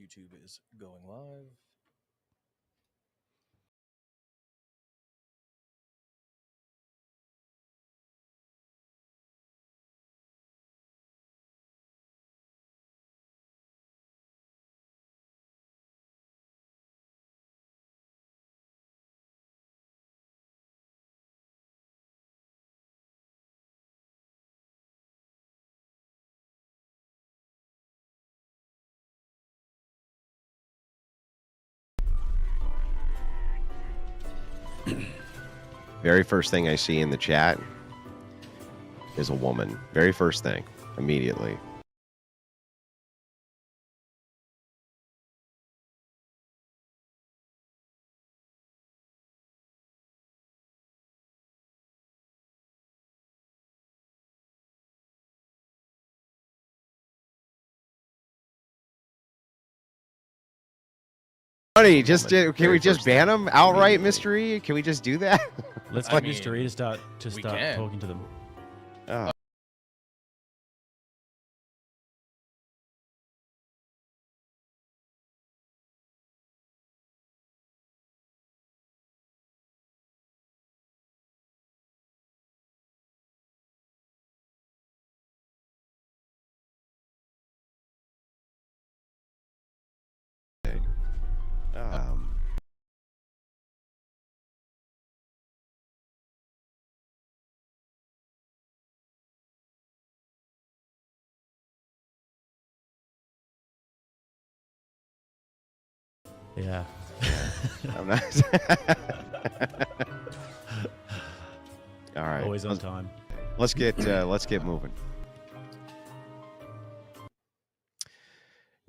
YouTube is going live. Very first thing I see in the chat is a woman. Very first thing, immediately. Honey, just can we just ban them outright, Mystery? Can we just do that? Let's get Mystery to start talking to them. Oh. Yeah. I'm not. All right. Always on time. Let's get moving.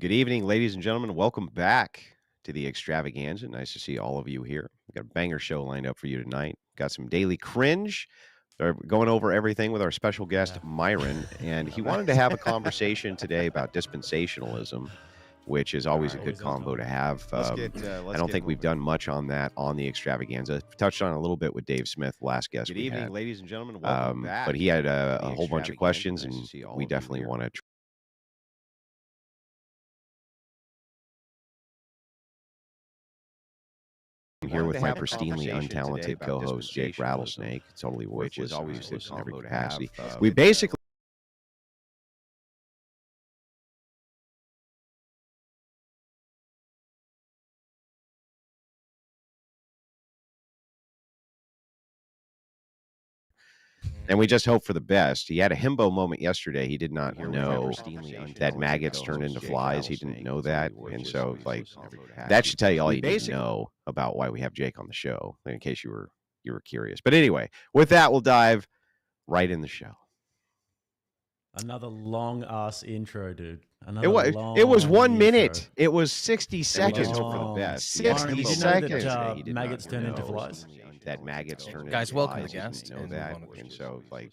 Good evening, ladies and gentlemen. Welcome back to the extravaganza. Nice to see all of you here. We've got a banger show lined up for you tonight. Got some daily cringe. We're going over everything with our special guest, Myron, and he wanted to have a conversation today about dispensationalism, which is always a good combo to have. I don't think we've done much on that on the extravaganza. Touched on a little bit with Dave Smith, last guest. Good evening, ladies and gentlemen. Welcome back. But he had a whole bunch of questions, and we definitely want to. I'm here with my pristinely untalented co-host, Jake Rattlesnake. Totally worthless, always in every capacity. We basically. And we just hope for the best. He had a himbo moment yesterday. He did not know that maggots turn into flies. He didn't know that. And so, like, that should tell you all you need to know about why we have Jake on the show, in case you were curious. But anyway, with that, we'll dive right in the show. Another long-ass intro, dude. It was 1 minute. It was 60 seconds. Hope for the best. 60 seconds. That maggots turn into flies? That maggots turn into Guys, flies. welcome the guest. Know that. And so, like,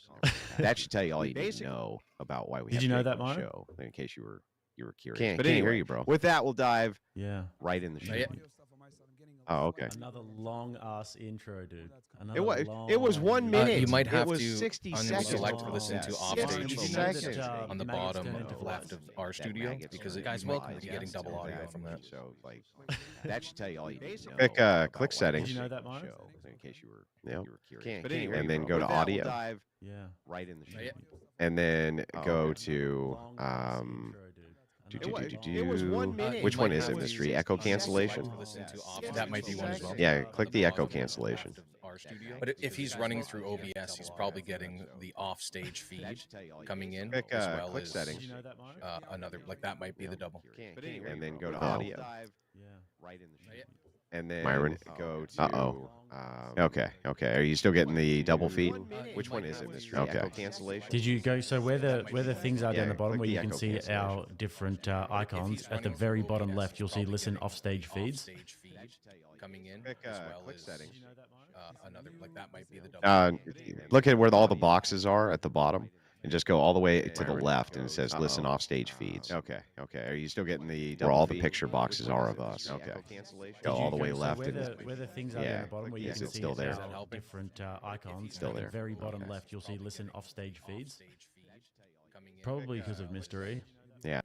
that should tell you all you need to know about why we have Did you know Jake that, on the Myron? show, in case you were curious. But anyway, hear you, bro. With that, we'll dive right in the show. Oh, okay. Another long-ass intro, dude. It was 1 minute. You might have to to 60 seconds. select or listen to offstage feeds on the bottom into left of our studio, because guys, welcome to getting double audio from that. So, like, that should tell you all you need to know. Click settings. Did you know that, Myron? In case you were curious. But anyway, and then go to audio. Right in the show. And then go to It was 1 minute. Which one is it, Mystery? Echo cancellation? That might be one as well. Yeah, click the echo cancellation. But if he's running through OBS, he's probably getting the off-stage feed coming in, click, as well click as settings. Another, like that might be the double. And then go to audio. Right in the show. And then Myron, go to. Okay. Are you still getting the double feed? Which one is it, Mystery? Okay. Echo cancellation. Did you go? So where the things are down the bottom, where you can see our different icons, at the very bottom left, you'll see listen offstage feeds. Coming in, click, as well click as settings. Another, like that might be the double. Look at where all the boxes are at the bottom. And just go all the way to the left, and it says "Listen Offstage Feeds." Okay. Are you still getting the where all the picture boxes are of us? Okay. Go all the way left. Where the things are down the bottom, where you can see still there. our different icons. Still at there. the very bottom left, you'll see listen offstage feeds. Probably because of mystery. Yeah.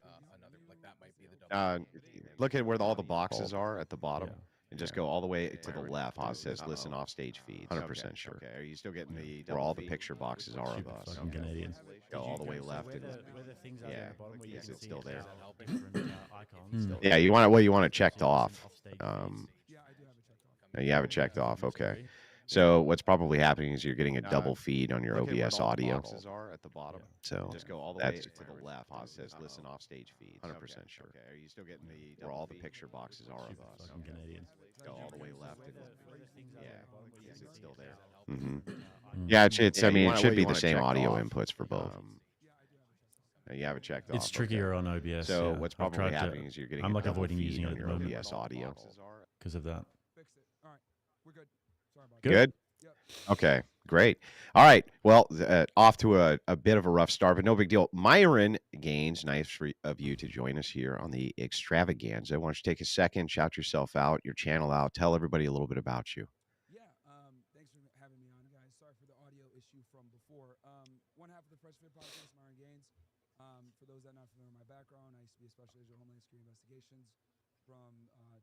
Look at where all the boxes are at the bottom. And just go all the way to the left. It says listen off stage feeds. 100% sure. Okay. Are you still getting the where all the picture boxes are of us? Fucking Canadians. Go all the way left. Where the things are at the bottom, where you is can it see still there? different icons. Yeah, you want it checked off. Yeah, I do have it checked off. You have it checked off. Okay. So what's probably happening is you're getting a double feed on your OBS audio. Are at the bottom. So Just go all the way to the left. It says listen off stage feeds. 100% sure. Okay. Are you still getting the Where all the picture boxes are of us. Fucking Canadians. Go all the way left. Is it still there? Mm. Yeah, it's. I mean, it should be the same audio inputs for both. You have it checked off. It's trickier on OBS. So yeah. what's I've probably tried to- happening is you're getting I'm a like double avoiding feed using it on at the your moment. OBS audio. because of that. Fixed it. All right. We're good. Sorry about Good. Yep. Okay, great. All right. Well, off to a bit of a rough start, but no big deal. Myron Gaines, nice of you to join us here on the Extravaganza. Why don't you take a second, shout yourself out, your channel out, tell everybody a little bit about you. Yeah. Thanks for having me on, guys. Sorry for the audio issue from before. One half of the Fresh Fit podcast, Myron Gaines. For those that are not familiar with my background, I used to be a special agent of Homeland Security Investigations from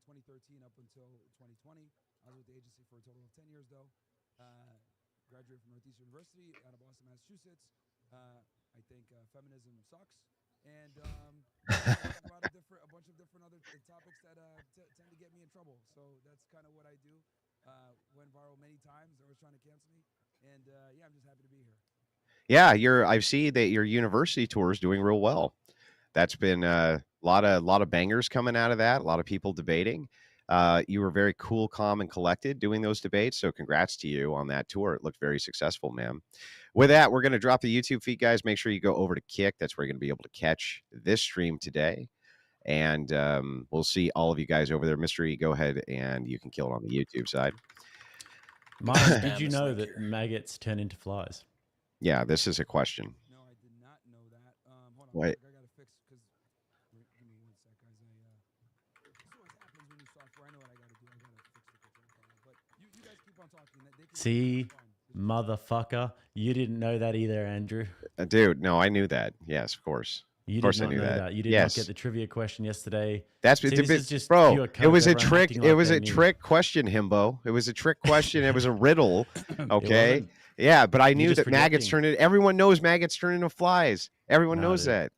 2013 up until 2020. I was with the agency for a total of 10 years, though. Graduated from Northeastern University out of Boston, Massachusetts. I think feminism sucks, and a bunch of different other topics that tend to get me in trouble. So that's kind of what I do. Went viral many times. They were trying to cancel me, and yeah, I'm just happy to be here. Yeah, I see that your university tour is doing real well. That's been a lot of bangers coming out of that. A lot of people debating. You were very cool, calm, and collected doing those debates. So congrats to you on that tour. It looked very successful, man. With that, we're going to drop the YouTube feed, guys. Make sure you go over to Kick. That's where you're going to be able to catch this stream today. And we'll see all of you guys over there. Mystery, go ahead and you can kill it on the YouTube side. Myron, did you know that maggots turn into flies? Yeah, this is a question. No, I did not know that. Hold on. Wait. I gotta fix because. Give me 1 sec, guys. This is what happens when you software. I know what I gotta do. I gotta fix the control panel. But you guys keep on talking. They can See, fine. motherfucker, you didn't know that either, Andrew. Dude, no, I knew that. Yes, of course. You Of course did I not knew know that. that. You did Yes. not get the trivia question yesterday. That's See, this is just bro. pure It was coke. a Everyone trick. acting It like was they a knew. trick question, Himbo. It was a trick question. It was a riddle. Okay. wasn't. Yeah, but I knew just that maggots projecting. turn into. Everyone knows maggots turn into flies. Everyone No, knows dude. that.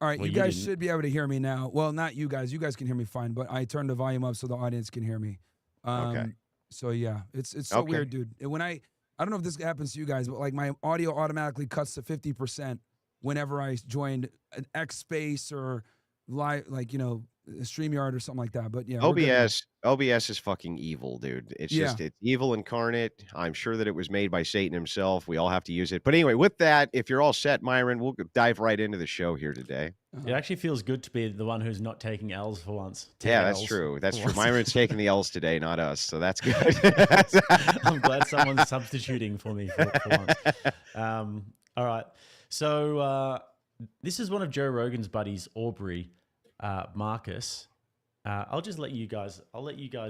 All right, Well, you you guys didn't. should be able to hear me now. Well, not you guys. You guys can hear me fine, but I turned the volume up so the audience can hear me. Okay. So yeah, it's so Okay. weird, dude. And when I don't know if this happens to you guys, but like my audio automatically cuts to 50% whenever I joined an X Space or live, like StreamYard or something like that. But yeah, we're good now. OBS is fucking evil, dude. It's Yeah. just, it's evil incarnate. I'm sure that it was made by Satan himself. We all have to use it. But anyway, with that, if you're all set, Myron, we'll dive right into the show here today. It actually feels good to be the one who's not taking L's for once. Take Yeah, that's Ls true. That's for true. once. Myron's taking the L's today, not us. So that's good. I'm glad someone's substituting for me for once. All right. So this is one of Joe Rogan's buddies, Aubrey Marcus. I'll let you guys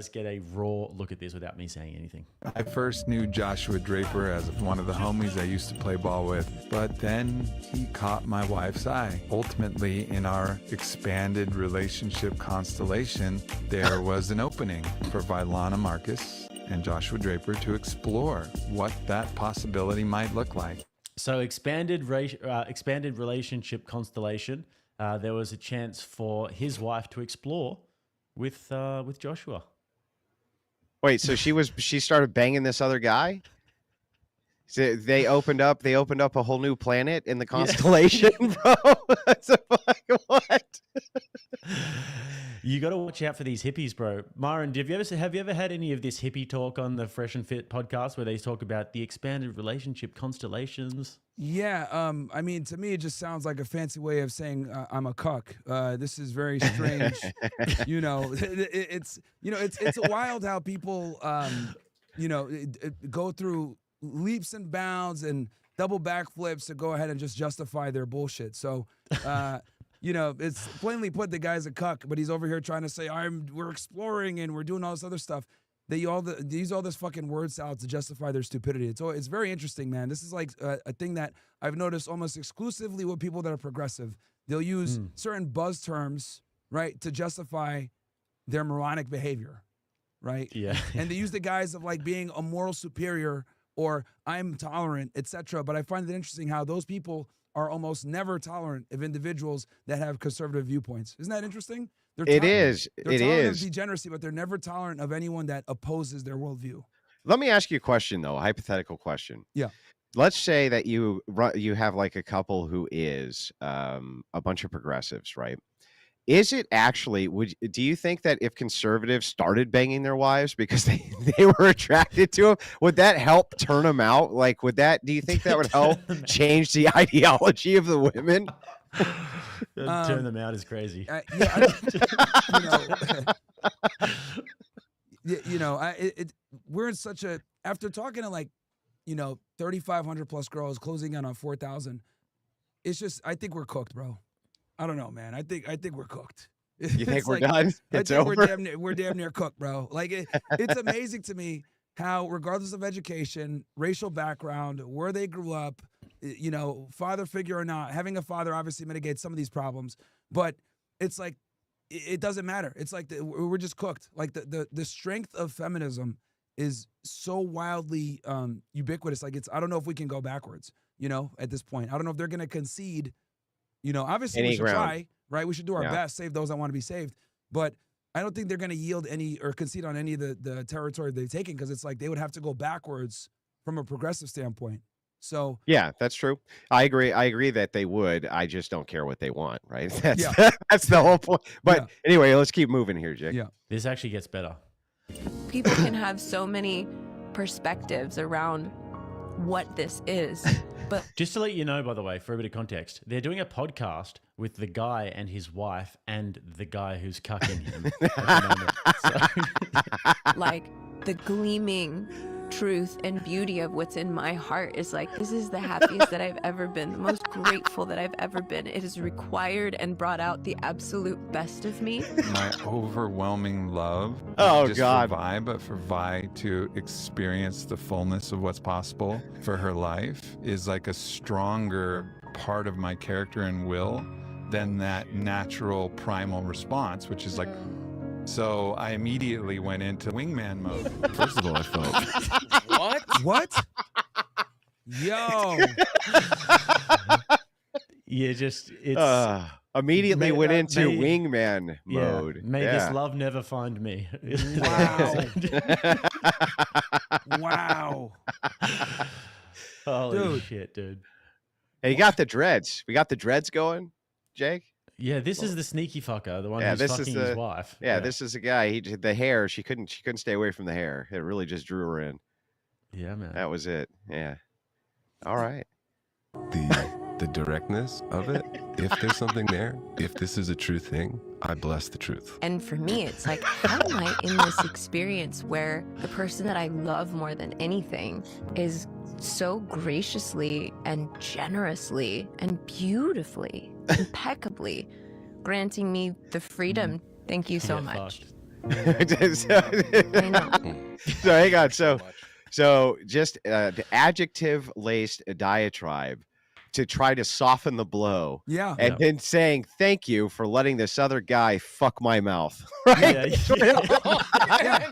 get a raw look at this without me saying anything. I first knew Joshua Draper as one of the homies I used to play ball with, but then he caught my wife's eye. Ultimately, in our expanded relationship constellation, there was an opening for Vylana Marcus and Joshua Draper to explore what that possibility might look like. So expanded relationship constellation. There was a chance for his wife to explore with Joshua. Wait, so she started banging this other guy? So they opened up a whole new planet in the constellation, bro. What the fuck? What? You got to watch out for these hippies, bro. Myron, have you ever had any of this hippie talk on the Fresh and Fit podcast where they talk about the expanded relationship constellations? Yeah, I mean, to me, it just sounds like a fancy way of saying I'm a cuck. This is very strange. It's wild how people, go through leaps and bounds and double backflips to go ahead and just justify their bullshit. So, it's plainly put, the guy's a cuck, but he's over here trying to say we're exploring and we're doing all this other stuff. They use all this fucking word salad to justify their stupidity. It's very interesting, man. This is like a thing that I've noticed almost exclusively with people that are progressive. They'll use certain buzz terms right, to justify their moronic behavior, right? Yeah. And they use the guise of like being a moral superior or I'm tolerant, etc. But I find it interesting how those people are almost never tolerant of individuals that have conservative viewpoints. Isn't that interesting? They're It tolerant. is. They're It tolerant is. of degeneracy, but they're never tolerant of anyone that opposes their worldview. Let me ask you a question, though, a hypothetical question. Yeah. Let's say that you have like a couple who is a bunch of progressives, right? Is it actually, do you think that if conservatives started banging their wives because they were attracted to them, would that help turn them out? Like, do you think that would help change the ideology of the women? Turn them out is crazy. We're in such a, after talking to like, 3,500 plus girls closing in on 4,000, it's just, I think we're cooked, bro. I don't know, man. I think we're cooked. You think we're done? It's over? We're damn near cooked, bro. Like it's amazing to me how, regardless of education, racial background, where they grew up, father figure or not, having a father obviously mitigates some of these problems, but it's like it doesn't matter. It's like we're just cooked. Like the strength of feminism is so wildly ubiquitous. Like I don't know if we can go backwards. At this point, I don't know if they're going to concede. Obviously we should try, right? We should do our best, save those that want to be saved. But I don't think they're going to yield any or concede on any of the territory they've taken, because it's like they would have to go backwards from a progressive standpoint. So yeah, that's true. I agree that they would. I just don't care what they want, right? That's the whole point. But anyway, let's keep moving here, Jake. Yeah. This actually gets better. People can have so many perspectives around what this is. But just to let you know, by the way, for a bit of context, they're doing a podcast with the guy and his wife and the guy who's cucking him at the moment. Like the gleaming truth and beauty of what's in my heart is like, this is the happiest that I've ever been, the most grateful that I've ever been. It has required and brought out the absolute best of me. My overwhelming love, oh just God, for Vi, but for Vi to experience the fullness of what's possible for her life is like a stronger part of my character and will than that natural primal response, which is like, so I immediately went into wingman mode. First of all, I felt What? Yo. Yeah, just it's immediately went into wingman mode. May this love never find me. Wow. Wow. Holy shit, dude. Hey, you got the dreads. We got the dreads going, Jake. Yeah, this is the sneaky fucker, the one who's fucking his wife. Yeah, this is a guy. The hair. She couldn't stay away from the hair. It really just drew her in. Yeah, man. That was it. Yeah. All right. the directness of it. If there's something there, if this is a true thing, I bless the truth. And for me, it's like, how am I in this experience where the person that I love more than anything is so graciously and generously and beautifully, impeccably granting me the freedom. Thank you so much. I know. So hang on. So just the adjective-laced diatribe to try to soften the blow. Yeah. And then saying, thank you for letting this other guy fuck my mouth. Right? Yeah.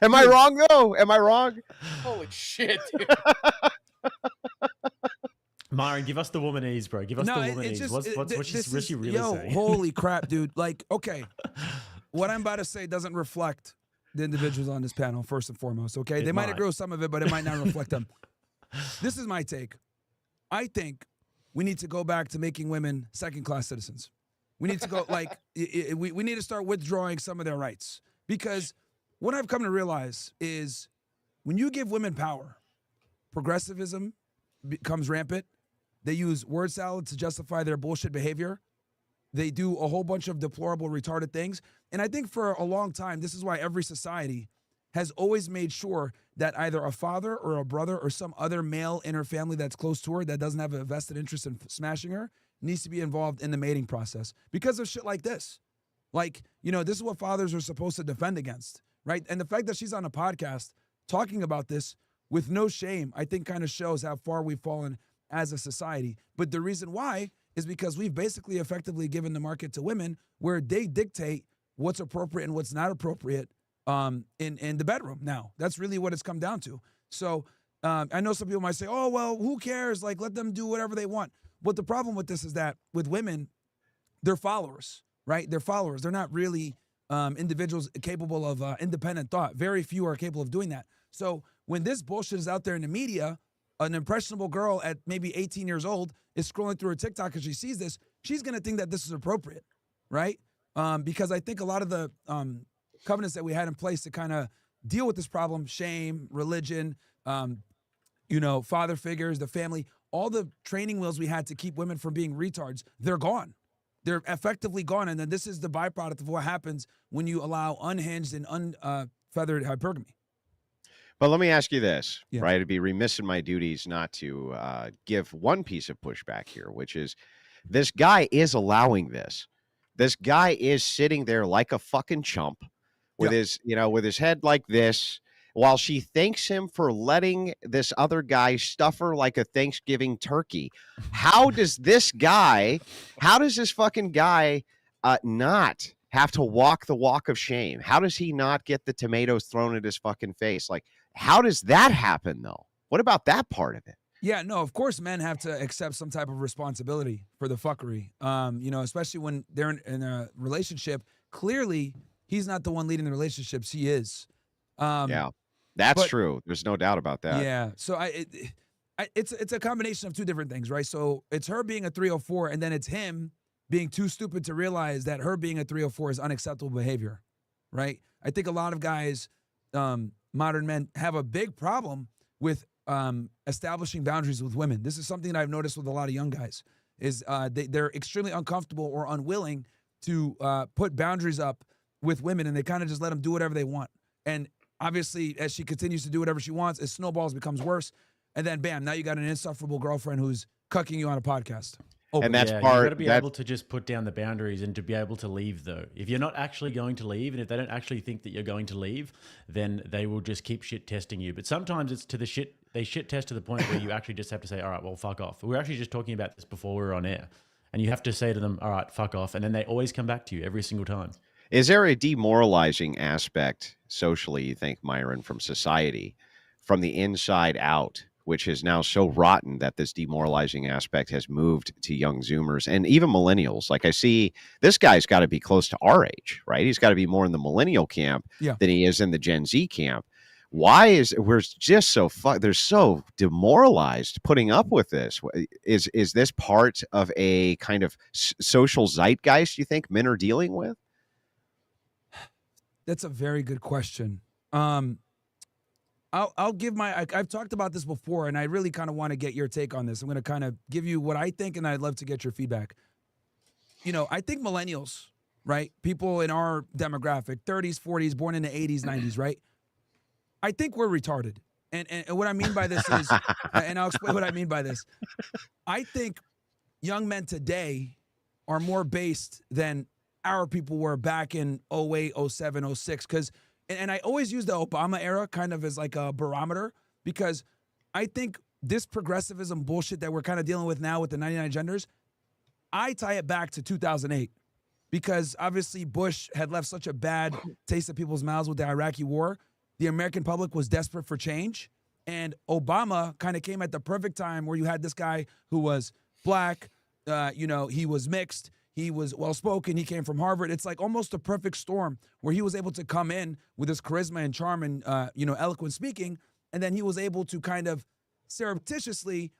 Am I wrong, though? Am I wrong? Holy shit, dude. Myron, give us the womanese, bro. Give us the womanese. What's she really saying? Holy crap, dude. Like, okay. What I'm about to say doesn't reflect the individuals on this panel, first and foremost, okay? They might agree with some of it, but it might not reflect them. This is my take. I think we need to go back to making women second-class citizens. We need to go, like, we need to start withdrawing some of their rights. Because what I've come to realize is when you give women power, progressivism becomes rampant. They use word salad to justify their bullshit behavior. They do a whole bunch of deplorable, retarded things. And I think for a long time, this is why every society has always made sure that either a father or a brother or some other male in her family that's close to her that doesn't have a vested interest in smashing her needs to be involved in the mating process because of shit like this. Like, this is what fathers are supposed to defend against, right? And the fact that she's on a podcast talking about this with no shame, I think kind of shows how far we've fallen as a society. But the reason why is because we've basically effectively given the market to women where they dictate what's appropriate and what's not appropriate in the bedroom. Now, that's really what it's come down to. So I know some people might say, oh, well, who cares? Like, let them do whatever they want. But the problem with this is that with women, they're followers, right? They're followers. They're not really individuals capable of independent thought. Very few are capable of doing that. So when this bullshit is out there in the media, an impressionable girl at maybe 18 years old is scrolling through her TikTok and she sees this, she's going to think that this is appropriate, right? Because I think a lot of the covenants that we had in place to kind of deal with this problem, shame, religion, father figures, the family, all the training wheels we had to keep women from being retards, they're gone. They're effectively gone. And then this is the byproduct of what happens when you allow unhinged and unfeathered hypergamy. But let me ask you this, Yeah. right? It'd be remiss in my duties not to give one piece of pushback here, which is this guy is allowing this. This guy is sitting there like a fucking chump with with his head like this, while she thanks him for letting this other guy stuff her like a Thanksgiving turkey. How does this fucking guy not have to walk the walk of shame? How does he not get the tomatoes thrown at his fucking face? Like, how does that happen, though? What about that part of it? Yeah, no, of course men have to accept some type of responsibility for the fuckery, especially when they're in a relationship. Clearly, he's not the one leading the relationships. He is. Yeah, that's true. There's no doubt about that. Yeah, so it's a combination of two different things, right? So it's her being a 304, and then it's him being too stupid to realize that her being a 304 is unacceptable behavior, right? I think a lot of guys, modern men, have a big problem with establishing boundaries with women. This is something that I've noticed with a lot of young guys, is they're extremely uncomfortable or unwilling to put boundaries up with women, and they kind of just let them do whatever they want. And obviously, as she continues to do whatever she wants, it snowballs, becomes worse. And then, bam, now you got an insufferable girlfriend who's cucking you on a podcast. And that's you part. got to be able to just put down the boundaries and to be able to leave, though. If you're not actually going to leave, and if they don't actually think that you're going to leave, then they will just keep shit testing you. But sometimes it's to the shit. They shit test to the point where you actually just have to say, all right, well, fuck off. We were actually just talking about this before we were on air. And you have to say to them, all right, fuck off. And then they always come back to you every single time. Is there a demoralizing aspect socially, you think, Myron, from society, from the inside out, which is now so rotten that this demoralizing aspect has moved to young Zoomers and even millennials? Like, I see this guy's got to be close to our age, right? He's got to be more in the millennial camp than he is in the Gen Z camp. Why we're just so they're so demoralized putting up with this? Is this part of a kind of social zeitgeist you think men are dealing with? That's a very good question. I'll give I've talked about this before, and I really kind of want to get your take on this. I'm going to kind of give you what I think, and I'd love to get your feedback. I think millennials, right? People in our demographic, 30s, 40s, born in the 80s, 90s, right? I think we're retarded. And what I mean by this is, and I'll explain what I mean by this. I think young men today are more based than our people were back in 08, 07, 06. Because, and I always use the Obama era kind of as like a barometer, because I think this progressivism bullshit that we're kind of dealing with now with the 99 genders, I tie it back to 2008. Because obviously Bush had left such a bad taste in people's mouths with the Iraqi war. The American public was desperate for change. And Obama kind of came at the perfect time where you had this guy who was black, he was mixed, he was well-spoken, he came from Harvard. It's like almost a perfect storm where he was able to come in with his charisma and charm and, eloquent speaking. And then he was able to kind of surreptitiously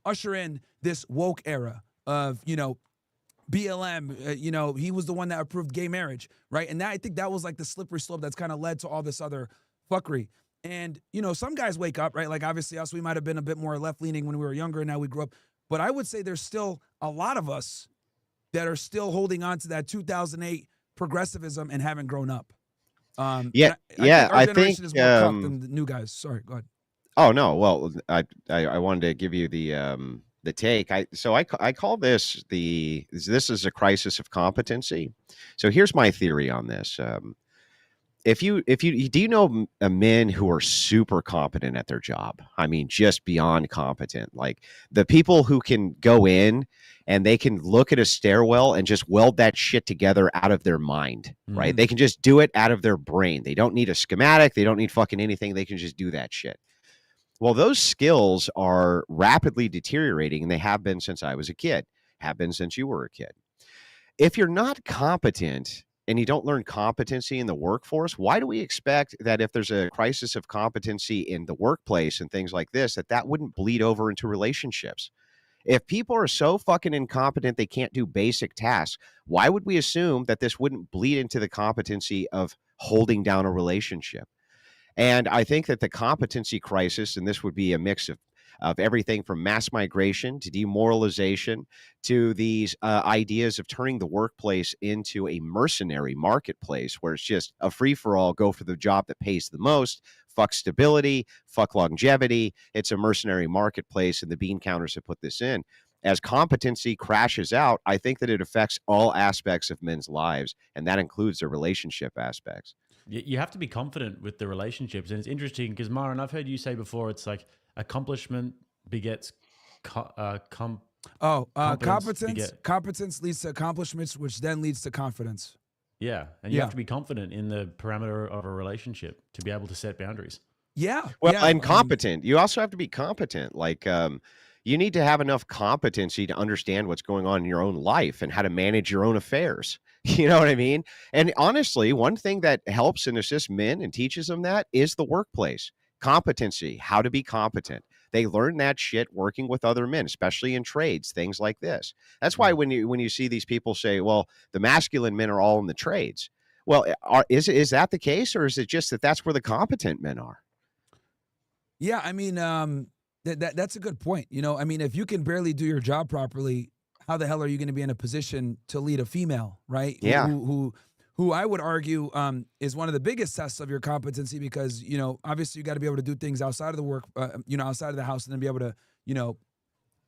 usher in this woke era of, BLM, he was the one that approved gay marriage, right? And I think that was like the slippery slope that's kind of led to all this other fuckery. And, some guys wake up, right? Like obviously us, we might have been a bit more left-leaning when we were younger and now we grew up. But I would say there's still a lot of us that are still holding on to that 2008 progressivism and haven't grown up. I think our generation is more cucked than the new guys. Sorry, go ahead. Oh, no. Well, I wanted to give you the take. I call this this is a crisis of competency. So here's my theory on this. if you do you know men who are super competent at their job? I mean, just beyond competent. Like the people who can go in and they can look at a stairwell and just weld that shit together out of their mind, right? They can just do it out of their brain. They don't need a schematic. They don't need fucking anything. They can just do that shit. Well, those skills are rapidly deteriorating, and they have been since I was a kid, have been since you were a kid. If you're not competent and you don't learn competency in the workforce, why do we expect that if there's a crisis of competency in the workplace and things like this, that wouldn't bleed over into relationships? If people are so fucking incompetent they can't do basic tasks, why would we assume that this wouldn't bleed into the competency of holding down a relationship? And I think that the competency crisis, and this would be a mix of everything from mass migration to demoralization to these ideas of turning the workplace into a mercenary marketplace where it's just a free-for-all, go for the job that pays the most, fuck stability, fuck longevity. It's a mercenary marketplace, and the bean counters have put this in. As competency crashes out, I think that it affects all aspects of men's lives, and that includes their relationship aspects. You have to be confident with the relationships. And it's interesting because, Myron, I've heard you say before, it's like accomplishment begets competence leads to accomplishments, which then leads to confidence. Yeah. And you have to be confident in the parameter of a relationship to be able to set boundaries. Yeah. Well, yeah. and competent. You also have to be competent. Like, you need to have enough competency to understand what's going on in your own life and how to manage your own affairs. You know what I mean? And honestly, one thing that helps and assists men and teaches them that is the workplace. Competency, how to be competent. They learn that shit working with other men, especially in trades, things like this. That's why when you see these people say, well, the masculine men are all in the trades. Well, is that the case, or is it just that that's where the competent men are? Yeah, I mean, that's a good point. You know, I mean, if you can barely do your job properly, how the hell are you going to be in a position to lead a female, right? Yeah. Who I would argue is one of the biggest tests of your competency because, you know, obviously you got to be able to do things outside of the work, outside of the house and then be able to,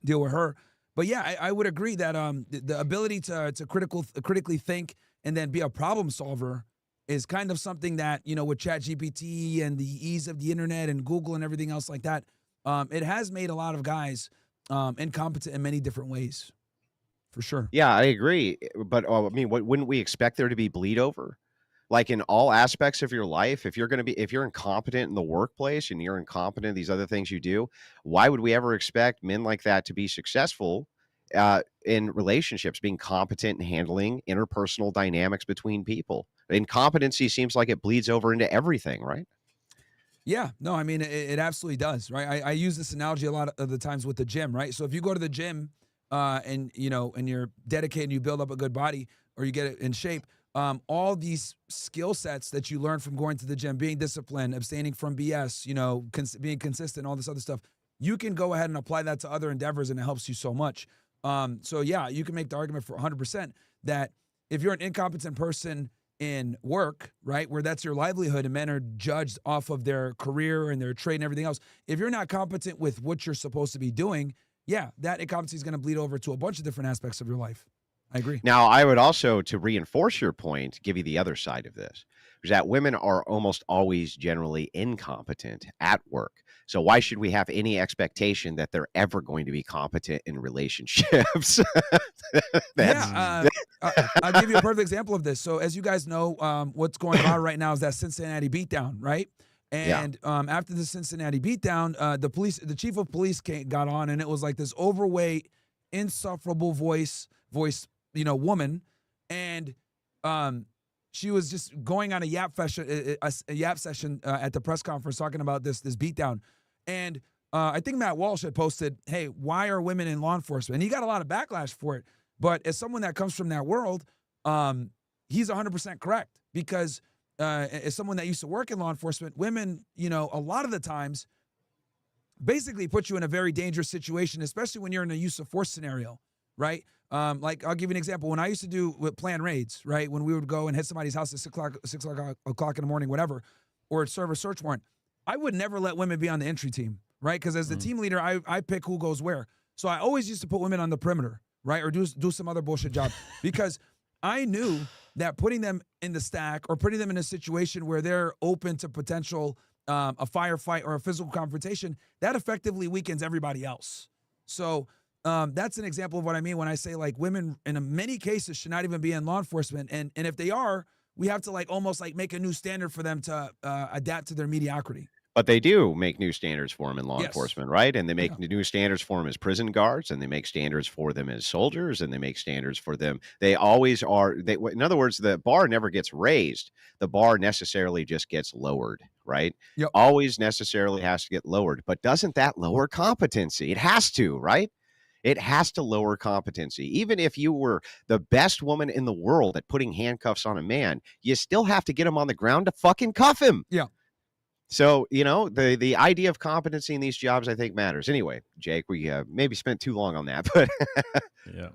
deal with her. But yeah, I would agree that the ability to critically think and then be a problem solver is kind of something that, with ChatGPT and the ease of the internet and Google and everything else like that, it has made a lot of guys incompetent in many different ways. For sure. Yeah, I agree. But I mean, wouldn't we expect there to be bleed over? Like in all aspects of your life, if you're incompetent in the workplace and you're incompetent in these other things you do, why would we ever expect men like that to be successful in relationships, being competent in handling interpersonal dynamics between people? Incompetency seems like it bleeds over into everything, right? Yeah, no, I mean, it absolutely does, right? I use this analogy a lot of the times with the gym, right? So if you go to the gym, and you're dedicated and you build up a good body or you get it in shape, all these skill sets that you learn from going to the gym, being disciplined, abstaining from BS, being consistent, all this other stuff, you can go ahead and apply that to other endeavors and it helps you so much. So yeah, you can make the argument for 100% that if you're an incompetent person in work, right, where that's your livelihood and men are judged off of their career and their trade and everything else, if you're not competent with what you're supposed to be doing, yeah, that incompetency is going to bleed over to a bunch of different aspects of your life. I agree. Now, I would also, to reinforce your point, give you the other side of this, is that women are almost always generally incompetent at work. So why should we have any expectation that they're ever going to be competent in relationships? I'll give you a perfect example of this. So as you guys know, what's going on right now is that Cincinnati beatdown, right? And after the Cincinnati beatdown, the chief of police got on, and it was like this overweight, insufferable voice, woman, and she was just going on a yap session at the press conference talking about this beatdown, and I think Matt Walsh had posted, "Hey, why are women in law enforcement?" And he got a lot of backlash for it, but as someone that comes from that world, he's 100% correct because. As someone that used to work in law enforcement, women, a lot of the times basically put you in a very dangerous situation, especially when you're in a use of force scenario, right? Like, I'll give you an example. When I used to do planned raids, right, when we would go and hit somebody's house at 6 o'clock in the morning, whatever, or serve a search warrant, I would never let women be on the entry team, right? Because as the team leader, I pick who goes where. So I always used to put women on the perimeter, right, or do some other bullshit job because I knew that putting them in the stack or putting them in a situation where they're open to potential a firefight or a physical confrontation, that effectively weakens everybody else. So that's an example of what I mean when I say like women in many cases should not even be in law enforcement. And if they are, we have to like almost like make a new standard for them to adapt to their mediocrity. But they do make new standards for them in law Yes. enforcement, right? And they make new standards for them as prison guards, and they make standards for them as soldiers, and they make standards for them. They always are. In other words, the bar never gets raised. The bar necessarily just gets lowered, right? Yep. Always necessarily has to get lowered. But doesn't that lower competency? It has to, right? It has to lower competency. Even if you were the best woman in the world at putting handcuffs on a man, you still have to get him on the ground to fucking cuff him. Yeah. So, you know, the idea of competency in these jobs, I think, matters. Anyway, Jake, we maybe spent too long on that, but Yeah.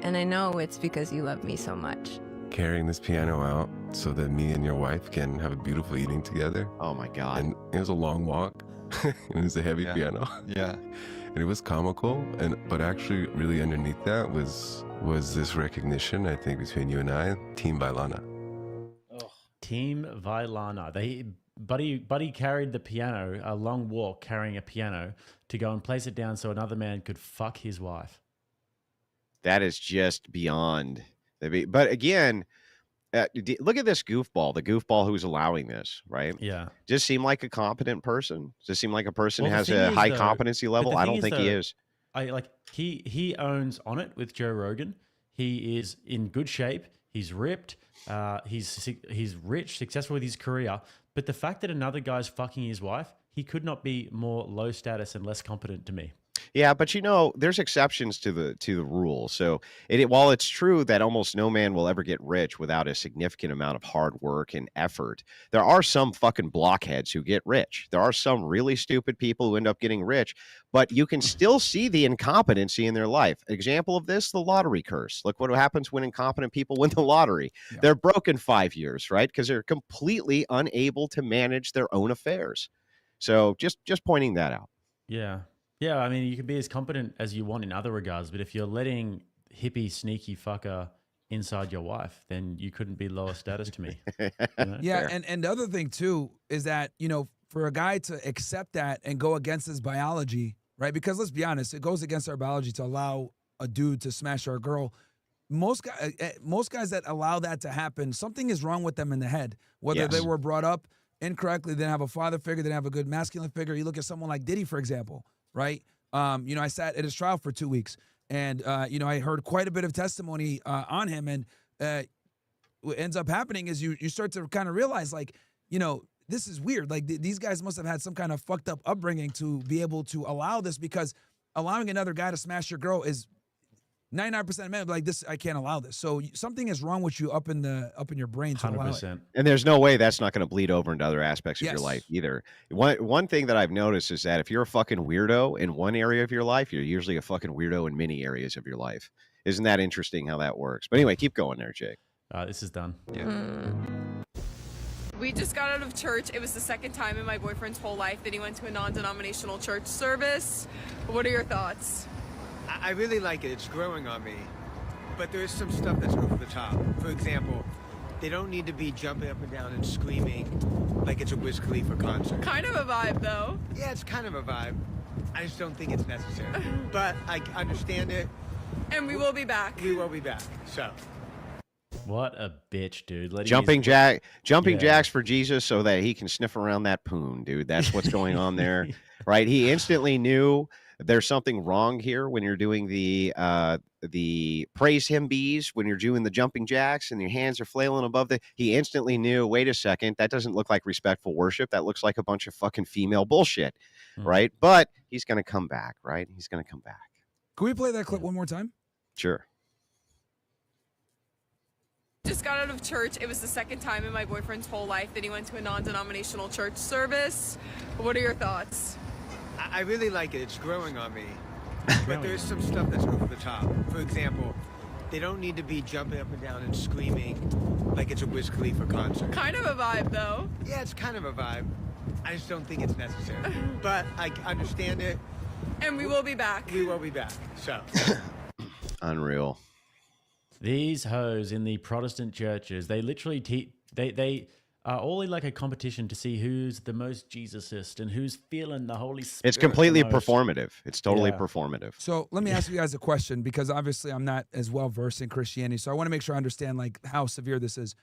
And I know it's because you love me so much. Carrying this piano out so that me and your wife can have a beautiful evening together. oh my God. And it was a long walk. And it was a heavy piano. Yeah. And it was comical. But actually, really underneath that was this recognition, I think, between you and I, Team Bailana. Team Vailana. Buddy carried the piano, a long walk carrying a piano to go and place it down so another man could fuck his wife. That is just beyond. But again, look at this goofball, the goofball who's allowing this, right? Yeah. Just seem like a competent person? Does it seem like a person Well, who the has thing a is, high though- competency but level? the I thing don't is, think he though, is. He owns on it with Joe Rogan. He is in good shape. He's ripped. He's rich, successful with his career. But the fact that another guy's fucking his wife, he could not be more low status and less competent to me. Yeah, but you know, there's exceptions to the rule. So while it's true that almost no man will ever get rich without a significant amount of hard work and effort, there are some fucking blockheads who get rich. There are some really stupid people who end up getting rich, but you can still see the incompetency in their life. Example of this, the lottery curse. Look what happens when incompetent people win the lottery. Yeah. They're broke in 5 years, right? Because they're completely unable to manage their own affairs. So just pointing that out. Yeah. Yeah, I mean, you can be as competent as you want in other regards, but if you're letting hippie, sneaky fucker inside your wife, then you couldn't be lower status to me. You know? Yeah, and the other thing too is that, you know, for a guy to accept that and go against his biology, right? Because let's be honest, it goes against our biology to allow a dude to smash our girl. Most guys that allow that to happen, something is wrong with them in the head. Whether Yes. they were brought up incorrectly, they didn't have a father figure, they didn't have a good masculine figure. You look at someone like Diddy, for example, right? You know, I sat at his trial for 2 weeks, and you know, I heard quite a bit of testimony on him, and what ends up happening is you start to kind of realize, like, you know, this is weird. Like these guys must have had some kind of fucked up upbringing to be able to allow this, because allowing another guy to smash your girl is 99% of men like this. I can't allow this. So something is wrong with you up in your brain to allow it. 100%. And there's no way that's not going to bleed over into other aspects of your Yes. life either. One thing that I've noticed is that if you're a fucking weirdo in one area of your life, you're usually a fucking weirdo in many areas of your life. Isn't that interesting how that works? But anyway, keep going there, Jake. This is done. We just got out of church. It was the second time in my boyfriend's whole life that he went to a non-denominational church service. What are your thoughts? I really like it. It's growing on me. But there's some stuff that's over the top. For example, they don't need to be jumping up and down and screaming like it's a Wiz Khalifa concert. Kind of a vibe, though. Yeah, it's kind of a vibe. I just don't think it's necessary. But I understand it. And we will be back. We will be back. So. What a bitch, dude. Jumping Yeah. jacks for Jesus so that he can sniff around that poon, dude. That's what's going on there, right? He instantly knew there's something wrong here when you're doing the praise him bees, when you're doing the jumping jacks and your hands are flailing above he instantly knew, wait a second, that doesn't look like respectful worship. That looks like a bunch of fucking female bullshit, right? But he's going to come back, right? He's going to come back. Can we play that clip one more time? Sure. Just got out of church. It was the second time in my boyfriend's whole life that he went to a non-denominational church service. What are your thoughts? I really like it. It's growing on me. But there's some stuff that's over the top. For example, they don't need to be jumping up and down and screaming like it's a Wiz Khalifa concert. Kind of a vibe, though. Yeah, it's kind of a vibe. I just don't think it's necessary. But I understand it. And we will be back. We will be back. So. Unreal. These hoes in the Protestant churches, they literally they are all in like a competition to see who's the most Jesusist and who's feeling the Holy Spirit. It's completely the most. performative. It's totally Yeah. performative. So let me ask you guys a question, because obviously I'm not as well versed in Christianity, so I want to make sure I understand like how severe this is.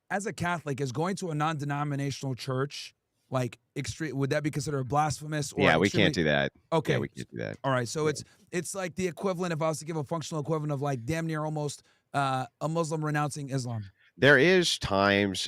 As a Catholic, is going to a non-denominational church like extreme? Would that be considered blasphemous? Or Yeah, we extremely- can't do that. Okay, Yeah, we can't do that. all right. So it's like the equivalent, if I was to give a functional equivalent of like damn near almost a Muslim renouncing Islam. There is times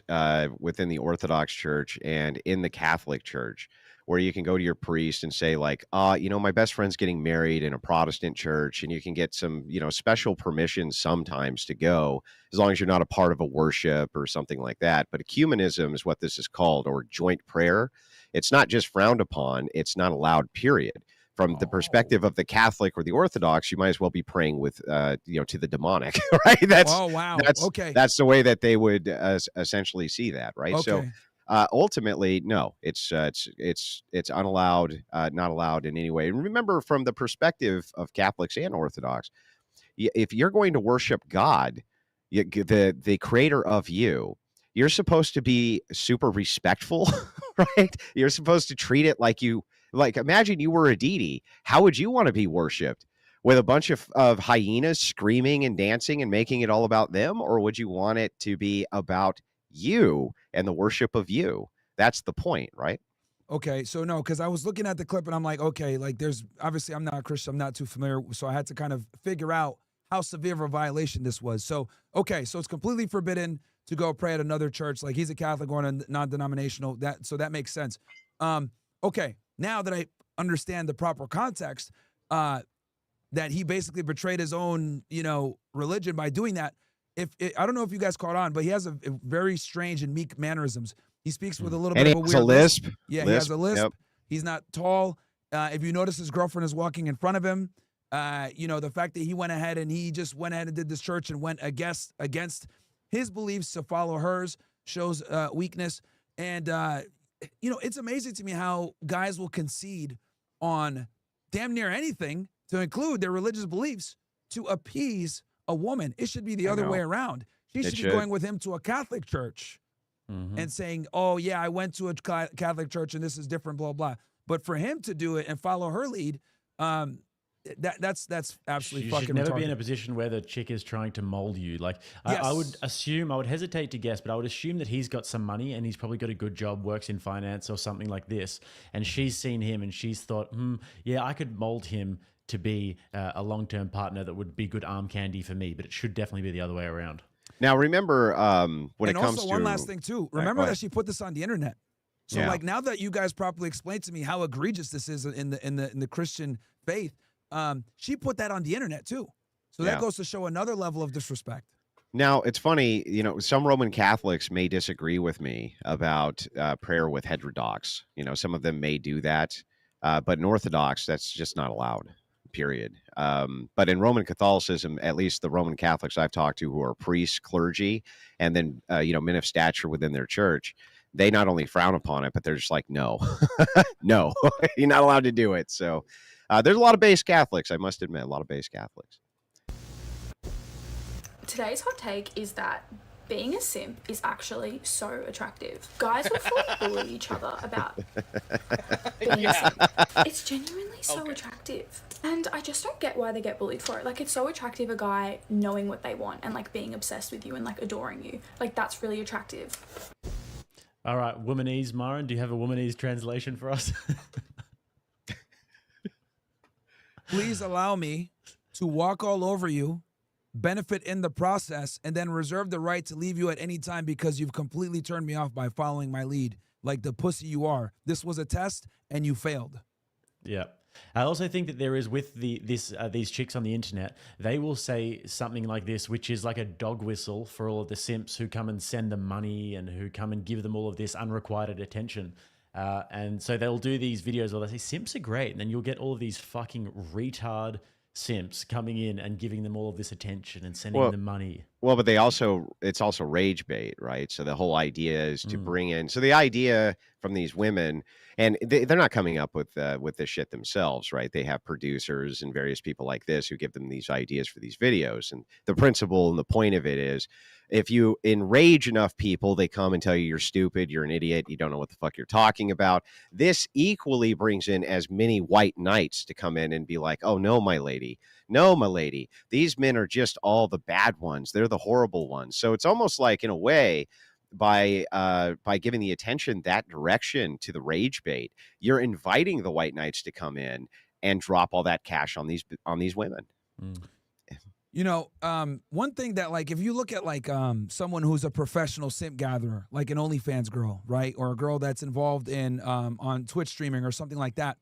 within the Orthodox Church and in the Catholic Church where you can go to your priest and say like, my best friend's getting married in a Protestant church, and you can get some, special permissions sometimes to go, as long as you're not a part of a worship or something like that. But ecumenism is what this is called, or joint prayer. It's not just frowned upon, it's not allowed, period. From the perspective of the Catholic or the Orthodox, you might as well be praying with, to the demonic, right? Oh wow. Okay. That's the way that they would essentially see that, right? Okay. So ultimately, no, it's unallowed, not allowed in any way. And remember, from the perspective of Catholics and Orthodox, if you're going to worship God, the creator of you, you're supposed to be super respectful, right? You're supposed to treat it like imagine you were a deity. How would you want to be worshipped? With a bunch of hyenas screaming and dancing and making it all about them? Or would you want it to be about you and the worship of you? That's the point, right? Okay, so no, because I was looking at the clip and I'm like, okay, like there's obviously I'm not a Christian, I'm not too familiar, so I had to kind of figure out how severe of a violation this was. So okay, so it's completely forbidden to go pray at another church. Like he's a Catholic or a non-denominational. So that makes sense. Okay, now that I understand the proper context, that he basically betrayed his own, religion by doing that. I don't know if you guys caught on, but he has a very strange and meek mannerisms. He speaks with a little bit of a weird lisp. Yeah, he has a lisp. Yep. He's not tall. If you notice, his girlfriend is walking in front of him. The fact that he went ahead and did this church and went against his beliefs to follow hers shows weakness. And it's amazing to me how guys will concede on damn near anything, to include their religious beliefs, to appease a woman. It should be the other way around. She should be going with him to a Catholic church and saying, oh, yeah, I went to a Catholic church and this is different, blah, blah. But for him to do it and follow her lead, that's absolutely fucking retarded. You should never be in a position where the chick is trying to mold you. Like, I would hesitate to guess, but I would assume that he's got some money and he's probably got a good job, works in finance or something like this. And she's seen him and she's thought, yeah, I could mold him to be a long-term partner that would be good arm candy for me, but it should definitely be the other way around. Now, remember, when it comes to... And also, one last thing, too. Remember that she put this on the internet. So, now that you guys properly explained to me how egregious this is in the Christian faith, she put that on the internet, too. So that goes to show another level of disrespect. Now, it's funny, some Roman Catholics may disagree with me about prayer with heterodox. Some of them may do that. But in Orthodox, that's just not allowed. Period. But in Roman Catholicism, at least the Roman Catholics I've talked to who are priests, clergy, and then, men of stature within their church, they not only frown upon it, but they're just like, no, no, you're not allowed to do it. So there's a lot of base Catholics, I must admit, a lot of base Catholics. Today's hot take is that being a simp is actually so attractive. Guys will fully bully each other about being a simp. It's genuinely so attractive. And I just don't get why they get bullied for it. Like, it's so attractive, a guy knowing what they want and, like, being obsessed with you and, like, adoring you. Like, that's really attractive. All right, womanese, Myron, do you have a womanese translation for us? Please allow me to walk all over you, benefit in the process, and then reserve the right to leave you at any time because you've completely turned me off by following my lead, like the pussy you are. This was a test, and you failed. Yeah. I also think that there is with these chicks on the internet, they will say something like this, which is like a dog whistle for all of the simps who come and send them money and who come and give them all of this unrequited attention. And so they'll do these videos where they say simps are great, and then you'll get all of these fucking retard simps coming in and giving them all of this attention and sending them money. Well, but it's also rage bait, right? So the whole idea is to bring in. So the idea from these women, and they're not coming up with this shit themselves, right? They have producers and various people like this who give them these ideas for these videos. And the principle and the point of it is, if you enrage enough people, they come and tell you you're stupid, you're an idiot, you don't know what the fuck you're talking about. This equally brings in as many white knights to come in and be like, oh, no, my lady. No, my lady, these men are just all the bad ones. They're the horrible ones. So it's almost like, in a way, by giving the attention that direction to the rage bait, you're inviting the white knights to come in and drop all that cash on these women. You know, one thing that, like, if you look at like someone who's a professional simp gatherer, like an OnlyFans girl, right, or a girl that's involved in on Twitch streaming or something like that,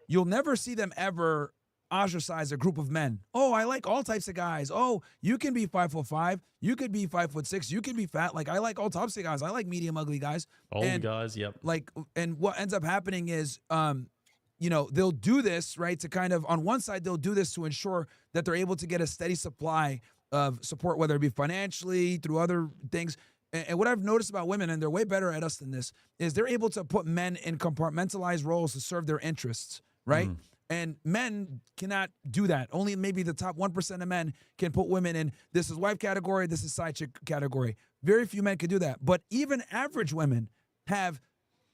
you'll never see them ever ostracize a group of men. Oh, I like all types of guys. Oh, you can be 5'5", you could be 5'6", you can be fat. Like, I like all types of guys. I like medium ugly guys. Old guys, yep. Like, and what ends up happening is, you know, they'll do this, right, to kind of, on one side, they'll do this to ensure that they're able to get a steady supply of support, whether it be financially, through other things. And what I've noticed about women, and they're way better at us than this, is they're able to put men in compartmentalized roles to serve their interests, right? And men cannot do that. Only maybe the top 1% of men can put women in, this is wife category, this is side chick category. Very few men can do that. But even average women have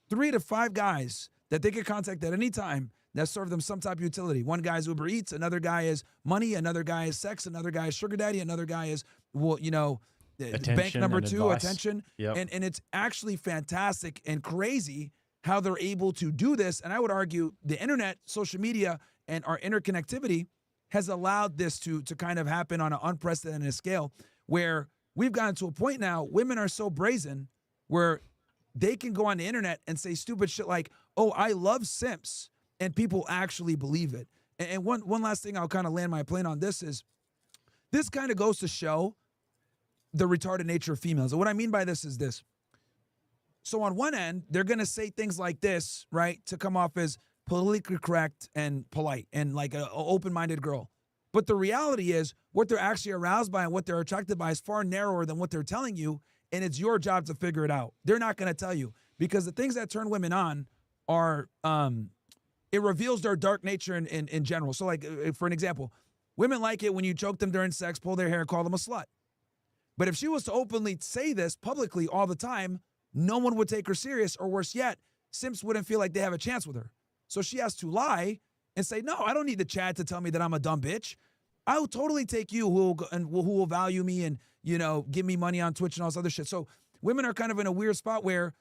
3 to 5 guys that they can contact at any time that serve them some type of utility. One guy is Uber Eats, another guy is money, another guy is sex, another guy is sugar daddy, another guy is, well, you know, bank number 2, advice. Attention. Yep. And it's actually fantastic and crazy how they're able to do this. And I would argue the internet, social media, and our interconnectivity has allowed this to kind of happen on an unprecedented scale, where we've gotten to a point now, women are so brazen where they can go on the internet and say stupid shit like, oh, I love simps, and people actually believe it. And one last thing I'll kind of land my plane on this is, this kind of goes to show the retarded nature of females. And what I mean by this is this. So on one end, they're going to say things like this, right, to come off as politically correct and polite and like an open-minded girl. But the reality is, what they're actually aroused by and what they're attracted by is far narrower than what they're telling you, and it's your job to figure it out. They're not going to tell you, because the things that turn women on are, it reveals their dark nature in general. So like, for an example, women like it when you choke them during sex, pull their hair, call them a slut. But if she was to openly say this publicly all the time, no one would take her serious, or worse yet, simps wouldn't feel like they have a chance with her. So she has to lie and say, no, I don't need the Chad to tell me that I'm a dumb bitch. I'll totally take you who will value me and, you know, give me money on Twitch and all this other shit. So women are kind of in a weird spot where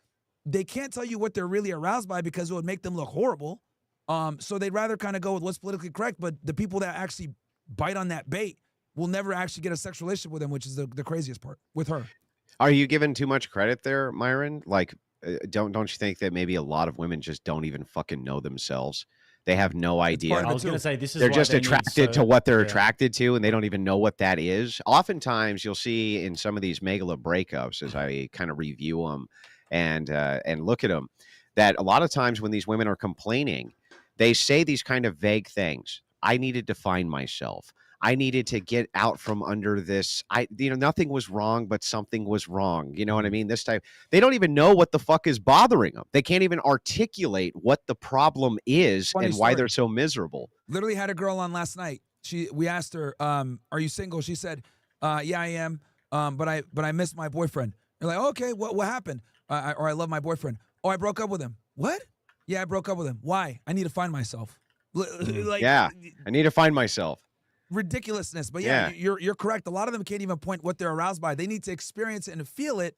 they can't tell you what they're really aroused by, because it would make them look horrible. So they'd rather kind of go with what's politically correct, but the people that actually bite on that bait will never actually get a sexual relationship with them, which is the craziest part with her. Are you giving too much credit there, Myron? Like, don't you think that maybe a lot of women just don't even fucking know themselves? They have no idea. I was going to say, this is they're why just they attracted to what they're attracted to, and they don't even know what that is. Oftentimes, you'll see in some of these megala breakups, as I kind of review them and look at them, that a lot of times when these women are complaining, they say these kind of vague things. I needed to find myself. I needed to get out from under this. Nothing was wrong, but something was wrong. You know what I mean? This time, they don't even know what the fuck is bothering them. They can't even articulate what the problem is and why they're so miserable. Literally had a girl on last night. We asked her, are you single? She said, yeah, I am. But I miss my boyfriend. You're like, okay, what happened? Or I love my boyfriend. Oh, I broke up with him. What? Yeah, I broke up with him. Why? I need to find myself. Like, yeah, I need to find myself. Ridiculousness. But yeah, you're correct. A lot of them can't even point what they're aroused by. They need to experience it and feel it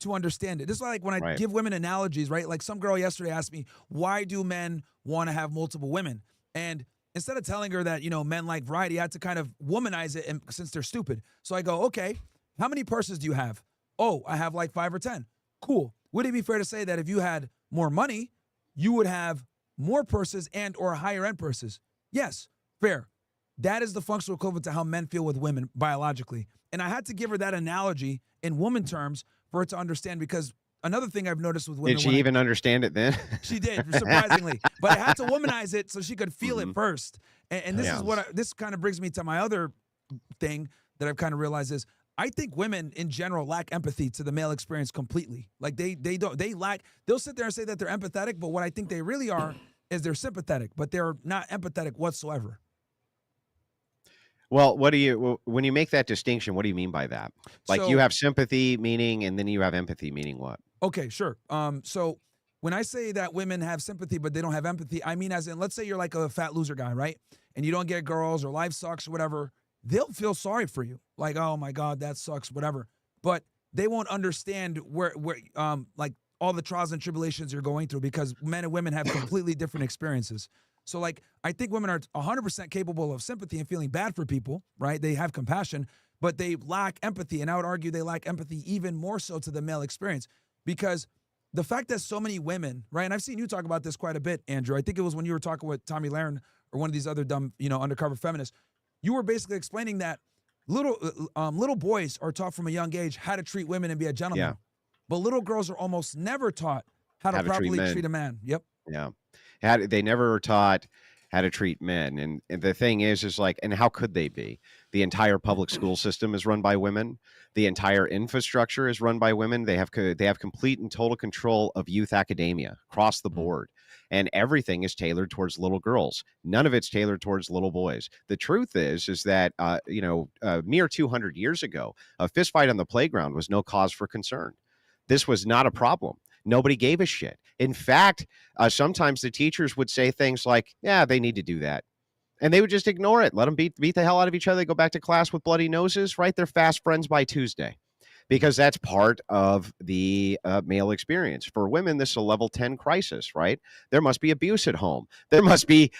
to understand it. This is why, like, when I give women analogies, right? Like, some girl yesterday asked me, why do men want to have multiple women? And instead of telling her that, you know, men like variety, I had to kind of womanize it, and since they're stupid. So I go, okay, how many purses do you have? Oh, I have like 5 or 10. Cool. Would it be fair to say that if you had more money, you would have more purses and or higher end purses? Yes, fair. That is the functional equivalent to how men feel with women biologically. And I had to give her that analogy in woman terms for her to understand, because another thing I've noticed with women— Did she even understand it then? She did, surprisingly. But I had to womanize it so she could feel it first. And this is what this kind of brings me to my other thing that I've kind of realized is, I think women in general lack empathy to the male experience completely. Like they'll sit there and say that they're empathetic, but what I think they really are is they're sympathetic, but they're not empathetic whatsoever. Well, when you make that distinction, what do you mean by that? Like So- you have sympathy meaning, and then you have empathy meaning what? Okay, sure. So when I say that women have sympathy but they don't have empathy, I mean as in, let's say you're like a fat loser guy, right? And you don't get girls or life sucks or whatever. They'll feel sorry for you. Like, oh my God, that sucks, whatever. But they won't understand where like all the trials and tribulations you're going through, because men and women have completely different experiences. So like, I think women are 100% capable of sympathy and feeling bad for people, right? They have compassion, but they lack empathy. And I would argue they lack empathy even more so to the male experience, because the fact that so many women, right? And I've seen you talk about this quite a bit, Andrew. I think it was when you were talking with Tommy Lahren or one of these other dumb, undercover feminists. You were basically explaining that little boys are taught from a young age how to treat women and be a gentleman. Yeah. But little girls are almost never taught how to properly treat a man. Yep. Yeah. They never were taught how to treat men. And the thing is like, and how could they be? The entire public school system is run by women. The entire infrastructure is run by women. They have complete and total control of youth academia across the board. And everything is tailored towards little girls. None of it's tailored towards little boys. The truth is that, mere 200 years ago, a fist fight on the playground was no cause for concern. This was not a problem. Nobody gave a shit. In fact, sometimes the teachers would say things like, yeah, they need to do that. And they would just ignore it. Let them beat the hell out of each other. They go back to class with bloody noses, right? They're fast friends by Tuesday, because that's part of the male experience. For women, this is a level 10 crisis, right? There must be abuse at home. There must be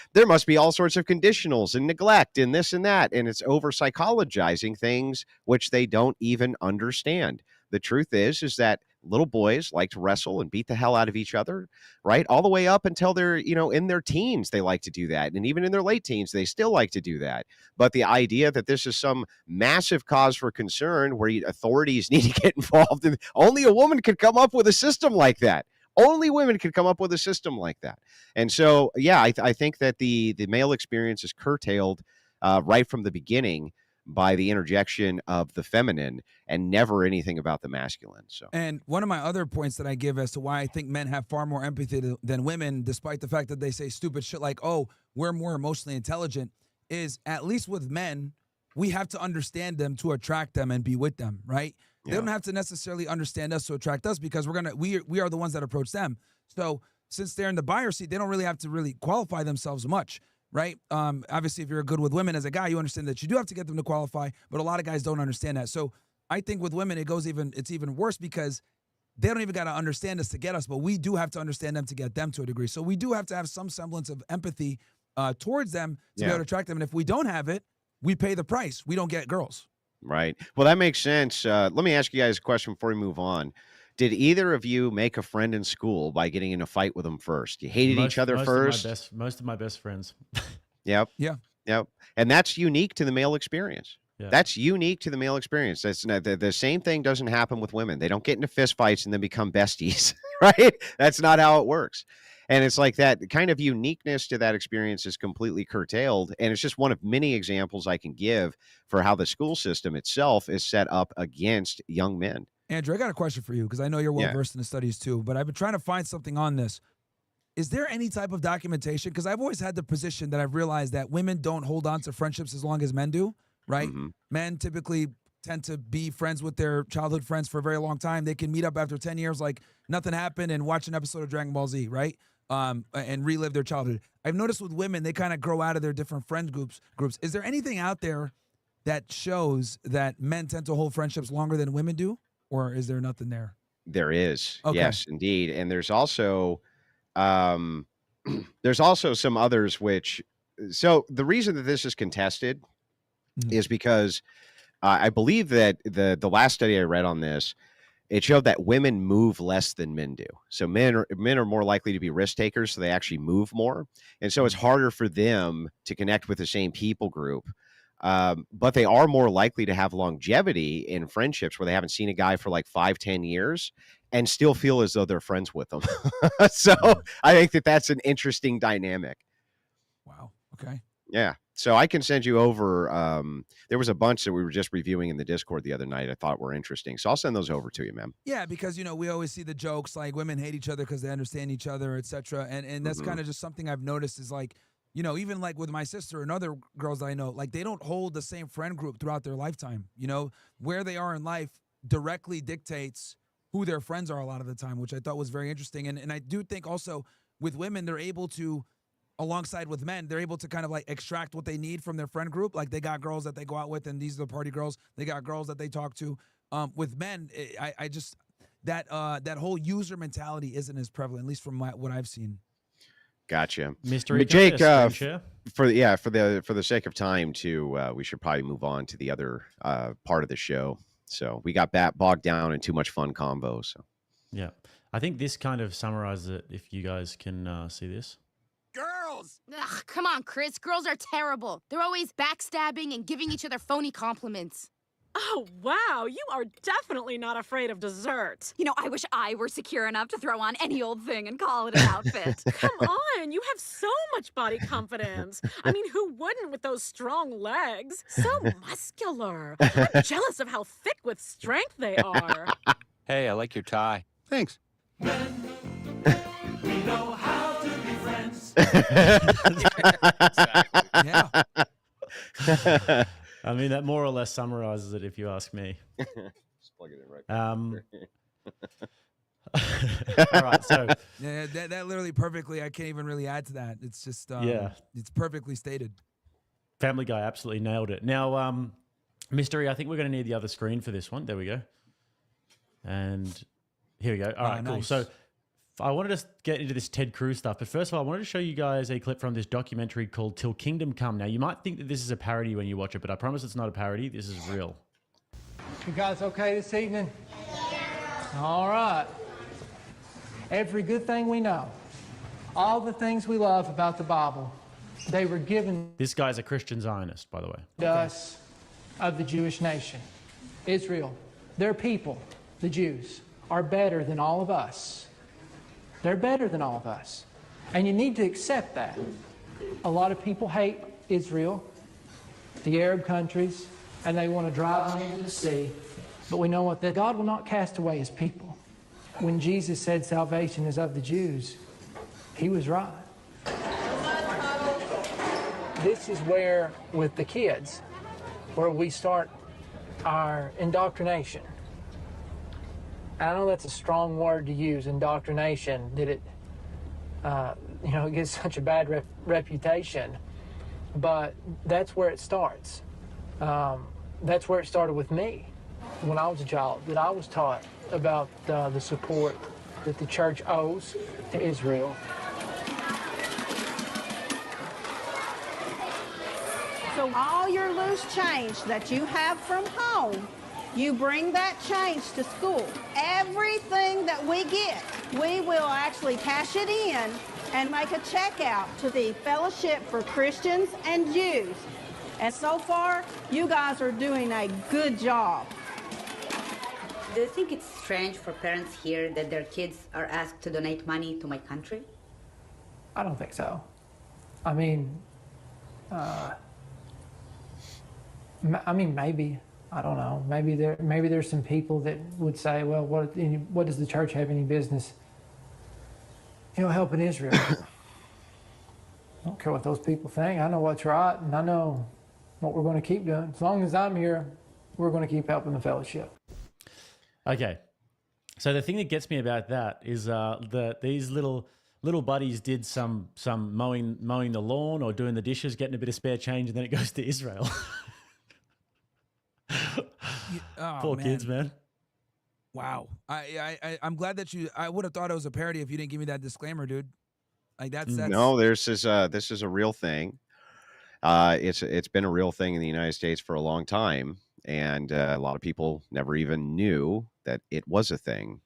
all sorts of conditionals and neglect and this and that. And it's over psychologizing things which they don't even understand. The truth is that little boys like to wrestle and beat the hell out of each other, right? All the way up until they're, in their teens, they like to do that. And even in their late teens, they still like to do that. But the idea that this is some massive cause for concern where authorities need to get involved, and only a woman could come up with a system like that. Only women could come up with a system like that. And so, yeah, I think that the male experience is curtailed right from the beginning by the interjection of the feminine and never anything about the masculine. So, and one of my other points that I give as to why I think men have far more empathy than women, despite the fact that they say stupid shit like, oh, we're more emotionally intelligent, is at least with men, we have to understand them to attract them and be with them, right? Yeah. They don't have to necessarily understand us to attract us, because we are the ones that approach them. So since they're in the buyer seat, they don't really have to really qualify themselves much. Right? Obviously, if you're good with women as a guy, you understand that you do have to get them to qualify, but a lot of guys don't understand that. So I think with women, it's even worse, because they don't even got to understand us to get us, but we do have to understand them to get them to a degree. So we do have to have some semblance of empathy towards them to be able to attract them. And if we don't have it, we pay the price. We don't get girls. Right. Well, that makes sense. Let me ask you guys a question before we move on. Did either of you make a friend in school by getting in a fight with them first? You hated each other first? Most of my best friends. Yep. Yeah. Yep. And that's unique to the male experience. Yeah. That's unique to the male experience. That's the same thing doesn't happen with women. They don't get into fist fights and then become besties, right? That's not how it works. And it's like that kind of uniqueness to that experience is completely curtailed. And it's just one of many examples I can give for how the school system itself is set up against young men. Andrew, I got a question for you, because I know you're well-versed in the studies too, but I've been trying to find something on this. Is there any type of documentation? Because I've always had the position that I've realized that women don't hold on to friendships as long as men do, right? Mm-hmm. Men typically tend to be friends with their childhood friends for a very long time. They can meet up after 10 years like nothing happened and watch an episode of Dragon Ball Z, right? And relive their childhood. I've noticed with women, they kind of grow out of their different friend groups. Is there anything out there that shows that men tend to hold friendships longer than women do? Or is there nothing there? There is. Okay. Yes, indeed. And there's also some others so the reason that this is contested is because I believe that the last study I read on this, it showed that women move less than men do. So men are more likely to be risk takers, so they actually move more. And so it's harder for them to connect with the same people group. But they are more likely to have longevity in friendships where they haven't seen a guy for like 5-10 years and still feel as though they're friends with them. So I think that that's an interesting dynamic. Wow. Okay. Yeah. So I can send you over. There was a bunch that we were just reviewing in the Discord the other night. I thought were interesting. So I'll send those over to you, man. Yeah, because we always see the jokes like women hate each other because they understand each other, etc. And that's kind of just something I've noticed is like, even like with my sister and other girls that I know, like they don't hold the same friend group throughout their lifetime. Where they are in life directly dictates who their friends are a lot of the time, which I thought was very interesting. And I do think also with women, they're able to, alongside with men, they're able to kind of like extract what they need from their friend group. Like they got girls that they go out with, and these are the party girls. They got girls that they talk to. With men, I just that whole user mentality isn't as prevalent, at least from what I've seen. Gotcha, Mystery Jake. for the sake of time, too, we should probably move on to the other part of the show. So we got bogged down in too much fun convo. So yeah, I think this kind of summarizes it. If you guys can see this. Girls! Ugh, come on, Chris. Girls are terrible. They're always backstabbing and giving each other phony compliments. Oh, wow. You are definitely not afraid of dessert. I wish I were secure enough to throw on any old thing and call it an outfit. Come on. You have so much body confidence. I mean, who wouldn't with those strong legs? So muscular. I'm jealous of how thick with strength they are. Hey, I like your tie. Thanks. We know how to be friends. Yeah. I mean, that more or less summarizes it, if you ask me. Just plug it in right. All right, so yeah, that literally perfectly. I can't even really add to that. It's just it's perfectly stated. Family Guy absolutely nailed it. Now, Mystery, I think we're going to need the other screen for this one. There we go. And here we go. All right, cool. Nice. So I wanted to get into this Ted Cruz stuff, but first of all, I wanted to show you guys a clip from this documentary called Till Kingdom Come. Now, you might think that this is a parody when you watch it, but I promise it's not a parody. This is real. You guys okay this evening? All right. Every good thing we know, all the things we love about the Bible, they were given This guy's a Christian Zionist, by the way. to us of the Jewish nation. Israel, their people, the Jews, are better than all of us. They're better than all of us. And you need to accept that. A lot of people hate Israel, the Arab countries, and they want to drive them into the sea. But we know what? That God will not cast away his people. When Jesus said salvation is of the Jews, he was right. This is where, with the kids, where we start our indoctrination. I know that's a strong word to use, indoctrination, that it, it gets such a bad reputation, but that's where it starts. That's where it started with me when I was a child, that I was taught about the support that the church owes to Israel. So all your loose change that you have from home, you bring that change to school. Everything that we get, we will actually cash it in and make a check out to the Fellowship for Christians and Jews. And so far, you guys are doing a good job. Do you think it's strange for parents here that their kids are asked to donate money to my country? I don't think so. I mean, maybe. I don't know. Maybe there's some people that would say, well, what does the church have any business, helping Israel? I don't care what those people think. I know what's right, and I know what we're going to keep doing. As long as I'm here, we're going to keep helping the fellowship. Okay. So the thing that gets me about that is these little buddies did some mowing the lawn or doing the dishes, getting a bit of spare change, and then it goes to Israel. Poor kids, man. Wow. I'm glad that I would have thought it was a parody if you didn't give me that disclaimer, dude. Like that's no. This is a real thing. It's been a real thing in the United States for a long time, and a lot of people never even knew that it was a thing.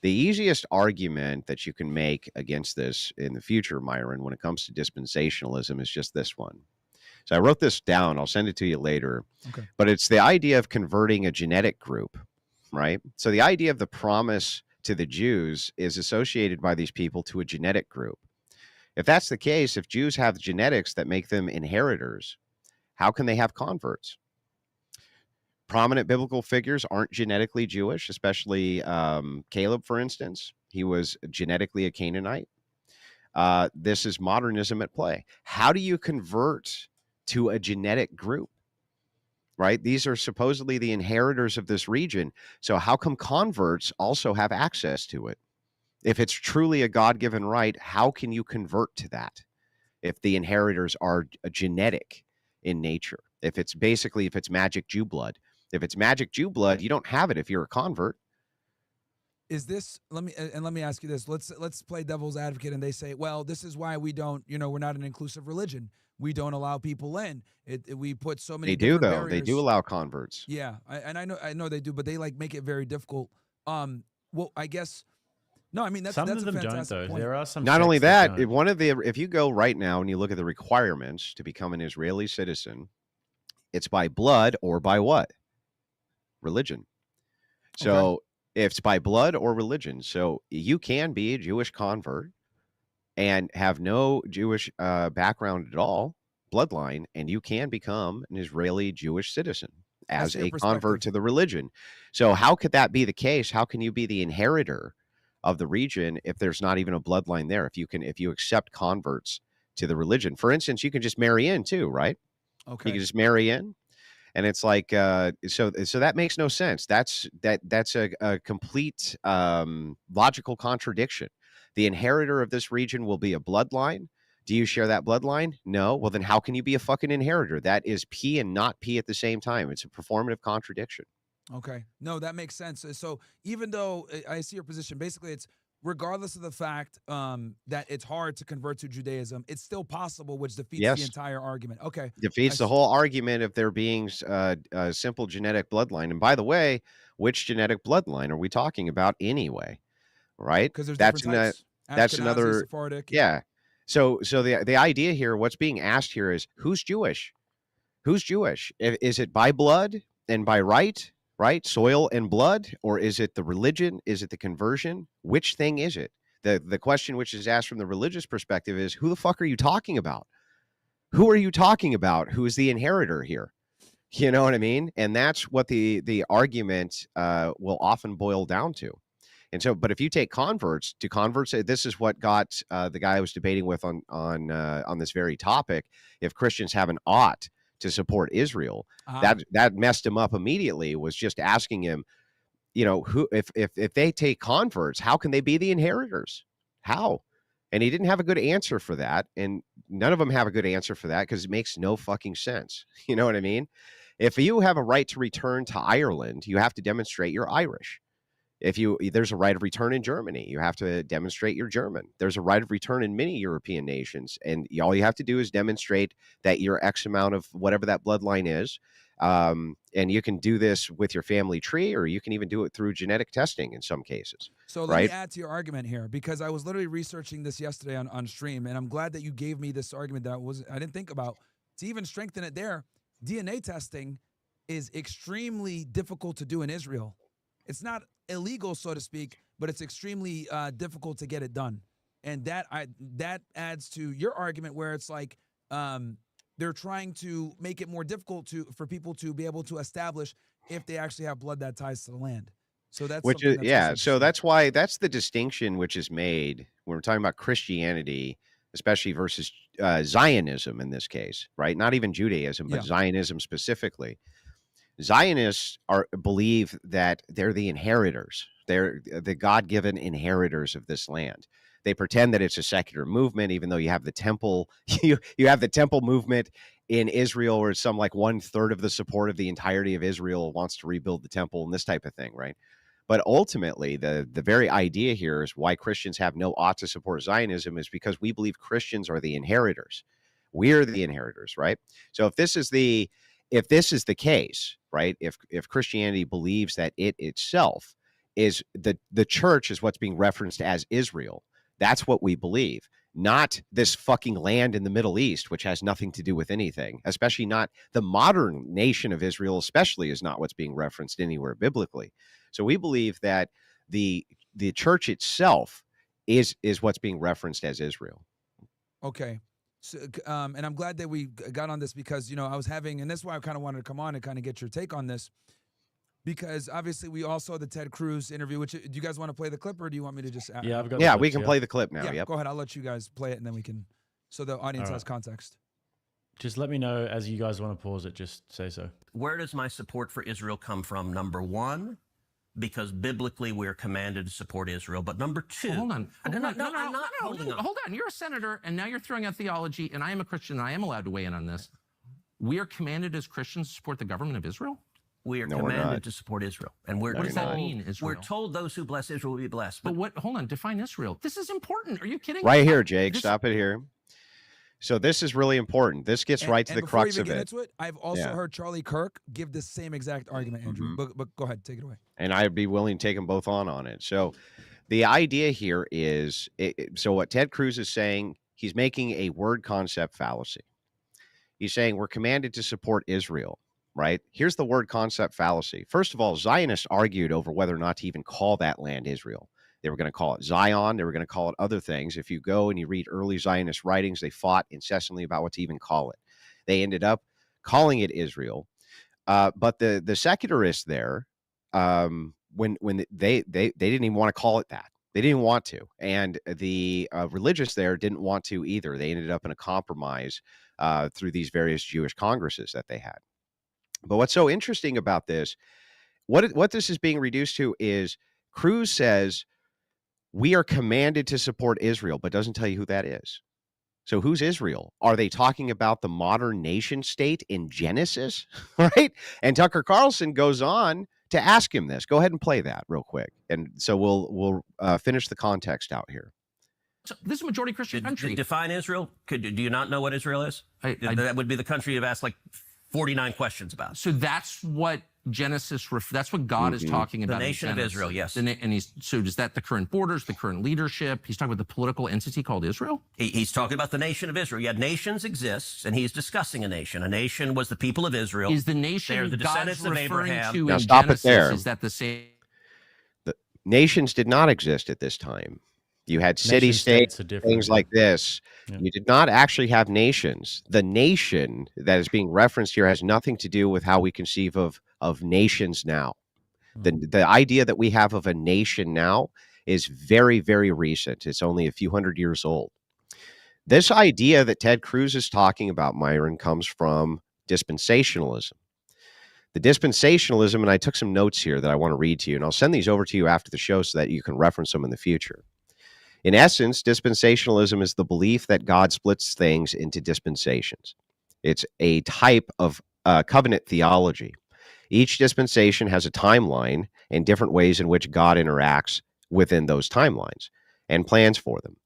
The easiest argument that you can make against this in the future, Myron, when it comes to dispensationalism, is just this one. So I wrote this down. I'll send it to you later. Okay. But it's the idea of converting a genetic group, right? So the idea of the promise to the Jews is associated by these people to a genetic group. If that's the case, if Jews have genetics that make them inheritors, how can they have converts? Prominent biblical figures aren't genetically Jewish, especially Caleb, for instance. He was genetically a Canaanite. This is modernism at play. How do you convert to a genetic group? Right? These are supposedly the inheritors of this region. So how come converts also have access to it? If it's truly a God-given right, how can you convert to that? If the inheritors are genetic in nature, if it's magic Jew blood, if it's magic Jew blood, you don't have it if you're a convert. Is this, let me ask you this. Let's play devil's advocate, and they say, well, this is why we don't, we're not an inclusive religion. We don't allow people in. We put so many. They do, though. Barriers. They do allow converts. Yeah, I know they do, but they make it very difficult. Well, I guess. No, I mean that's some of them don't though. Point. There are some. Not only that, if you go right now and you look at the requirements to become an Israeli citizen, it's by blood or by what? Religion. So it's by blood or religion. So you can be a Jewish convert and have no Jewish background at all, bloodline, and you can become an Israeli Jewish citizen as a convert to the religion. So how could that be the case? How can you be the inheritor of the region if there's not even a bloodline there? If you accept converts to the religion, for instance, you can just marry in too, right? Okay, you can just marry in, and it's like so that makes no sense. That's a complete logical contradiction. The inheritor of this region will be a bloodline. Do you share that bloodline? No. Well, then how can you be a fucking inheritor? That is P and not P at the same time. It's a performative contradiction. Okay. No, that makes sense. So even though I see your position, basically it's regardless of the fact that it's hard to convert to Judaism, it's still possible, which defeats the entire argument. Okay. Defeats the whole argument of there being a simple genetic bloodline. And by the way, which genetic bloodline are we talking about anyway? Right? Because there's that's different types. That's Ashkenazi, another. Sephardic. Yeah. So the idea here, what's being asked here is who's Jewish? Who's Jewish? Is it by blood and by right? Right? Soil and blood? Or is it the religion? Is it the conversion? Which thing is it? The question which is asked from the religious perspective is, who the fuck are you talking about? Who are you talking about? Who is the inheritor here? You know what I mean? And that's what the argument will often boil down to. And so, but if you take converts, this is what got the guy I was debating with on this very topic. If Christians have an ought to support Israel, that messed him up immediately. Was just asking him, who if they take converts, how can they be the inheritors? How? And he didn't have a good answer for that, and none of them have a good answer for that because it makes no fucking sense. You know what I mean? If you have a right to return to Ireland, you have to demonstrate you're Irish. There's a right of return in Germany, you have to demonstrate you're German. There's a right of return in many European nations, and all you have to do is demonstrate that you're X amount of whatever that bloodline is. And you can do this with your family tree, or you can even do it through genetic testing in some cases. So let me add to your argument here, because I was literally researching this yesterday on stream, and I'm glad that you gave me this argument that I didn't think about. To even strengthen it there, DNA testing is extremely difficult to do in Israel. It's not illegal, so to speak, but it's extremely difficult to get it done. And that adds to your argument where it's like they're trying to make it more difficult for people to be able to establish if they actually have blood that ties to the land. So that's so that's why that's the distinction which is made when we're talking about Christianity, especially versus Zionism in this case, right? Not even Judaism, but Zionism specifically. Zionists believe that they're the inheritors. They're the God-given inheritors of this land. They pretend that it's a secular movement, even though you have the temple. You have the temple movement in Israel, where some like 1/3 of the support of the entirety of Israel wants to rebuild the temple and this type of thing, right? But ultimately, the very idea here is why Christians have no ought to support Zionism is because we believe Christians are the inheritors. We're the inheritors, right? So if this is the case, right? If Christianity believes that it itself is the church is what's being referenced as Israel, that's what we believe, not this fucking land in the Middle East, which has nothing to do with anything, especially not the modern nation of Israel, especially is not what's being referenced anywhere biblically. So we believe that the church itself is what's being referenced as Israel. Okay. So, and I'm glad that we got on this because, I was having, and that's why I kind of wanted to come on and kind of get your take on this. Because obviously we all saw the Ted Cruz interview, which, do you guys want to play the clip or do you want me to just... Yeah, I've got Yeah, we can play the clip now. Yeah, Yep. go ahead. I'll let you guys play it and then we can, so the audience has context. Just let me know as you guys want to pause it, just say so. Where does my support for Israel come from? Number one, because biblically we're commanded to support Israel. But number two... Hold on. I'm not holding on. Hold on. You're a senator, and now you're throwing out theology, and I am a Christian, and I am allowed to weigh in on this. We are commanded as Christians to support the government of Israel? We are commanded to support Israel. And what does that mean, Israel? We're told those who bless Israel will be blessed. But what? Hold on. Define Israel. This is important. Are you kidding? Right here, Jake. Stop it here. So this is really important. This gets right to the crux of it. Into it, I've also heard Charlie Kirk give the same exact argument, Andrew. But go ahead, take it away. And I'd be willing to take them both on it. So the idea here is, so what Ted Cruz is saying, he's making a word concept fallacy. He's saying we're commanded to support Israel, right? Here's the word concept fallacy. First of all, Zionists argued over whether or not to even call that land Israel. They were going to call it Zion. They were going to call it other things. If you go and you read early Zionist writings, they fought incessantly about what to even call it. They ended up calling it Israel. But the secularists there, when they didn't even want to call it that. They didn't want to. And the religious there didn't want to either. They ended up in a compromise through these various Jewish congresses that they had. But what's so interesting about this, what this is being reduced to is Cruz says, we are commanded to support Israel, but doesn't tell you who that is. So who's Israel? Are they talking about the modern nation state in Genesis? Right? And Tucker Carlson goes on to ask him this. Go ahead and play that real quick. And so we'll finish the context out here. So this is a majority Christian country. Define Israel. Do you not know what Israel is? That would be the country you've asked like 49 questions about. So that's what Genesis, that's what God is talking about. The nation of Israel, yes. And so is that the current borders, the current leadership? He's talking about the political entity called Israel? He's talking about the nation of Israel. Yeah, nations exist, and he's discussing a nation. A nation was the people of Israel. Is the nation They're the God's descendants of referring Abraham. to Now in stop Genesis? it there. Is that the same? The nations did not exist at this time. You had Nation city-states, states are different. things like this. Yeah. You did not actually have nations. The nation that is being referenced here has nothing to do with how we conceive of nations now. The idea that we have of a nation now is very, very recent. It's only a few hundred years old. This idea that Ted Cruz is talking about, Myron, comes from dispensationalism. The dispensationalism, and I took some notes here that I want to read to you, and I'll send these over to you after the show so that you can reference them in the future. In essence, dispensationalism is the belief that God splits things into dispensations. It's a type of covenant theology. Each dispensation has a timeline and different ways in which God interacts within those timelines and plans for them.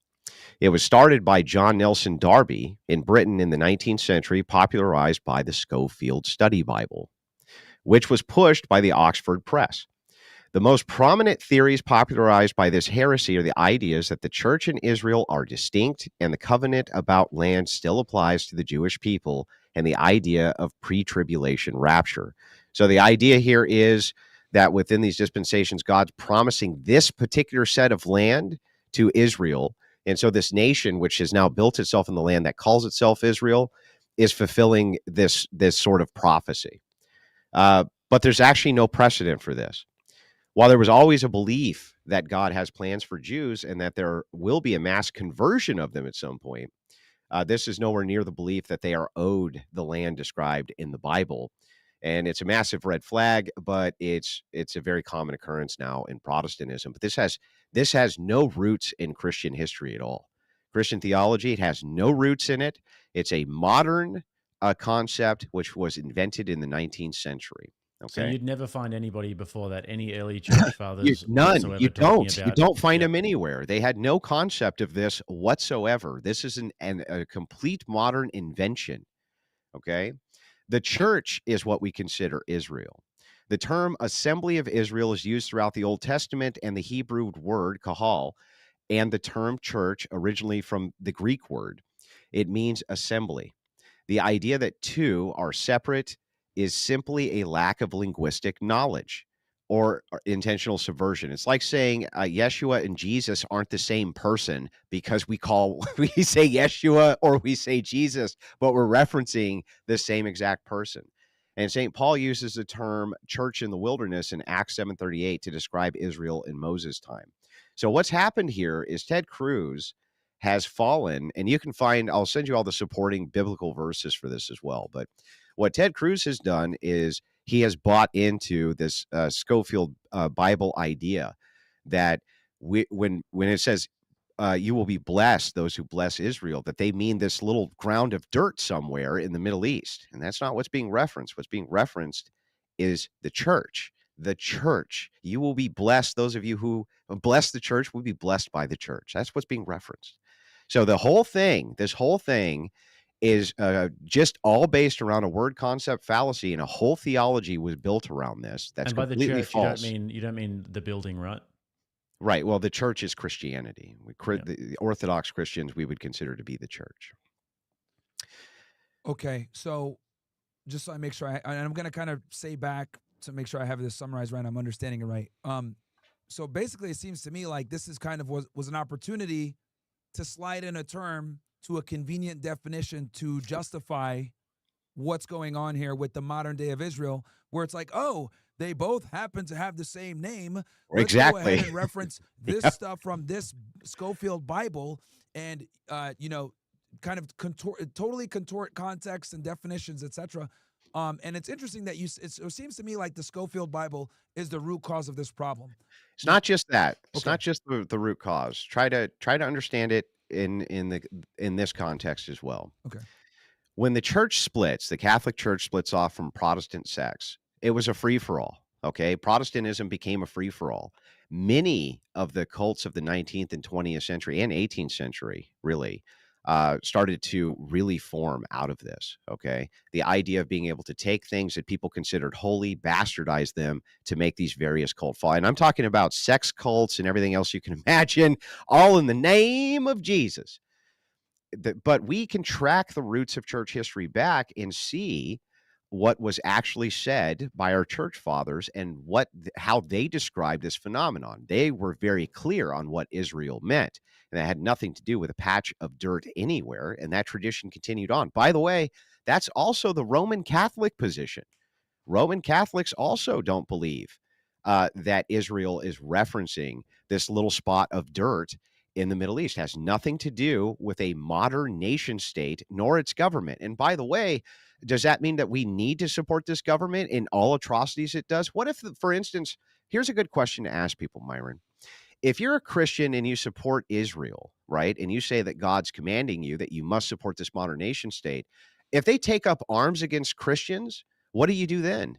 It was started by John Nelson Darby in Britain in the 19th century, popularized by the Schofield Study Bible, which was pushed by the Oxford Press. The most prominent theories popularized by this heresy are the ideas that the church and Israel are distinct and the covenant about land still applies to the Jewish people, and the idea of pre-tribulation rapture. So the idea here is that within these dispensations, God's promising this particular set of land to Israel. And so this nation, which has now built itself in the land that calls itself Israel, is fulfilling this sort of prophecy. But there's actually no precedent for this. While there was always a belief that God has plans for Jews and that there will be a mass conversion of them at some point, this is nowhere near the belief that they are owed the land described in the Bible. And it's a massive red flag, but it's a very common occurrence now in Protestantism. But this has no roots in Christian history at all. Christian theology, it has no roots in it. It's a modern concept which was invented in the 19th century. Okay. So you'd never find anybody before that, any early church fathers. None. You don't find them anywhere. They had no concept of this whatsoever. This is a complete modern invention. Okay. The church is what we consider Israel. The term assembly of Israel is used throughout the Old Testament and the Hebrew word kahal, and the term church originally from the Greek word. It means assembly. The idea that two are separate is simply a lack of linguistic knowledge. or intentional subversion. It's like saying Yeshua and Jesus aren't the same person because we say Yeshua or we say Jesus, but we're referencing the same exact person. And St. Paul uses the term church in the wilderness in Acts 7:38 to describe Israel in Moses' time. So what's happened here is Ted Cruz has fallen, and you can find, I'll send you all the supporting biblical verses for this as well. But what Ted Cruz has done is he has bought into this Schofield Bible idea that when it says you will be blessed, those who bless Israel, that they mean this little ground of dirt somewhere in the Middle East. And that's not what's being referenced. What's being referenced is the church. The church. You will be blessed. Those of you who bless the church will be blessed by the church. That's what's being referenced. So this whole thing is just all based around a word concept fallacy, and a whole theology was built around this. That's and by the completely church, false. you don't mean the building, right? Right. Well, the church is Christianity. The Orthodox Christians we would consider to be the church. Okay, so just so I make sure, and I'm going to kind of say back to make sure I have this summarized right, I'm understanding it right. So basically, it seems to me like this is kind of was an opportunity to slide in a term to a convenient definition to justify what's going on here with the modern day of Israel, where it's like, oh, they both happen to have the same name. Let's go ahead and reference this stuff from this Schofield Bible and, kind of totally contort context and definitions, etc. And it's interesting that it seems to me like the Schofield Bible is the root cause of this problem. It's not just that. It's not just the root cause. Try to understand it in this context as well. Okay. When the church splits, the Catholic Church splits off from Protestant sects. It was a free-for-all, okay? Protestantism became a free-for-all. Many of the cults of the 19th and 20th century and 18th century, really, started to really form out of this, okay? The idea of being able to take things that people considered holy, bastardize them to make these various cult fall. And I'm talking about sex cults and everything else you can imagine, all in the name of Jesus. But we can track the roots of church history back and see what was actually said by our church fathers and how they described this phenomenon. They were very clear on what Israel meant, and that had nothing to do with a patch of dirt anywhere, and that tradition continued on. By the way, that's also the Roman Catholic position. Roman Catholics also don't believe that Israel is referencing this little spot of dirt in the Middle East. It has nothing to do with a modern nation state, nor its government. And by the way, does that mean that we need to support this government in all atrocities it does? What if, for instance, here's a good question to ask people, Myron. If you're a Christian and you support Israel, right, and you say that God's commanding you that you must support this modern nation state, if they take up arms against Christians, what do you do then?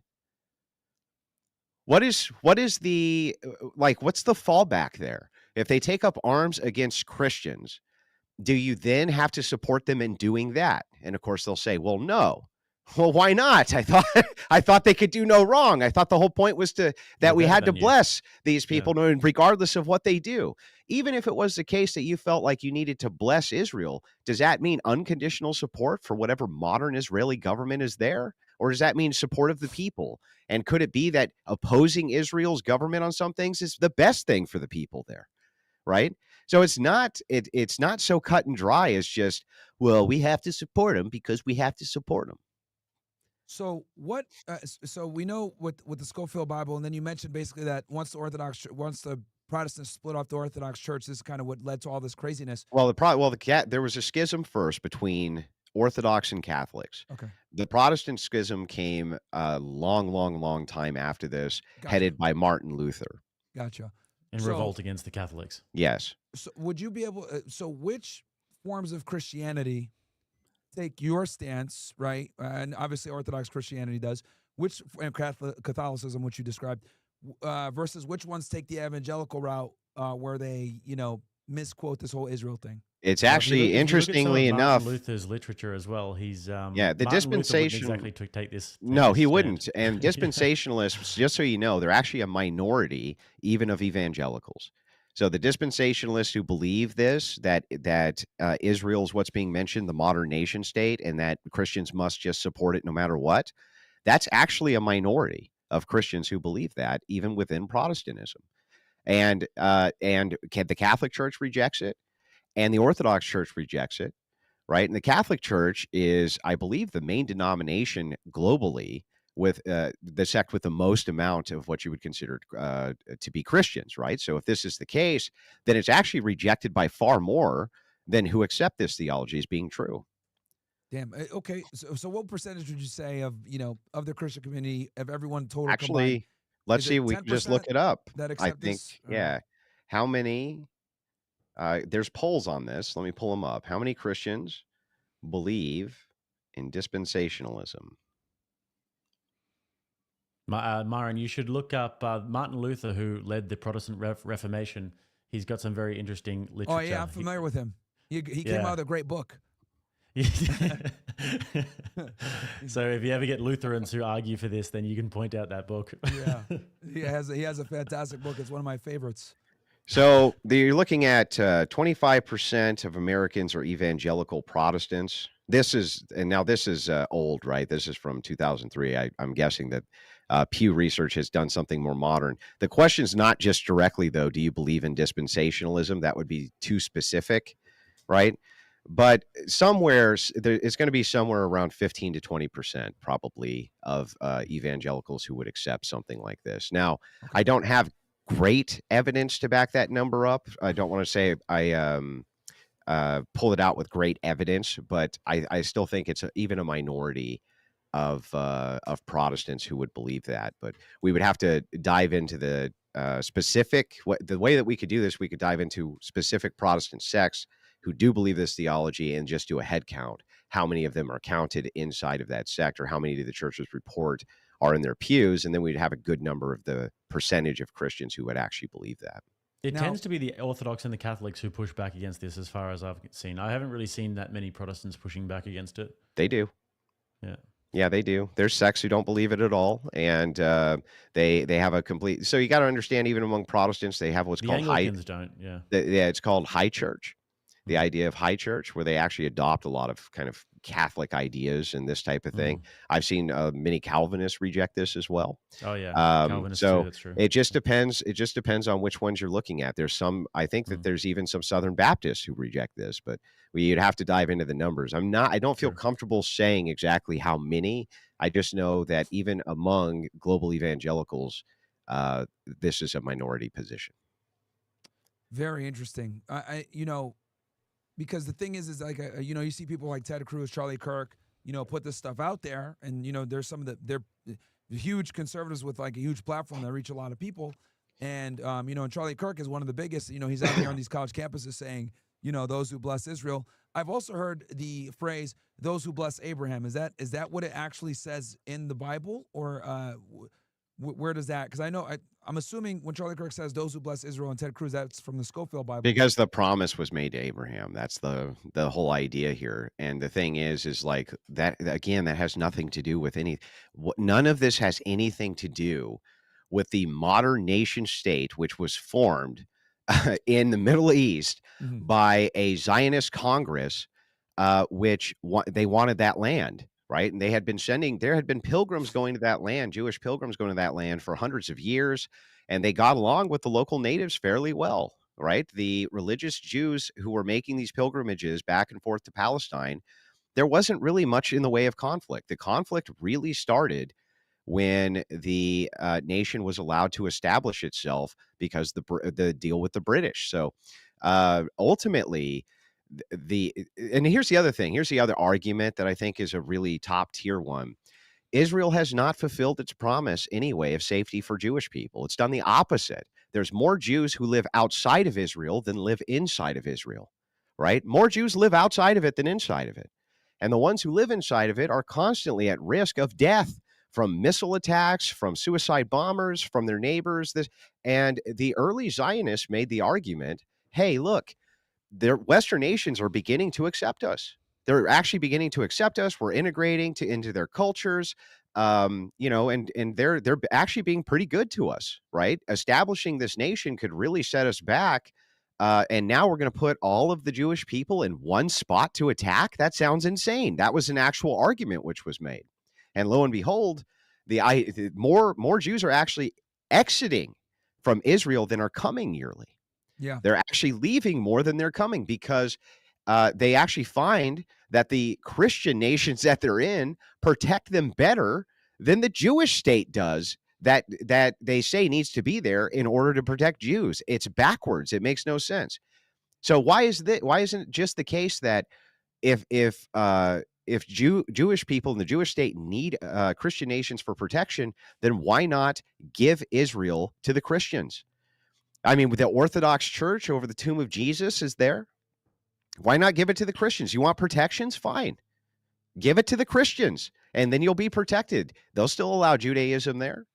What's the fallback there? If they take up arms against Christians, do you then have to support them in doing that? And of course, they'll say, well, no. Well, why not? I thought they could do no wrong. I thought the whole point was that we had to bless these people regardless of what they do. Even if it was the case that you felt like you needed to bless Israel, does that mean unconditional support for whatever modern Israeli government is there? Or does that mean support of the people? And could it be that opposing Israel's government on some things is the best thing for the people there? Right? So it's not so cut and dry as just, well, we have to support them because we have to support them. So what? So we know with the Schofield Bible, and then you mentioned basically that once the Protestants split off the Orthodox Church, this is kind of what led to all this craziness. Well, there was a schism first between Orthodox and Catholics. Okay. The Protestant schism came a long time after this, headed by Martin Luther. Gotcha. In revolt against the Catholics. Yes. So would you be able? So which forms of Christianity take your stance, right? And obviously Orthodox Christianity does. Which and Catholicism, which you described, versus which ones take the evangelical route, where they misquote this whole Israel thing? It's actually, interestingly enough, Martin Luther's literature as well. He's the dispensational. Exactly to take this. No, he wouldn't. And dispensationalists, just so you know, they're actually a minority, even of evangelicals. So the dispensationalists who believe this, that Israel's what's being mentioned, the modern nation state, and that Christians must just support it no matter what, that's actually a minority. of Christians who believe that, even within Protestantism. And the Catholic Church rejects it, and the Orthodox Church rejects it, right? And the Catholic Church is, I believe, the main denomination globally with the sect with the most amount of what you would consider to be Christians, right? So if this is the case, then it's actually rejected by far more than who accept this theology as being true. Damn. Okay. So what percentage would you say of the Christian community, of everyone total Actually, combined? let's Is see. it We can just look 10% it up. that I accept think, this? yeah. How many? There's polls on this. Let me pull them up. How many Christians believe in dispensationalism? Myron, you should look up Martin Luther, who led the Protestant Reformation. He's got some very interesting literature. Oh yeah, I'm familiar with him. He came out with a great book. So if you ever get Lutherans who argue for this, then you can point out that book. Yeah, he has a fantastic book. It's one of my favorites. So you're looking at 25% of Americans are evangelical Protestants. This is old, right? This is from 2003. I'm guessing that Pew Research has done something more modern. The question is not just directly, though, do you believe in dispensationalism? That would be too specific, right? But somewhere, it's going to be somewhere around 15 to 20% probably of evangelicals who would accept something like this. Now, I don't have great evidence to back that number up. I don't want to say I pull it out with great evidence, but I still think it's even a minority of Protestants who would believe that. But we would have to dive into the specific. The way that we could do this, we could dive into specific Protestant sects who do believe this theology and just do a head count. How many of them are counted inside of that sect, or how many do the churches report are in their pews? And then we'd have a good number of the percentage of Christians who would actually believe that. It tends to be the Orthodox and the Catholics who push back against this, as far as I've seen. I haven't really seen that many Protestants pushing back against it. They do. Yeah. Yeah, they do. There's sects who don't believe it at all, and they have a complete. So you got to understand, even among Protestants, they have what's The called Anglicans don't. Yeah. it's called high church. The idea of high church, where they actually adopt a lot of kind of Catholic ideas and this type of thing. I've seen many Calvinists reject this as well. Oh yeah, Calvinists so too, that's true. it just depends. It just depends on which ones you're looking at. There's some. I think that there's even some Southern Baptists who reject this, but we'd have to dive into the numbers. I don't feel comfortable saying exactly how many. I just know that even among global evangelicals, this is a minority position. Very interesting. Because the thing is like, you see people like Ted Cruz, Charlie Kirk, put this stuff out there, and there's some of they're huge conservatives with like a huge platform that reach a lot of people, and and Charlie Kirk is one of the biggest. He's out there on these college campuses saying, those who bless Israel. I've also heard the phrase "those who bless Abraham." Is that what it actually says in the Bible, or where does that? Because I know I'm assuming when Charlie Kirk says "those who bless Israel" and Ted Cruz, that's from the Scofield Bible. Because the promise was made to Abraham. That's the whole idea here. And the thing is like that again, that has nothing to do with none of this has anything to do with the modern nation state, which was formed in the Middle East by a Zionist Congress, which they wanted that land. Right. And there had been pilgrims going to that land, Jewish pilgrims going to that land for hundreds of years. And they got along with the local natives fairly well. Right. The religious Jews who were making these pilgrimages back and forth to Palestine, there wasn't really much in the way of conflict. The conflict really started when the nation was allowed to establish itself because the deal with the British. So ultimately, and here's the other thing. Here's the other argument that I think is a really top tier one. Israel has not fulfilled its promise anyway of safety for Jewish people. It's done the opposite. There's more Jews who live outside of Israel than live inside of Israel, right? More Jews live outside of it than inside of it. And the ones who live inside of it are constantly at risk of death from missile attacks, from suicide bombers, from their neighbors. And the early Zionists made the argument, hey, look, their Western nations are beginning to accept us. They're actually beginning to accept us. We're integrating into their cultures, and they're actually being pretty good to us, right? Establishing this nation could really set us back. And now we're going to put all of the Jewish people in one spot to attack. That sounds insane. That was an actual argument which was made. And lo and behold, More Jews are actually exiting from Israel than are coming yearly. Yeah. They're actually leaving more than they're coming because they actually find that the Christian nations that they're in protect them better than the Jewish state does that they say needs to be there in order to protect Jews. It's backwards. It makes no sense. So why isn't it just the case that if Jewish people in the Jewish state need Christian nations for protection, then why not give Israel to the Christians? I mean, with the Orthodox Church over the tomb of Jesus is there. Why not give it to the Christians? You want protections? Fine. Give it to the Christians, and then you'll be protected. They'll still allow Judaism there.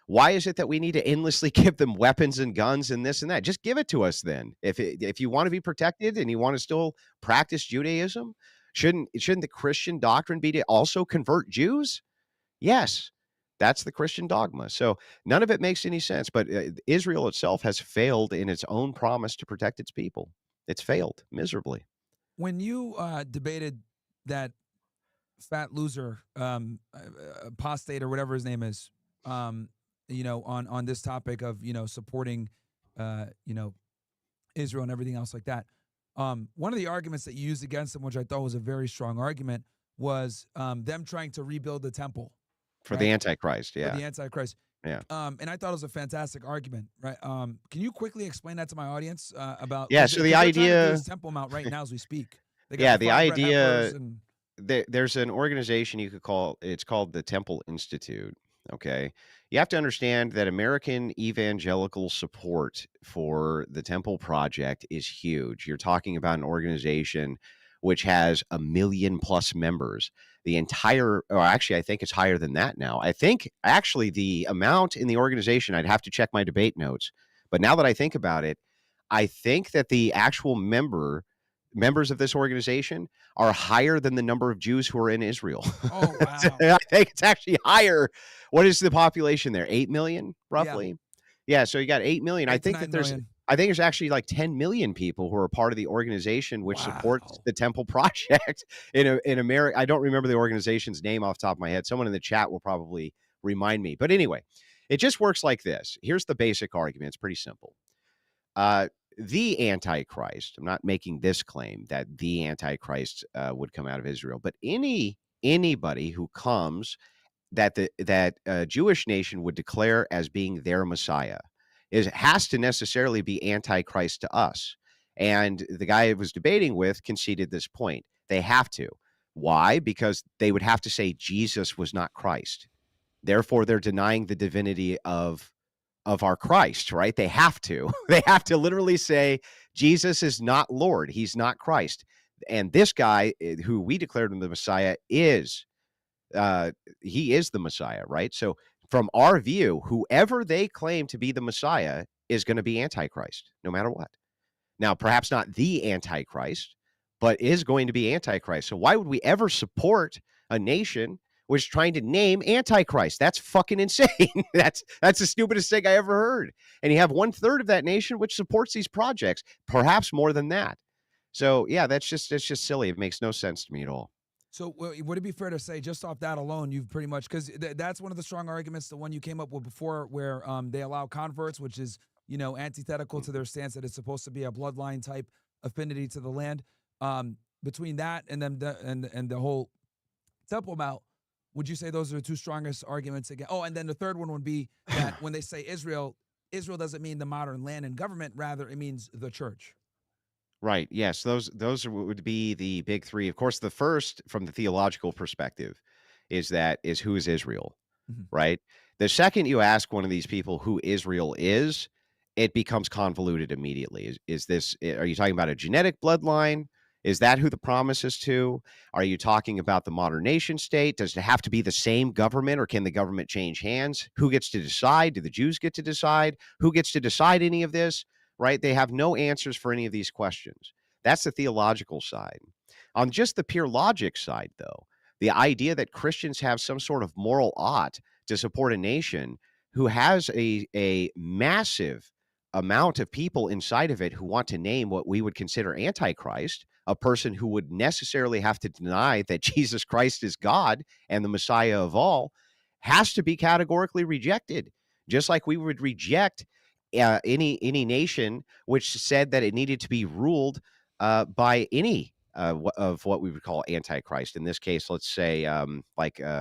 Why is it that we need to endlessly give them weapons and guns and this and that? Just give it to us then. If you want to be protected and you want to still practice Judaism, shouldn't the Christian doctrine be to also convert Jews? Yes, that's the Christian dogma. So none of it makes any sense. But Israel itself has failed in its own promise to protect its people. It's failed miserably. When you debated that fat loser, apostate or whatever his name is, on this topic of, supporting, Israel and everything else like that. One of the arguments that you used against him, which I thought was a very strong argument, was them trying to rebuild the temple. For the Antichrist, yeah. For the Antichrist. Yeah. And I thought it was a fantastic argument, right? Can you quickly explain that to my audience about? Yeah, so the idea, this Temple Mount right now as we speak. Yeah, the idea. There's an organization you could call. It's called the Temple Institute. Okay, you have to understand that American evangelical support for the Temple Project is huge. You're talking about an organization which has 1 million+ members. The entire, or actually, I think it's higher than that now. I think actually the amount in the organization, I'd have to check my debate notes. But now that I think about it, I think that the actual members of this organization are higher than the number of Jews who are in Israel. Oh, wow. I think it's actually higher. What is the population there? 8 million, roughly? Yeah, so you got 8 million. I think that there's actually like 10 million people who are part of the organization which supports the Temple Project in America. I don't remember the organization's name off the top of my head. Someone in the chat will probably remind me. But anyway, it just works like this. Here's the basic argument. It's pretty simple. The Antichrist, I'm not making this claim that the Antichrist would come out of Israel, but anybody who comes that a Jewish nation would declare as being their Messiah has to necessarily be Antichrist to us. And the guy I was debating with conceded this point. They have to. Why? Because they would have to say Jesus was not Christ. Therefore, they're denying the divinity of our Christ, right? They have to. They have to literally say Jesus is not Lord. He's not Christ. And this guy who we declared him the Messiah is he is the Messiah, right? So from our view, whoever they claim to be the Messiah is going to be Antichrist, no matter what. Now, perhaps not the Antichrist, but is going to be Antichrist. So why would we ever support a nation which is trying to name Antichrist? That's fucking insane. That's the stupidest thing I ever heard. And you have 1/3 of that nation which supports these projects, perhaps more than that. So yeah, that's just silly. It makes no sense to me at all. So would it be fair to say, just off that alone, you've pretty much, because that's one of the strong arguments, the one you came up with before, where they allow converts, which is, antithetical to their stance that it's supposed to be a bloodline type affinity to the land. Between that and then the whole Temple Mount, would you say those are the two strongest arguments again? Oh, and then the third one would be that when they say Israel doesn't mean the modern land and government, rather it means the church. Right. Yes. Those would be the big three. Of course, the first, from the theological perspective, is who is Israel, right? The second you ask one of these people who Israel is, it becomes convoluted immediately. Are you talking about a genetic bloodline? Is that who the promise is to? Are you talking about the modern nation state? Does it have to be the same government, or can the government change hands? Who gets to decide? Do the Jews get to decide? Who gets to decide any of this? Right? They have no answers for any of these questions. That's the theological side. On just the pure logic side, though, the idea that Christians have some sort of moral ought to support a nation who has a massive amount of people inside of it who want to name what we would consider Antichrist, a person who would necessarily have to deny that Jesus Christ is God and the Messiah of all, has to be categorically rejected, just like we would reject any nation which said that it needed to be ruled by any of what we would call antichrist. In this case, let's say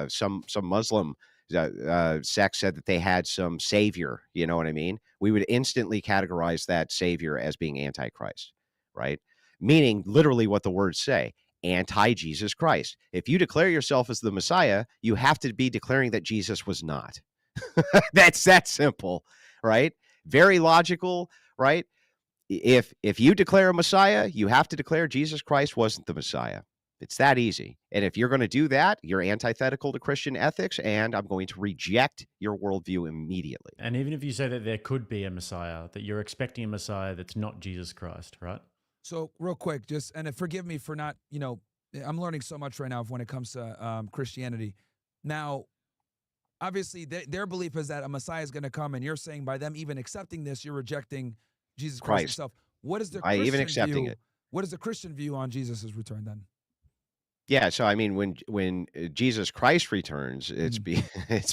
some Muslim sect said that they had some savior. You know what I mean? We would instantly categorize that savior as being antichrist, right? Meaning literally what the words say. Anti-Jesus Christ. If you declare yourself as the Messiah, you have to be declaring that Jesus was not. That's that simple, right? Very logical, right? If you declare a Messiah, you have to declare Jesus Christ wasn't the Messiah. It's that easy. And if you're going to do that, you're antithetical to Christian ethics, and I'm going to reject your worldview immediately. And even if you say that there could be a Messiah, that you're expecting a Messiah that's not Jesus Christ, right? So real quick, and forgive me for not, I'm learning so much right now when it comes to Christianity. Now, obviously, their belief is that a Messiah is going to come, and you're saying by them even accepting this, you're rejecting Jesus Christ himself. What is the Christian even accepting view? it. What is the Christian view on Jesus' return then? Yeah, so I mean, when Jesus Christ returns, it's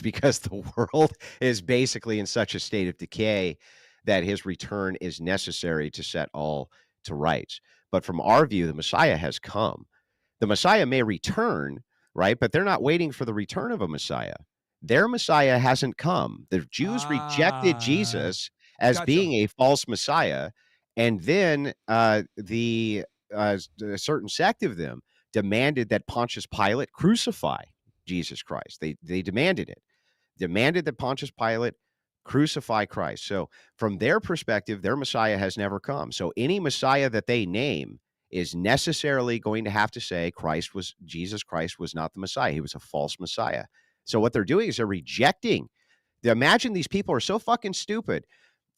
because the world is basically in such a state of decay that his return is necessary to set all to rights. But from our view, the Messiah has come. The Messiah may return, right? But they're not waiting for the return of a Messiah. Their Messiah hasn't come. The Jews rejected Jesus as being a false Messiah, and then a certain sect of them demanded that Pontius Pilate crucify Jesus Christ. They demanded it. Demanded that Pontius Pilate crucify Christ. So from their perspective, their Messiah has never come. So any Messiah that they name is necessarily going to have to say Jesus Christ was not the Messiah. He was a false Messiah. So what they're doing is they're rejecting. Imagine these people are so fucking stupid.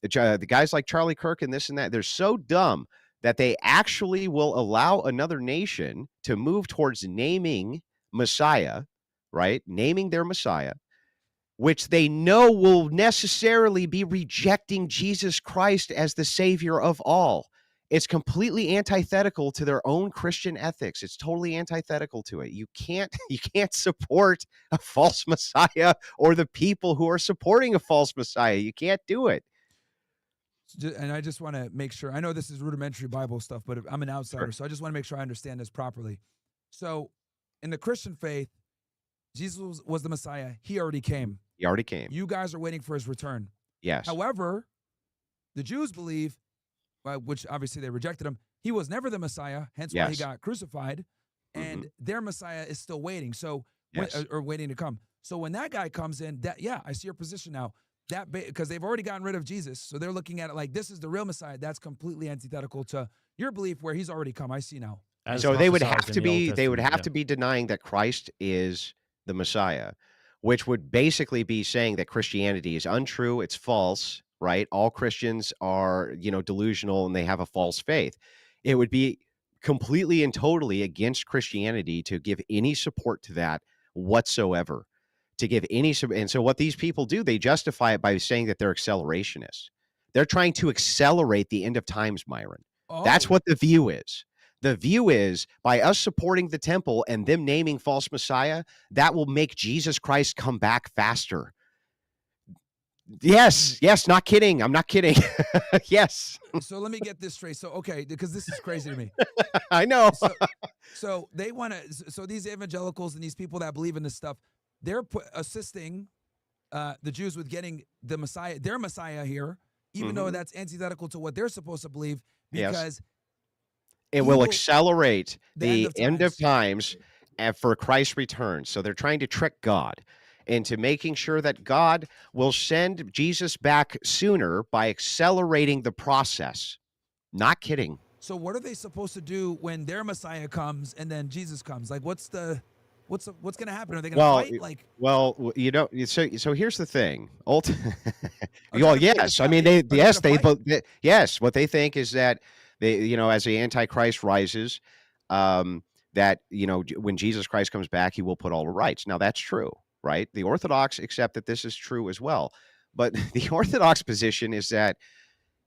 The guys like Charlie Kirk and this and that, they're so dumb that they actually will allow another nation to move towards naming Messiah, right? Naming their Messiah, which they know will necessarily be rejecting Jesus Christ as the savior of all. It's completely antithetical to their own Christian ethics. It's totally antithetical to it. You can't support a false Messiah or the people who are supporting a false Messiah. You can't do it. And I just want to make sure, I know this is rudimentary Bible stuff, but I'm an outsider, so I just want to make sure I understand this properly. So in the Christian faith, Jesus was the Messiah. He already came. He already came. You guys are waiting for his return. Yes. However, the Jews believe, which obviously they rejected him, he was never the Messiah, hence why he got crucified, and their Messiah is still waiting, or waiting to come. So when that guy comes in, I see your position now. Because they've already gotten rid of Jesus, so they're looking at it like this is the real Messiah. That's completely antithetical to your belief, where he's already come. I see now. So they would have to be denying that Christ is the Messiah, which would basically be saying that Christianity is untrue, it's false, right? All Christians are, delusional and they have a false faith. It would be completely and totally against Christianity to give any support to that whatsoever. And so what these people do, they justify it by saying that they're accelerationists. They're trying to accelerate the end of times, Myron. That's what the view is. The view is by us supporting the temple and them naming false Messiah, that will make Jesus Christ come back faster. Yes, not kidding. I'm not kidding. Yes. So let me get this straight. So, okay, because this is crazy to me. I know. So they want to, so these evangelicals and these people that believe in this stuff, they're assisting the Jews with getting their Messiah here, even though that's antithetical to what they're supposed to believe, because it will accelerate the end of times for Christ's return. So they're trying to trick God into making sure that God will send Jesus back sooner by accelerating the process. Not kidding. So what are they supposed to do when their Messiah comes and then Jesus comes? Like, what's going to happen? Are they going to fight? So here's the thing. Yes. I mean, yes. What they think is that as the Antichrist rises, that, when Jesus Christ comes back, he will put all the rights. Now that's true, right? The Orthodox accept that this is true as well. But the Orthodox position is that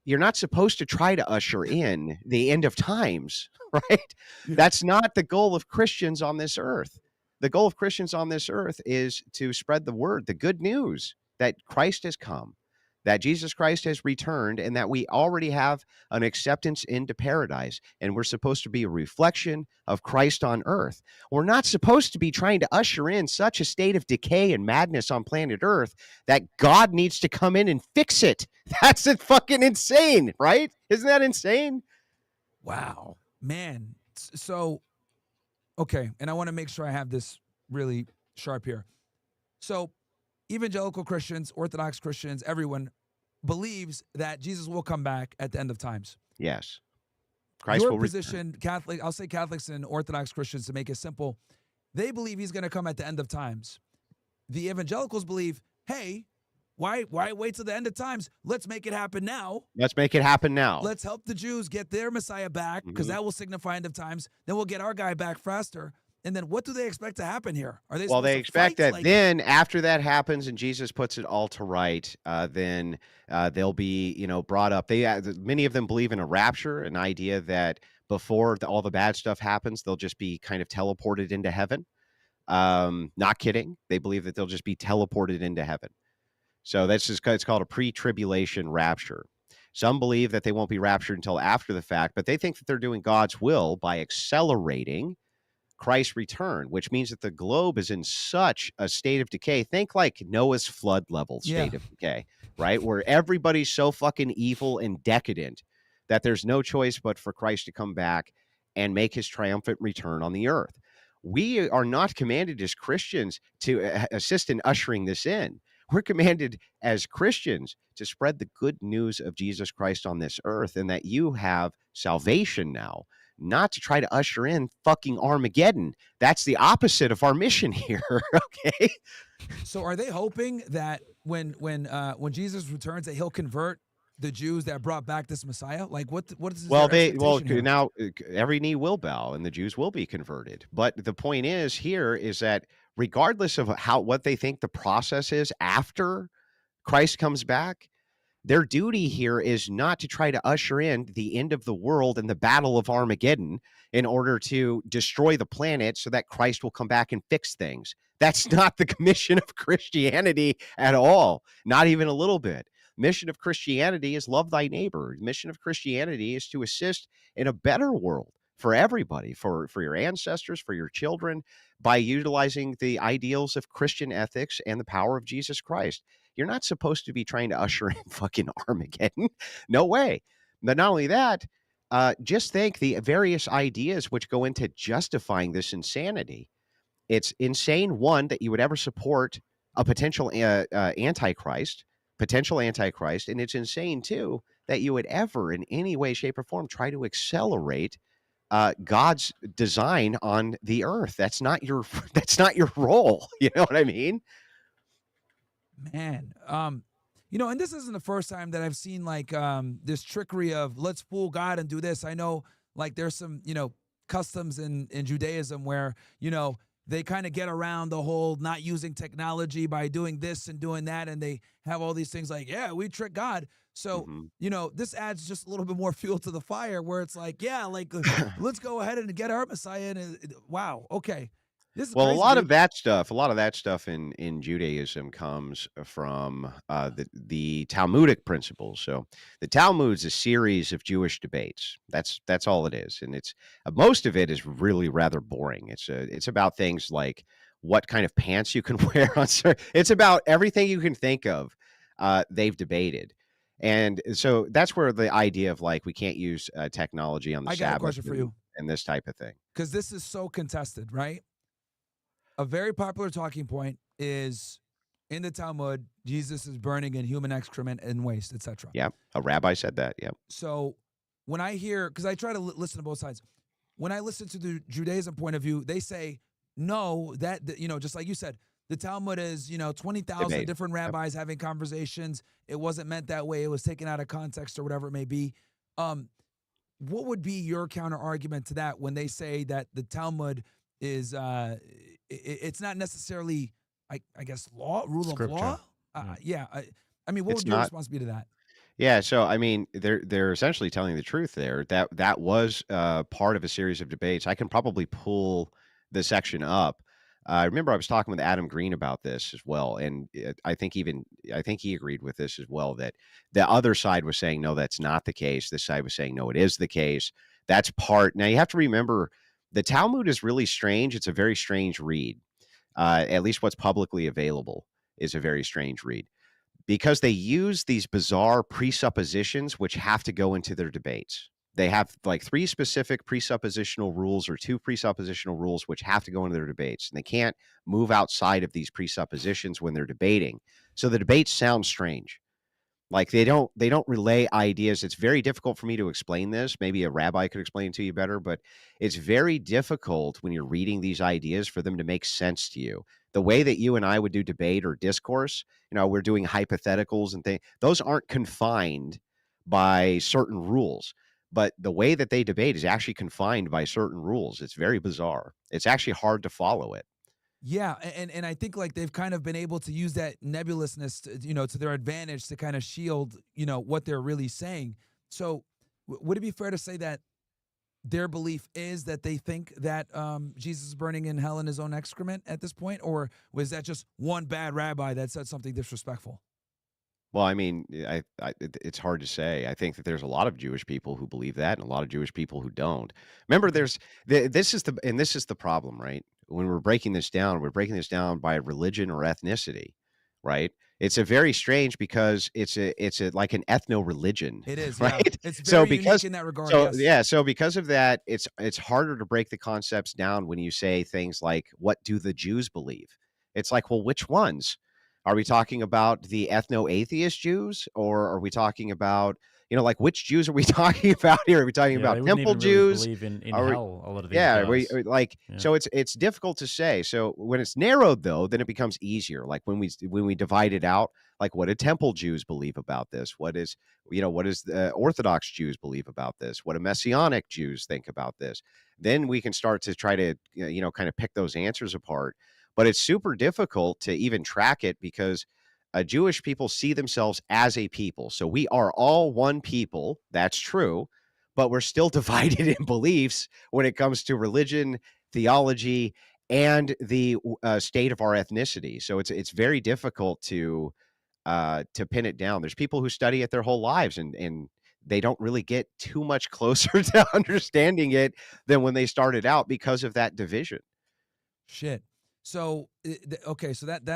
you're not supposed to try to usher in the end of times, right? That's not the goal of Christians on this earth. The goal of Christians on this earth is to spread the word, the good news that Christ has come, that Jesus Christ has returned, and that we already have an acceptance into paradise. And we're supposed to be a reflection of Christ on earth. We're not supposed to be trying to usher in such a state of decay and madness on planet earth that God needs to come in and fix it. That's fucking insane, right? Isn't that insane? Wow, man. So, okay, and I want to make sure I have this really sharp here. So, evangelical Christians, Orthodox Christians, everyone believes that Jesus will come back at the end of times. Yes. Christ Your will position, Catholic, I'll say Catholics and Orthodox Christians to make it simple, they believe he's going to come at the end of times. The evangelicals believe, hey, why wait till the end of times? Let's make it happen now. Let's make it happen now. Let's help the Jews get their Messiah back, because that will signify end of times. Then we'll get our guy back faster. And then what do they expect to happen here? Are they Well, they expect that like, then after that happens and Jesus puts it all to right, then they'll be, brought up. Many of them believe in a rapture, an idea that before all the bad stuff happens, they'll just be kind of teleported into heaven. Not kidding. They believe that they'll just be teleported into heaven. So it's called a pre-tribulation rapture. Some believe that they won't be raptured until after the fact, but they think that they're doing God's will by accelerating Christ's return, which means that the globe is in such a state of decay. Think like Noah's flood level state of decay, right? Where everybody's so fucking evil and decadent that there's no choice but for Christ to come back and make his triumphant return on the earth. We are not commanded as Christians to assist in ushering this in. We're commanded as Christians to spread the good news of Jesus Christ on this earth, and that you have salvation now, not to try to usher in fucking Armageddon. That's the opposite of our mission here. Okay. So are they hoping that when Jesus returns, that he'll convert the Jews that brought back this Messiah? Like what is here? Now every knee will bow and the Jews will be converted. But the point is that regardless of what they think the process is after Christ comes back, their duty here is not to try to usher in the end of the world and the battle of Armageddon in order to destroy the planet so that Christ will come back and fix things. That's not the commission of Christianity at all, not even a little bit. Mission of Christianity is love thy neighbor. The mission of Christianity is to assist in a better world for everybody, for your ancestors, for your children, by utilizing the ideals of Christian ethics and the power of Jesus Christ. You're not supposed to be trying to usher in fucking Armageddon. No way. But not only that, just think the various ideas which go into justifying this insanity. It's insane, one, that you would ever support a potential antichrist, and it's insane, too, that you would ever in any way, shape, or form try to accelerate God's design on the earth. That's not your role. You know what I mean? Man, and this isn't the first time that I've seen like this trickery of let's fool God and do this. I know like there's some, customs in Judaism where, they kind of get around the whole not using technology by doing this and doing that. And they have all these things like, yeah, we trick God. So, this adds just a little bit more fuel to the fire where it's like, yeah, like let's go ahead and get our Messiah. And wow. Okay. This is well, crazy, a lot dude. of that stuff in Judaism comes from the Talmudic principles. So the Talmud's a series of Jewish debates. That's all it is, and it's most of it is really rather boring. It's about things like what kind of pants you can wear on. It's about everything you can think of. They've debated, and so that's where the idea of like we can't use technology on the Sabbath. I got a question for you. And this type of thing, because this is so contested, right? A very popular talking point is in the Talmud, Jesus is burning in human excrement and waste, etc. Yeah, a rabbi said that. Yeah. So when I hear, because I try to listen to both sides, when I listen to the Judaism point of view, they say no, that just like you said, the Talmud is 20,000 different rabbis having conversations. It wasn't meant that way. It was taken out of context or whatever it may be. What would be your counter argument to that when they say that the Talmud is it's not necessarily I guess rule Scripture. of law? I mean, what would your response be to that? Yeah, so I mean, they're essentially telling the truth there. That was part of a series of debates. I can probably pull the section up I remember I was talking with Adam Green about this as well, and I think he agreed with this as well, that the other side was saying, no, that's not the case. This side was saying, no, it is the case. That's part. Now, you have to remember, the Talmud is really strange. It's a very strange read. At least what's publicly available is a very strange read, because they use these bizarre presuppositions which have to go into their debates. They have like 3 specific presuppositional rules, or 2 presuppositional rules, which have to go into their debates. And they can't move outside of these presuppositions when they're debating. So the debates sound strange. Like they don't relay ideas. It's very difficult for me to explain this. Maybe a rabbi could explain it to you better, but it's very difficult when you're reading these ideas for them to make sense to you. The way that you and I would do debate or discourse, we're doing hypotheticals and things. Those aren't confined by certain rules. But the way that they debate is actually confined by certain rules. It's very bizarre. It's actually hard to follow it. Yeah, and I think like they've kind of been able to use that nebulousness, to their advantage to kind of shield, what they're really saying. So would it be fair to say that their belief is that they think that Jesus is burning in hell in his own excrement at this point? Or was that just one bad rabbi that said something disrespectful? Well, I mean, it's hard to say. I think that there's a lot of Jewish people who believe that, and a lot of Jewish people who don't. Remember, this is the problem, right? When we're breaking this down by religion or ethnicity, right? It's a very strange, because it's like an ethno-religion. It is, right? Yeah. It's very unique in that regard. Yes. So because of that, it's harder to break the concepts down when you say things like, "What do the Jews believe?" It's like, well, which ones? Are we talking about the ethno-atheist Jews, or are we talking about, like, which Jews are we talking about here? Are we talking about temple Jews? Believe in hell, a lot of these guys. Yeah. So it's difficult to say. So when it's narrowed, though, then it becomes easier. Like when we divide it out, like, what do temple Jews believe about this? What does the Orthodox Jews believe about this? What do Messianic Jews think about this? Then we can start to try to kind of pick those answers apart. But it's super difficult to even track it, because Jewish people see themselves as a people. So we are all one people. That's true. But we're still divided in beliefs when it comes to religion, theology, and the state of our ethnicity. So it's very difficult to pin it down. There's people who study it their whole lives, and they don't really get too much closer to understanding it than when they started out, because of that division. Shit. So, okay, so that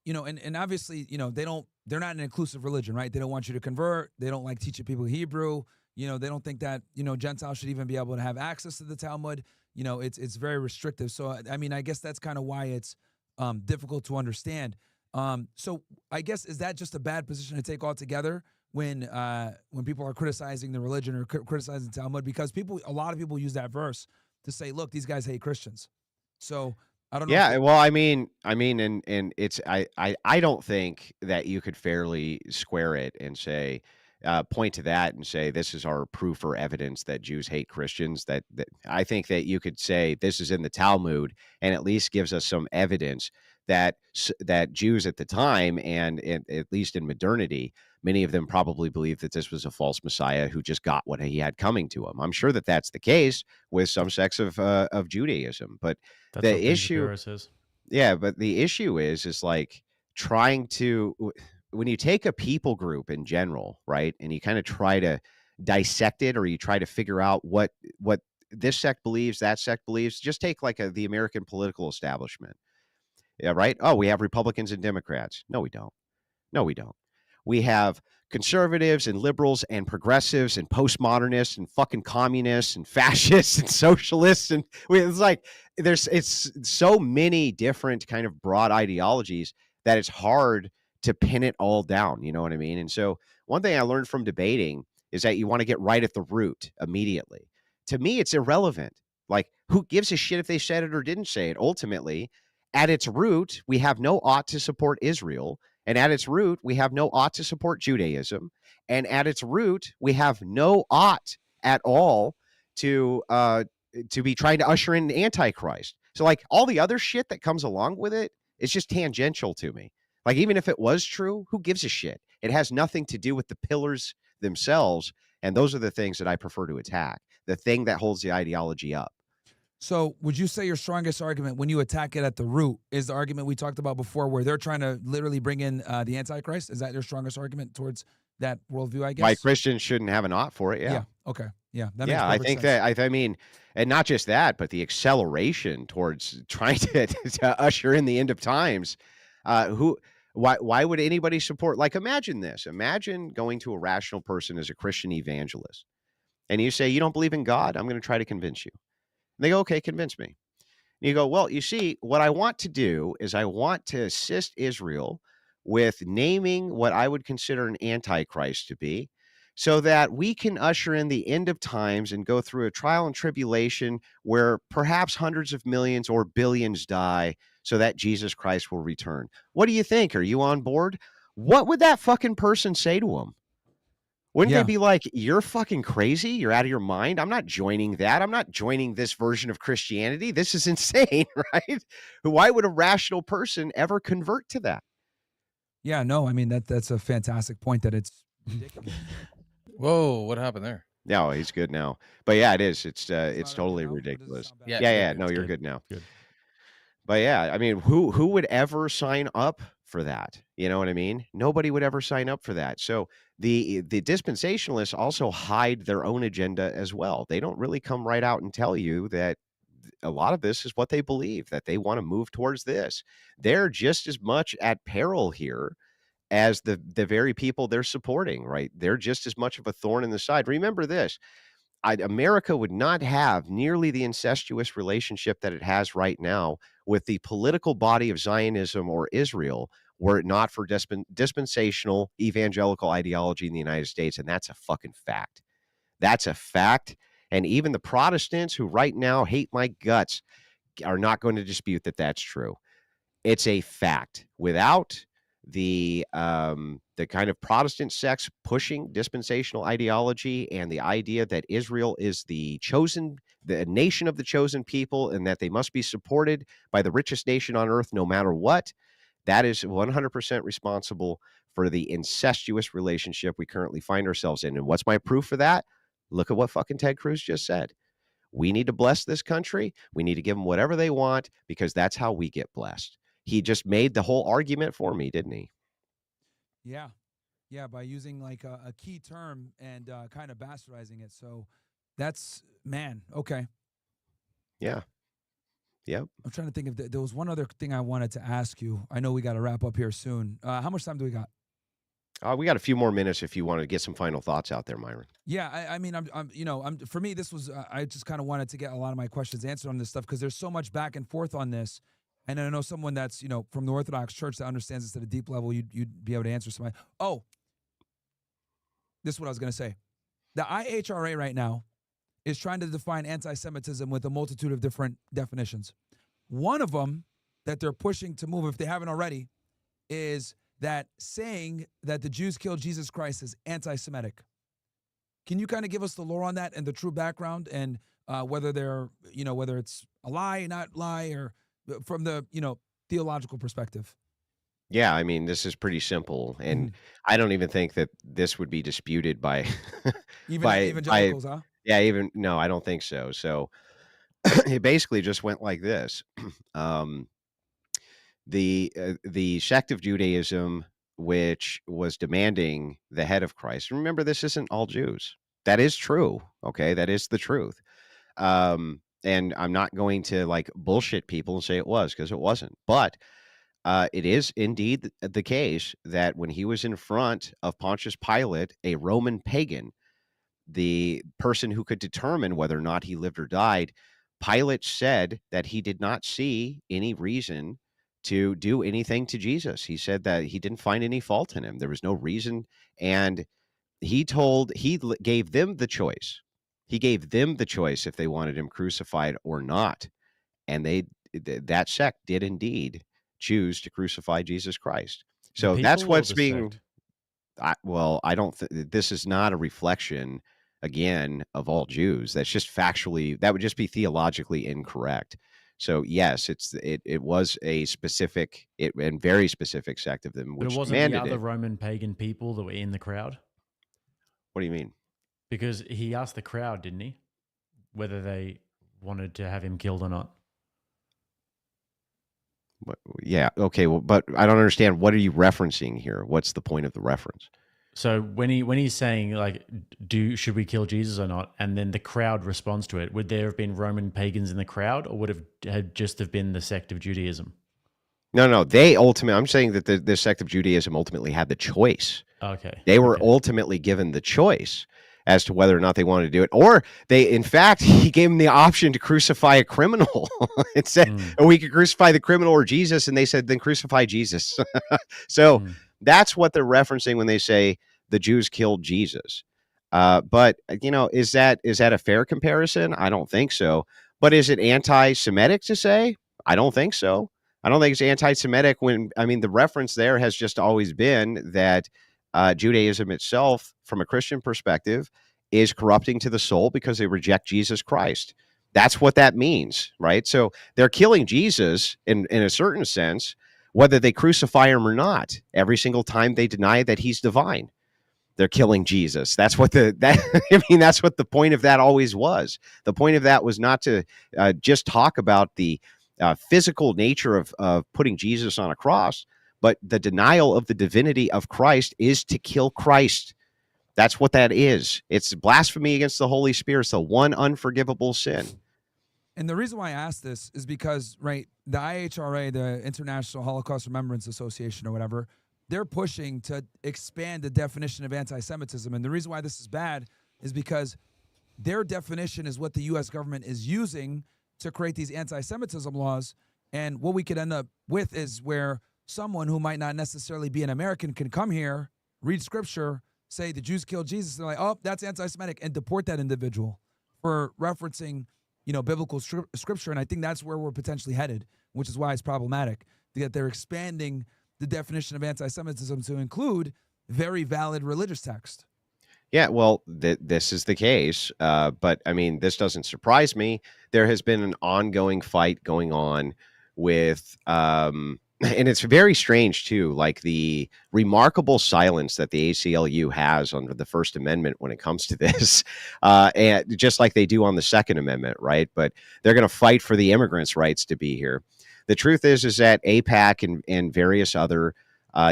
and obviously, they're not an inclusive religion, right? They don't want you to convert. They don't like teaching people Hebrew. They don't think that, Gentiles should even be able to have access to the Talmud. It's very restrictive. So, I mean, I guess that's kind of why it's difficult to understand. So I guess, is that just a bad position to take altogether when people are criticizing the religion or criticizing the Talmud? Because a lot of people use that verse to say, look, these guys hate Christians. So I don't know. Yeah, well, I mean, and it's I don't think that you could fairly square it and say, point to that and say, this is our proof or evidence that Jews hate Christians. That I think that you could say this is in the Talmud, and at least gives us some evidence that Jews at the time, and at least in modernity, many of them probably believed that this was a false Messiah who just got what he had coming to him. I'm sure that that's the case with some sects of Judaism, but That's the what issue, Shapiro says. yeah, but the issue is like trying to, when you take a people group in general, right, and you kind of try to dissect it, or you try to figure out what this sect believes, that sect believes. Just take like the American political establishment. Yeah, right. Oh, we have Republicans and Democrats. No, we don't. No, we don't. We have conservatives and liberals and progressives and postmodernists and fucking communists and fascists and socialists. And it's like it's so many different kind of broad ideologies that it's hard to pin it all down. You know what I mean? And so one thing I learned from debating is that you want to get right at the root immediately. To me, it's irrelevant. Like, who gives a shit if they said it or didn't say it? Ultimately, at its root, we have no ought to support Israel. And at its root, we have no ought to support Judaism. And at its root, we have no ought at all to be trying to usher in an antichrist. So like all the other shit that comes along with it, it's just tangential to me. Like, even if it was true, who gives a shit? It has nothing to do with the pillars themselves. And those are the things that I prefer to attack. The thing that holds the ideology up. So would you say your strongest argument when you attack it at the root is the argument we talked about before where they're trying to literally bring in the antichrist? Is that your strongest argument towards that worldview, I guess? Why Christians shouldn't have an ought for it, yeah. Okay. Yeah, that makes Yeah, I perfect think sense. that, I mean, and not just that, but the acceleration towards trying to usher in the end of times. Why would anybody support, like, imagine this. Imagine going to a rational person as a Christian evangelist, and you say, you don't believe in God? I'm going to try to convince you. And they go, okay, convince me. And you go, well, you see, what I want to do is I want to assist Israel with naming what I would consider an antichrist to be, so that we can usher in the end of times and go through a trial and tribulation where perhaps hundreds of millions or billions die so that Jesus Christ will return. What do you think? Are you on board? What would that fucking person say to him? Wouldn't they be like, you're fucking crazy? You're out of your mind? I'm not joining that. I'm not joining this version of Christianity. This is insane, right? Why would a rational person ever convert to that? Yeah, no, I mean, that's a fantastic point that it's ridiculous. Whoa, what happened there? No, he's good now. But yeah, it is. It's totally ridiculous. Yeah. No, you're good now. Good. But yeah, I mean, who would ever sign up for that? You know what I mean? Nobody would ever sign up for that. So the dispensationalists also hide their own agenda as well. They don't really come right out and tell you that a lot of this is what they believe, that they want to move towards this. They're just as much at peril here as the very people they're supporting, right? They're just as much of a thorn in the side. Remember this. America would not have nearly the incestuous relationship that it has right now with the political body of Zionism or Israel were it not for dispensational evangelical ideology in the United States. And that's a fucking fact. That's a fact. And even the Protestants who right now hate my guts are not going to dispute that that's true. It's a fact. Without the kind of Protestant sects pushing dispensational ideology and the idea that Israel is the nation of the chosen people, and that they must be supported by the richest nation on earth no matter what, that is 100% responsible for the incestuous relationship we currently find ourselves in. And what's my proof for that? Look at what fucking Ted Cruz just said. We need to bless this country. We need to give them whatever they want, because that's how we get blessed. He just made the whole argument for me, didn't he? Yeah. Yeah, by using like a key term and kind of bastardizing it. So that's, man, okay. Yeah. Yep. I'm trying to think if there was one other thing I wanted to ask you. I know we got to wrap up here soon. How much time do we got? We got a few more minutes if you want to get some final thoughts out there, Myron. Yeah, I mean, for me, this was, I just kind of wanted to get a lot of my questions answered on this stuff because there's so much back and forth on this. And I know someone that's, from the Orthodox Church that understands this at a deep level, you'd be able to answer somebody. Oh, this is what I was going to say. The IHRA right now is trying to define anti-Semitism with a multitude of different definitions. One of them that they're pushing to move, if they haven't already, is that saying that the Jews killed Jesus Christ is anti-Semitic. Can you kind of give us the lore on that and the true background and whether they're, whether it's a lie, not lie, or from the, theological perspective? Yeah, I mean, this is pretty simple, and I don't even think that this would be disputed by evangelicals, huh? Yeah, no, I don't think so. So it basically just went like this. The sect of Judaism, which was demanding the head of Christ. Remember, this isn't all Jews. That is true. Okay, that is the truth. And I'm not going to like bullshit people and say it was, because it wasn't. But it is indeed the case that when he was in front of Pontius Pilate, a Roman pagan, the person who could determine whether or not he lived or died, Pilate said that he did not see any reason to do anything to Jesus. He said that he didn't find any fault in him. There was no reason. And he gave them the choice. He gave them the choice if they wanted him crucified or not. And that sect did indeed choose to crucify Jesus Christ. So that's what's being, I don't this is not a reflection, again, of all Jews. That's just factually, that would just be theologically incorrect. So yes, it was a specific and very specific sect of them, which but it wasn't the other Roman pagan people that were in the crowd. What do you mean? Because he asked the crowd, didn't he, whether they wanted to have him killed or not. Yeah. Okay. Well, but I don't understand. What are you referencing here? What's the point of the reference? So when he's saying like, should we kill Jesus or not, and then the crowd responds to it, would there have been Roman pagans in the crowd, or would have just have been the sect of Judaism? No. I'm saying that the sect of Judaism ultimately had the choice. Okay. They were ultimately given the choice as to whether or not they wanted to do it, or in fact, he gave them the option to crucify a criminal. It said, we could crucify the criminal or Jesus, and they said, then crucify Jesus. So that's what they're referencing when they say the Jews killed Jesus. But is that a fair comparison? I don't think so. But is it anti-Semitic to say? I don't think so. I don't think it's anti-Semitic the reference there has just always been that Judaism itself, from a Christian perspective, is corrupting to the soul because they reject Jesus Christ. That's what that means, right? So they're killing Jesus in a certain sense, whether they crucify him or not. Every single time they deny that he's divine, they're killing Jesus. That's what that's what the point of that always was. The point of that was not to just talk about the physical nature of putting Jesus on a cross, but the denial of the divinity of Christ is to kill Christ. That's what that is. It's blasphemy against the Holy Spirit. It's the one unforgivable sin. And the reason why I asked this is because, right, the IHRA, the International Holocaust Remembrance Association or whatever, they're pushing to expand the definition of anti-Semitism. And the reason why this is bad is because their definition is what the U.S. government is using to create these anti-Semitism laws. And what we could end up with is where someone who might not necessarily be an American can come here, read scripture, say the Jews killed Jesus, and they're like, oh, that's anti-Semitic, and deport that individual for referencing, biblical scripture. And I think that's where we're potentially headed, which is why it's problematic that they're expanding the definition of anti-Semitism to include very valid religious text. Yeah, well, this is the case. But this doesn't surprise me. There has been an ongoing fight going on with, and it's very strange too, like the remarkable silence that the ACLU has under the First Amendment when it comes to this, and just like they do on the Second Amendment, right? But they're going to fight for the immigrants' rights to be here. The truth is that AIPAC and various other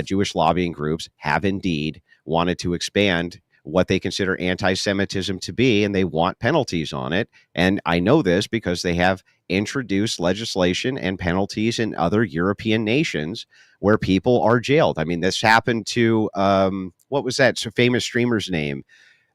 Jewish lobbying groups have indeed wanted to expand what they consider anti-Semitism to be, and they want penalties on it. And I know this because they have introduced legislation and penalties in other European nations where people are jailed. This happened to what was that famous streamer's name?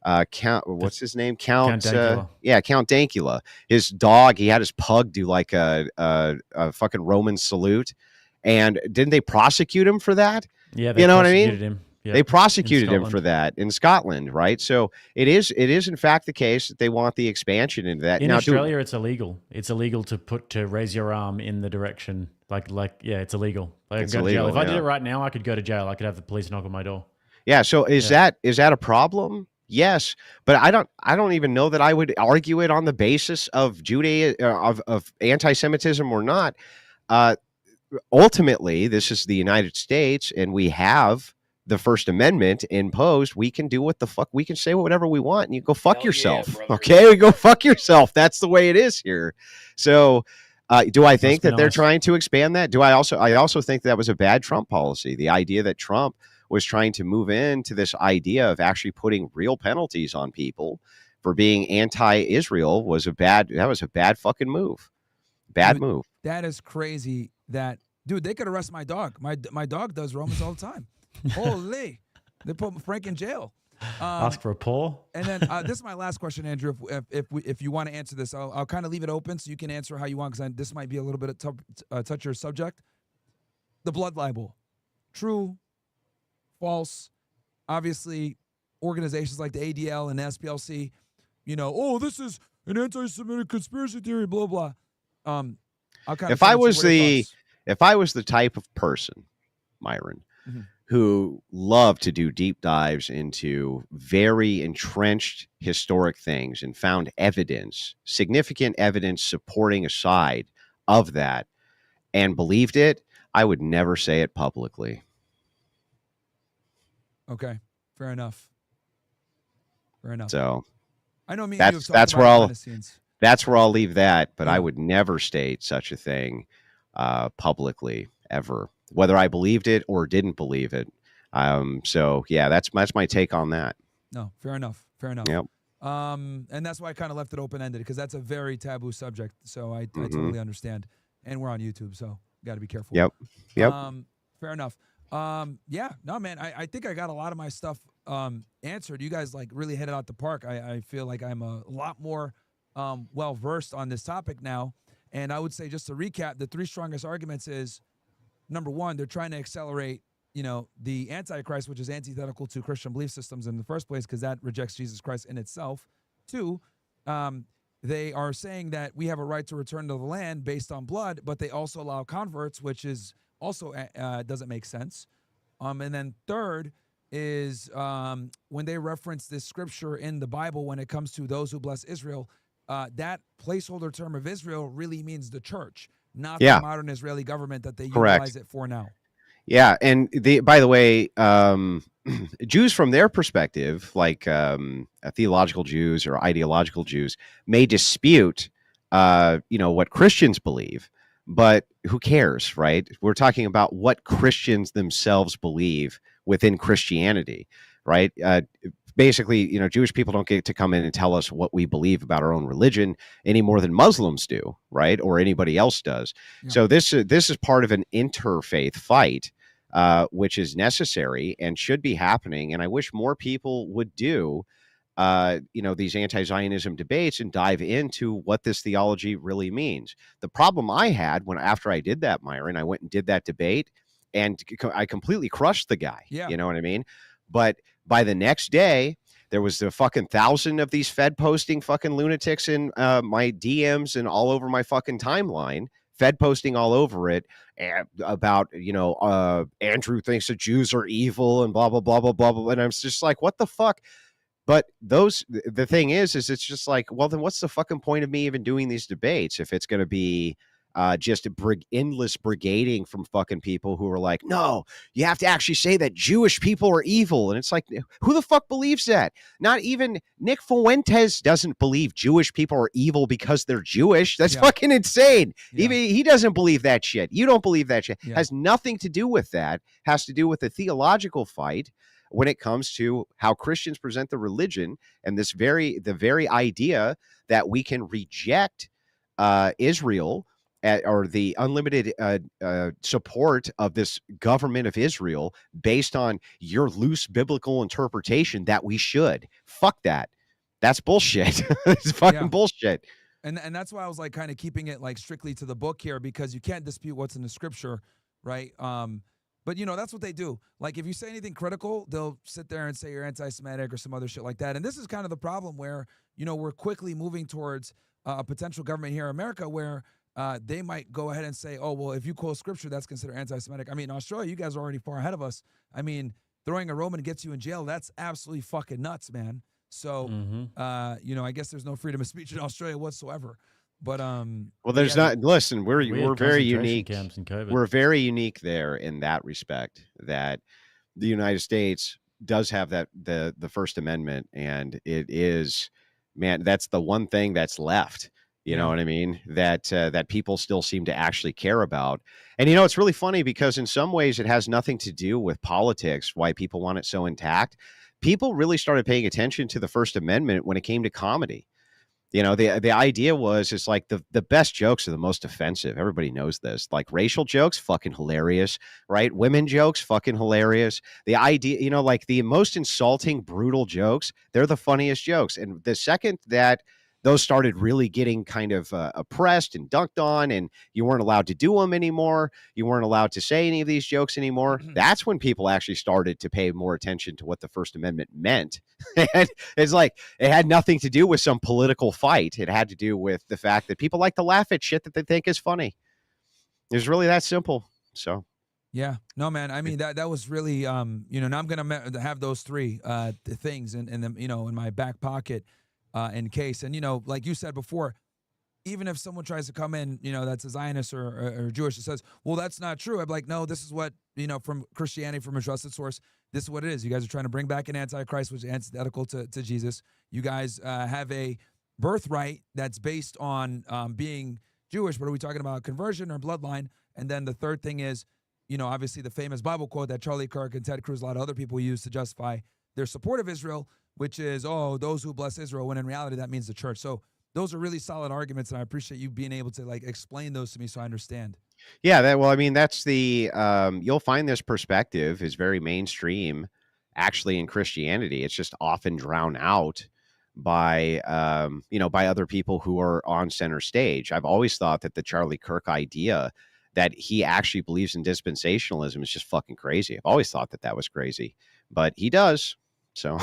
What's his name? Count Dankula. His dog, he had his pug do like a fucking Roman salute. And didn't they prosecute him for that? Yeah, they prosecuted him. Yep. They prosecuted him for that in Scotland, right? So it is in fact the case that they want the expansion into that. In Australia, it's illegal. It's illegal to raise your arm in the direction it's illegal. It's go to jail. If I did it right now, I could go to jail. I could have the police knock on my door. Yeah. So is that a problem? Yes, but I don't even know that I would argue it on the basis of of anti-Semitism or not. Ultimately, this is the United States, and we have the First Amendment imposed. We can do what the fuck, we can say whatever we want, and you go fuck yourself. Okay, go fuck yourself. That's the way it is here. So do I think that they're trying to expand that? I also think that was a bad Trump policy. The idea that Trump was trying to move into this idea of actually putting real penalties on people for being anti-Israel was a bad fucking move. Bad move. That is crazy. That, dude, they could arrest my dog. My dog does Romans all the time. Holy, they put Frank in jail. Ask for a paw. And then this is my last question, Andrew. If you want to answer this, I'll kind of leave it open so you can answer how you want, because this might be a little bit of touchier subject. The blood libel, true, false? Obviously, organizations like the ADL and the SPLC, this is an anti-Semitic conspiracy theory, blah blah. If I was the type of person, Myron, who loved to do deep dives into very entrenched historic things and found significant evidence supporting a side of that and believed it, I would never say it publicly. Okay, fair enough. So I know me. That's where that's where I'll leave that. But I would never state such a thing publicly ever, whether I believed it or didn't believe it. So yeah, that's my take on that. No, fair enough. Fair enough. Yep. And that's why I kind of left it open-ended, because that's a very taboo subject. So I totally understand. And we're on YouTube, so got to be careful. Yep. Yep. Fair enough. Yeah, no, man, I think I got a lot of my stuff answered. You guys like really hit it out the park. I feel like I'm a lot more well-versed on this topic now. And I would say, just to recap, the three strongest arguments is, number one, they're trying to accelerate, the antichrist, which is antithetical to Christian belief systems in the first place, because that rejects Jesus Christ in itself. Two, they are saying that we have a right to return to the land based on blood, but they also allow converts, which is also doesn't make sense. And then third is when they reference this scripture in the Bible, when it comes to those who bless Israel, that placeholder term of Israel really means the church, not the modern Israeli government that they utilize it for now. Yeah, and by the way, Jews from their perspective, like theological Jews or ideological Jews, may dispute, what Christians believe, but who cares, right? We're talking about what Christians themselves believe within Christianity, right? Basically, Jewish people don't get to come in and tell us what we believe about our own religion any more than Muslims do, right? Or anybody else does. Yeah. So this is part of an interfaith fight, which is necessary and should be happening. And I wish more people would do, these anti-Zionism debates and dive into what this theology really means. The problem I had after I did that, Myron, I went and did that debate, and I completely crushed the guy. Yeah. You know what I mean? But by the next day, there was the fucking 1,000 of these Fed posting fucking lunatics in my DMs and all over my fucking timeline, Fed posting all over it about, Andrew thinks that Jews are evil and blah, blah, blah, blah, blah, blah. And I'm just like, what the fuck? But the thing is it's just like, well, then what's the fucking point of me even doing these debates if it's going to be just endless brigading from fucking people who are like, no, you have to actually say that Jewish people are evil. And it's like, who the fuck believes that? Not even Nick Fuentes doesn't believe Jewish people are evil because they're Jewish. That's fucking insane. Yeah. Even he doesn't believe that shit. You don't believe that shit. Yeah. Has nothing to do with that. Has to do with the theological fight when it comes to how Christians present the religion, and the very idea that we can reject Israel or the unlimited support of this government of Israel based on your loose biblical interpretation that we should. Fuck that. That's bullshit. It's fucking bullshit. And that's why I was like kind of keeping it like strictly to the book here, because you can't dispute what's in the scripture, right? But, that's what they do. Like, if you say anything critical, they'll sit there and say you're anti-Semitic or some other shit like that. And this is kind of the problem where, we're quickly moving towards a potential government here in America where they might go ahead and say, oh, well, if you quote scripture, that's considered anti-Semitic. I mean, in Australia, you guys are already far ahead of us. I mean, throwing a Roman gets you in jail. That's absolutely fucking nuts, man. So, I guess there's no freedom of speech in Australia whatsoever. But well, there's not. Listen, we're very unique. Camps in COVID. We're very unique there in that respect. That the United States does have the First Amendment, and it is, man, that's the one thing that's left. You know what I mean? That people still seem to actually care about. And it's really funny because in some ways it has nothing to do with politics. Why people want it so intact? People really started paying attention to the First Amendment when it came to comedy. The idea was, it's like the best jokes are the most offensive. Everybody knows this. Like racial jokes, fucking hilarious, right? Women jokes, fucking hilarious. The idea, like the most insulting, brutal jokes, they're the funniest jokes. And the second that those started really getting kind of oppressed and dunked on, and you weren't allowed to do them anymore, you weren't allowed to say any of these jokes anymore, that's when people actually started to pay more attention to what the First Amendment meant. And it's like, it had nothing to do with some political fight. It had to do with the fact that people like to laugh at shit that they think is funny. It's really that simple. So yeah, no, man. I mean, that was really, now I'm going to have those three things in my back pocket in case. And, like you said before, even if someone tries to come in, that's a Zionist or Jewish, that says, well, that's not true. I'm like, no, this is what, from Christianity, from a trusted source, this is what it is. You guys are trying to bring back an antichrist, which is antithetical to Jesus. You guys have a birthright that's based on being Jewish, but are we talking about conversion or bloodline? And then the third thing is, you know, obviously the famous Bible quote that Charlie Kirk and Ted Cruz, a lot of other people use to justify their support of Israel, which is, oh, those who bless Israel, when in reality that means the church. So those are really solid arguments, and I appreciate you being able to like explain those to me so I understand. Yeah, well, I mean, that's the you'll find this perspective is very mainstream actually in Christianity. It's just often drowned out by by other people who are on center stage. I've always thought that the Charlie Kirk idea that he actually believes in dispensationalism is just fucking crazy. I've always thought that that was crazy, but he does. So,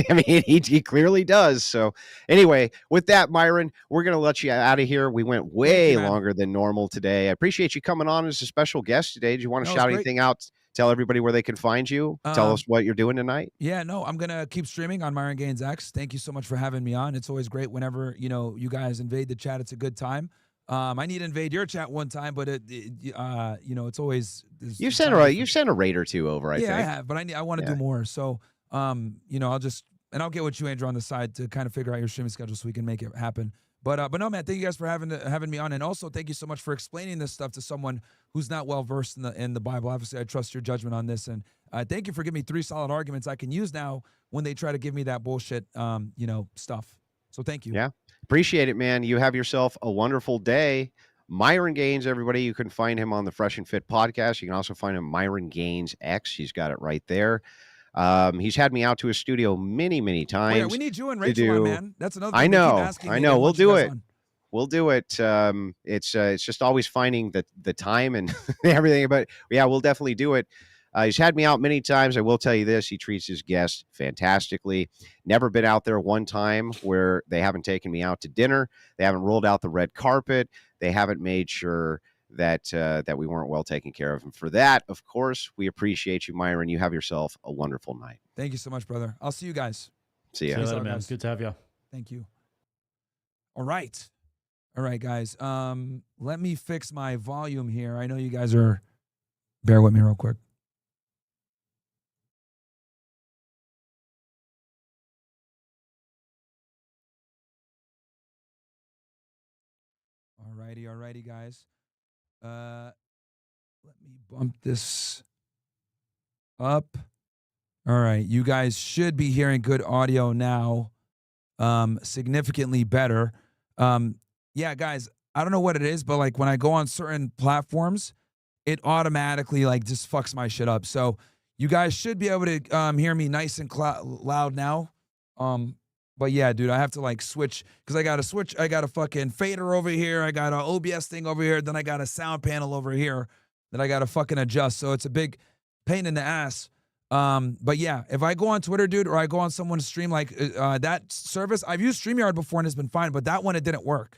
I mean, he clearly does. So anyway, with that, Myron, we're going to let you out of here. We went way longer than normal today. I appreciate you coming on as a special guest today. Do you want to shout anything out? Tell everybody where they can find you. Tell us what you're doing tonight. Yeah, no, I'm going to keep streaming on Myron Gaines X. Thank you so much for having me on. It's always great whenever, you guys invade the chat. It's a good time. I need to invade your chat one time, but it's always you sent a raid or two over. I think I have, but I want to do more. So I'll get with you, Andrew, on the side to kind of figure out your streaming schedule so we can make it happen. But no, man, thank you guys for having me on, and also thank you so much for explaining this stuff to someone who's not well versed in the Bible. Obviously, I trust your judgment on this, and thank you for giving me 3 solid arguments I can use now when they try to give me that bullshit, stuff. So thank you. Yeah. Appreciate it, man. You have yourself a wonderful day. Myron Gaines, everybody. You can find him on the Fresh and Fit podcast. You can also find him Myron Gaines X. He's got it right there. He's had me out to his studio many, many times. Yeah, we need you and Rachel on, man. That's another thing. I know. We'll do it. We'll do it. It's just always finding the time and everything. But yeah, we'll definitely do it. He's had me out many times. I will tell you this. He treats his guests fantastically. Never been out there one time where they haven't taken me out to dinner. They haven't rolled out the red carpet. They haven't made sure that we weren't well taken care of. And for that, of course, we appreciate you, Myron. You have yourself a wonderful night. Thank you so much, brother. I'll see you guys. See you later, man. Good to have you. Thank you. All right, guys. Let me fix my volume here. I know you guys are. Bear with me real quick. Alrighty, guys. Let me bump this up. All right, you guys should be hearing good audio now, significantly better. Yeah, guys, I don't know what it is, but like when I go on certain platforms, it automatically like just fucks my shit up. So you guys should be able to hear me nice and loud now. But yeah, dude, I have to like switch because I got to switch. I got a fucking fader over here. I got an OBS thing over here. Then I got a sound panel over here that I got to fucking adjust. So it's a big pain in the ass. But yeah, if I go on Twitter, dude, or I go on someone's stream like that service, I've used StreamYard before and it's been fine, but that one, it didn't work.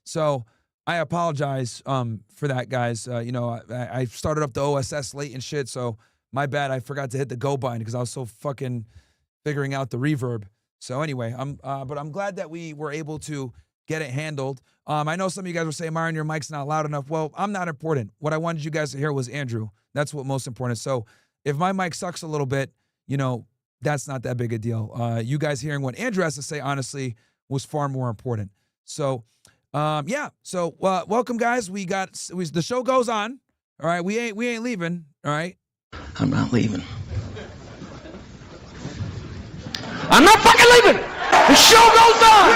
So I apologize for that, guys. I started up the OSS late and shit. So my bad. I forgot to hit the go button because I was so fucking figuring out the reverb. So anyway, but I'm glad that we were able to get it handled. I know some of you guys were saying, Myron, your mic's not loud enough. Well, I'm not important. What I wanted you guys to hear was Andrew. That's what most important. So if my mic sucks a little bit, that's not that big a deal. You guys hearing what Andrew has to say, honestly, was far more important. So, yeah. So welcome, guys. The show goes on. All right. We ain't leaving. All right. I'm not leaving. I'm not fucking leaving! The show goes on!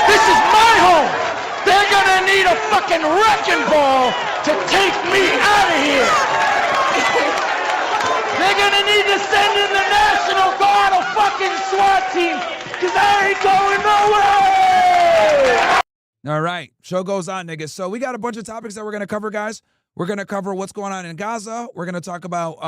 This is my home! They're gonna need a fucking wrecking ball to take me out of here! They're gonna need to send in the National Guard, a fucking SWAT team, because I ain't going nowhere! All right, show goes on, niggas. So we got a bunch of topics that we're gonna cover, guys. We're gonna cover what's going on in Gaza. We're gonna talk about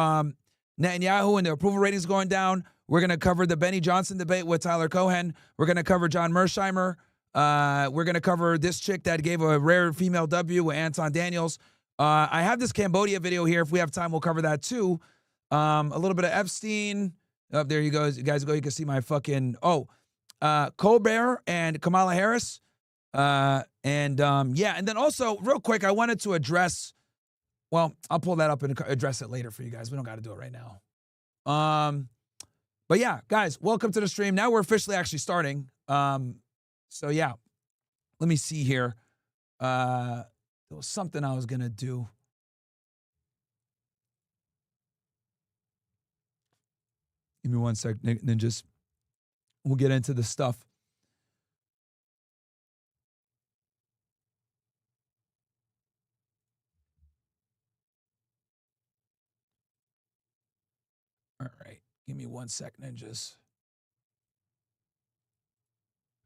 Netanyahu and the approval ratings going down. We're going to cover the Benny Johnson debate with Tyler Cohen. We're going to cover John Mearsheimer. We're going to cover this chick that gave a rare female W with Anton Daniels. I have this Cambodia video here. If we have time, we'll cover that too. A little bit of Epstein. Oh, there you go. You guys go. You can see my fucking, Colbert and Kamala Harris. Yeah. And then also real quick, I wanted to address, well, I'll pull that up and address it later for you guys. We don't got to do it right now. But yeah, guys, welcome to the stream. Now we're officially actually starting. So yeah, let me see here. There was something I was going to do. Give me 1 sec, and then just we'll get into the stuff. All right, give me 1 sec, ninjas.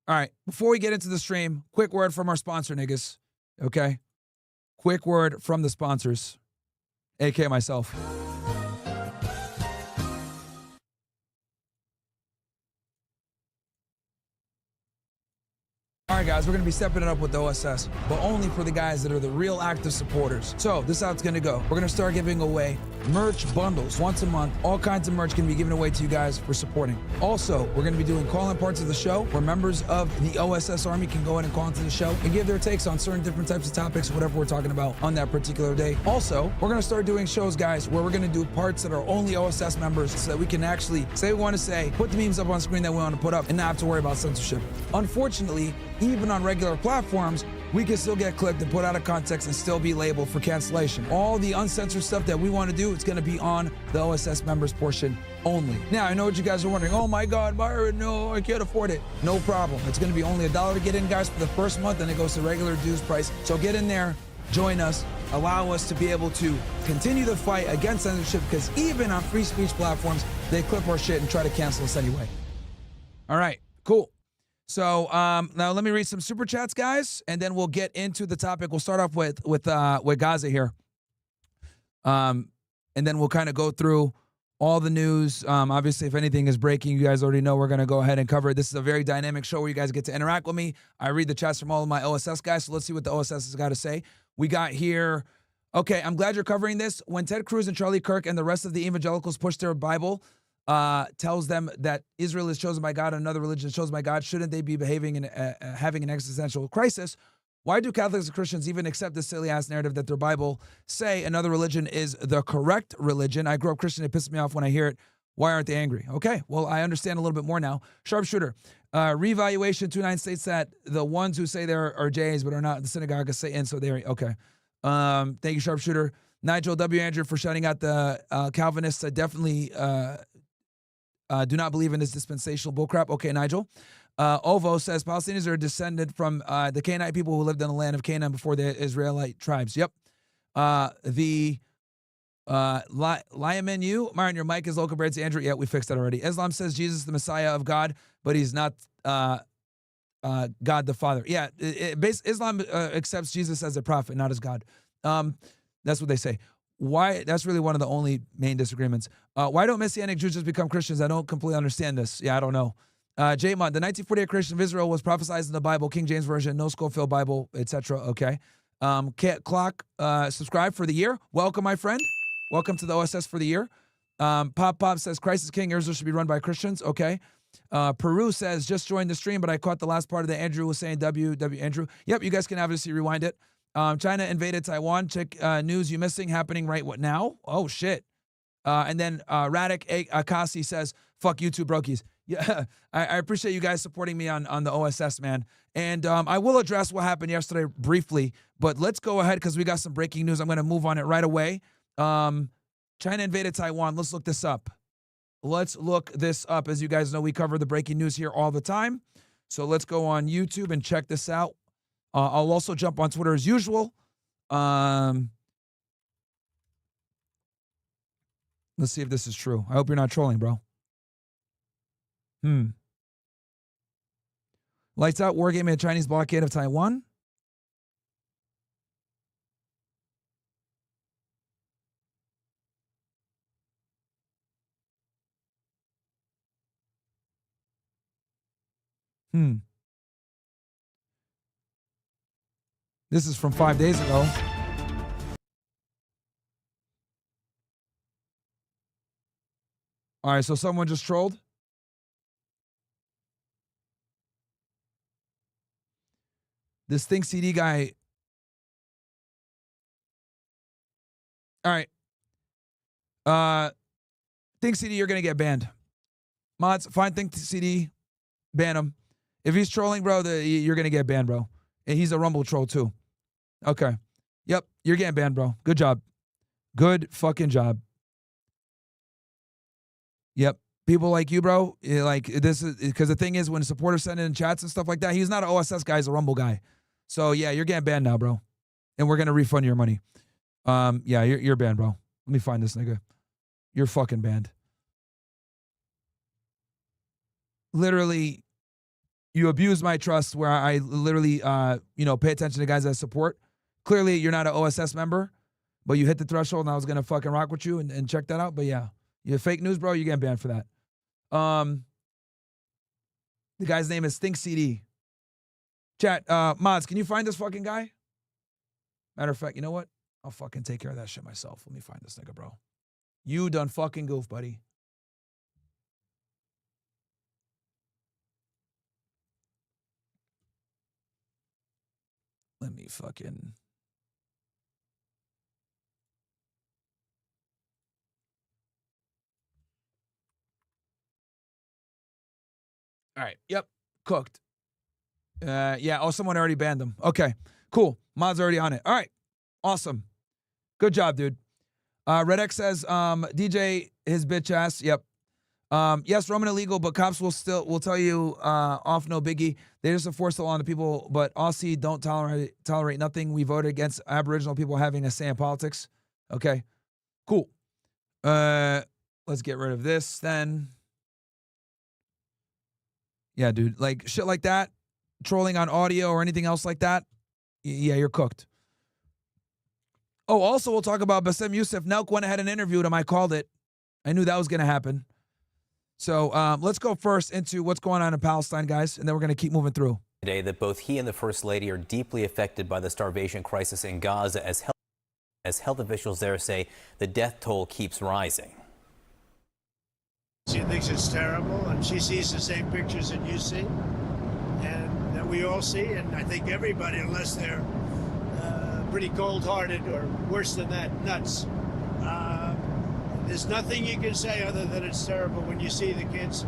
All right, before we get into the stream, quick word from our sponsor, niggas. Okay? Quick word from the sponsors, aka myself. All right, guys, we're going to be stepping it up with the OSS, but only for the guys that are the real active supporters. So this is how it's going to go. We're going to start giving away merch bundles once a month. All kinds of merch can be given away to you guys for supporting. Also, we're going to be doing call-in parts of the show where members of the OSS Army can go in and call into the show and give their takes on certain different types of topics, whatever we're talking about on that particular day. Also, we're going to start doing shows, guys, where we're going to do parts that are only OSS members so that we can actually say what we want to say, put the memes up on screen that we want to put up, and not have to worry about censorship. Unfortunately, even on regular platforms, we can still get clipped and put out of context and still be labeled for cancellation. All the uncensored stuff that we want to do, it's going to be on the OSS members portion only. Now, I know what you guys are wondering. Oh my God, Myron, no, I can't afford it. No problem. It's going to be only $1 to get in, guys, for the first month, and it goes to regular dues price. So get in there, join us, allow us to be able to continue the fight against censorship, because even on free speech platforms, they clip our shit and try to cancel us anyway. All right, cool. So now let me read some super chats, guys, and then we'll get into the topic. We'll start off with Gaza here, and then we'll kind of go through all the news. Obviously, if anything is breaking, you guys already know we're going to go ahead and cover it. This is a very dynamic show where you guys get to interact with me. I read the chats from all of my OSS guys, so let's see what the OSS has got to say. We got here, okay, I'm glad you're covering this. When Ted Cruz and Charlie Kirk and the rest of the evangelicals push their Bible, tells them that Israel is chosen by God and another religion is chosen by God, shouldn't they be behaving in having an existential crisis? Why do Catholics and Christians even accept this silly-ass narrative that their Bible say another religion is the correct religion? I grew up Christian. It pisses me off when I hear it. Why aren't they angry? Okay, well, I understand a little bit more now. Sharpshooter, revaluation 29 states that the ones who say they are Jays but are not the synagogue of Satan, so they're okay. Thank you, Sharpshooter. Nigel W. Andrew for shutting out the Calvinists. I definitely do not believe in this dispensational bullcrap. Okay, Nigel. Ovo says Palestinians are descended from the Canaanite people who lived in the land of Canaan before the Israelite tribes. Yep. Lyman, Myron, your mic is local breads. Andrew, yeah, we fixed that already. Islam says Jesus is the Messiah of God, but he's not God the Father. Yeah, Islam accepts Jesus as a prophet, not as God. That's what they say. Why? That's really one of the only main disagreements. Why don't Messianic Jews just become Christians? I don't completely understand this. Yeah, I don't know. J-Mon, the 1948 creation of Israel was prophesied in the Bible, King James Version, no Schofield Bible, etc. Okay. Clock, subscribe for the year. Welcome, my friend. Welcome to the OSS for the year. Pop says Christ is King. Israel should be run by Christians. Okay. Peru says just joined the stream, but I caught the last part of that. Andrew was saying W Andrew. Yep, you guys can obviously rewind it. China invaded Taiwan. Check news you missing happening right what now? Oh shit. And then Radic Akasi says, fuck you two brokies. Yeah, I appreciate you guys supporting me on the OSS, man. And I will address what happened yesterday briefly, but let's go ahead because we got some breaking news. I'm going to move on it right away. China invaded Taiwan. Let's look this up. Let's look this up. As you guys know, we cover the breaking news here all the time. So let's go on YouTube and check this out. I'll also jump on Twitter as usual. Let's see if this is true. I hope you're not trolling, bro. Lights out, wargaming a Chinese blockade of Taiwan. This is from 5 days ago. All right, so someone just trolled. This Think CD guy. All right. Think CD, you're going to get banned. Mods, find Think CD, ban him. If he's trolling, bro, you're going to get banned, bro. And he's a Rumble troll, too. Okay. Yep, you're getting banned, bro. Good job. Good fucking job. Yep. People like you, bro, like this is because the thing is when supporters send in chats and stuff like that, he's not an OSS guy, he's a Rumble guy. So yeah, you're getting banned now, bro. And we're gonna refund your money. Yeah, you're banned, bro. Let me find this nigga. You're fucking banned. Literally, you abuse my trust where I literally pay attention to guys that support. Clearly, you're not an OSS member, but you hit the threshold and I was gonna fucking rock with you and check that out. But yeah, you're fake news, bro, you're getting banned for that. The guy's name is Think CD. Chat, mods, can you find this fucking guy? Matter of fact, you know what? I'll fucking take care of that shit myself. Let me find this nigga, bro. You done fucking goof, buddy. Let me fucking... All right. Yep. Cooked. Yeah. Oh, someone already banned them. Okay. Cool. Mod's already on it. All right. Awesome. Good job, dude. Red X says, DJ his bitch ass. Yep. Yes, Roman illegal, but cops will tell you off no biggie. They just enforce the law on the people, but Aussie don't tolerate nothing. We voted against Aboriginal people having a say in politics. Okay. Cool. Let's get rid of this then. Yeah, dude. Like shit like that, trolling on audio or anything else like that. Yeah, you're cooked. Oh, also we'll talk about Bassem Youssef. Nelk went ahead and interviewed him. I called it. I knew that was going to happen. So let's go first into what's going on in Palestine, guys, and then we're going to keep moving through. Today that both he and the First Lady are deeply affected by the starvation crisis in Gaza as health officials there say the death toll keeps rising. She thinks it's terrible, and she sees the same pictures that you see, and that we all see, and I think everybody, unless they're pretty cold-hearted or worse than that, nuts. There's nothing you can say other than it's terrible when you see the kids.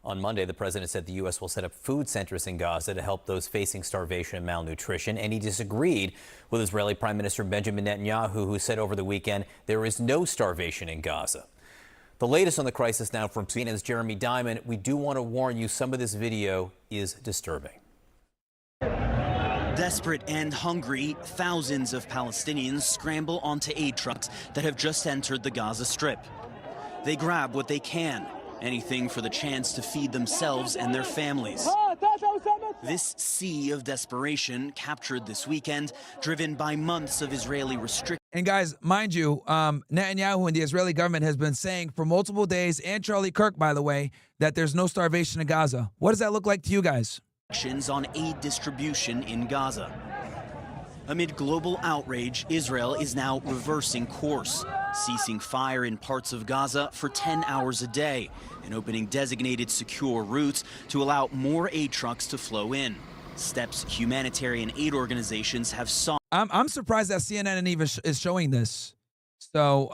On Monday, the president said the U.S. will set up food centers in Gaza to help those facing starvation and malnutrition, and he disagreed with Israeli Prime Minister Benjamin Netanyahu, who said over the weekend there is no starvation in Gaza. The latest on the crisis now from CNN's Jeremy Diamond. We do want to warn you, some of this video is disturbing. Desperate and hungry, thousands of Palestinians scramble onto aid trucks that have just entered the Gaza Strip. They grab what they can, anything for the chance to feed themselves and their families. This sea of desperation captured this weekend, driven by months of Israeli restrictions. And guys, mind you, Netanyahu and the Israeli government has been saying for multiple days, and Charlie Kirk, by the way, that there's no starvation in Gaza. What does that look like to you guys? On aid distribution in Gaza. Amid global outrage, Israel is now reversing course, ceasing fire in parts of Gaza for 10 hours a day and opening designated secure routes to allow more aid trucks to flow in. Steps humanitarian aid organizations have sought. I'm surprised that CNN even is showing this. So,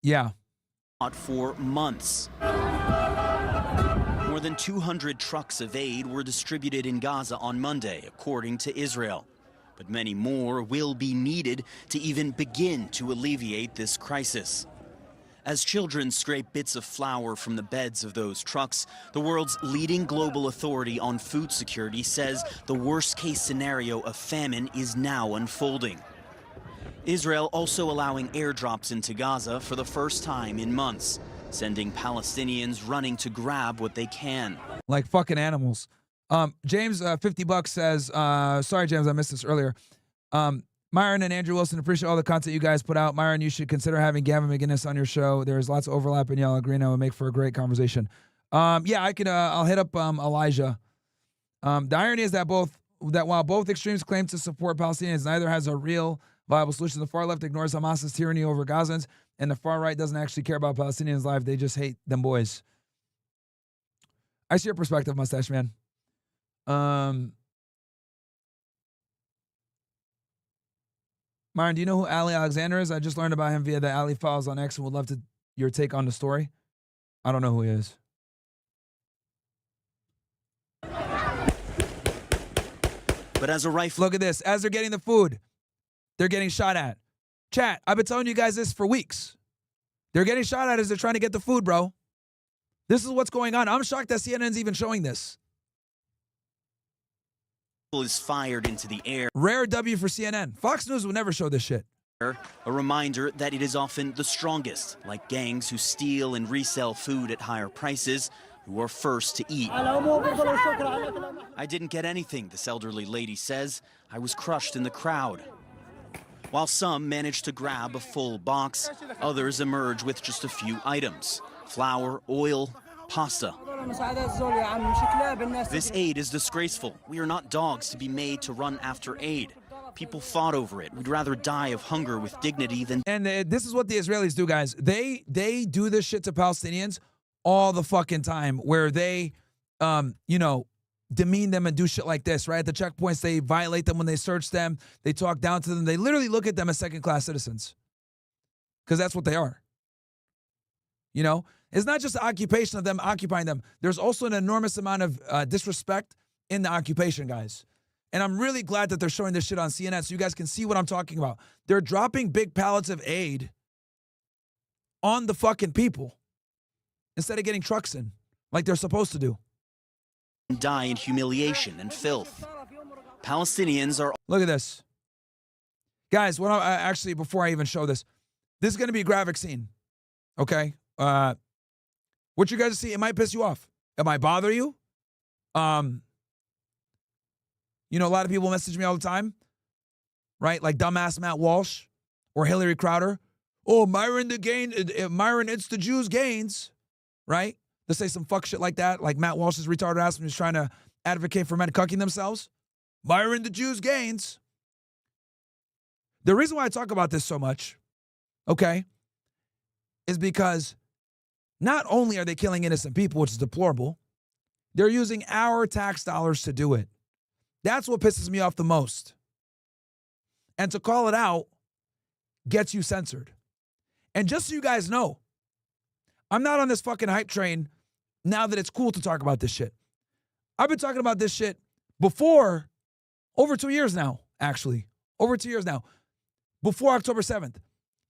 yeah. For months. More than 200 trucks of aid were distributed in Gaza on Monday, according to Israel. But many more will be needed to even begin to alleviate this crisis. As children scrape bits of flour from the beds of those trucks, the world's leading global authority on food security says the worst-case scenario of famine is now unfolding. Israel also allowing airdrops into Gaza for the first time in months, sending Palestinians running to grab what they can. Like fucking animals. James, $50 says, sorry, James, I missed this earlier. Myron and Andrew Wilson, appreciate all the content you guys put out. Myron, you should consider having Gavin McGinnis on your show. There's lots of overlap, and y'all agree now would make for a great conversation. Yeah, I can. I'll hit up Elijah. The irony is that while both extremes claim to support Palestinians, neither has a real viable solution. The far left ignores Hamas's tyranny over Gazans, and the far right doesn't actually care about Palestinians' life. They just hate them boys. I see your perspective, Mustache Man. Myron, do you know who Ali Alexander is? I just learned about him via the Ali Files on X and would love your take on the story. I don't know who he is. But as a rifle... Look at this. As they're getting the food, they're getting shot at. Chat, I've been telling you guys this for weeks. They're getting shot at as they're trying to get the food, bro. This is what's going on. I'm shocked that CNN's even showing this. ...is fired into the air. Rare W for CNN. Fox News would never show this shit. A reminder that it is often the strongest, like gangs who steal and resell food at higher prices, who are first to eat. I didn't get anything, this elderly lady says. I was crushed in the crowd. While some managed to grab a full box, others emerge with just a few items: flour, oil, pasta. This aid is disgraceful. We are not dogs to be made to run after aid. People fought over it. We'd rather die of hunger with dignity than... And this is what the Israelis do, guys. They do this shit to Palestinians all the fucking time, where they, you know, demean them and do shit like this, right? At the checkpoints, they violate them when they search them. They talk down to them. They literally look at them as second-class citizens, because that's what they are. You know? It's not just the occupation of them occupying them. There's also an enormous amount of disrespect in the occupation, guys. And I'm really glad that they're showing this shit on CNN so you guys can see what I'm talking about. They're dropping big pallets of aid on the fucking people instead of getting trucks in like they're supposed to do. Die in humiliation and filth. Palestinians are... Look at this. Guys, actually, before I even show this is going to be a graphic scene, okay? What you guys see, it might piss you off. It might bother you. You know, a lot of people message me all the time, right? Like dumbass Matt Walsh or Hillary Crowder. Oh, Myron, it's the Jews' gains, right? To say some fuck shit like that, like Matt Walsh's retarded ass when he's trying to advocate for men cucking themselves. Myron, the Jews' gains. The reason why I talk about this so much, okay, is because not only are they killing innocent people, which is deplorable, they're using our tax dollars to do it. That's what pisses me off the most. And to call it out gets you censored. And just so you guys know, I'm not on this fucking hype train now that it's cool to talk about this shit. I've been talking about this shit before, over 2 years now, actually. Over 2 years now. Before October 7th.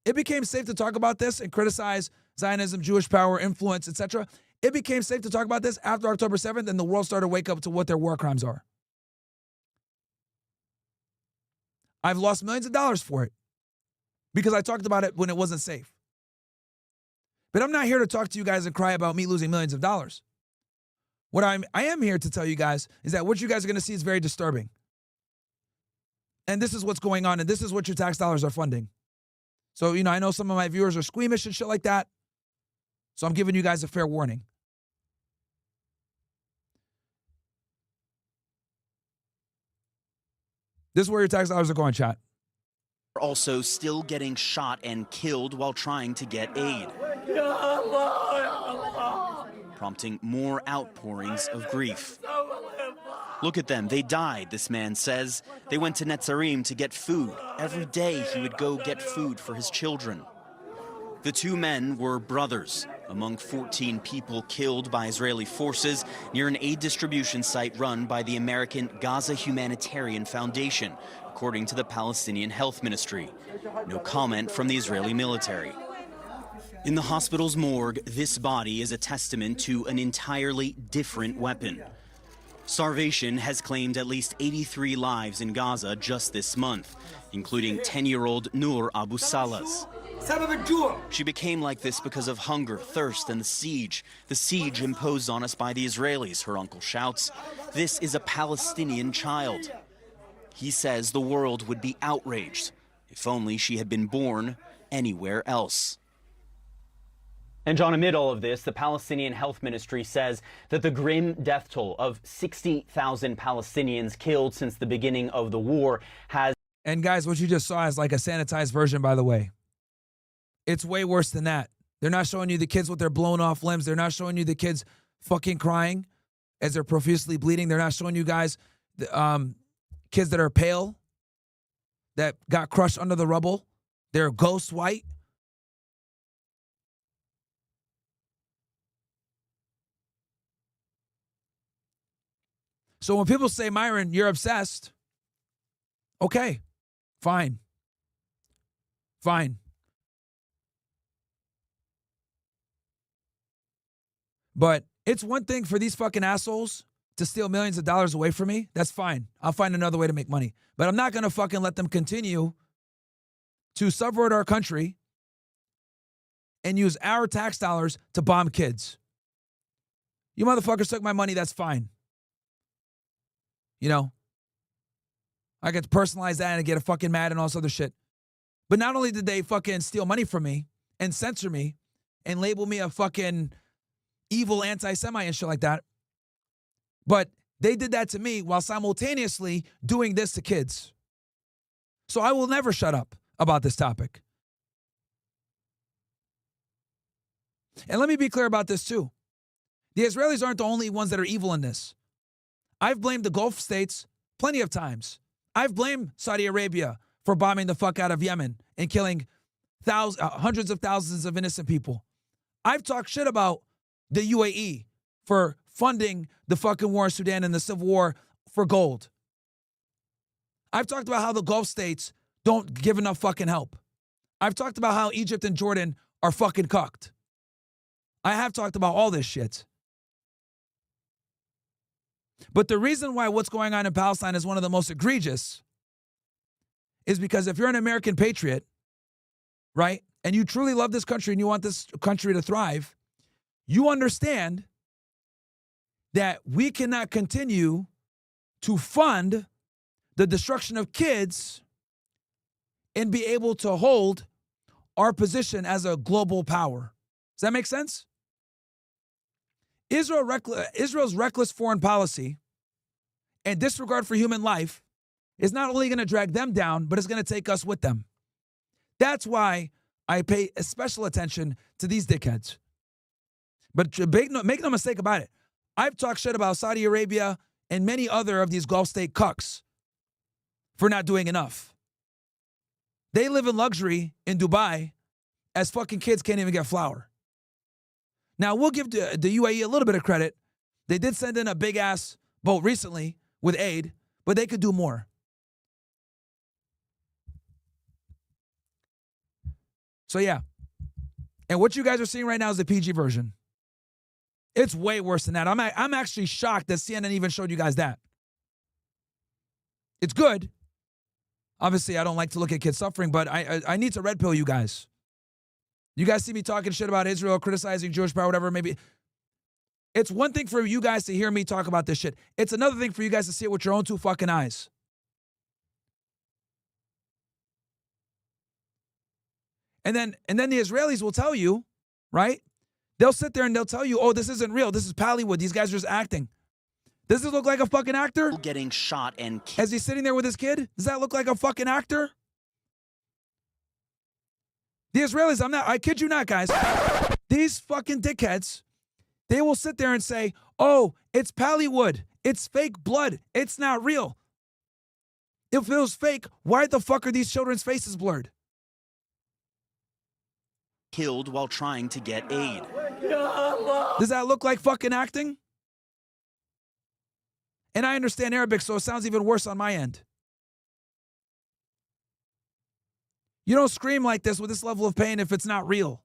It became safe to talk about this and criticize Zionism, Jewish power, influence, etc. It became safe to talk about this after October 7th and the world started to wake up to what their war crimes are. I've lost millions of dollars for it because I talked about it when it wasn't safe. But I'm not here to talk to you guys and cry about me losing millions of dollars. What I am here to tell you guys is that what you guys are going to see is very disturbing. And this is what's going on, and this is what your tax dollars are funding. So, you know, I know some of my viewers are squeamish and shit like that. So I'm giving you guys a fair warning. This is where your tax dollars are going, chat. Also still getting shot and killed while trying to get aid, prompting more outpourings of grief. Look at them, they died, this man says. They went to Netzarim to get food. Every day he would go get food for his children. The two men were brothers, among 14 people killed by Israeli forces near an aid distribution site run by the American Gaza Humanitarian Foundation, according to the Palestinian Health Ministry. No comment from the Israeli military. In the hospital's morgue, this body is a testament to an entirely different weapon. Starvation has claimed at least 83 lives in Gaza just this month, including 10-year-old Noor Abu Salah's. She became like this because of hunger, thirst, and the siege. The siege imposed on us by the Israelis, her uncle shouts. This is a Palestinian child. He says the world would be outraged if only she had been born anywhere else. And John, amid all of this, the Palestinian Health Ministry says that the grim death toll of 60,000 Palestinians killed since the beginning of the war has... And guys, what you just saw is like a sanitized version, by the way. It's way worse than that. They're not showing you the kids with their blown off limbs. They're not showing you the kids fucking crying as they're profusely bleeding. They're not showing you guys the kids that are pale, that got crushed under the rubble. They're ghost white. So when people say, Myron, you're obsessed, okay, fine. Fine. But it's one thing for these fucking assholes to steal millions of dollars away from me. That's fine. I'll find another way to make money. But I'm not going to fucking let them continue to subvert our country and use our tax dollars to bomb kids. You motherfuckers took my money, that's fine. You know, I get to personalize that and get a fucking mad and all this other shit. But not only did they fucking steal money from me and censor me and label me a fucking evil anti-Semite and shit like that, but they did that to me while simultaneously doing this to kids. So I will never shut up about this topic. And let me be clear about this too. The Israelis aren't the only ones that are evil in this. I've blamed the Gulf states plenty of times. I've blamed Saudi Arabia for bombing the fuck out of Yemen and killing hundreds of thousands of innocent people. I've talked shit about the UAE for funding the fucking war in Sudan and the civil war for gold. I've talked about how the Gulf states don't give enough fucking help. I've talked about how Egypt and Jordan are fucking cucked. I have talked about all this shit. But the reason why what's going on in Palestine is one of the most egregious is because if you're an American patriot, right, and you truly love this country and you want this country to thrive, you understand that we cannot continue to fund the destruction of kids and be able to hold our position as a global power. Does that make sense? Israel's reckless foreign policy and disregard for human life is not only going to drag them down, but it's going to take us with them. That's why I pay special attention to these dickheads. But make no mistake about it. I've talked shit about Saudi Arabia and many other of these Gulf state cucks for not doing enough. They live in luxury in Dubai as fucking kids can't even get flour. Now, we'll give the UAE a little bit of credit. They did send in a big-ass boat recently with aid, but they could do more. So, yeah. And what you guys are seeing right now is the PG version. It's way worse than that. I'm actually shocked that CNN even showed you guys that. It's good. Obviously, I don't like to look at kids suffering, but I need to red pill you guys. You guys see me talking shit about Israel, criticizing Jewish power, whatever, maybe. It's one thing for you guys to hear me talk about this shit. It's another thing for you guys to see it with your own two fucking eyes. And then the Israelis will tell you, right? They'll sit there and they'll tell you, oh, this isn't real. This is Pallywood. These guys are just acting. Does this look like a fucking actor? Getting shot and killed. As he's sitting there with his kid? Does that look like a fucking actor? The Israelis, I kid you not, guys. These fucking dickheads, they will sit there and say, oh, it's Pallywood. It's fake blood. It's not real. If it was fake, why the fuck are these children's faces blurred? Killed while trying to get aid. Does that look like fucking acting? And I understand Arabic, so it sounds even worse on my end. You don't scream like this with this level of pain if it's not real.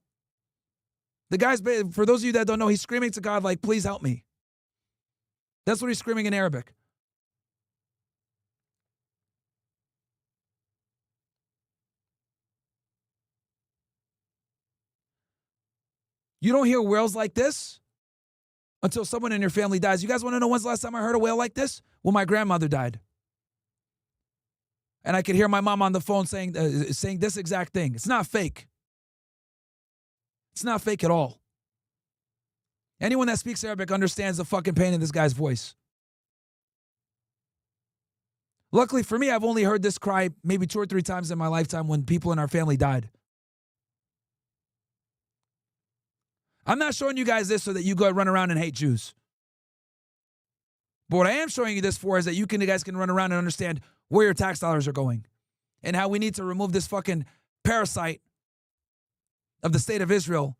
The guy's, for those of you that don't know, he's screaming to God like, please help me. That's what he's screaming in Arabic. You don't hear wails like this until someone in your family dies. You guys want to know when's the last time I heard a wail like this? When my grandmother died. And I could hear my mom on the phone saying this exact thing. It's not fake. It's not fake at all. Anyone that speaks Arabic understands the fucking pain in this guy's voice. Luckily for me, I've only heard this cry maybe 2 or 3 times in my lifetime when people in our family died. I'm not showing you guys this so that you go run around and hate Jews. But what I am showing you this for is that you guys can run around and understand where your tax dollars are going and how we need to remove this fucking parasite of the state of Israel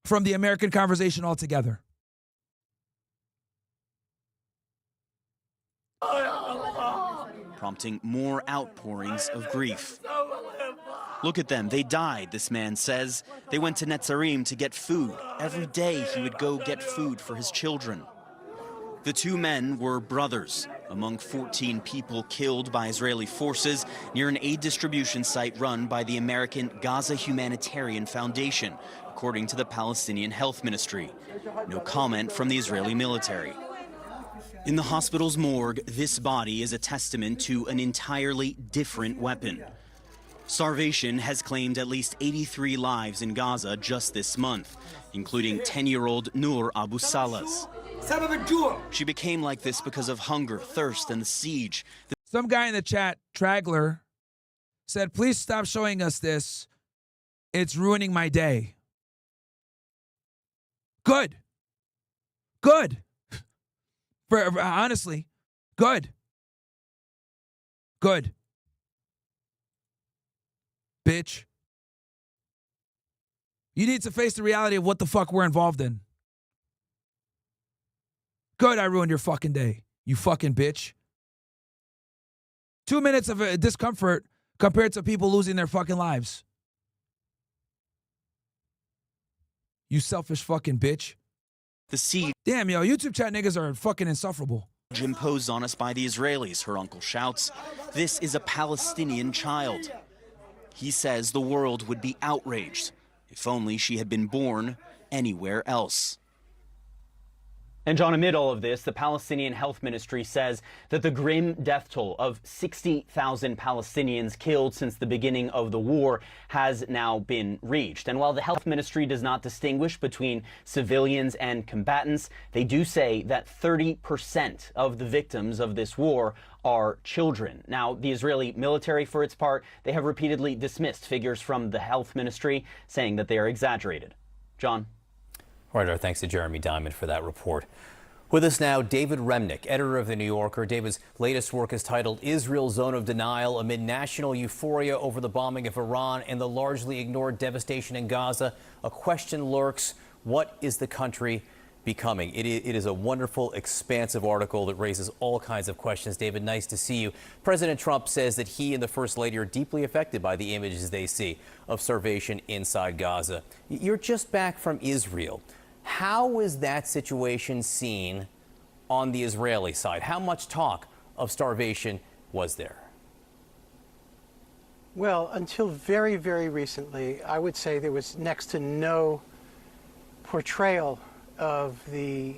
from the American conversation altogether. prompting more outpourings of grief. Look at them, they died, this man says. They went to Netzarim to get food. Every day he would go get food for his children. The two men were brothers, among 14 people killed by Israeli forces near an aid distribution site run by the American Gaza Humanitarian Foundation, according to the Palestinian Health Ministry. No comment from the Israeli military. In the hospital's morgue, this body is a testament to an entirely different weapon. Starvation has claimed at least 83 lives in Gaza just this month, including 10-year-old Noor Abu Salah's. She became like this because of hunger, thirst, and the siege. Some guy in the chat, Tragler, said, please stop showing us this. It's ruining my day. Good. Good. Honestly, good. Good. Bitch. You need to face the reality of what the fuck we're involved in. Good, I ruined your fucking day, you fucking bitch. 2 minutes of discomfort compared to people losing their fucking lives. You selfish fucking bitch. The siege. Damn, yo, YouTube chat niggas are fucking insufferable. Imposed on us by the Israelis, her uncle shouts. This is a Palestinian child. He says the world would be outraged if only she had been born anywhere else. And John, amid all of this, the Palestinian Health Ministry says that the grim death toll of 60,000 Palestinians killed since the beginning of the war has now been reached. And while the Health Ministry does not distinguish between civilians and combatants, they do say that 30% of the victims of this war are children. Now, the Israeli military, for its part, they have repeatedly dismissed figures from the Health Ministry, saying that they are exaggerated. John? All right, our thanks to Jeremy Diamond for that report. With us now, David Remnick, editor of The New Yorker. David's latest work is titled Israel's Zone of Denial Amid National Euphoria Over the Bombing of Iran and the Largely Ignored Devastation in Gaza. A question lurks. What is the country becoming? It is a wonderful, expansive article that raises all kinds of questions. David, nice to see you. President Trump says that he and the First Lady are deeply affected by the images they see of starvation inside Gaza. You're just back from Israel. How is that situation seen on the Israeli side? How much talk of starvation was there? Well, until very, very recently, I would say there was next to no portrayal of the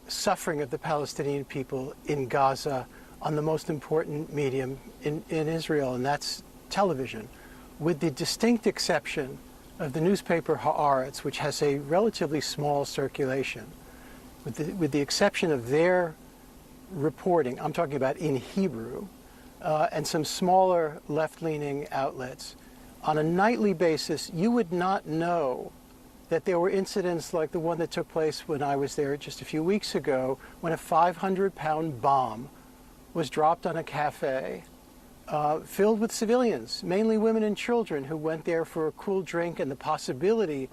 suffering of the Palestinian people in Gaza on the most important medium in Israel, and that's television, with the distinct exception of the newspaper Haaretz, which has a relatively small circulation. With the exception of their reporting, I'm talking about in Hebrew, and some smaller left-leaning outlets, on a nightly basis, you would not know that there were incidents like the one that took place when I was there just a few weeks ago, when a 500-pound bomb was dropped on a cafe filled with civilians, mainly women and children, who went there for a cool drink and the possibility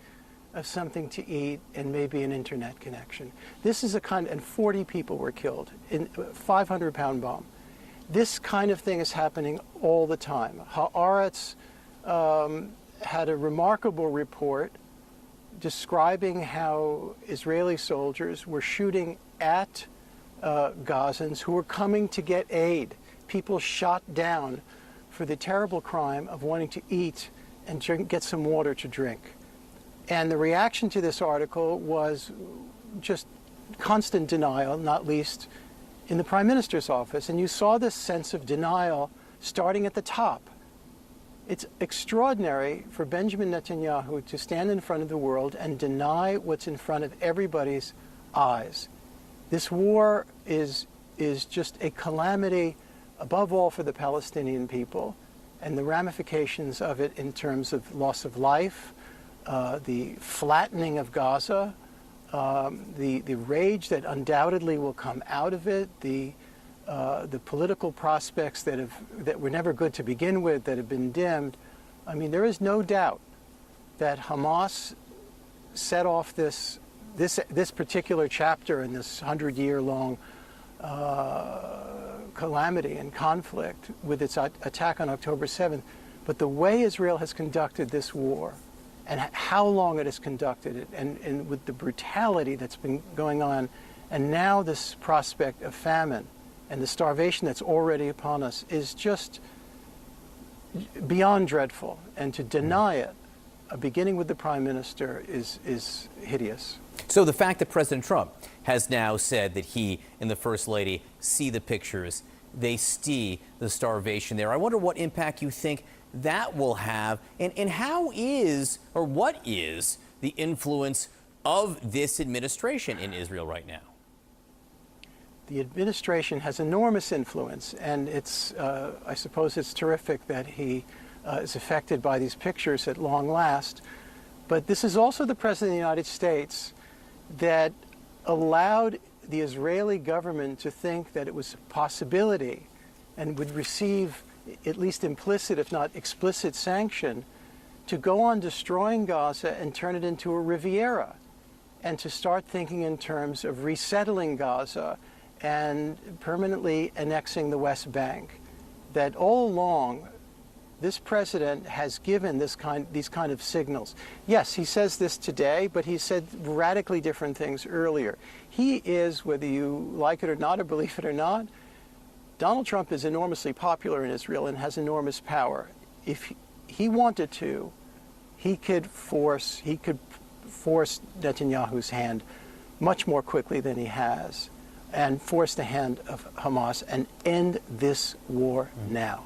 of something to eat and maybe an internet connection. This is a kind, and 40 people were killed in a 500-pound bomb. This kind of thing is happening all the time. Haaretz had a remarkable report describing how Israeli soldiers were shooting at Gazans who were coming to get aid. People shot down for the terrible crime of wanting to eat and get some water to drink. And the reaction to this article was just constant denial, not least in the Prime Minister's office. And you saw this sense of denial starting at the top. It's extraordinary for Benjamin Netanyahu to stand in front of the world and deny what's in front of everybody's eyes. This war is just a calamity, above all for the Palestinian people, and the ramifications of it in terms of loss of life, the flattening of Gaza, the rage that undoubtedly will come out of it, the political prospects that were never good to begin with, that have been dimmed. I mean, there is no doubt that Hamas set off this particular chapter in this 100-year-long calamity and conflict with its attack on October 7th, but the way Israel has conducted this war and how long it has conducted it, and with the brutality that's been going on, and now this prospect of famine and the starvation that's already upon us is just beyond dreadful. And to deny it, beginning with the Prime Minister, is hideous. So the fact that President Trump has now said that he and the First Lady see the pictures, they see the starvation there, I wonder what impact you think that will have, and how is, or what is, the influence of this administration in Israel right now? The administration has enormous influence, and it's, I suppose it's terrific that he is affected by these pictures at long last. But this is also the President of the United States that allowed the Israeli government to think that it was a possibility and would receive at least implicit, if not explicit, sanction to go on destroying Gaza and turn it into a Riviera, and to start thinking in terms of resettling Gaza and permanently annexing the West Bank. That all along, this president has given these kind of signals. Yes, he says this today, but he said radically different things earlier. He is, whether you like it or not, or believe it or not, Donald Trump is enormously popular in Israel and has enormous power. If he wanted to, he could force Netanyahu's hand much more quickly than he has, and force the hand of Hamas and end this war now.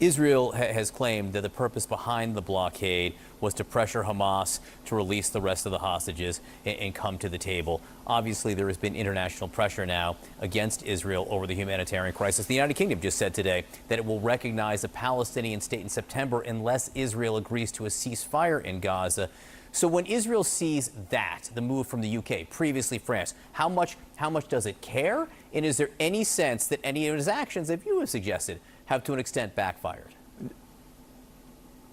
Israel has claimed that the purpose behind the blockade was to pressure Hamas to release the rest of the hostages and come to the table. Obviously, there has been international pressure now against Israel over the humanitarian crisis. The United Kingdom just said today that it will recognize a Palestinian state in September unless Israel agrees to a ceasefire in Gaza. So when Israel sees that, the move from the UK, previously France, how much does it care? And is there any sense that any of his actions, if you have suggested, have to an extent backfired?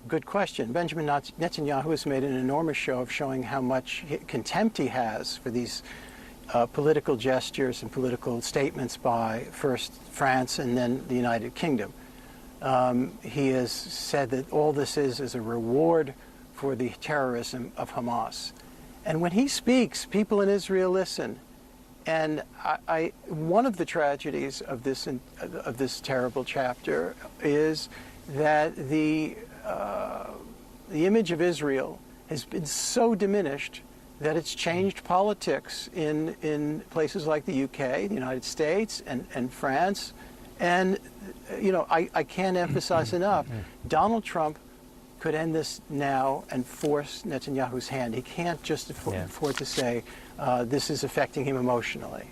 Good question. Benjamin Netanyahu has made an enormous show of showing how much contempt he has for these political gestures and political statements by first France and then the United Kingdom. He has said that all this is a reward for the terrorism of Hamas. And when he speaks, people in Israel listen. And one of the tragedies of this terrible chapter is that the image of Israel has been so diminished that it's changed politics in places like the UK, the United States, and France. And I can't emphasize enough, Donald Trump could end this now and force Netanyahu's hand. He can't just afford to say this is affecting him emotionally.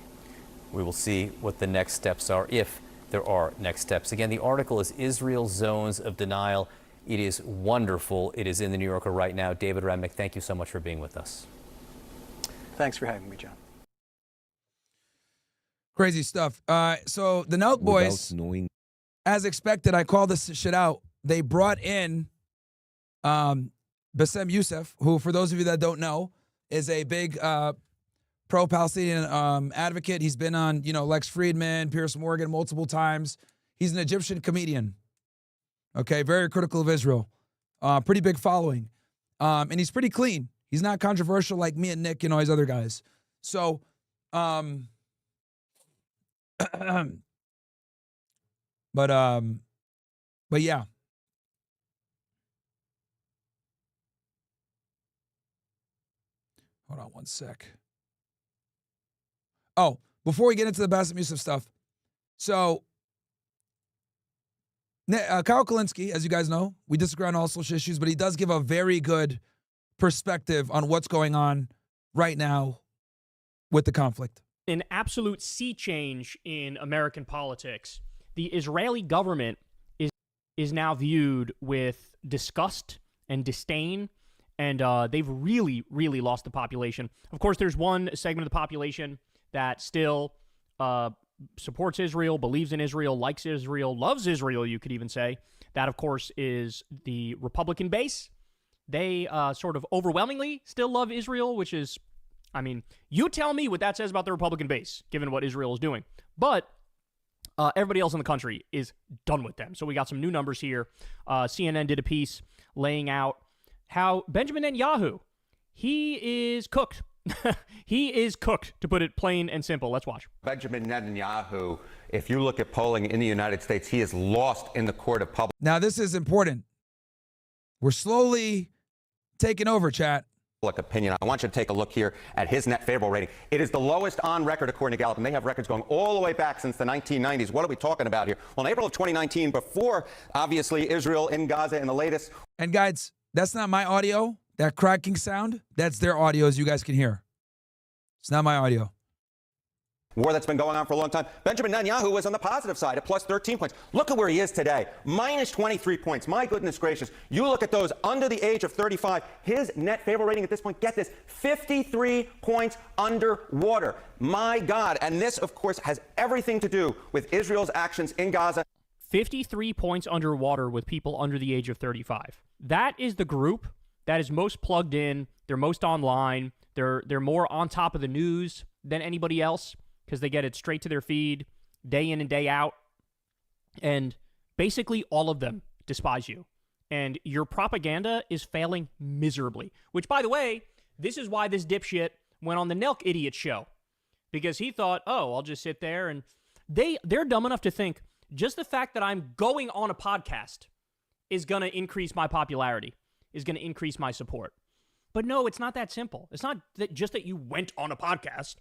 We will see what the next steps are, if there are next steps. Again, the article is Israel's Zones of Denial. It is wonderful. It is in the New Yorker right now. David Remnick, thank you so much for being with us. Thanks for having me, John. Crazy stuff. So the Note Boys, as expected, I called this shit out. They brought in Bassem Youssef, who, for those of you that don't know, is a big pro-Palestinian advocate. He's been on, Lex Friedman, Piers Morgan multiple times. He's an Egyptian comedian. Okay, very critical of Israel. Pretty big following. And he's pretty clean. He's not controversial like me and Nick and all these other guys. So, but yeah. Hold on one sec. Oh, before we get into the Bassem Youssef stuff, so Kyle Kulinski, as you guys know, we disagree on all social issues, but he does give a very good perspective on what's going on right now with the conflict. An absolute sea change in American politics. The Israeli government is now viewed with disgust and disdain, and they've really, really lost the population. Of course, there's one segment of the population that still supports Israel, believes in Israel, likes Israel, loves Israel, you could even say. That, of course, is the Republican base. They sort of overwhelmingly still love Israel, which is, you tell me what that says about the Republican base, given what Israel is doing. But Everybody else in the country is done with them. So we got some new numbers here. CNN did a piece laying out how Benjamin Netanyahu, he is cooked. He is cooked, to put it plain and simple. Let's watch. Benjamin Netanyahu, if you look at polling in the United States, he is lost in the court of public. Now, this is important. We're slowly taking over, chat. Opinion. I want you to take a look here at his net favorable rating. It is the lowest on record according to Gallup, and they have records going all the way back since the 1990s. What are we talking about here? Well, in April of 2019, before obviously Israel in Gaza and the latest. And guys, that's not my audio. That cracking sound, that's their audio, as you guys can hear. It's not my audio. War that's been going on for a long time. Benjamin Netanyahu was on the positive side at plus 13 points. Look at where he is today, minus 23 points. My goodness gracious. You look at those under the age of 35, his net favorable rating at this point, get this, 53 points underwater. My God. And this, of course, has everything to do with Israel's actions in Gaza. 53 points underwater with people under the age of 35. That is the group that is most plugged in. They're most online. They're more on top of the news than anybody else, because they get it straight to their feed day in and day out. And basically all of them despise you. And your propaganda is failing miserably. Which, by the way, this is why this dipshit went on the Nelk Idiot show. Because he thought, oh, I'll just sit there. And they're dumb enough to think just the fact that I'm going on a podcast is going to increase my popularity, is going to increase my support. But no, it's not that simple. It's not just that you went on a podcast.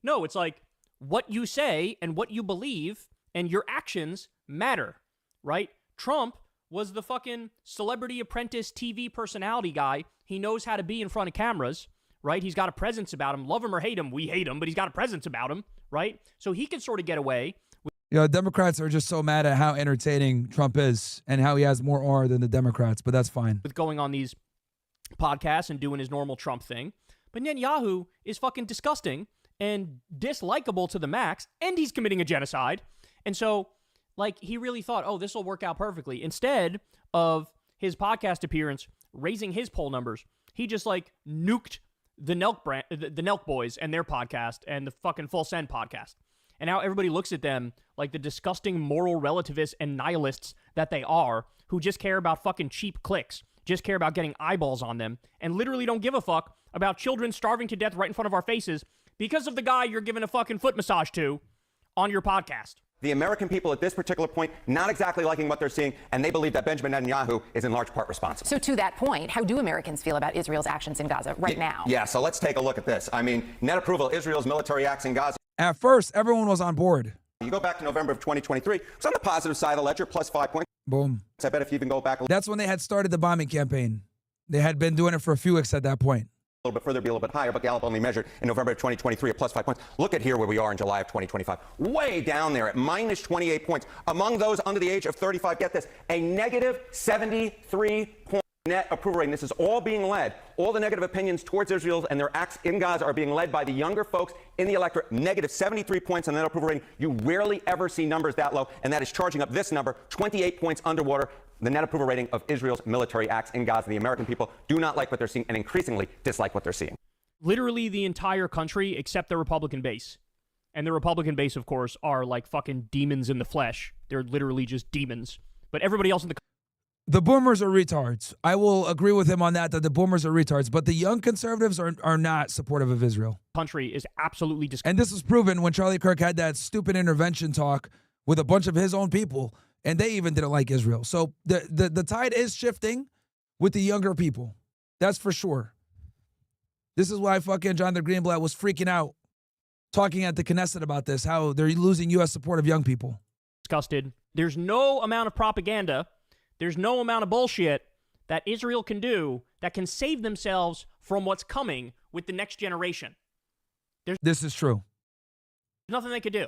No, it's like, what you say and what you believe and your actions matter, right? Trump was the fucking Celebrity Apprentice TV personality guy. He knows how to be in front of cameras, right? He's got a presence about him. Love him or hate him, we hate him, but he's got a presence about him, right? So he can sort of get away. Democrats are just so mad at how entertaining Trump is and how he has more aura than the Democrats, but that's fine. With going on these podcasts and doing his normal Trump thing. But Netanyahu is fucking disgusting and dislikable to the max, and he's committing a genocide. And so, like, he really thought, oh, this will work out perfectly. Instead of his podcast appearance raising his poll numbers, he just, like, nuked the Nelk brand, the Nelk boys and their podcast and the fucking Full Send podcast. And now everybody looks at them like the disgusting moral relativists and nihilists that they are, who just care about fucking cheap clicks, just care about getting eyeballs on them, and literally don't give a fuck about children starving to death right in front of our faces because of the guy you're giving a fucking foot massage to on your podcast. The American people at this particular point, not exactly liking what they're seeing, and they believe that Benjamin Netanyahu is in large part responsible. So to that point, how do Americans feel about Israel's actions in Gaza right now? Yeah, so let's take a look at this. I mean, net approval, Israel's military acts in Gaza. At first, everyone was on board. You go back to November of 2023, it's on the positive side of the ledger, plus 5 points. Boom. I bet if you even go back That's when they had started the bombing campaign. They had been doing it for a few weeks at that point. A little bit further, be a little bit higher, but Gallup only measured in November of 2023 at plus 5 points. Look at here where we are in July of 2025. Way down there at minus 28 points. Among those under the age of 35, get this, a negative 73 point net approval rating. This is all being led. All the negative opinions towards Israel and their acts in Gaza are being led by the younger folks in the electorate. Negative 73 points on the net approval rating. You rarely ever see numbers that low, and that is charging up this number, 28 points underwater. The net approval rating of Israel's military acts in Gaza. The American people do not like what they're seeing and increasingly dislike what they're seeing. Literally the entire country except the Republican base. And the Republican base, of course, are like fucking demons in the flesh. They're literally just demons. But everybody else in the boomers are retards. I will agree with him on that the boomers are retards. But the young conservatives are not supportive of Israel. Country is absolutely disgusting. And this was proven when Charlie Kirk had that stupid intervention talk with a bunch of his own people. And they even didn't like Israel. So the tide is shifting with the younger people. That's for sure. This is why fucking Jonathan Greenblatt was freaking out, talking at the Knesset about this, how they're losing U.S. support of young people. Disgusted. There's no amount of propaganda, there's no amount of bullshit that Israel can do that can save themselves from what's coming with the next generation. This is true. There's nothing they could do.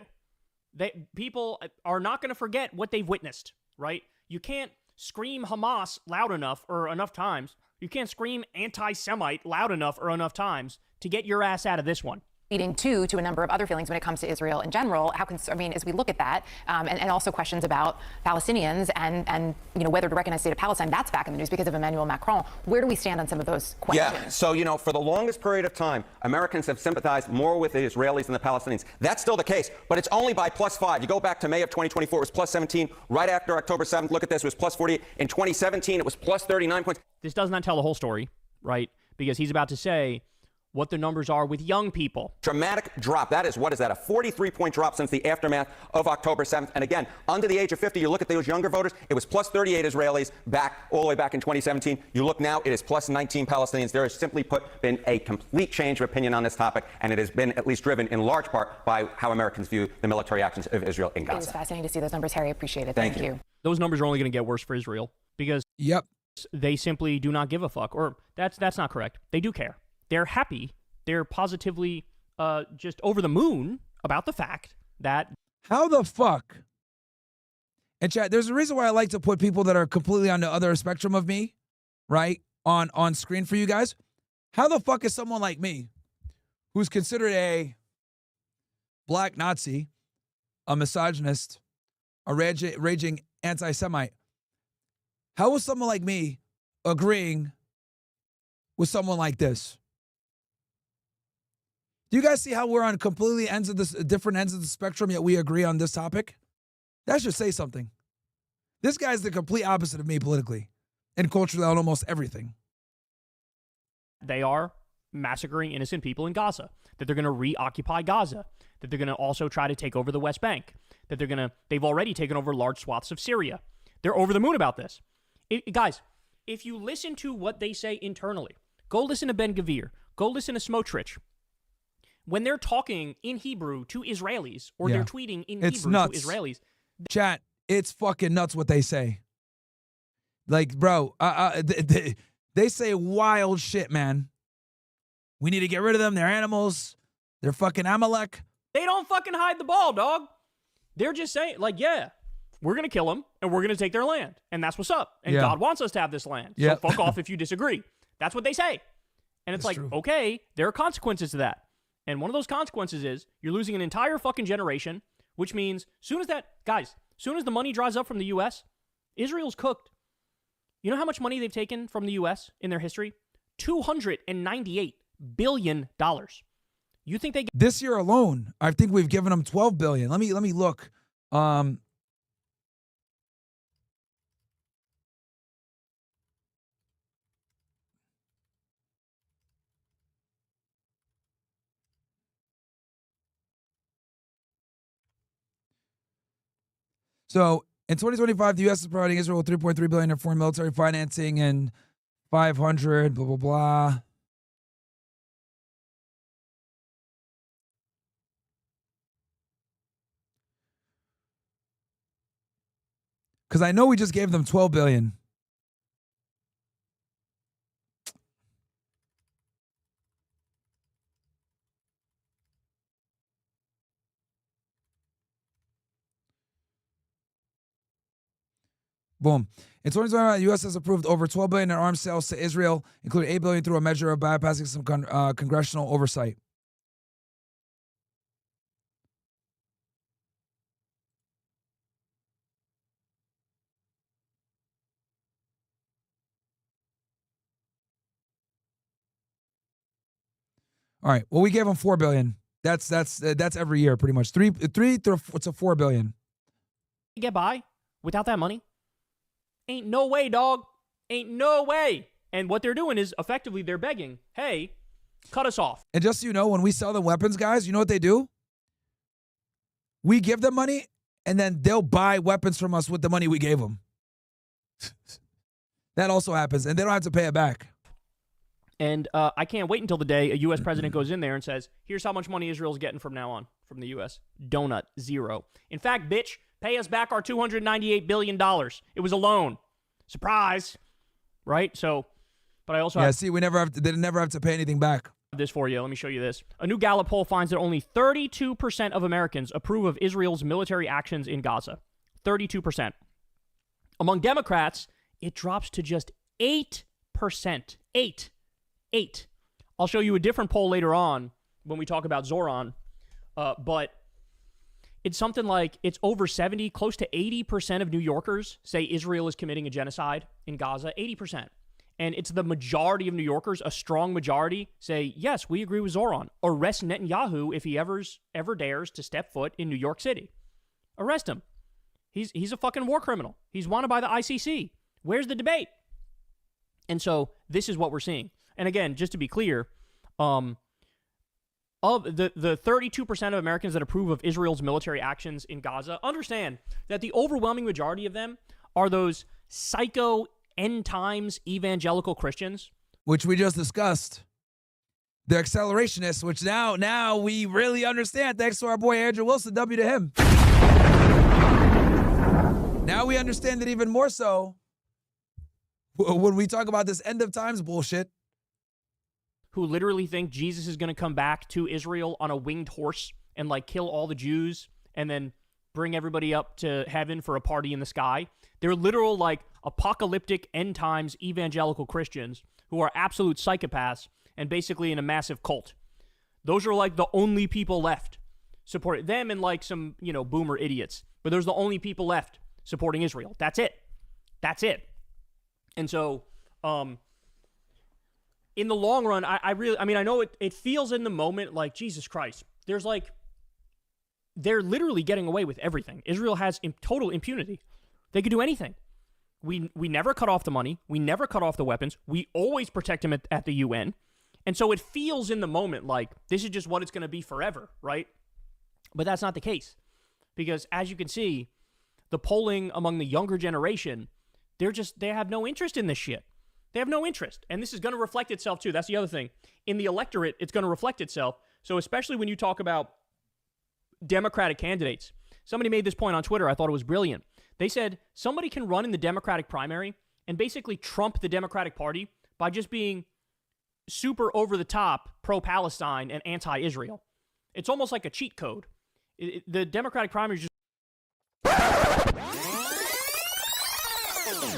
People are not going to forget what they've witnessed, right? You can't scream Hamas loud enough or enough times. You can't scream anti-Semite loud enough or enough times to get your ass out of this one. leading to a number of other feelings when it comes to Israel in general. As we look at that, and also questions about Palestinians and whether to recognize the state of Palestine, that's back in the news because of Emmanuel Macron. Where do we stand on some of those questions? Yeah, so, for the longest period of time, Americans have sympathized more with the Israelis than the Palestinians. That's still the case, but it's only by +5. You go back to May of 2024, it was +17. Right after October 7th, look at this, it was +48. In 2017, it was +39 points. This does not tell the whole story, right? Because he's about to say what the numbers are with young people. Dramatic drop. That is, what is that? A 43-point drop since the aftermath of October 7th. And again, under the age of 50, you look at those younger voters, it was +38 Israelis all the way back in 2017. You look now, it is +19 Palestinians. There has simply been a complete change of opinion on this topic, and it has been at least driven in large part by how Americans view the military actions of Israel in Gaza. It was fascinating to see those numbers, Harry. Appreciate it. Thank you. Those numbers are only going to get worse for Israel because they simply do not give a fuck. Or that's not correct. They do care. They're happy. They're positively just over the moon about the fact that... How the fuck? And chat, there's a reason why I like to put people that are completely on the other spectrum of me, right, on screen for you guys. How the fuck is someone like me, who's considered a black Nazi, a misogynist, a raging anti-Semite, how is someone like me agreeing with someone like this? Do you guys see how we're on completely different ends of the spectrum, yet we agree on this topic? That should say something. This guy's the complete opposite of me politically and culturally on almost everything. They are massacring innocent people in Gaza, that they're going to reoccupy Gaza, that they're going to also try to take over the West Bank, that they've already taken over large swaths of Syria. They're over the moon about this. Guys, if you listen to what they say internally, go listen to Ben Gvir, go listen to Smotrich. When they're talking in Hebrew to Israelis, or they're tweeting in Hebrew to Israelis. Chat, it's fucking nuts what they say. Like, bro, they say wild shit, man. We need to get rid of them. They're animals. They're fucking Amalek. They don't fucking hide the ball, dog. They're just saying, like, yeah, we're going to kill them, and we're going to take their land. And that's what's up. And God wants us to have this land. So fuck off if you disagree. That's what they say. And it's like, okay, there are consequences to that. And one of those consequences is you're losing an entire fucking generation, which means soon as the money dries up from the U.S., Israel's cooked. You know how much money they've taken from the U.S. in their history? $298 billion. You think they this year alone? I think we've given them $12 billion. Let me look. So in 2025, the U.S. is providing Israel with $3.3 billion in foreign military financing and 500 blah blah blah. Because I know we just gave them $12 billion. Boom. In 2021, the U.S. has approved over $12 billion in arms sales to Israel, including $8 billion through a measure of bypassing some congressional oversight. All right. Well, we gave them $4 billion. That's every year, pretty much. Three to $4 billion. Get by without that money? Ain't no way, dog. Ain't no way. And what they're doing is effectively they're begging, hey, cut us off. And just so you know, when we sell them weapons, guys, you know what they do? We give them money, and then they'll buy weapons from us with the money we gave them. That also happens, and they don't have to pay it back. And I can't wait until the day a U.S. president goes in there and says, here's how much money Israel's getting from now on from the U.S. Donut, zero. In fact, bitch, pay us back our $298 billion. It was a loan. Surprise. Right? So, but I also see, they never have to pay anything back. This for you. Let me show you this. A new Gallup poll finds that only 32% of Americans approve of Israel's military actions in Gaza. 32%. Among Democrats, it drops to just 8%. 8. I'll show you a different poll later on when we talk about Zoran, but it's something like it's over 70, close to 80% of New Yorkers say Israel is committing a genocide in Gaza. 80%. And it's the majority of New Yorkers, a strong majority, say, yes, we agree with Zoran. Arrest Netanyahu if he ever dares to step foot in New York City. Arrest him. He's a fucking war criminal. He's wanted by the ICC. Where's the debate? And so this is what we're seeing. And again, just to be clear, of the 32% of Americans that approve of Israel's military actions in Gaza, understand that the overwhelming majority of them are those psycho end times evangelical Christians, which we just discussed. They're accelerationists, which now we really understand. Thanks to our boy Andrew Wilson. W to him. Now we understand it even more so when we talk about this end of times bullshit. Who literally think Jesus is going to come back to Israel on a winged horse and like kill all the Jews and then bring everybody up to heaven for a party in the sky. They're literal like apocalyptic end times evangelical Christians who are absolute psychopaths and basically in a massive cult. Those are like the only people left supporting them and like some, boomer idiots. But those are the only people left supporting Israel. That's it. That's it. And so, in the long run, I know it feels in the moment like, Jesus Christ, they're literally getting away with everything. Israel has total impunity. They could do anything. We never cut off the money. We never cut off the weapons. We always protect them at the UN. And so it feels in the moment like this is just what it's going to be forever, right? But that's not the case. Because as you can see, the polling among the younger generation, they have no interest in this shit. They have no interest. And this is going to reflect itself too. That's the other thing. In the electorate, it's going to reflect itself. So especially when you talk about Democratic candidates. Somebody made this point on Twitter. I thought it was brilliant. They said somebody can run in the Democratic primary and basically trump the Democratic Party by just being super over the top pro-Palestine and anti-Israel. It's almost like a cheat code. The Democratic primary is just...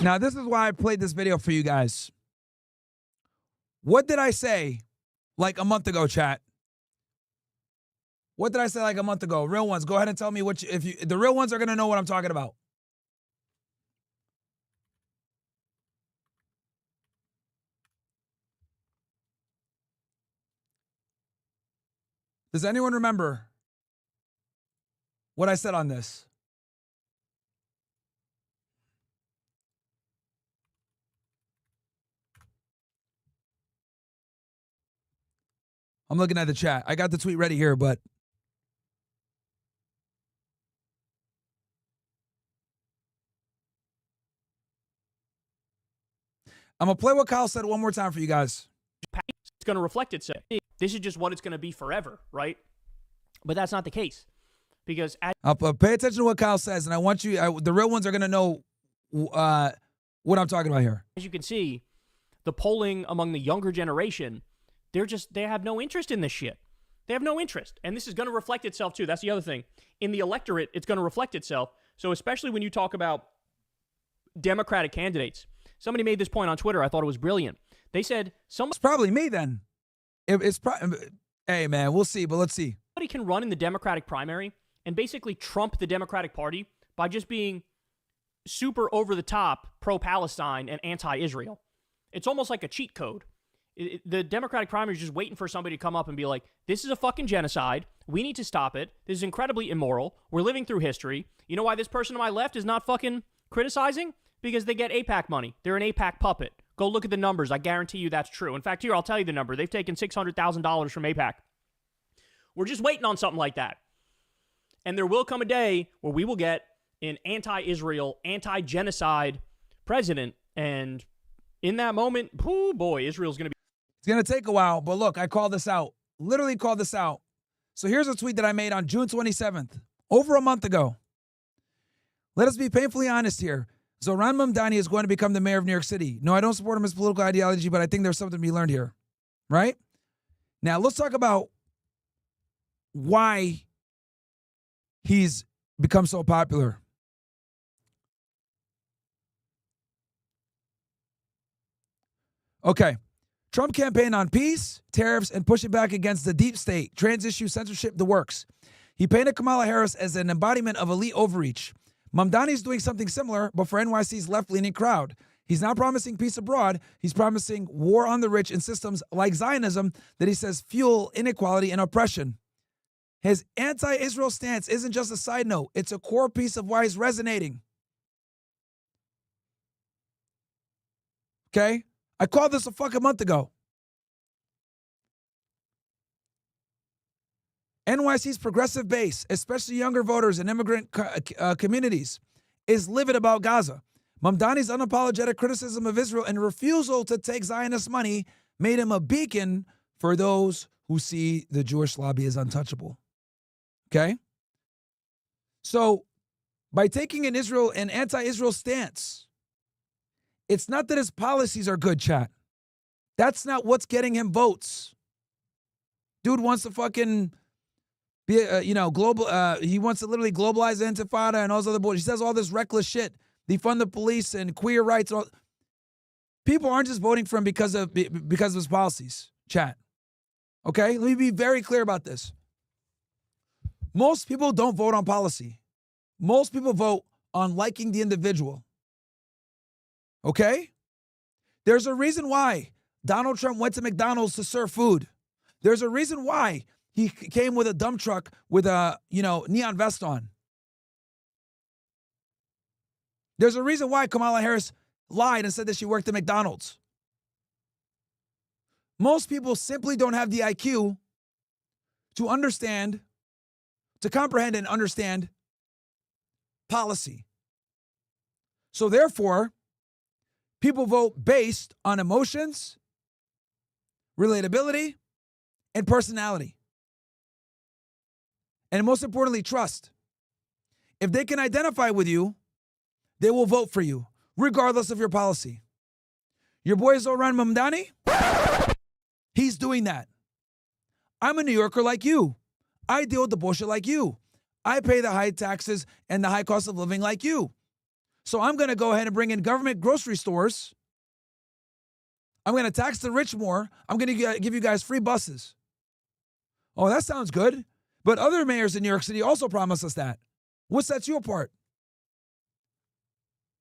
Now, this is why I played this video for you guys. What did I say like a month ago, chat? What did I say like a month ago? Real ones, go ahead and tell me the real ones are going to know what I'm talking about. Does anyone remember what I said on this? I'm looking at the chat. I got the tweet ready here, but I'm going to play what Kyle said one more time for you guys. It's going to reflect itself. This is just what it's going to be forever, right? But that's not the case. Because pay attention to what Kyle says, and I want you, the real ones are going to know what I'm talking about here. As you can see, the polling among the younger generation, they have no interest in this shit. They have no interest. And this is going to reflect itself too. That's the other thing. In the electorate, it's going to reflect itself. So especially when you talk about Democratic candidates, somebody made this point on Twitter. I thought it was brilliant. They said it's probably me then. Hey man, we'll see, but let's see. Somebody can run in the Democratic primary and basically trump the Democratic Party by just being super over the top pro-Palestine and anti-Israel. It's almost like a cheat code. The Democratic primary is just waiting for somebody to come up and be like, this is a fucking genocide. We need to stop it. This is incredibly immoral. We're living through history. You know why this person to my left is not fucking criticizing? Because they get AIPAC money. They're an AIPAC puppet. Go look at the numbers. I guarantee you that's true. In fact, here, I'll tell you the number. They've taken $600,000 from AIPAC. We're just waiting on something like that. And there will come a day where we will get an anti-Israel, anti-genocide president. And in that moment, oh boy, Israel's going to be... It's going to take a while, but look, I called this out. Literally called this out. So here's a tweet that I made on June 27th, over a month ago. Let us be painfully honest here. Zoran Mamdani is going to become the mayor of New York City. No, I don't support him as political ideology, but I think there's something to be learned here. Right? Now, let's talk about why he's become so popular. Okay. Trump campaigned on peace, tariffs, and pushing back against the deep state, trans issue, censorship, the works. He painted Kamala Harris as an embodiment of elite overreach. Mamdani's doing something similar, but for NYC's left-leaning crowd. He's not promising peace abroad. He's promising war on the rich in systems like Zionism that he says fuel inequality and oppression. His anti-Israel stance isn't just a side note. It's a core piece of why he's resonating. Okay? I called this a fucking month ago. NYC's progressive base, especially younger voters and immigrant communities, is livid about Gaza. Mamdani's unapologetic criticism of Israel and refusal to take Zionist money made him a beacon for those who see the Jewish lobby as untouchable. Okay? So, by taking an anti-Israel stance, it's not that his policies are good, chat. That's not what's getting him votes. Dude wants to fucking be, global. He wants to literally globalize the Intifada and all this other bullshit. He says all this reckless shit. Defund the police and queer rights. People aren't just voting for him because of his policies, chat. Okay? Let me be very clear about this. Most people don't vote on policy. Most people vote on liking the individual. Okay? There's a reason why Donald Trump went to McDonald's to serve food. There's a reason why he came with a dump truck with a, neon vest on. There's a reason why Kamala Harris lied and said that she worked at McDonald's. Most people simply don't have the IQ to comprehend and understand policy. So therefore, people vote based on emotions, relatability, and personality. And most importantly, trust. If they can identify with you, they will vote for you, regardless of your policy. Your boy Zoran Mamdani, he's doing that. I'm a New Yorker like you. I deal with the bullshit like you. I pay the high taxes and the high cost of living like you. So I'm going to go ahead and bring in government grocery stores. I'm going to tax the rich more. I'm going to give you guys free buses. Oh, that sounds good. But other mayors in New York City also promised us that. What sets you apart?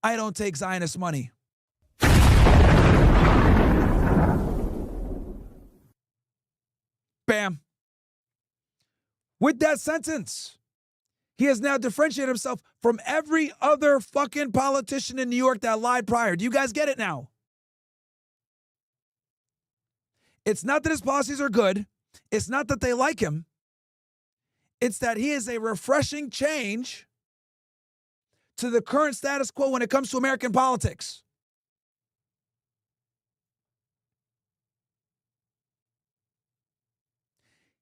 I don't take Zionist money. Bam. With that sentence, he has now differentiated himself from every other fucking politician in New York that lied prior. Do you guys get it now? It's not that his policies are good. It's not that they like him. It's that he is a refreshing change to the current status quo when it comes to American politics.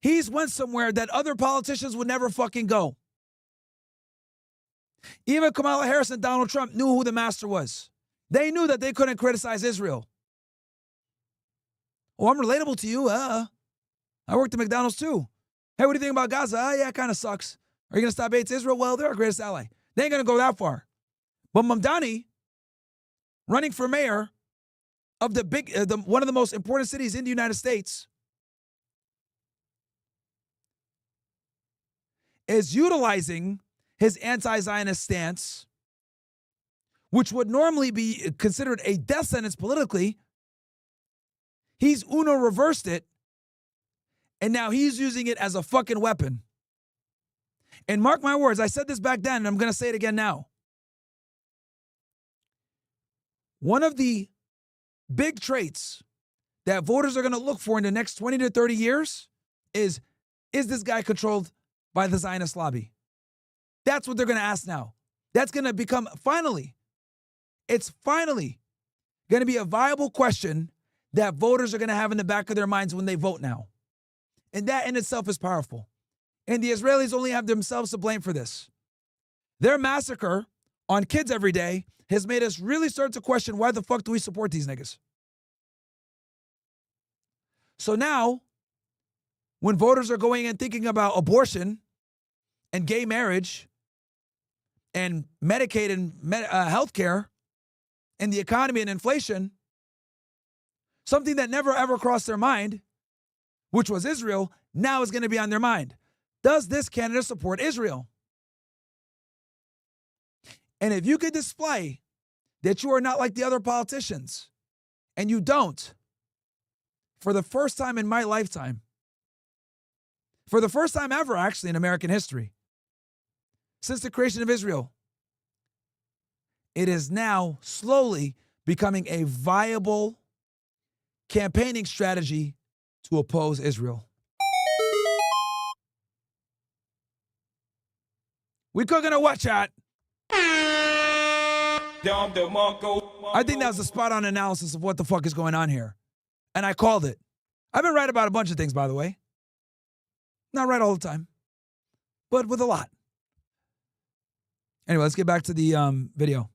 He's went somewhere that other politicians would never fucking go. Even Kamala Harris and Donald Trump knew who the master was. They knew that they couldn't criticize Israel. Oh, I'm relatable to you. I worked at McDonald's too. Hey, what do you think about Gaza? Yeah, it kind of sucks. Are you going to stop aid to Israel? Well, they're our greatest ally. They ain't going to go that far. But Mamdani, running for mayor of one of the most important cities in the United States, is utilizing his anti-Zionist stance, which would normally be considered a death sentence politically. He's Uno reversed it, and now he's using it as a fucking weapon. And mark my words, I said this back then, and I'm going to say it again now. One of the big traits that voters are going to look for in the next 20 to 30 years is this guy controlled by the Zionist lobby? That's what they're going to ask now. That's going to become, it's finally going to be a viable question that voters are going to have in the back of their minds when they vote now. And that in itself is powerful. And the Israelis only have themselves to blame for this. Their massacre on kids every day has made us really start to question, why the fuck do we support these niggas? So now, when voters are going and thinking about abortion and gay marriage and Medicaid and health care and the economy and inflation, Something that never ever crossed their mind, which was Israel, now is going to be on their mind. Does this candidate support Israel? And if you could display that you are not like the other politicians, and you don't, for the first time in my lifetime, for the first time ever actually in American history, since the creation of Israel, it is now slowly becoming a viable campaigning strategy to oppose Israel. We cooking or what, chat? I think that was a spot-on analysis of what the fuck is going on here. And I called it. I've been right about a bunch of things, by the way. Not right all the time, but with a lot. Anyway, let's get back to the video.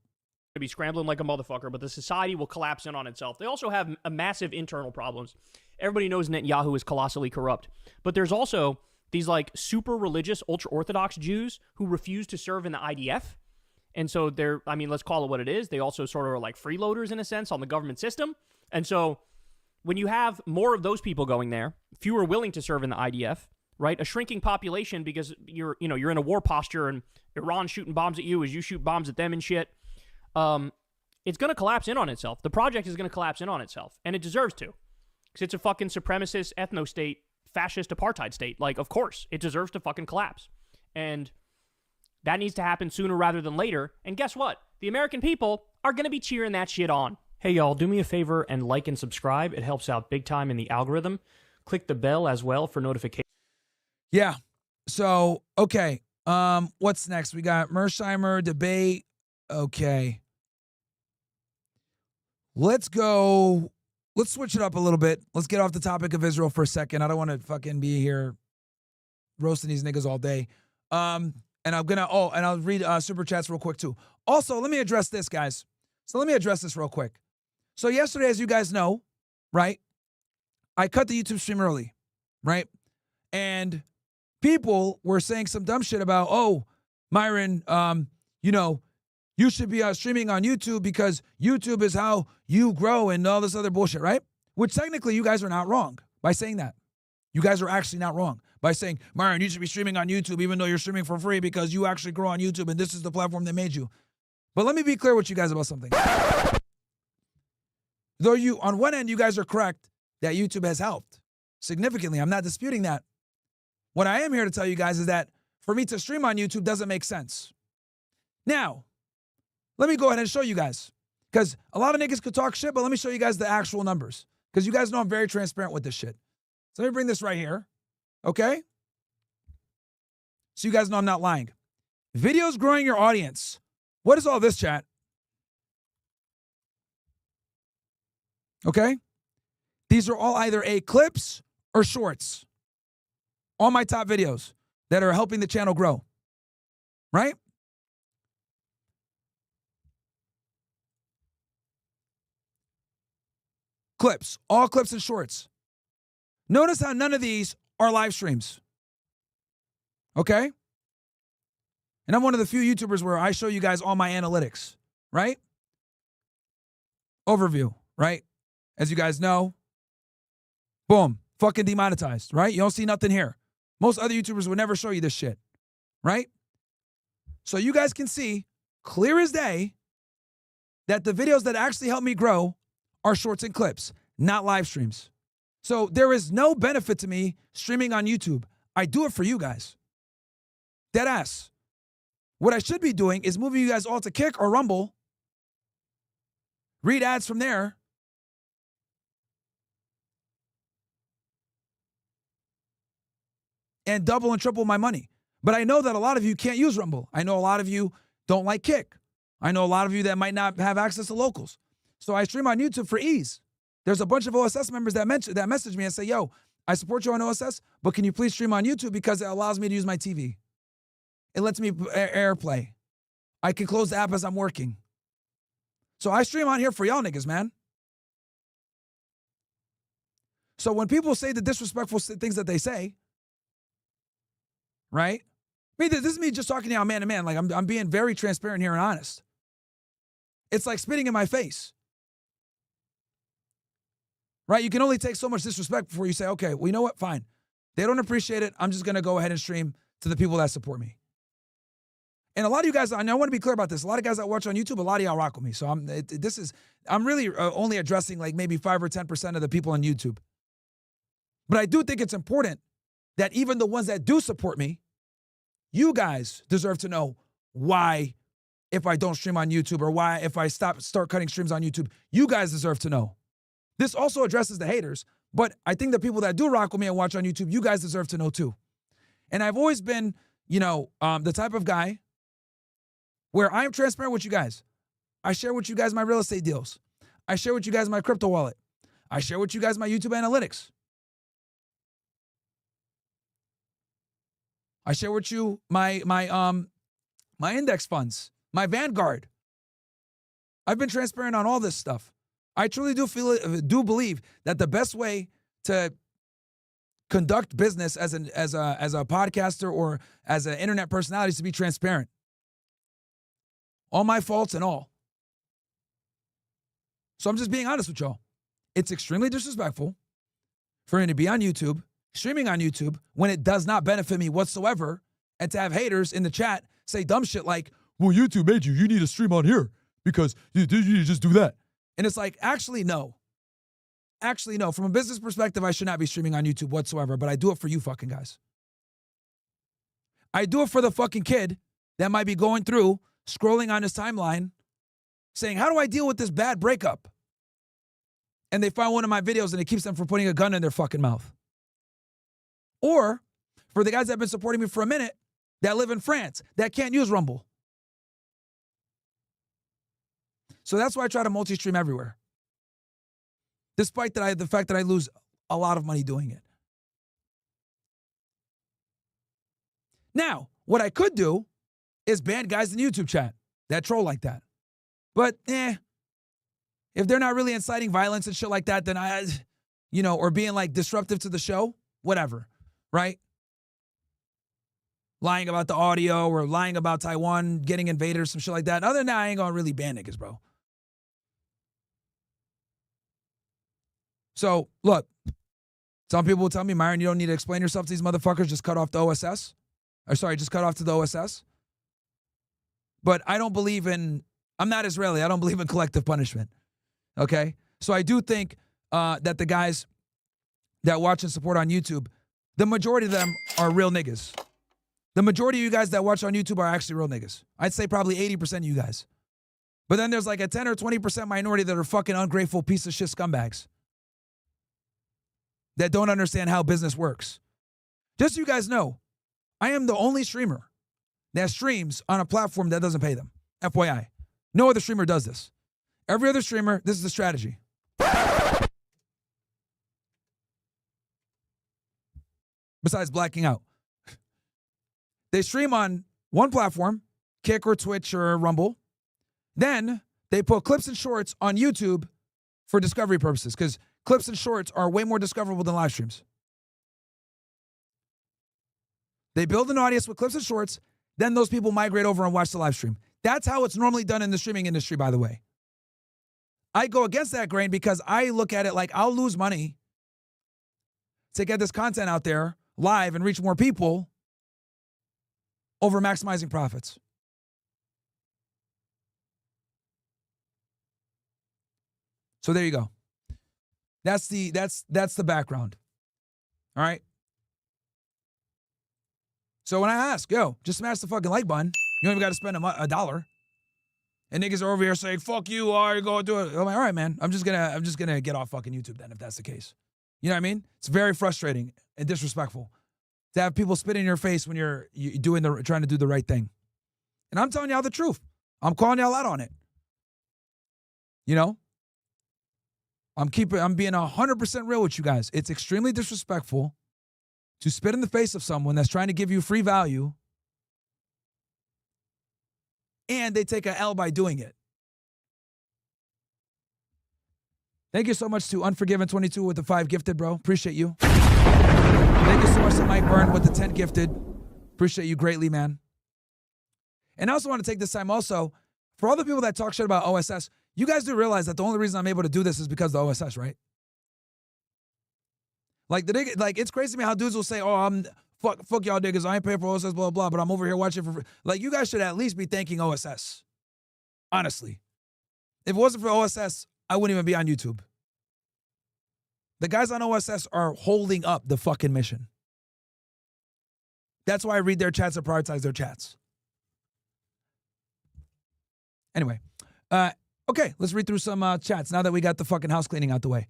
To be scrambling like a motherfucker, but the society will collapse in on itself. They also have a massive internal problems. Everybody knows Netanyahu is colossally corrupt, but there's also these like super religious, ultra-Orthodox Jews who refuse to serve in the IDF. And so they're, I mean, let's call it what it is. They also sort of are like freeloaders in a sense on the government system. And so when you have more of those people going there, fewer willing to serve in the IDF, right? A shrinking population because you're in a war posture and Iran's shooting bombs at you as you shoot bombs at them and shit. It's going to collapse in on itself. The project is going to collapse in on itself, and it deserves to, because it's a fucking supremacist ethno-state, fascist apartheid state. Like, of course, it deserves to fucking collapse. And that needs to happen sooner rather than later. And guess what? The American people are going to be cheering that shit on. Hey, y'all, do me a favor and like and subscribe. It helps out big time in the algorithm. Click the bell as well for notifications. Yeah. So, okay. What's next? We got Mearsheimer debate. Okay. Let's go. Let's switch it up a little bit. Let's get off the topic of Israel for a second. I don't want to fucking be here roasting these niggas all day. And I'm gonna, and I'll read super chats real quick too. Also, let me address this, guys. So let me address this real quick. So yesterday, as you guys know, right, I cut the YouTube stream early, right? And people were saying some dumb shit about, oh, Myron, you should be streaming on YouTube because YouTube is how you grow and all this other bullshit, right? Which technically you guys are not wrong by saying that. You guys are actually not wrong by saying, Myron, you should be streaming on YouTube even though you're streaming for free because you actually grow on YouTube and this is the platform that made you. But let me be clear with you guys about something. Though you, on one end, you guys are correct that YouTube has helped significantly. I'm not disputing that. What I am here to tell you guys is that for me to stream on YouTube doesn't make sense. Now, let me go ahead and show you guys. Because a lot of niggas could talk shit, but let me show you guys the actual numbers. Because you guys know I'm very transparent with this shit. So let me bring this right here. Okay? So you guys know I'm not lying. Videos growing your audience. What is all this, chat? Okay? These are all either clips or shorts. All my top videos that are helping the channel grow. Right? Clips. All clips and shorts. Notice how none of these are live streams. Okay? And I'm one of the few YouTubers where I show you guys all my analytics, right? Overview, right? As you guys know, boom, fucking demonetized, right? You don't see nothing here. Most other YouTubers would never show you this shit, right? So you guys can see, clear as day, that the videos that actually help me grow are shorts and clips, not live streams. So there is no benefit to me streaming on YouTube. I do it for you guys. Dead ass. What I should be doing is moving you guys all to Kick or Rumble. Read ads from there. And double and triple my money. But I know that a lot of you can't use Rumble. I know a lot of you don't like Kick. I know a lot of you that might not have access to locals. So I stream on YouTube for ease. There's a bunch of OSS members that message me and say, yo, I support you on OSS, but can you please stream on YouTube because it allows me to use my TV. It lets me AirPlay. I can close the app as I'm working. So I stream on here for y'all niggas, man. So when people say the disrespectful things that they say, right? I mean, this is me just talking to y'all man to man. Like I'm being very transparent here and honest. It's like spitting in my face. right? You can only take so much disrespect before you say, okay, well, you know what? Fine. They don't appreciate it. I'm just going to go ahead and stream to the people that support me. And a lot of you guys, I want to be clear about this. A lot of guys that watch on YouTube, a lot of y'all rock with me. So I'm really only addressing like maybe 5 or 10% of the people on YouTube. But I do think it's important that even the ones that do support me, you guys deserve to know why if I don't stream on YouTube or why if I start cutting streams on YouTube, you guys deserve to know. This also addresses the haters, but I think the people that do rock with me and watch on YouTube, you guys deserve to know too. And I've always been, the type of guy where I am transparent with you guys. I share with you guys my real estate deals. I share with you guys my crypto wallet. I share with you guys my YouTube analytics. I share with you my index funds, my Vanguard. I've been transparent on all this stuff. I truly do believe that the best way to conduct business as a podcaster or as an internet personality is to be transparent. All my faults and all. So I'm just being honest with y'all. It's extremely disrespectful for me to be on YouTube, streaming on YouTube, when it does not benefit me whatsoever, and to have haters in the chat say dumb shit like, well, YouTube made you need to stream on here because you just do that. And it's like, actually, no. Actually, no. From a business perspective, I should not be streaming on YouTube whatsoever, but I do it for you fucking guys. I do it for the fucking kid that might be going through, scrolling on his timeline, saying, how do I deal with this bad breakup? And they find one of my videos and it keeps them from putting a gun in their fucking mouth. Or for the guys that have been supporting me for a minute that live in France that can't use Rumble. So that's why I try to multi-stream everywhere. Despite the fact that I lose a lot of money doing it. Now, what I could do is ban guys in the YouTube chat that troll like that. But, if they're not really inciting violence and shit like that, then or being like disruptive to the show, whatever, right? Lying about the audio or lying about Taiwan getting invaded or some shit like that. Other than that, I ain't gonna really ban niggas, bro. So, look, some people will tell me, Myron, you don't need to explain yourself to these motherfuckers, just cut off the OSS. Just cut off to the OSS. But I don't believe in, I'm not Israeli, I don't believe in collective punishment, okay? So I do think that the guys that watch and support on YouTube, the majority of them are real niggas. The majority of you guys that watch on YouTube are actually real niggas. I'd say probably 80% of you guys. But then there's like a 10 or 20% minority that are fucking ungrateful piece of shit scumbags that don't understand how business works. Just so you guys know, I am the only streamer that streams on a platform that doesn't pay them. FYI. No other streamer does this. Every other streamer, this is the strategy. Besides blacking out. They stream on one platform, Kick or Twitch or Rumble. Then they put clips and shorts on YouTube for discovery purposes because clips and shorts are way more discoverable than live streams. They build an audience with clips and shorts, then those people migrate over and watch the live stream. That's how it's normally done in the streaming industry, by the way. I go against that grain because I look at it like I'll lose money to get this content out there live and reach more people over maximizing profits. So there you go. That's the background. All right. So when I ask, just smash the fucking like button. You don't even got to spend a dollar. And niggas are over here saying, "Fuck you, are you going to do it?" I'm like, all right, man. I'm just gonna get off fucking YouTube then, if that's the case. You know what I mean? It's very frustrating and disrespectful to have people spit in your face when you're trying to do the right thing. And I'm telling y'all the truth. I'm calling y'all out on it. You know? I'm being 100% real with you guys. It's extremely disrespectful to spit in the face of someone that's trying to give you free value, and they take a L by doing it. Thank you so much to Unforgiven22 with the 5 gifted, bro. Appreciate you. Thank you so much to Mike Byrne with the 10 gifted. Appreciate you greatly, man. And I also want to take this time also, for all the people that talk shit about OSS, you guys do realize that the only reason I'm able to do this is because of the OSS, right? Like the nigga, like it's crazy to me how dudes will say, "Oh, I'm fuck y'all niggas. I ain't paying for OSS, blah blah." But I'm over here watching for free. Like you guys should at least be thanking OSS. Honestly, if it wasn't for OSS, I wouldn't even be on YouTube. The guys on OSS are holding up the fucking mission. That's why I read their chats and prioritize their chats. Anyway, okay, let's read through some chats now that we got the fucking house cleaning out the way.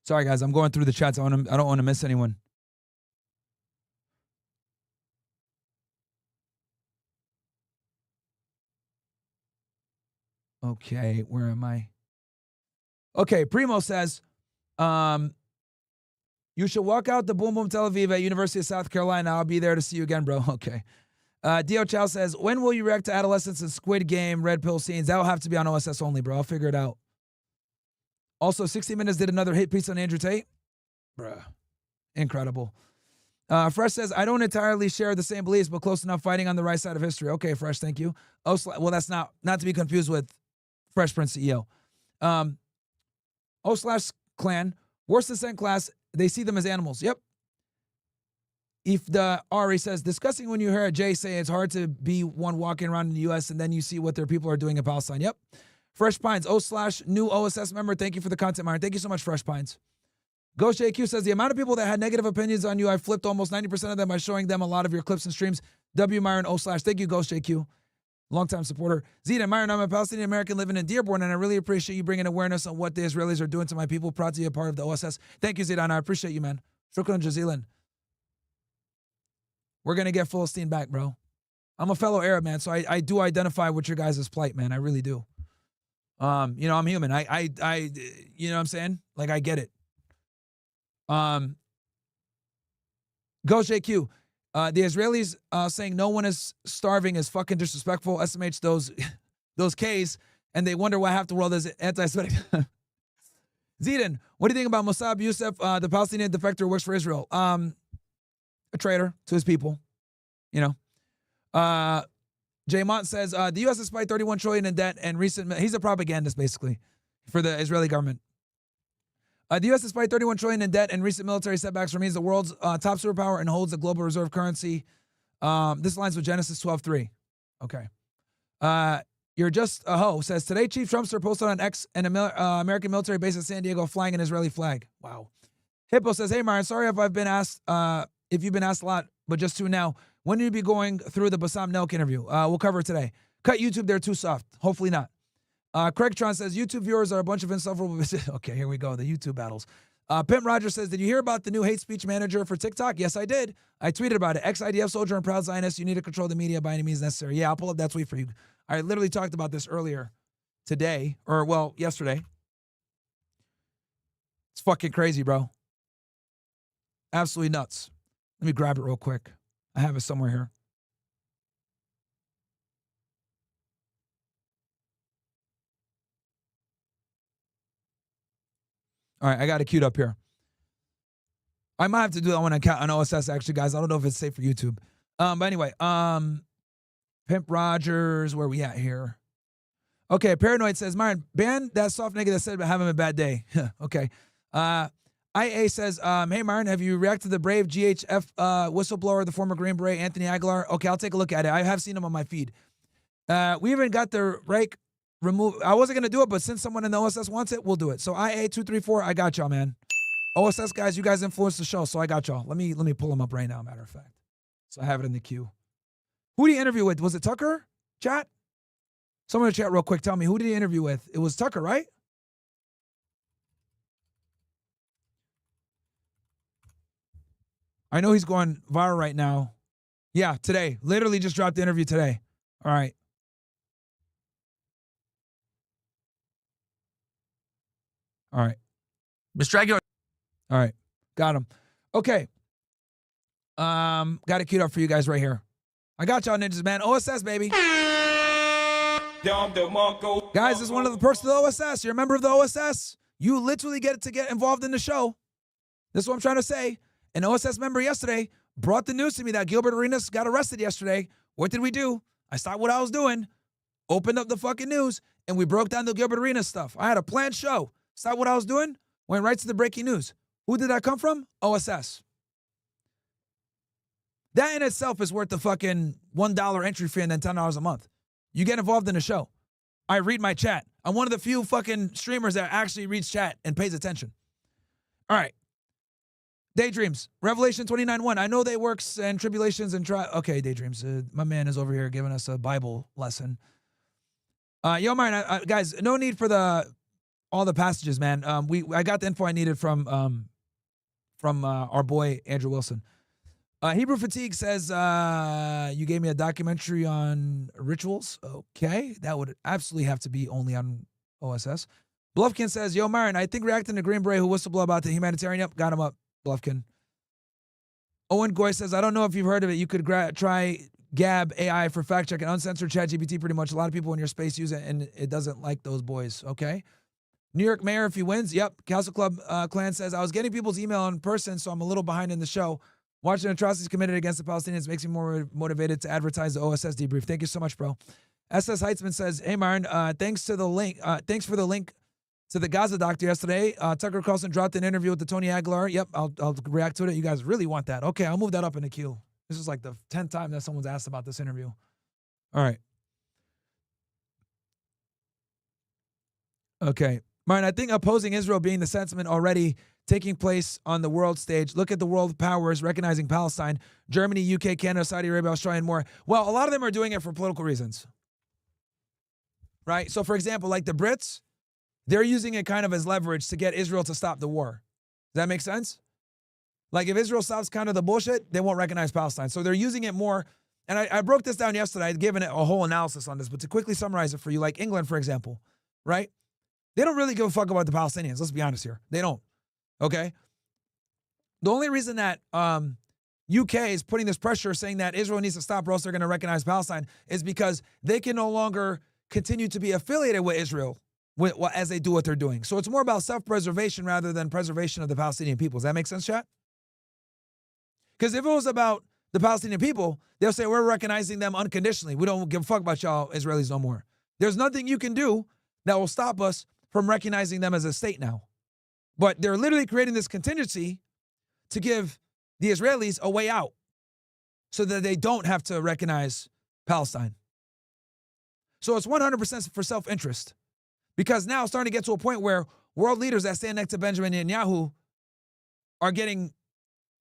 Sorry, guys, I'm going through the chats. I don't want to miss anyone. Okay, where am I? Okay, Primo says, you should walk out the Boom Boom Tel Aviv at University of South Carolina. I'll be there to see you again, bro. Okay. Dio Chow says, when will you react to adolescence and Squid Game, Red Pill scenes? That will have to be on OSS only, bro. I'll figure it out. Also, 60 Minutes did another hit piece on Andrew Tate. Bruh. Incredible. Fresh says, I don't entirely share the same beliefs, but close enough, fighting on the right side of history. Okay, Fresh, thank you. Well, that's not to be confused with Fresh Prince CEO. O/Clan, worst descent class, they see them as animals. Yep. If the Ari says, disgusting when you hear a Jay say it's hard to be one walking around in the U.S. and then you see what their people are doing in Palestine. Yep. Fresh Pines, new OSS member. Thank you for the content, Myron. Thank you so much, Fresh Pines. Ghost JQ says, the amount of people that had negative opinions on you, I flipped almost 90% of them by showing them a lot of your clips and streams. W Myron O/. Thank you, Ghost JQ. Longtime supporter. Zita, Myron, I'm a Palestinian American living in Dearborn, and I really appreciate you bringing awareness on what the Israelis are doing to my people. Proud to be a part of the OSS. Thank you, Zita, and I appreciate you, man. Shukran jazilan. We're going to get Philistine back, bro. I'm a fellow Arab, man, so I do identify with your guys' plight, man. I really do. I'm human. I you know what I'm saying? Like, I get it. Ghost JQ. The Israelis saying no one is starving is fucking disrespectful. SMH those K's, and they wonder why half the world is anti-Semitic. Zidane, what do you think about Mossab Youssef, the Palestinian defector who works for Israel? A traitor to his people, you know. Jay Mont says the U.S. has spiked $31 trillion in debt and recent. He's a propagandist basically for the Israeli government. The U.S. has spiked $31 trillion in debt and recent military setbacks remains the world's top superpower and holds the global reserve currency. This aligns with Genesis 12:3. Okay. You're just a hoe says today Chief Trumpster posted on X an American military base in San Diego flying an Israeli flag. Wow. Hippo says, hey Myron, sorry if you've been asked a lot, but just tune now. When will you be going through the Bassam Nelk interview? We'll cover it today. Cut YouTube, they're too soft. Hopefully not. Craig Tron says, YouTube viewers are a bunch of insufferable. Okay, here we go. The YouTube battles. Pimp Roger says, did you hear about the new hate speech manager for TikTok? Yes, I did. I tweeted about it. Ex-IDF soldier and proud Zionist. You need to control the media by any means necessary. Yeah, I'll pull up that tweet for you. I literally talked about this earlier today, or well, yesterday. It's fucking crazy, bro. Absolutely nuts. Let me grab it real quick. I have it somewhere here. All right, I got it queued up here. I might have to do that one on OSS, actually, guys. I don't know if it's safe for YouTube. But anyway, Pimp Rogers, where we at here? Okay, Paranoid says, Myron, ban that soft nigga that said having a bad day. Okay. IA says, hey, Myron, have you reacted to the brave GHF whistleblower, the former Green Beret, Anthony Aguilar? Okay, I'll take a look at it. I have seen him on my feed. We even got the rake removed. I wasn't going to do it, but since someone in the OSS wants it, we'll do it. So IA234, I got y'all, man. OSS guys, you guys influenced the show, so I got y'all. Let me pull him up right now, matter of fact. So I have it in the queue. Who did he interview with? Was it Tucker? Chat? Someone in the chat real quick, tell me, who did he interview with? It was Tucker, right? I know he's going viral right now. Yeah, today. Literally just dropped the interview today. All right. All right. Mr. Aguilar. All right. Got him. Okay. Got it queued up for you guys right here. I got y'all ninjas, man. OSS, baby. Guys, this is one of the perks of the OSS. You're a member of the OSS? You literally get to get involved in the show. This is what I'm trying to say. An OSS member yesterday brought the news to me that Gilbert Arenas got arrested yesterday. What did we do? I stopped what I was doing, opened up the fucking news, and we broke down the Gilbert Arenas stuff. I had a planned show. Stopped what I was doing, went right to the breaking news. Who did that come from? OSS. That in itself is worth the fucking $1 entry fee and then $10 a month. You get involved in the show. I read my chat. I'm one of the few fucking streamers that actually reads chat and pays attention. All right. Daydreams. Revelation 29:1. I know they works and tribulations and Okay, Daydreams. My man is over here giving us a Bible lesson. Yo, Myron, guys, no need for all the passages, man. I got the info I needed from our boy Andrew Wilson. Hebrew Fatigue says you gave me a documentary on rituals. Okay, that would absolutely have to be only on OSS. Bluffkin says, yo, Myron, I think reacting to Green Beret who whistleblow about the humanitarian. Yep, got him up, Bluffkin. Owen Goy says, I don't know if you've heard of it. You could try Gab AI for fact check and uncensored ChatGPT pretty much. A lot of people in your space use it, and it doesn't like those boys, okay? New York mayor, if he wins. Yep, Castle Club Clan says, I was getting people's email in person, so I'm a little behind in the show. Watching atrocities committed against the Palestinians makes me more motivated to advertise the OSS debrief. Thank you so much, bro. SS Heitzman says, hey, Myron, thanks for the link to the Gaza doctor yesterday. Tucker Carlson dropped an interview with the Tony Aguilar. Yep, I'll react to it. You guys really want that. Okay, I'll move that up in the queue. This is like the 10th time that someone's asked about this interview. All right. Okay. Myron, I think opposing Israel being the sentiment already taking place on the world stage. Look at the world powers recognizing Palestine, Germany, UK, Canada, Saudi Arabia, Australia, and more. Well, a lot of them are doing it for political reasons, right? So, for example, like the Brits, they're using it kind of as leverage to get Israel to stop the war. Does that make sense? Like if Israel stops kind of the bullshit, they won't recognize Palestine. So they're using it more. And I broke this down yesterday. I'd given it a whole analysis on this, but to quickly summarize it for you, like England, for example, right? They don't really give a fuck about the Palestinians. Let's be honest here. They don't. Okay? The only reason that UK is putting this pressure saying that Israel needs to stop or else they're going to recognize Palestine is because they can no longer continue to be affiliated with Israel as they do what they're doing. So it's more about self-preservation rather than preservation of the Palestinian people. Does that make sense, chat? Because if it was about the Palestinian people, they'll say, we're recognizing them unconditionally. We don't give a fuck about y'all Israelis no more. There's nothing you can do that will stop us from recognizing them as a state now. But they're literally creating this contingency to give the Israelis a way out so that they don't have to recognize Palestine. So it's 100% for self-interest. Because now it's starting to get to a point where world leaders that stand next to Benjamin Netanyahu are getting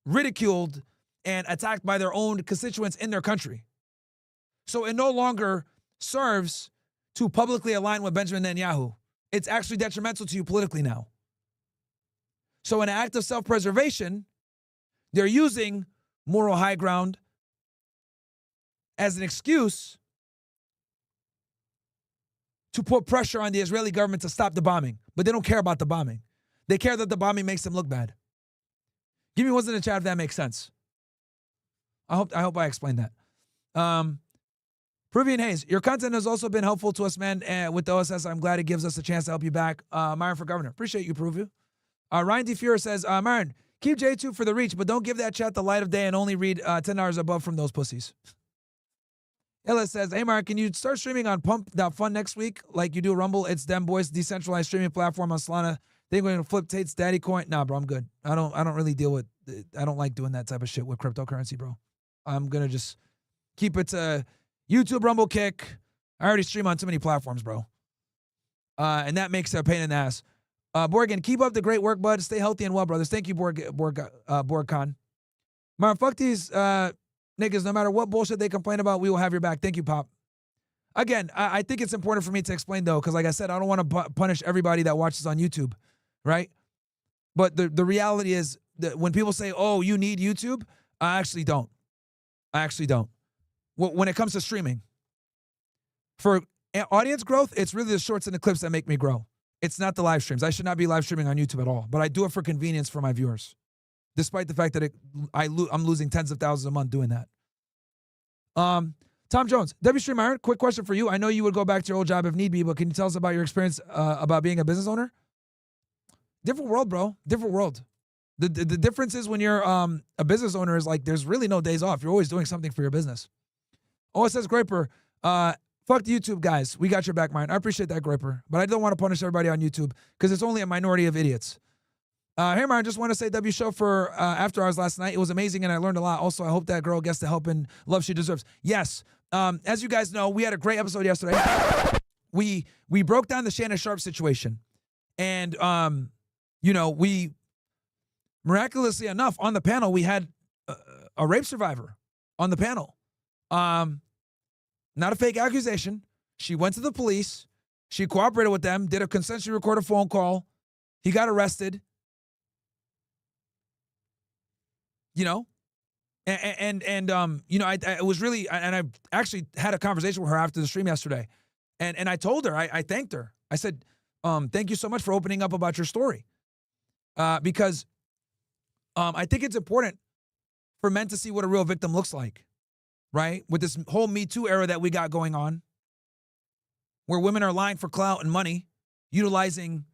ridiculed and attacked by their own constituents in their country. So it no longer serves to publicly align with Benjamin Netanyahu. It's actually detrimental to you politically now. So in an act of self-preservation, they're using moral high ground as an excuse to put pressure on the Israeli government to stop the bombing. But they don't care about the bombing. They care that the bombing makes them look bad. Give me ones in the chat if that makes sense. I hope I explained that. Peruvian Hayes, your content has also been helpful to us, man, with the OSS. I'm glad it gives us a chance to help you back. Myron for governor. Appreciate you, Peruvian. Ryan DeFuer says, Myron, keep J2 for the reach, but don't give that chat the light of day and only read 10 hours above from those pussies. Ellis says, hey, Myron, can you start streaming on Pump.fun next week like you do Rumble? It's them boys, decentralized streaming platform on Solana. Think we're going to flip Tate's daddy coin? Nah, bro, I'm good. I don't really deal with, I don't like doing that type of shit with cryptocurrency, bro. I'm going to just keep it to YouTube, Rumble, Kick. I already stream on too many platforms, bro. And that makes it a pain in the ass. Borgen, keep up the great work, bud. Stay healthy and well, brothers. Thank you, Borg-Con. Myron, fuck these niggas. No matter what bullshit they complain about, we will have your back. Thank you, Pop. Again, I think it's important for me to explain, though, because like I said, I don't want to punish everybody that watches on YouTube, right? But the reality is that when people say, oh, you need YouTube, I actually don't. When it comes to streaming, for audience growth, it's really the shorts and the clips that make me grow. It's not the live streams. I should not be live streaming on YouTube at all, but I do it for convenience for my viewers, despite the fact that I'm losing tens of thousands a month doing that. Tom Jones, WStream Iron, quick question for you. I know you would go back to your old job if need be, but can you tell us about your experience about being a business owner? Different world, bro. Different world. The difference is when you're a business owner is like there's really no days off. You're always doing something for your business. Oh, it says Graper. Fuck the YouTube guys. We got your back, Myron. I appreciate that, Graper. But I don't want to punish everybody on YouTube because it's only a minority of idiots. Hey, Myron, just want to say W show for After Hours last night. It was amazing and I learned a lot. Also, I hope that girl gets the help and love she deserves. Yes. As you guys know, we had a great episode yesterday. We broke down the Shannon Sharpe situation. And, we miraculously enough, on the panel, we had a rape survivor on the panel. Not a fake accusation. She went to the police. She cooperated with them, did a consensually recorded phone call. He got arrested. I was really, and I actually had a conversation with her after the stream yesterday. And I told her, I thanked her. I said, thank you so much for opening up about your story. Because I think it's important for men to see what a real victim looks like, right? With this whole Me Too era that we got going on, where women are lying for clout and money, utilizing,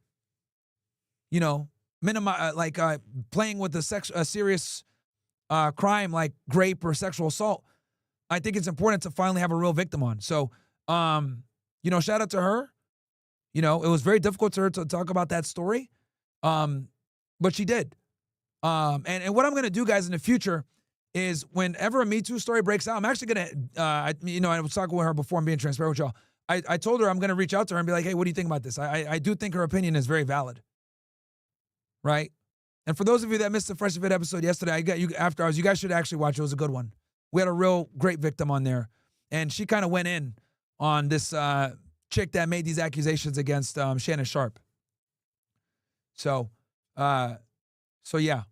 playing with a serious crime like rape or sexual assault. I think it's important to finally have a real victim on. So, shout out to her. It was very difficult to her to talk about that story, but she did. And what I'm going to do, guys, in the future is whenever a Me Too story breaks out, I'm actually going to, I was talking with her before, I'm being transparent with y'all. I told her I'm going to reach out to her and be like, hey, what do you think about this? I do think her opinion is very valid. Right? And for those of you that missed the Fresh Fit episode yesterday, I got you After Hours. You guys should actually watch it. It was a good one. We had a real great victim on there. And she kind of went in on this chick that made these accusations against Shannon Sharpe. So yeah.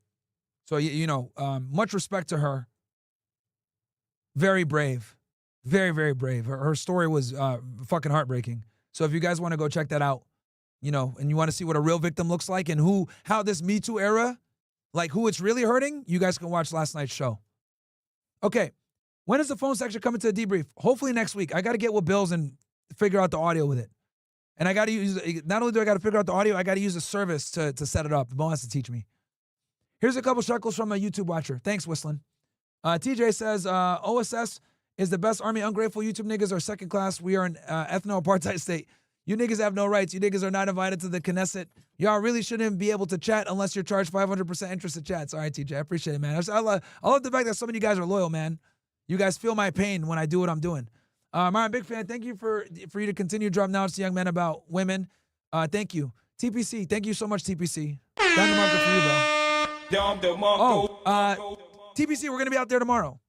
So, much respect to her. Very brave. Very, very brave. Her story was fucking heartbreaking. So if you guys want to go check that out, and you want to see what a real victim looks like and how this Me Too era, like who it's really hurting, you guys can watch last night's show. Okay. When is the phone section coming to the debrief? Hopefully next week. I got to get with Bills and figure out the audio with it. And I got to use, not only do I got to figure out the audio, I got to use a service to set it up. Bo has to teach me. Here's a couple shekels from a YouTube watcher. Thanks, Whistling. TJ says, OSS is the best army. Ungrateful YouTube niggas are second class. We are an ethno-apartheid state. You niggas have no rights. You niggas are not invited to the Knesset. Y'all really shouldn't be able to chat unless you're charged 500% interest in chats. All right, TJ, I appreciate it, man. I love the fact that some of you guys are loyal, man. You guys feel my pain when I do what I'm doing. Myron, big fan. Thank you for you to continue dropping knowledge to young men about women. Thank you. TPC, thank you so much, TPC. Down the market for you, bro. TPC, we're going to be out there tomorrow.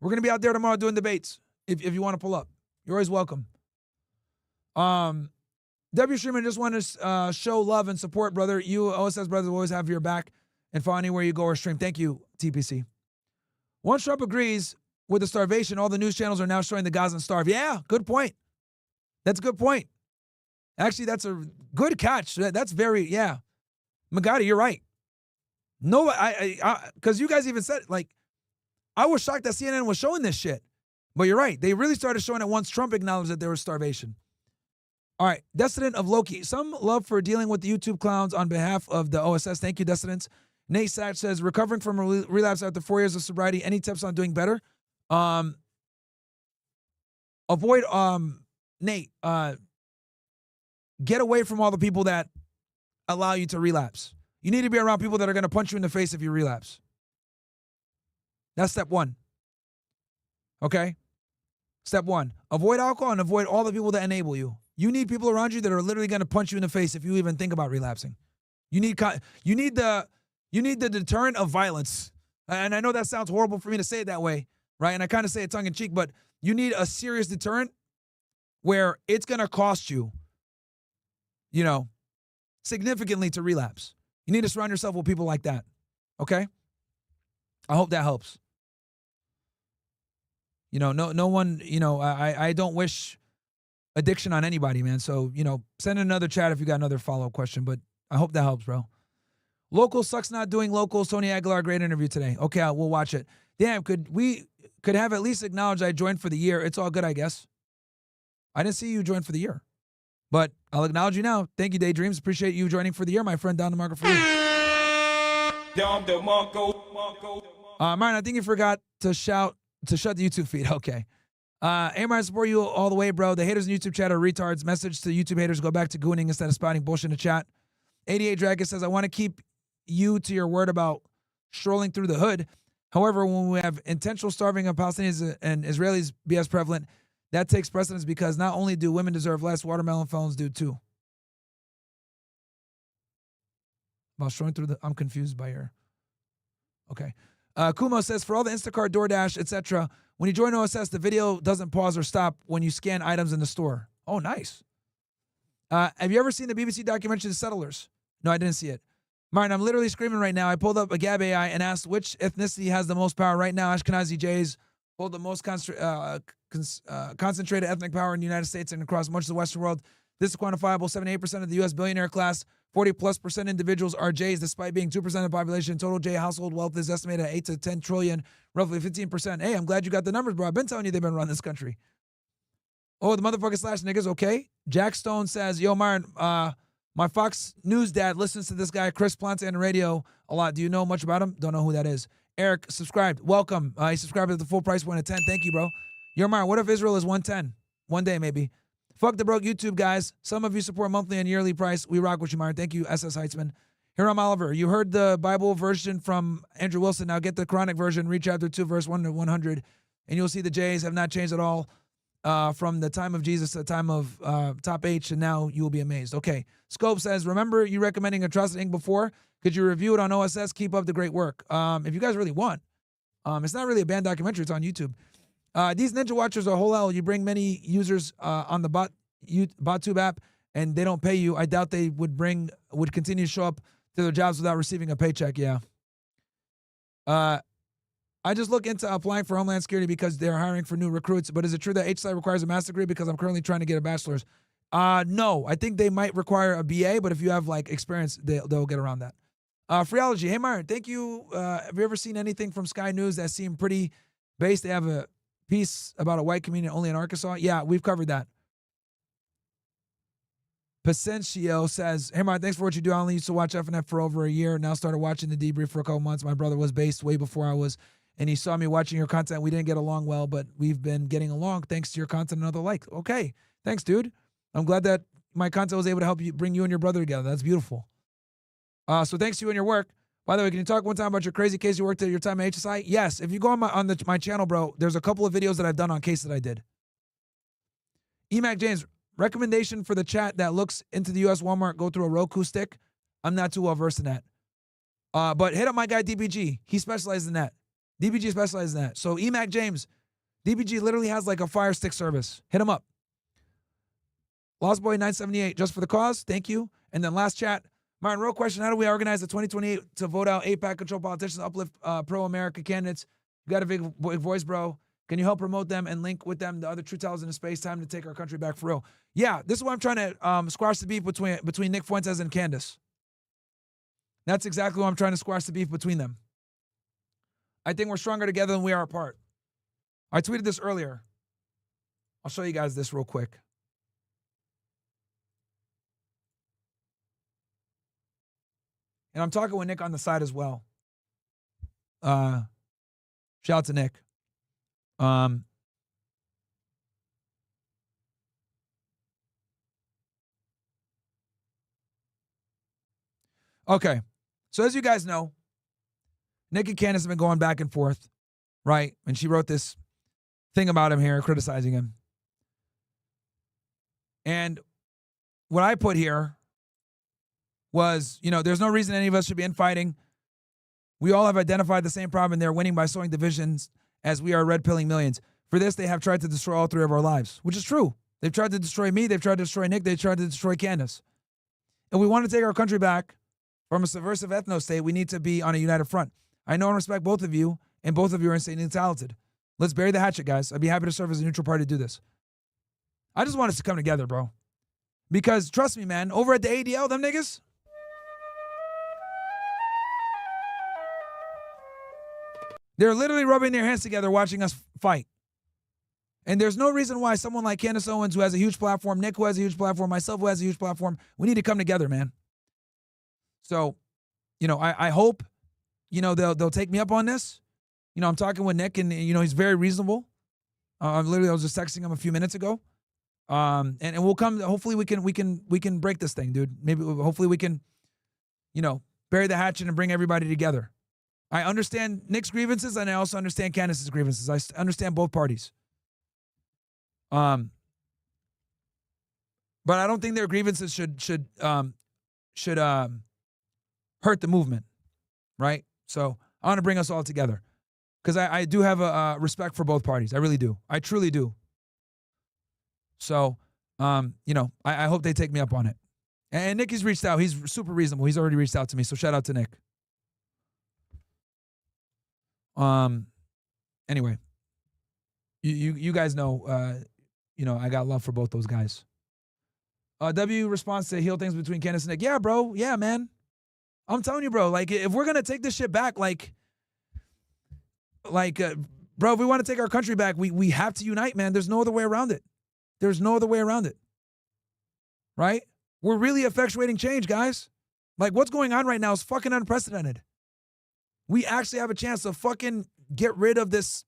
We're going to be out there tomorrow doing debates. If you want to pull up, you're always welcome. W. Sherman, just want to show love and support, brother. You, OSS brothers, will always have your back and follow anywhere you go or stream. Thank you, TPC. Once Trump agrees with the starvation, all the news channels are now showing the Gazans starve. Yeah, good point. That's a good point. Actually, that's a good catch. That's very, yeah. Magadi, you're right. No, because you guys even said, like, I was shocked that CNN was showing this shit. But you're right. They really started showing it once Trump acknowledged that there was starvation. All right. Descendant of Loki. Some love for dealing with the YouTube clowns on behalf of the OSS. Thank you, Descendants. Nate Satch says, recovering from a relapse after 4 years of sobriety. Any tips on doing better? Avoid, Nate, get away from all the people that allow you to relapse. You need to be around people that are going to punch you in the face if you relapse. That's step one. Okay? Step one. Avoid alcohol and avoid all the people that enable you. You need people around you that are literally going to punch you in the face if you even think about relapsing. You need the deterrent of violence. And I know that sounds horrible for me to say it that way, right? And I kind of say it tongue in cheek, but you need a serious deterrent where it's going to cost you, significantly to relapse. You need to surround yourself with people like that. Okay? I hope that helps. No one, I don't wish addiction on anybody, man. So, send in another chat if you got another follow-up question, but I hope that helps, bro. Local sucks not doing locals. Tony Aguilar, great interview today. Okay, we'll watch it. Damn, could have at least acknowledged I joined for the year. It's all good, I guess. I didn't see you join for the year. But I'll acknowledge you now. Thank you, Daydreams. Appreciate you joining for the year, my friend. Down the market for you. Myron, I think you forgot to shut the YouTube feed. Okay. Myron, I support you all the way, bro. The haters in YouTube chat are retards. Message to YouTube haters, go back to gooning instead of spouting bullshit in the chat. 88 Dragon says, I want to keep you to your word about strolling through the hood. However, when we have intentional starving of Palestinians and Israelis be as prevalent, that takes precedence because not only do women deserve less, watermelon felons do too. About strolling through the, I'm confused by your. Okay. Kumo says, for all the Instacart, DoorDash, etc., when you join OSS, the video doesn't pause or stop when you scan items in the store. Oh, nice. Have you ever seen the BBC documentary, The Settlers? No, I didn't see it. Myron, I'm literally screaming right now. I pulled up a Gab AI and asked which ethnicity has the most power right now. Ashkenazi Jays hold the most concentrated ethnic power in the United States and across much of the Western world. This is quantifiable. 78% of the U.S. billionaire class, 40+% individuals are Jays, despite being 2% of the population. Total J household wealth is estimated at 8 to 10 trillion, roughly 15%. Hey, I'm glad you got the numbers, bro. I've been telling you they've been running this country. Oh, the motherfucker slash niggas, okay. Jack Stone says, yo, Myron, my Fox News dad listens to this guy, Chris Plante, on the radio a lot. Do you know much about him? Don't know who that is. Eric, subscribed. Welcome. He subscribed at the full price point of 10. Thank you, bro. Yo, Myron, what if Israel is 110? One day, maybe. Fuck the broke YouTube guys. Some of you support monthly and yearly price. We rock with you, Myron. Thank you, SS Heitzman. Hiram Oliver, you heard the Bible version from Andrew Wilson. Now get the Quranic version, read chapter 2, verse 1 to 100, and you'll see the J's have not changed at all from the time of Jesus to the time of Top H, and now you will be amazed. Okay. Scope says, remember you recommending Atrocity Inc. before? Could you review it on OSS? Keep up the great work. If you guys really want. It's not really a banned documentary. It's on YouTube. These Ninja Watchers are whole hell. You bring many users on the BotTube app, and they don't pay you. I doubt they would continue to show up to their jobs without receiving a paycheck. Yeah. I just look into applying for Homeland Security because they're hiring for new recruits. But is it true that HSI requires a master's degree? Because I'm currently trying to get a bachelor's. No, I think they might require a BA, but if you have like experience, they'll get around that. Phreology. Hey, Myron, thank you. Have you ever seen anything from Sky News that seemed pretty based? They have a piece about a white community only in Arkansas. Yeah, we've covered that. Pacencio says, hey, Myron, thanks for what you do. I only used to watch FNF for over a year. Now started watching the debrief for a couple months. My brother was based way before I was, and he saw me watching your content. We didn't get along well, but we've been getting along thanks to your content and other like. Okay, thanks, dude. I'm glad that my content was able to help you bring you and your brother together. That's beautiful. So thanks to you and your work. By the way, can you talk one time about your crazy case you worked at your time at HSI? Yes. If you go on my channel, bro, there's a couple of videos that I've done on case that I did. Emac James, recommendation for the chat that looks into the U.S. Walmart, go through a Roku stick. I'm not too well versed in that. But hit up my guy DBG. He specializes in that. DBG specializes in that. So Emac James, DBG literally has like a Fire Stick service. Hit him up. Lost Boy 978, just for the cause. Thank you. And then last chat. Myron, real question. How do we organize the 2028 to vote out APAC control politicians, uplift pro-America candidates? You got a big voice, bro. Can you help promote them and link with them, the other true tellers in the space? Time to take our country back for real. Yeah, this is why I'm trying to squash the beef between Nick Fuentes and Candace. That's exactly why I'm trying to squash the beef between them. I think we're stronger together than we are apart. I tweeted this earlier. I'll show you guys this real quick. And I'm talking with Nick on the side as well. Shout out to Nick. Okay. So as you guys know, Nick and Candace have been going back and forth, right? And she wrote this thing about him here, criticizing him. And what I put here was, there's no reason any of us should be infighting. We all have identified the same problem, and they're winning by sowing divisions as we are red-pilling millions. For this, they have tried to destroy all three of our lives, which is true. They've tried to destroy me. They've tried to destroy Nick. They've tried to destroy Candace. And we want to take our country back from a subversive ethno-state. We need to be on a united front. I know and respect both of you, and both of you are insanely talented. Let's bury the hatchet, guys. I'd be happy to serve as a neutral party to do this. I just want us to come together, bro. Because, trust me, man, over at the ADL, them niggas, they're literally rubbing their hands together watching us fight. And there's no reason why someone like Candace Owens, who has a huge platform, Nick, who has a huge platform, myself, who has a huge platform, we need to come together, man. So, I hope, they'll take me up on this. I'm talking with Nick, and he's very reasonable. I was just texting him a few minutes ago. And we'll come. Hopefully, we can break this thing, dude. Hopefully, we can, bury the hatchet and bring everybody together. I understand Nick's grievances, and I also understand Candace's grievances. I understand both parties. But I don't think their grievances should hurt the movement, right? So I want to bring us all together because I do have a respect for both parties. I really do. I truly do. So, I hope they take me up on it. And Nick has reached out. He's super reasonable. He's already reached out to me. So shout out to Nick. Anyway, you guys know, I got love for both those guys. W responds to heal things between Candace and Nick. Yeah, bro. Yeah, man. I'm telling you, bro. Like, if we're gonna take this shit back, bro, if we want to take our country back, we have to unite, man. There's no other way around it. There's no other way around it. Right? We're really effectuating change, guys. Like, what's going on right now is fucking unprecedented. We actually have a chance to fucking get rid of this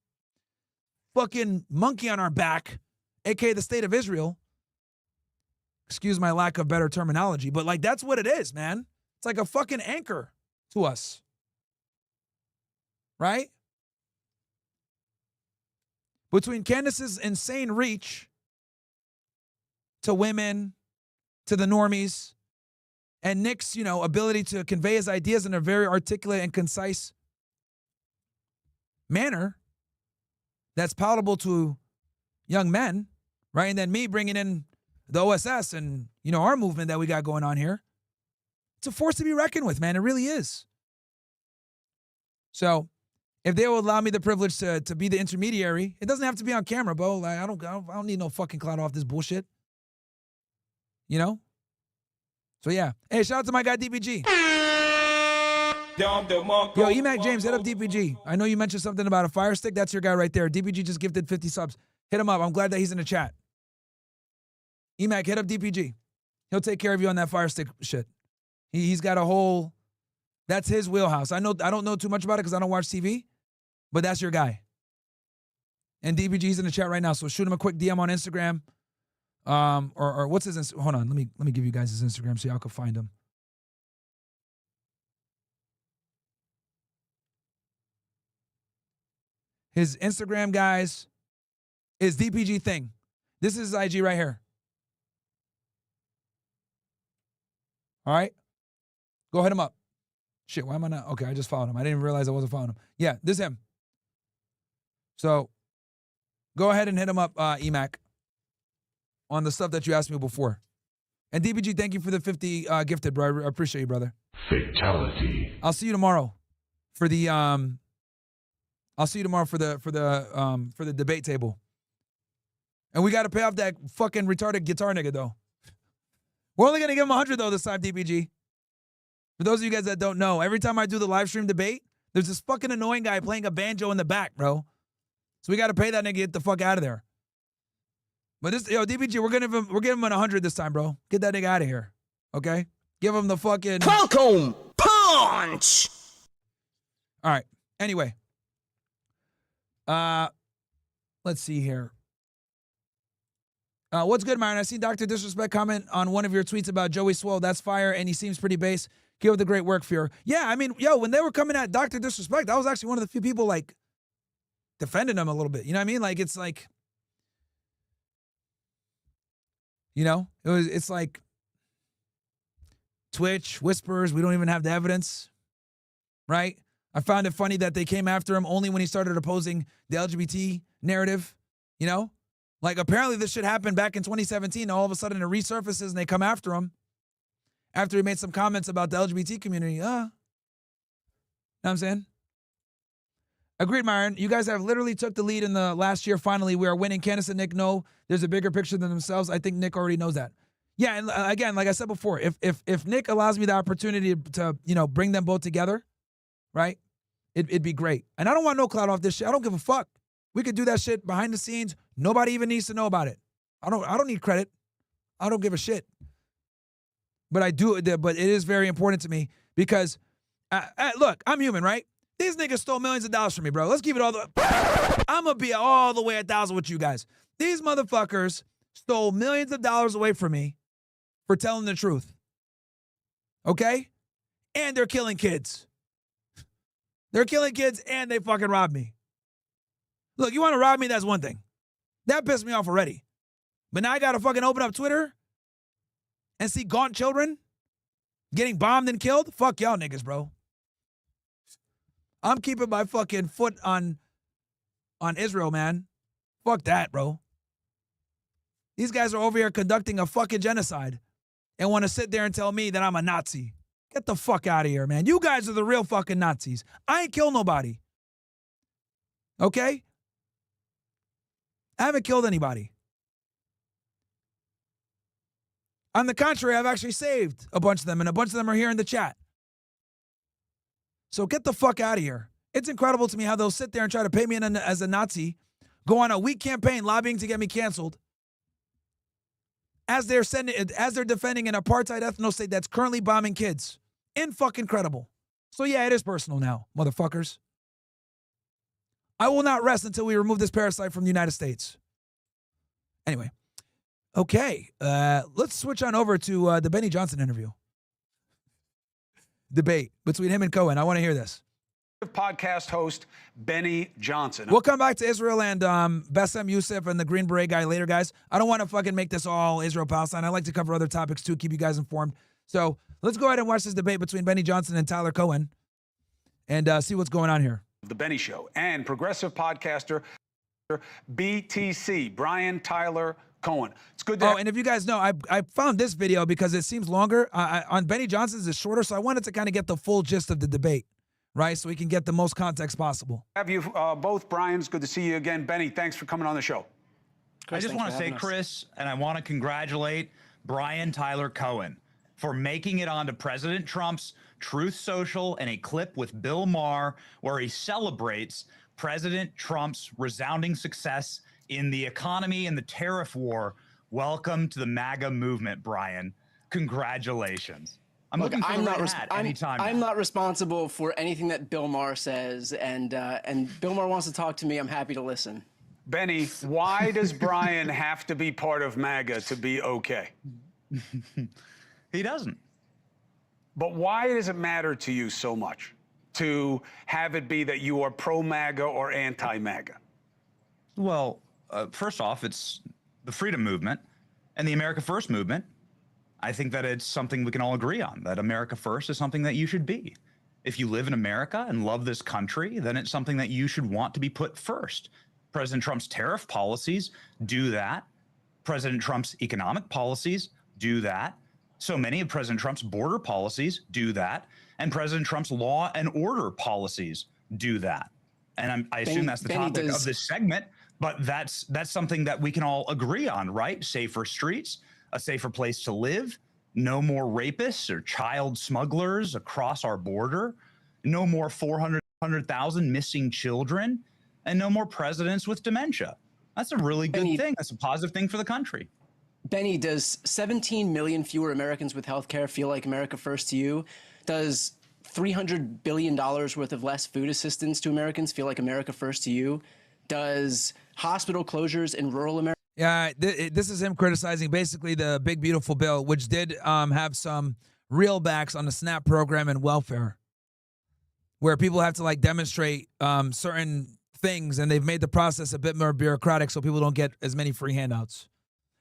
fucking monkey on our back, aka the state of Israel. Excuse my lack of better terminology, but like, that's what it is, man. It's like a fucking anchor to us. Right? Between Candace's insane reach to women, to the normies, and Nick's, ability to convey his ideas in a very articulate and concise manner that's palatable to young men, right? And then me bringing in the OSS and, our movement that we got going on here. It's a force to be reckoned with, man. It really is. So if they will allow me the privilege to be the intermediary, it doesn't have to be on camera, bro. Like, I don't need no fucking clout off this bullshit. So yeah. Hey, shout out to my guy DPG. Yo, Emac James, hit up DPG. I know you mentioned something about a fire stick. That's your guy right there. DPG just gifted 50 subs. Hit him up. I'm glad that he's in the chat. Emac, hit up DPG. He'll take care of you on that fire stick shit. He's got a whole, that's his wheelhouse. I don't know too much about it because I don't watch TV, but that's your guy. And DPG's in the chat right now, so shoot him a quick DM on Instagram. Or what's his hold on, let me give you guys his Instagram so y'all can find him. His Instagram, guys, is DPG Thing. This is his IG right here. All right? Go hit him up. Shit, why am I not? Okay, I just followed him. I didn't even realize I wasn't following him. Yeah, this is him. So go ahead and hit him up, Emac, on the stuff that you asked me before. And DPG, thank you for the 50 gifted, bro. I appreciate you, brother. Fatality. I'll see you tomorrow for the debate table. And we got to pay off that fucking retarded guitar nigga though. We're only going to give him 100 though this time, DPG. For those of you guys that don't know, every time I do the live stream debate, there's this fucking annoying guy playing a banjo in the back, bro. So we got to pay that nigga, get the fuck out of there. But DPG, we're giving him 100 this time, bro. Get that nigga out of here. Okay? Give him the fucking Falcon punch. All right. Anyway. Let's see here. What's good, Myron? I see Dr. Disrespect comment on one of your tweets about Joey Swole. That's fire, and he seems pretty base. Keep up the great work, Fear. Yeah, I mean, when they were coming at Dr. Disrespect, I was actually one of the few people, like, defending him a little bit. You know what I mean? Like, it's like, it's like Twitch, whispers, we don't even have the evidence, right? I found it funny that they came after him only when he started opposing the LGBT narrative, Like, apparently this shit happened back in 2017. All of a sudden it resurfaces and they come after him after he made some comments about the LGBT community. You know what I'm saying? Agreed, Myron. You guys have literally took the lead in the last year. Finally, we are winning. Candace and Nick know there's a bigger picture than themselves. I think Nick already knows that. Yeah, and again, like I said before, if Nick allows me the opportunity to bring them both together, right? It'd be great. And I don't want no clout off this shit. I don't give a fuck. We could do that shit behind the scenes. Nobody even needs to know about it. I don't need credit. I don't give a shit. But I do. But it is very important to me because, look, I'm human, right? These niggas stole millions of dollars from me, bro. Let's keep it all the. I'm gonna be all the way 1,000 with you guys. These motherfuckers stole millions of dollars away from me for telling the truth. Okay? And they're killing kids. They're killing kids and they fucking robbed me. Look, you want to rob me? That's one thing. That pissed me off already. But now I got to fucking open up Twitter and see gaunt children getting bombed and killed? Fuck y'all niggas, bro. I'm keeping my fucking foot on Israel, man. Fuck that, bro. These guys are over here conducting a fucking genocide and want to sit there and tell me that I'm a Nazi. Get the fuck out of here, man. You guys are the real fucking Nazis. I ain't killed nobody. Okay? I haven't killed anybody. On the contrary, I've actually saved a bunch of them, and a bunch of them are here in the chat. So get the fuck out of here. It's incredible to me how they'll sit there and try to pay me as a Nazi, go on a weak campaign lobbying to get me canceled, as they're defending an apartheid ethno-state that's currently bombing kids. In-fucking-credible. So yeah, it is personal now, motherfuckers. I will not rest until we remove this parasite from the United States. Anyway. Okay, let's switch on over to the Benny Johnson interview. Debate between him and Cohen. I want to hear this. Podcast host Benny Johnson. We'll come back to Israel and Bassem Youssef and the Green Beret guy later, guys. I don't want to fucking make this all Israel-Palestine. I like to cover other topics too, keep you guys informed. So let's go ahead and watch this debate between Benny Johnson and Tyler Cohen and see what's going on here. The Benny Show and progressive podcaster BTC, Brian Tyler Cohen. It's good to and if you guys know, I found this video because it seems longer. On Benny Johnson's is shorter, so I wanted to kind of get the full gist of the debate, right? So we can get the most context possible. Have you both, Brian? It's good to see you again. Benny, thanks for coming on the show. Chris, I just want to say, Chris, and I want to congratulate Brian Tyler Cohen for making it onto President Trump's Truth Social and a clip with Bill Maher where he celebrates President Trump's resounding success in the economy and the tariff war. Welcome to the MAGA movement, Brian. Congratulations. I'm looking for anytime. I'm not responsible for anything that Bill Maher says, and Bill Maher wants to talk to me. I'm happy to listen. Benny, why does Brian have to be part of MAGA to be okay? He doesn't. But why does it matter to you so much to have it be that you are pro-MAGA or anti-MAGA? Well, first off, it's the freedom movement and the America First movement. I think that it's something we can all agree on, that America First is something that you should be. If you live in America and love this country, then it's something that you should want to be put first. President Trump's tariff policies do that. President Trump's economic policies do that. So many of President Trump's border policies do that. And President Trump's law and order policies do that. And I assume that's the topic of this segment. But that's something that we can all agree on, right? Safer streets, a safer place to live, no more rapists or child smugglers across our border, no more 400,000 missing children, and no more presidents with dementia. That's a really good thing. That's a positive thing for the country. Benny, does 17 million fewer Americans with health care feel like America First to you? Does $300 billion worth of less food assistance to Americans feel like America First to you? Does hospital closures in rural America? Yeah, this is him criticizing basically the big, beautiful bill, which did have some real backs on the SNAP program and welfare, where people have to like demonstrate certain things, and they've made the process a bit more bureaucratic so people don't get as many free handouts.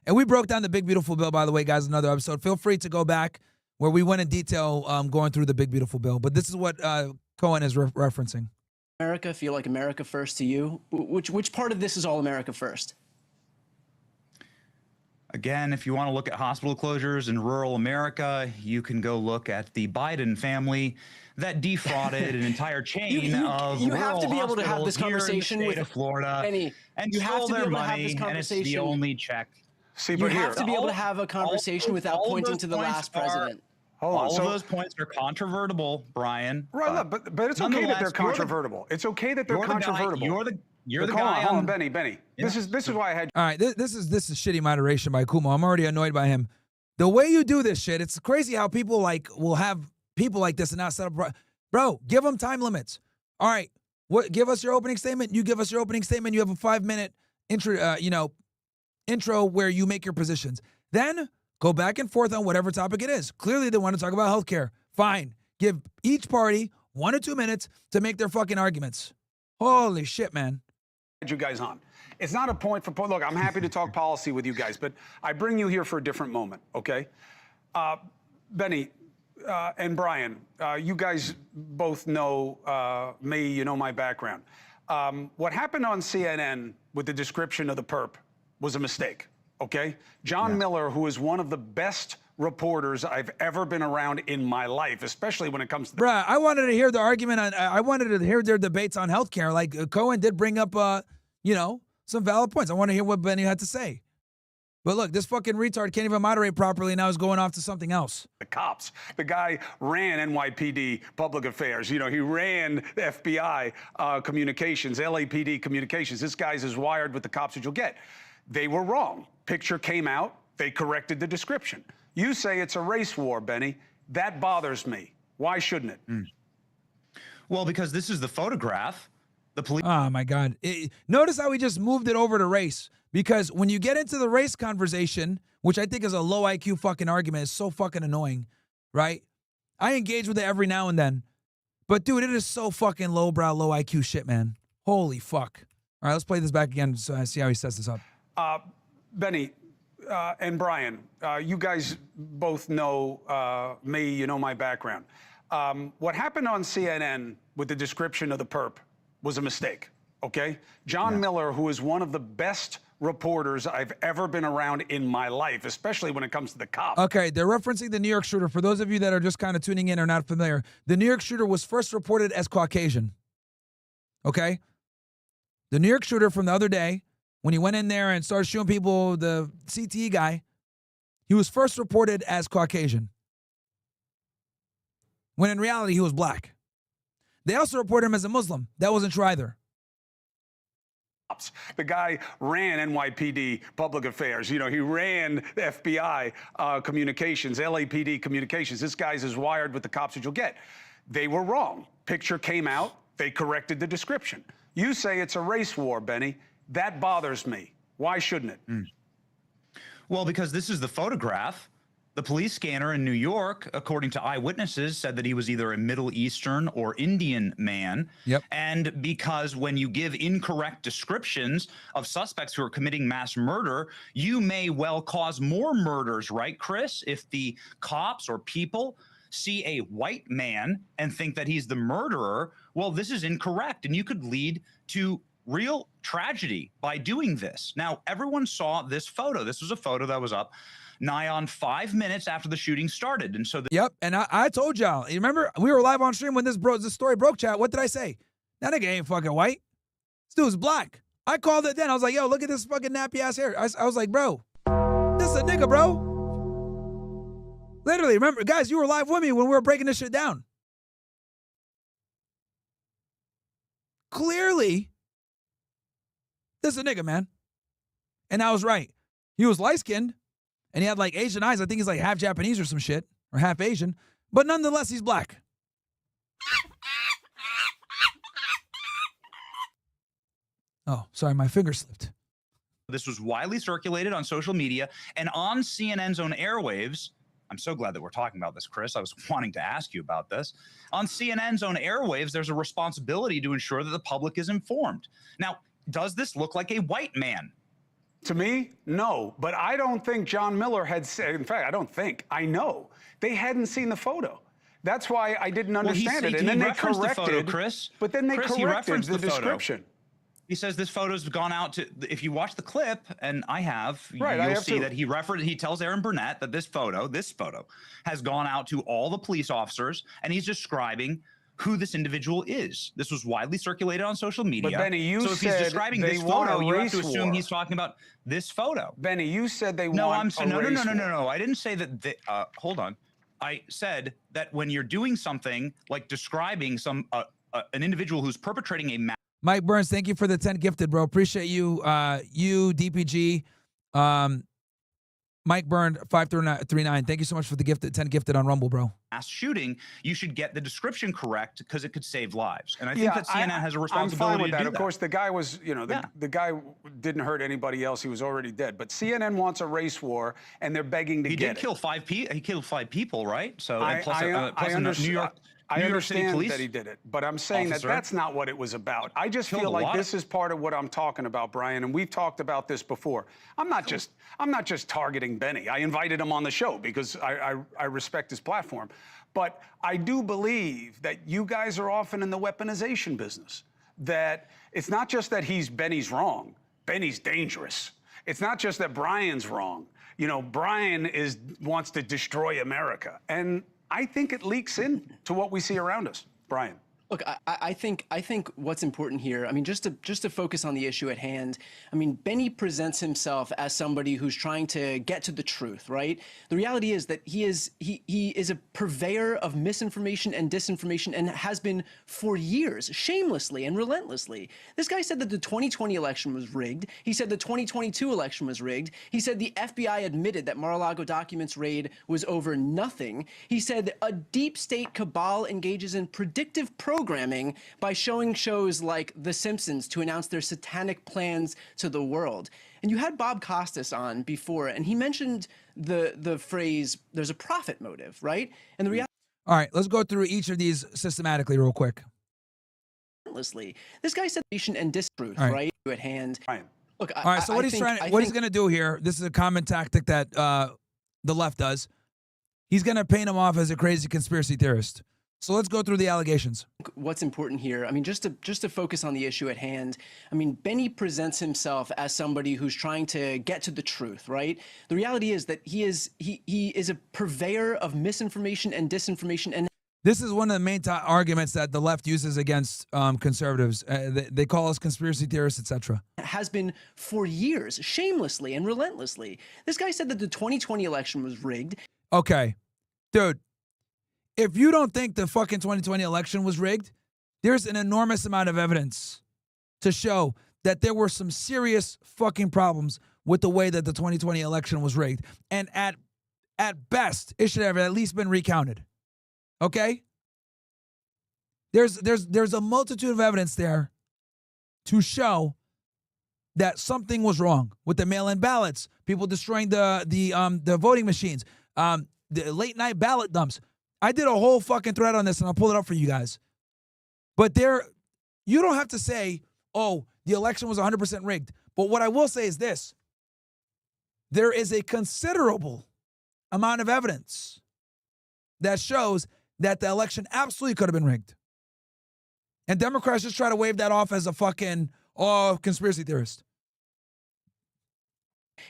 And we broke down the big, beautiful bill, by the way, guys, in another episode. Feel free to go back where we went in detail going through the big, beautiful bill. But this is what Cohen is referencing. America feel like America First to you? Which part of this is all America First? Again, if you want to look at hospital closures in rural America, you can go look at the Biden family that defrauded an entire chain of you have to be able to have this conversation with Florida, Benny, and you have to be able to have money, this conversation. And it's the only check. See, you have to be able to have a conversation without pointing to the last president. All of those points are controvertible, Brian. Right, but it's okay that they're controvertible. It's okay that they're controvertible. You're the Hold guy on, on Benny. This is why I had. All right, this is shitty moderation by Kumo. I'm already annoyed by him. The way you do this shit, it's crazy how people will have people like this and not set up. Bro, give them time limits. All right, give us your opening statement. You give us your opening statement. You have a 5-minute intro where you make your positions. Then go back and forth on whatever topic it is. Clearly, they want to talk about healthcare. Fine, give each party 1 or 2 minutes to make their fucking arguments. Holy shit, man. You guys on. It's not a point for look, I'm happy to talk policy with you guys, but I bring you here for a different moment, okay? Benny and Brian, you guys both know me, you know my background. What happened on CNN with the description of the perp was a mistake, okay? John Miller, who is one of the best reporters I've ever been around in my life, especially when it comes to Bruh, I wanted to hear the argument on, I wanted to hear their debates on healthcare. Like, Cohen did bring up, some valid points. I want to hear what Benny had to say. But look, this fucking retard can't even moderate properly, and now he's going off to something else. the cops. The guy ran NYPD public affairs. You know, he ran the FBI communications, LAPD communications. This guy's as wired with the cops as you'll get. They were wrong. Picture came out. They corrected the description. You say it's a race war, Benny. That bothers me. Why shouldn't it? Well, because this is the photograph. The police. Oh, my God. Notice how we just moved it over to race. Because when you get into the race conversation, which I think is a low IQ fucking argument, it's so fucking annoying, right? I engage with it every now and then. But, dude, it is so fucking lowbrow, low IQ shit, man. Holy fuck. All right, let's play this back again so I see how he sets this up. Benny and Brian, you guys both know me, you know my background. What happened on CNN with the description of the perp was a mistake, okay? John Miller, who is one of the best reporters I've ever been around in my life, especially when it comes to the cops. Okay, they're referencing the New York shooter. For those of you that are just kind of tuning in or not familiar, the New York shooter was first reported as Caucasian, okay? The New York shooter from the other day, when he went in there and started shooting people, the CTE guy, he was first reported as Caucasian, when in reality he was black. They also reported him as a Muslim. That wasn't true either. The guy ran NYPD public affairs. You know, he ran the FBI communications, LAPD communications. This guy's as wired with the cops as you'll get. They were wrong. Picture came out. They corrected the description. You say it's a race war, Benny. That bothers me. Why shouldn't it? Well, because this is the photograph. The police scanner in New York, according to eyewitnesses, said that he was either a Middle Eastern or Indian man. Yep. And because when you give incorrect descriptions of suspects who are committing mass murder, you may well cause more murders, right, Chris? If the cops or people see a white man and think that he's the murderer, well, this is incorrect. And you could lead to real tragedy by doing this. Now, everyone saw this photo. This was a photo that was up nigh on 5 minutes after the shooting started. And so Yep, and I told y'all. You remember, we were live on stream when this story broke, chat. What did I say? That nigga ain't fucking white. This dude's black. I called it then. I was like, yo, look at this fucking nappy ass hair. I was like, bro, this is a nigga, bro. Literally, remember, guys, you were live with me when we were breaking this shit down. Clearly, this is a nigga, man. And I was right. He was light-skinned, and he had like Asian eyes. I think he's like half Japanese or some shit, or half Asian. But nonetheless, he's black. Oh, sorry, my finger slipped. this was widely circulated on social media and on CNN's own airwaves. I'm so glad that we're talking about this, Chris. I was wanting to ask you about this. On CNN's own airwaves, there's a responsibility to ensure that the public is informed. Now, does this look like a white man? To me, no. But I don't think John Miller had said, in fact, I don't think, I know, they hadn't seen the photo. That's why I didn't understand it. And then they corrected the photo, Chris. But then they corrected the description. He says this photo's gone out to, if you watch the clip, and I have, right, you'll see that he tells Aaron Burnett that this photo has gone out to all the police officers, and he's describing who this individual is. This was widely circulated on social media. But Benny, you so if he's describing this photo, you have to assume he's talking about this photo. Benny, you said they want I'm saying no. I didn't say that. Hold on. I said that when you're doing something like describing an individual who's perpetrating a Mike Burns, thank you for the 10 gifted, bro. Appreciate you. You, DPG, Mike Burn 539. Thank you so much for the 10 gifted on Rumble, bro. Mass shooting, you should get the description correct because it could save lives. And I think that CNN has a responsibility I'm fine with to that. do Of that. course, the guy was, you know, the guy didn't hurt anybody else. He was already dead. But CNN wants a race war, and they're begging to He get did kill 5 people. He killed 5 people, right? So I, and plus, I, plus I, New understand, York. I New York understand City police that he did it, but I'm saying officer. that that's not what it was about. I just Killed feel a like lot this is part of what I'm talking about, Brian, and we've talked about this before. I'm not just targeting Benny. I invited him on the show because I respect his platform. But I do believe that you guys are often in the weaponization business. That it's not just that Benny's wrong. Benny's dangerous. It's not just that Brian's wrong. You know, Brian wants to destroy America. And I think it leaks in to what we see around us. Brian. Look, I think what's important here, I mean, just to focus on the issue at hand, I mean, Benny presents himself as somebody who's trying to get to the truth, right? The reality is that he is a purveyor of misinformation and disinformation and has been for years, shamelessly and relentlessly. This guy said that the 2020 election was rigged. He said the 2022 election was rigged. He said the FBI admitted that Mar-a-Lago documents raid was over nothing. He said a deep state cabal engages in predictive programming by showing shows like The Simpsons to announce their satanic plans to the world. And you had Bob Costas on before, and he mentioned the phrase, there's a profit motive, right? And the reality— All right, let's go through each of these systematically real quick. This guy said and distruth, All right? At hand. Look, All right, so what he's going to do here, this is a common tactic that the left does. He's going to paint him off as a crazy conspiracy theorist. So let's go through the allegations. What's important here, I mean, just to focus on the issue at hand, I mean, Benny presents himself as somebody who's trying to get to the truth, right? The reality is that he is a purveyor of misinformation and disinformation. And this is one of the main arguments that the left uses against conservatives. They call us conspiracy theorists, etc. Has been for years, shamelessly and relentlessly. This guy said that the 2020 election was rigged. Okay, dude. If you don't think the fucking 2020 election was rigged, there's an enormous amount of evidence to show that there were some serious fucking problems with the way that the 2020 election was rigged. And at best, it should have at least been recounted. Okay? There's a multitude of evidence there to show that something was wrong with the mail-in ballots, people destroying the voting machines, the late-night ballot dumps. I did a whole fucking thread on this, and I'll pull it up for you guys. But you don't have to say, oh, the election was 100% rigged. But what I will say is this. There is a considerable amount of evidence that shows that the election absolutely could have been rigged. And Democrats just try to wave that off as a fucking, conspiracy theorist.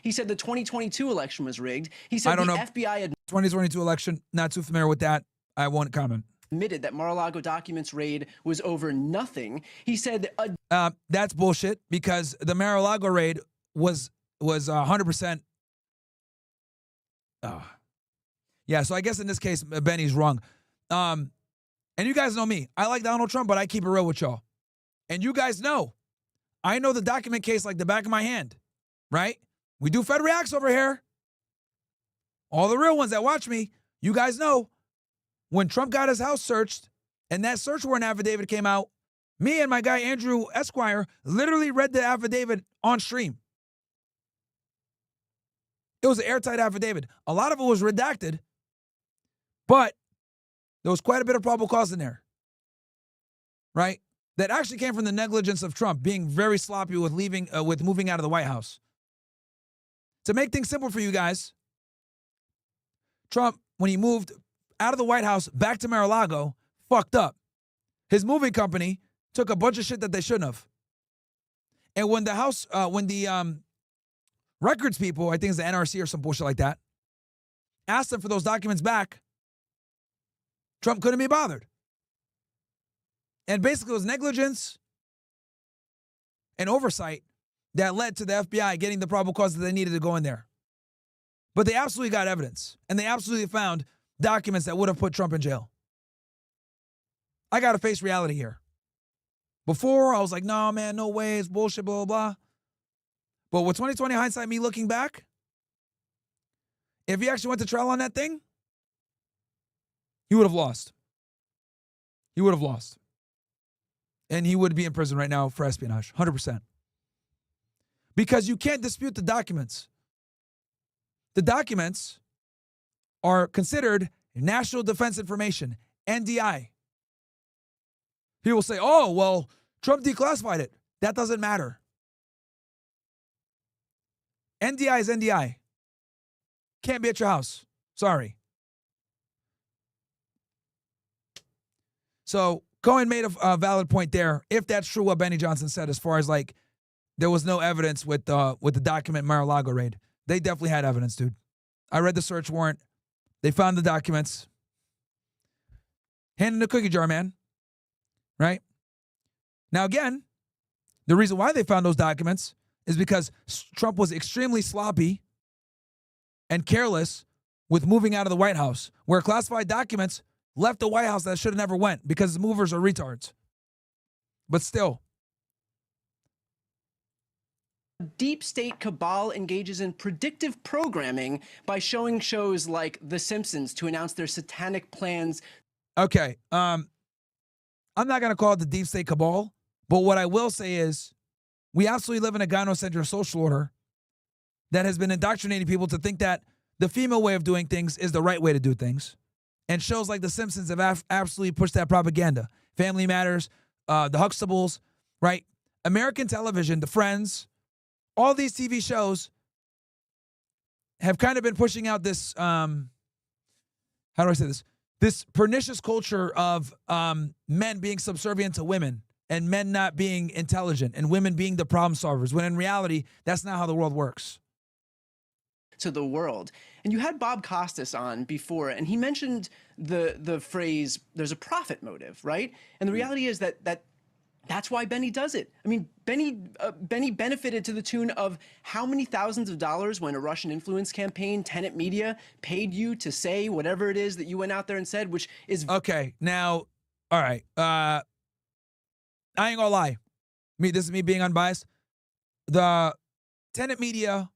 He said the 2022 election was rigged. He said I don't the know. FBI 2022 election, not too familiar with that. I won't comment. admitted that Mar-a-Lago documents raid was over nothing. He said that's bullshit because the Mar-a-Lago raid was 100%. Yeah, so I guess in this case, Benny's wrong. And you guys know me. I like Donald Trump, but I keep it real with y'all. And you guys know, I know the document case like the back of my hand, right? We do Fed Reacts over here. All the real ones that watch me, you guys know, when Trump got his house searched and that search warrant affidavit came out, me and my guy Andrew Esquire literally read the affidavit on stream. It was an airtight affidavit. A lot of it was redacted, but there was quite a bit of probable cause in there, right? That actually came from the negligence of Trump being very sloppy with moving out of the White House. To make things simple for you guys, Trump, when he moved out of the White House back to Mar-a-Lago, fucked up. His moving company took a bunch of shit that they shouldn't have. And when the records people, I think it's the NRC or some bullshit like that, asked them for those documents back, Trump couldn't be bothered. And basically it was negligence and oversight that led to the FBI getting the probable cause that they needed to go in there. But they absolutely got evidence, and they absolutely found documents that would have put Trump in jail. I got to face reality here. Before, I was like, no, man, no way, it's bullshit, blah, blah, blah. But with 2020 hindsight, me looking back, if he actually went to trial on that thing, he would have lost. He would have lost. And he would be in prison right now for espionage, 100%. Because you can't dispute the documents. The documents are considered national defense information, NDI. People say, oh, well, Trump declassified it. That doesn't matter. NDI is NDI. Can't be at your house. Sorry. So Cohen made a valid point there. If that's true what Benny Johnson said, as far as like there was no evidence with the document Mar-a-Lago raid, they definitely had evidence, dude. I read the search warrant. They found the documents. Hand in the cookie jar, man. Right? Now, again, the reason why they found those documents is because Trump was extremely sloppy and careless with moving out of the White House, where classified documents left the White House that should have never went because the movers are retards. But still. Deep state cabal engages in predictive programming by showing shows like The Simpsons to announce their satanic plans. Okay. I'm not going to call it the deep state cabal, but what I will say is we absolutely live in a gynocentric social order that has been indoctrinating people to think that the female way of doing things is the right way to do things. And shows like The Simpsons have absolutely pushed that propaganda. Family Matters, the Huxtables, right? American television, The Friends, all these TV shows have kind of been pushing out this, how do I say this? This pernicious culture of men being subservient to women and men not being intelligent and women being the problem solvers, when in reality, that's not how the world works. To the world. And you had Bob Costas on before, and he mentioned the phrase, there's a profit motive, right? And the reality is that's why Benny does it. I mean, Benny benefited to the tune of how many thousands of dollars when a Russian influence campaign, Tenet Media, paid you to say whatever it is that you went out there and said, which is... Okay, now, all right. I ain't gonna lie. This is me being unbiased. The Tenet Media,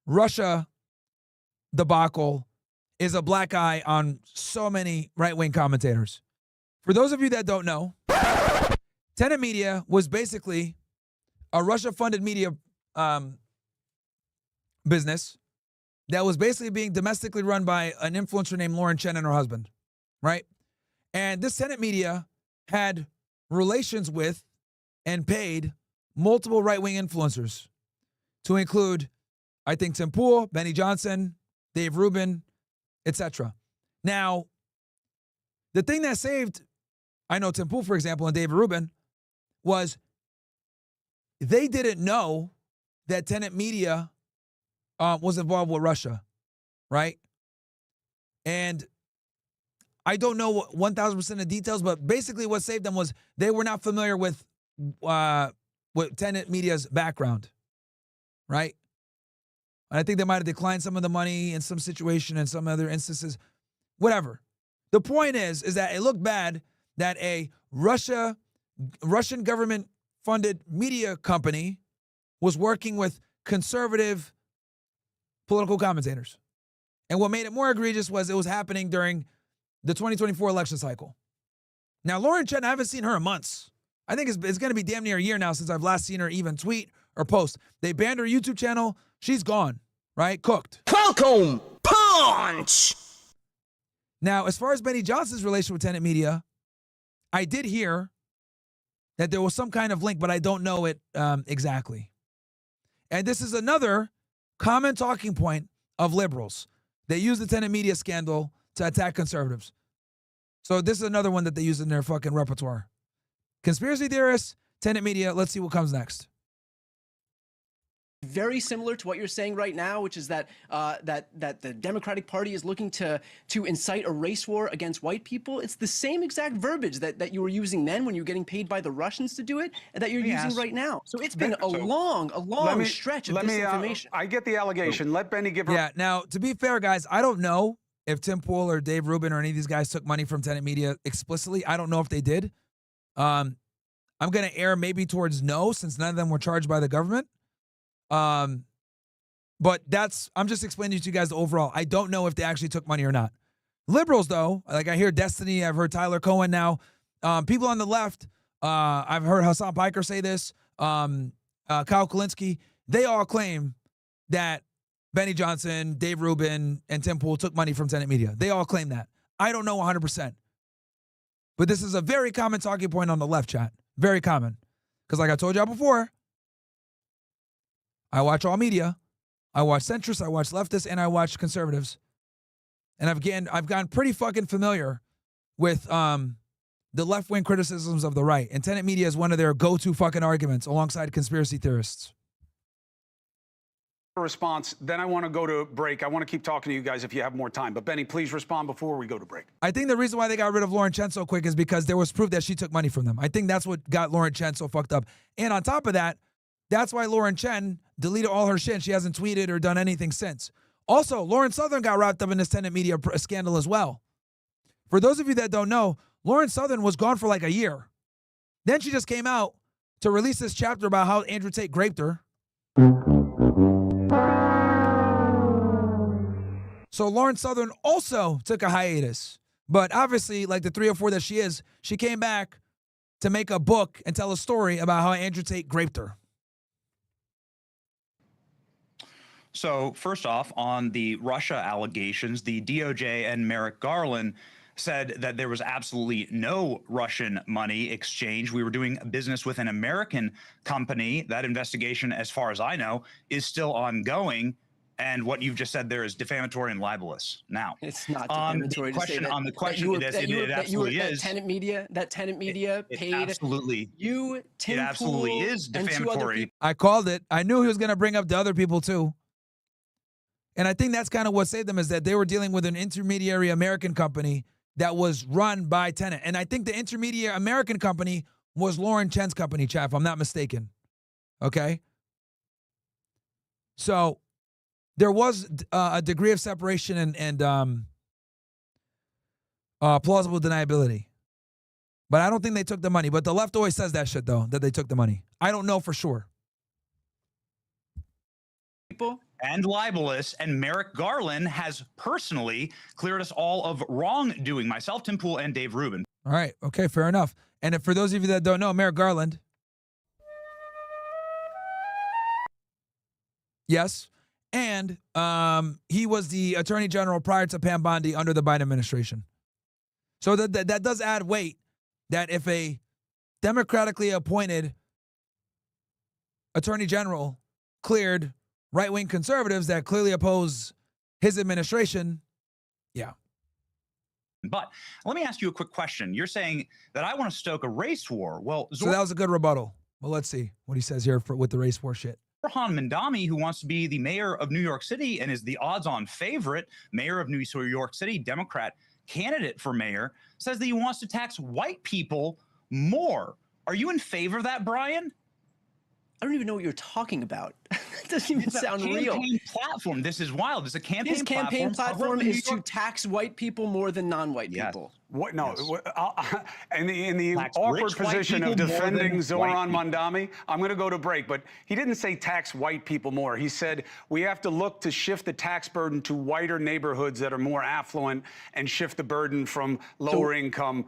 Russia debacle is a black eye on so many right-wing commentators. For those of you that don't know, Tenet Media was basically a Russia-funded media business that was basically being domestically run by an influencer named Lauren Chen and her husband, right? And this Tenet Media had relations with and paid multiple right-wing influencers to include, I think, Tim Pool, Benny Johnson, Dave Rubin, etc. Now, the thing that saved, I know Tim Pool, for example, and Dave Rubin, was they didn't know that Tenet Media was involved with Russia, right? And I don't know 1,000% of details, but basically what saved them was they were not familiar with Tenet Media's background, right? And I think they might have declined some of the money in some situation and some other instances, whatever. The point is that it looked bad that a Russian government-funded media company was working with conservative political commentators. And what made it more egregious was it was happening during the 2024 election cycle. Now, Lauren Chen, I haven't seen her in months. I think it's going to be damn near a year now since I've last seen her even tweet or post. They banned her YouTube channel. She's gone, right? Cooked. Welcome, punch! Now, as far as Benny Johnson's relation with Tenet Media, I did hear that there was some kind of link, but I don't know it exactly. And this is another common talking point of liberals. They use the Tenet Media scandal to attack conservatives. So this is another one that they use in their fucking repertoire. Conspiracy theorists, Tenet Media, let's see what comes next. Very similar to what you're saying right now, which is that that the Democratic Party is looking to incite a race war against white people. It's the same exact verbiage that you were using then when you were getting paid by the Russians to do it, and that you're using right now. So it's been a long stretch of disinformation. I get the allegation. Let Benny give her. Yeah. Now, to be fair, guys, I don't know if Tim Pool or Dave Rubin or any of these guys took money from Tenet Media explicitly. I don't know if they did. I'm going to err maybe towards no, since none of them were charged by the government. But I'm just explaining to you guys the overall. I don't know if they actually took money or not. Liberals, though, like I hear Destiny, I've heard Tyler Cohen now. People on the left, I've heard Hassan Piker say this, Kyle Kulinski, they all claim that Benny Johnson, Dave Rubin, and Tim Pool took money from Tenet Media. They all claim that. I don't know 100%. But this is a very common talking point on the left, chat. Very common. Because like I told y'all before, I watch all media. I watch centrists, I watch leftists, and I watch conservatives. And I've gotten pretty fucking familiar with the left-wing criticisms of the right. And Tenet Media is one of their go-to fucking arguments alongside conspiracy theorists. Response, then I want to go to break. I want to keep talking to you guys if you have more time. But Benny, please respond before we go to break. I think the reason why they got rid of Lauren Chen so quick is because there was proof that she took money from them. I think that's what got Lauren Chen so fucked up. And on top of that, that's why Lauren Chen deleted all her shit. She hasn't tweeted or done anything since. Also, Lauren Southern got wrapped up in this Tenet Media scandal as well. For those of you that don't know, Lauren Southern was gone for like a year. Then she just came out to release this chapter about how Andrew Tate raped her. So Lauren Southern also took a hiatus. But obviously, like the 3 or 4 that she is, she came back to make a book and tell a story about how Andrew Tate raped her. So first off, on the Russia allegations, the DOJ and Merrick Garland said that there was absolutely no Russian money exchange. We were doing business with an American company. That investigation, as far as I know, is still ongoing. And what you've just said there is defamatory and libelous. Now, it's not defamatory to say that. On the question, it absolutely is. That Tenet Media paid absolutely. You, Tim It absolutely Pool, is and 2 other defamatory. people. I called it. I knew he was going to bring up the other people too. And I think that's kind of what saved them, is that they were dealing with an intermediary American company that was run by Tenet. And I think the intermediary American company was Lauren Chen's company, chat, if I'm not mistaken. Okay? So there was a degree of separation and plausible deniability. But I don't think they took the money. But the left always says that shit, though, that they took the money. I don't know for sure. And libelous, and Merrick Garland has personally cleared us all of wrongdoing, myself, Tim Pool, and Dave Rubin. All right. Okay, fair enough. And if, for those of you that don't know, Merrick Garland, yes, and he was the Attorney General prior to Pam Bondi under the Biden administration. So that does add weight, that if a democratically appointed Attorney General cleared right-wing conservatives that clearly oppose his administration, yeah. But let me ask you a quick question. You're saying that I want to stoke a race war. Well, So that was a good rebuttal. Well, let's see what he says here with the race war shit. Zoran Mandami, who wants to be the mayor of New York City and is the odds-on favorite mayor of New York City, Democrat candidate for mayor, says that he wants to tax white people more. Are you in favor of that, Brian? I don't even know what you're talking about. It doesn't even sound real. It's a campaign platform. This is wild. It's a campaign His campaign platform is to tax white people more than non-white people. What? No. In the awkward position of defending Zoran Mandami, I'm going to go to break. But he didn't say tax white people more. He said we have to look to shift the tax burden to whiter neighborhoods that are more affluent and shift the burden from lower income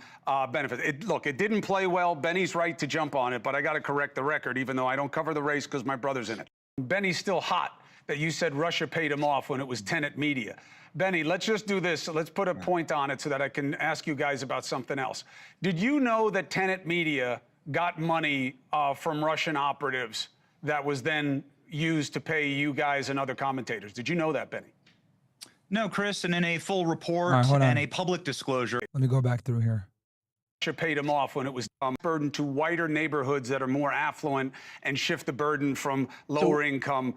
benefits. Look, it didn't play well. Benny's right to jump on it, but I got to correct the record, even though I don't cover the race because my brother's in it. Benny's still hot that you said Russia paid him off when it was Tenet Media. Benny, let's just do this. Let's put a point on it so that I can ask you guys about something else. Did you know that Tenet Media got money from Russian operatives that was then used to pay you guys and other commentators? Did you know that, Benny? No, Chris, and in a full report and a public disclosure. Let me go back through here. Russia paid him off when it was burden to whiter neighborhoods that are more affluent and shift the burden from lower income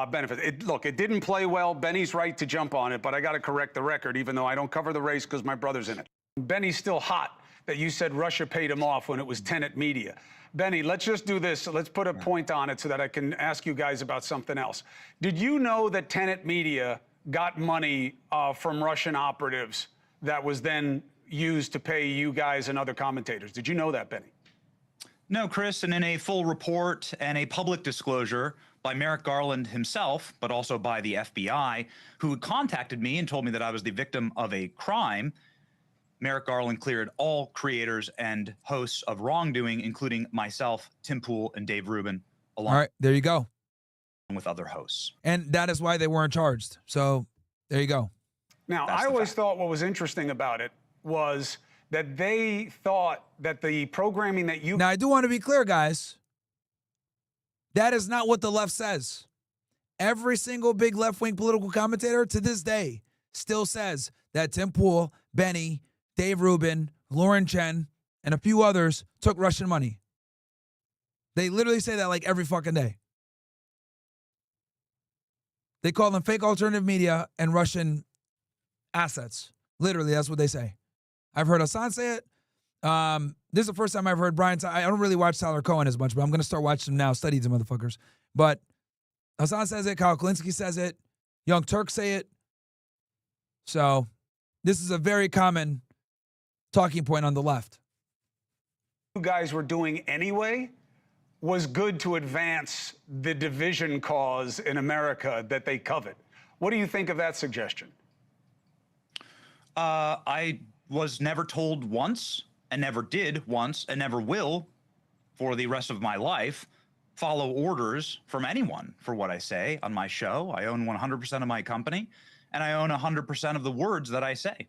benefits. Look, it didn't play well. Benny's right to jump on it, but I got to correct the record, even though I don't cover the race because my brother's in it. Benny's still hot that you said Russia paid him off when it was Tenet Media. Benny, let's just do this. Let's put a point on it so that I can ask you guys about something else. Did you know that Tenet Media got money from Russian operatives that was then used to pay you guys and other commentators? Did you know that, Benny? No, Chris, and in a full report and a public disclosure by Merrick Garland himself, but also by the FBI, who contacted me and told me that I was the victim of a crime, Merrick Garland cleared all creators and hosts of wrongdoing, including myself, Tim Pool, and Dave Rubin, along All right, there you go. with other hosts. And that is why they weren't charged. So there you go. Now, I always thought what was interesting about it was that they thought that the programming that you... Now, I do want to be clear, guys. That is not what the left says. Every single big left-wing political commentator to this day still says that Tim Pool, Benny, Dave Rubin, Lauren Chen, and a few others took Russian money. They literally say that like every fucking day. They call them fake alternative media and Russian assets. Literally, that's what they say. I've heard Hassan say it. This is the first time I've heard Brian. I don't really watch Tyler Cohen as much, but I'm going to start watching him now, study these motherfuckers. But Hassan says it. Kyle Kulinski says it. Young Turks say it. So this is a very common talking point on the left. You guys were doing anyway was good to advance the division cause in America that they covet. What do you think of that suggestion? I was never told once, and never did once, and never will for the rest of my life follow orders from anyone for what I say on my show. I own 100% of my company, and I own 100% of the words that I say.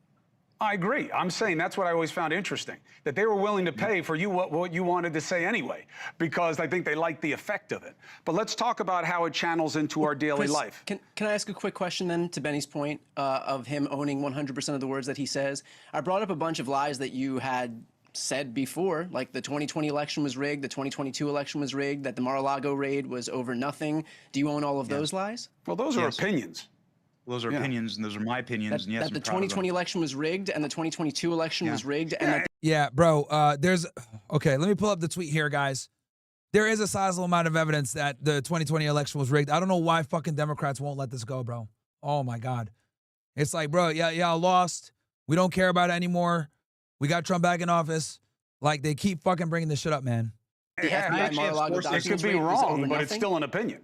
I agree. I'm saying that's what I always found interesting, that they were willing to pay for you what you wanted to say anyway, because I think they liked the effect of it. But let's talk about how it channels into our daily Chris, life. Can I ask a quick question then to Benny's point of him owning 100% of the words that he says? I brought up a bunch of lies that you had said before, like the 2020 election was rigged, the 2022 election was rigged, that the Mar-a-Lago raid was over nothing. Do you own all of those lies? Well, those are opinions. Those are opinions, and those are my opinions. And yes, that the 2020 election was rigged and the 2022 election was rigged, and that Yeah, bro. Okay, let me pull up the tweet here, guys. There is a sizable amount of evidence that the 2020 election was rigged. I don't know why fucking Democrats won't let this go, bro. Oh my God. It's like, bro, y'all lost. We don't care about it anymore. We got Trump back in office. Like, they keep fucking bringing this shit up, man. It could be wrong, but it's still an opinion.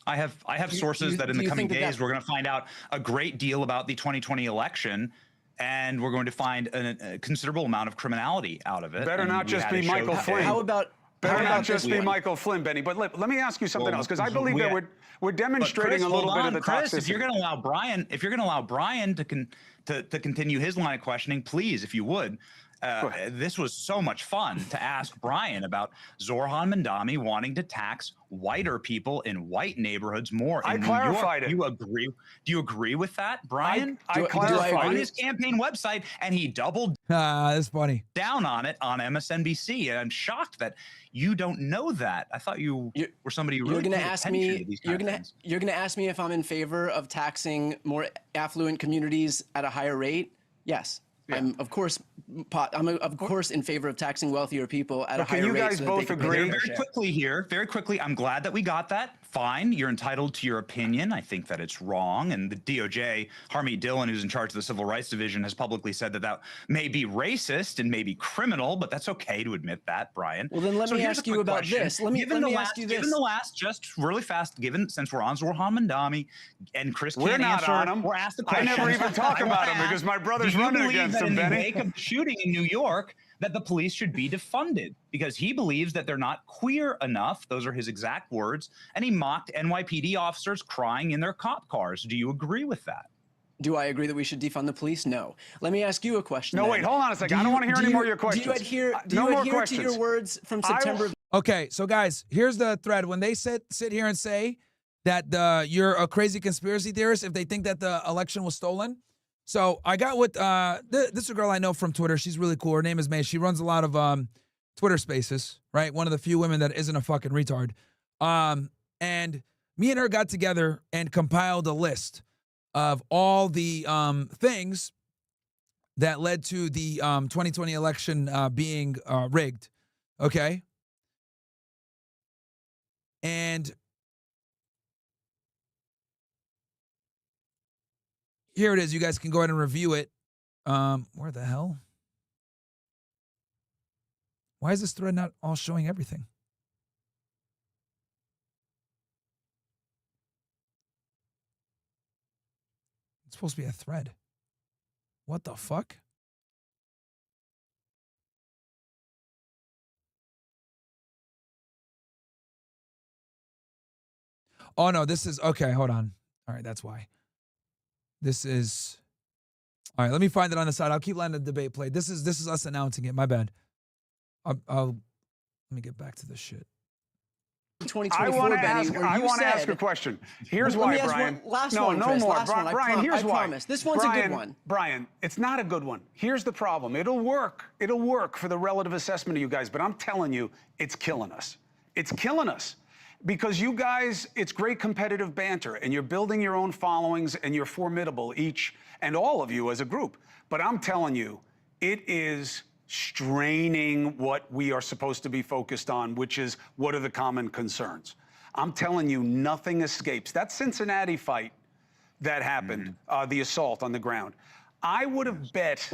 I have sources that in the coming days we're going to find out a great deal about the 2020 election, and we're going to find a considerable amount of criminality out of it. Better not just be Michael Flynn. Better not just be Michael Flynn, Benny. But let me ask you something else, because I believe that we're demonstrating Chris, a little bit of the Chris, toxicity. if you're going to allow Brian to continue his line of questioning, please, if you would. This was so much fun to ask Brian about Zorhan Mandami wanting to tax whiter people in white neighborhoods more. I clarified it. Do you agree with that, Brian? I clarified on it. his campaign website, and he doubled that's funny. down on it on MSNBC. And I'm shocked that you don't know that. I thought you were somebody who really you're going to paid ask attention me. to these You're kind of going things. to you're going to ask me if I'm in favor of taxing more affluent communities at a higher rate. Yes. I'm of course in favor of taxing wealthier people at a higher rate. Can you guys so that both they can pay agree? their Very share. quickly here, very quickly, I'm glad that we got that. Fine, you're entitled to your opinion. I think that it's wrong. And the DOJ, Harmeet Dillon, who's in charge of the Civil Rights Division, has publicly said that that may be racist and may be criminal, but that's okay to admit that, Brian. Well, then let me here's a ask you quick about question. this. Let me ask you this. Given the last, just really fast, since we're on Zorhan Mandami and Chris We're can't not answer, on him. we're asked the I question. never even talk about him because my brother's running against him, in the Benny. wake of the shooting in New York, that the police should be defunded because he believes that they're not queer enough. Those are his exact words. And he mocked NYPD officers crying in their cop cars. Do you agree with that? Do I agree that we should defund the police? No. Let me ask you a question. No, then. wait, hold on a second. I don't want to hear any more of your questions. Do you No more adhere to questions. your words from September? Okay, so guys, here's the thread. When they sit here and say that you're a crazy conspiracy theorist if they think that the election was stolen. So I got with this is a girl I know from Twitter. She's really cool. Her name is May. She runs a lot of Twitter spaces, right? One of the few women that isn't a fucking retard. And me and her got together and compiled a list of all the things that led to the 2020 election being rigged. Okay. And here it is. You guys can go ahead and review it. Where the hell? Why is this thread not all showing everything? It's supposed to be a thread. What the fuck? Oh, no, this is, okay, hold on. All right, that's why. This is, all right, let me find it on the side. I'll keep letting the debate play. This is us announcing it. My bad. Let me get back to this shit. 2024, I want to ask a question. Here's why, Brian. No more. Brian, here's why. This one's a good one. Brian, it's not a good one. Here's the problem. It'll work. It'll work for the relative assessment of you guys, but I'm telling you, it's killing us. It's killing us. Because you guys, it's great competitive banter, and you're building your own followings, and you're formidable, each and all of you as a group. But I'm telling you, it is straining what we are supposed to be focused on, which is what are the common concerns. I'm telling you, nothing escapes. That Cincinnati fight that happened, the assault on the ground, I would have bet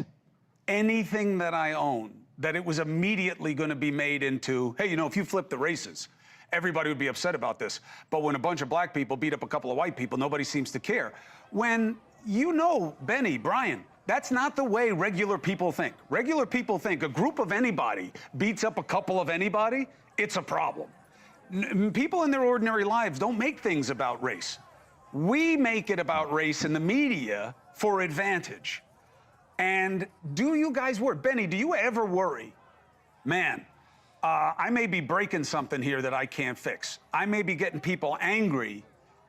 anything that I own that it was immediately going to be made into, hey, you know, if you flip the races, everybody would be upset about this. But when a bunch of black people beat up a couple of white people, nobody seems to care. When, you know, Benny, Brian, that's not the way regular people think. Regular people think a group of anybody beats up a couple of anybody, it's a problem. People in their ordinary lives don't make things about race. We make it about race in the media for advantage. And do you guys worry? Benny, do you ever worry? Man, I may be breaking something here that I can't fix. I may be getting people angry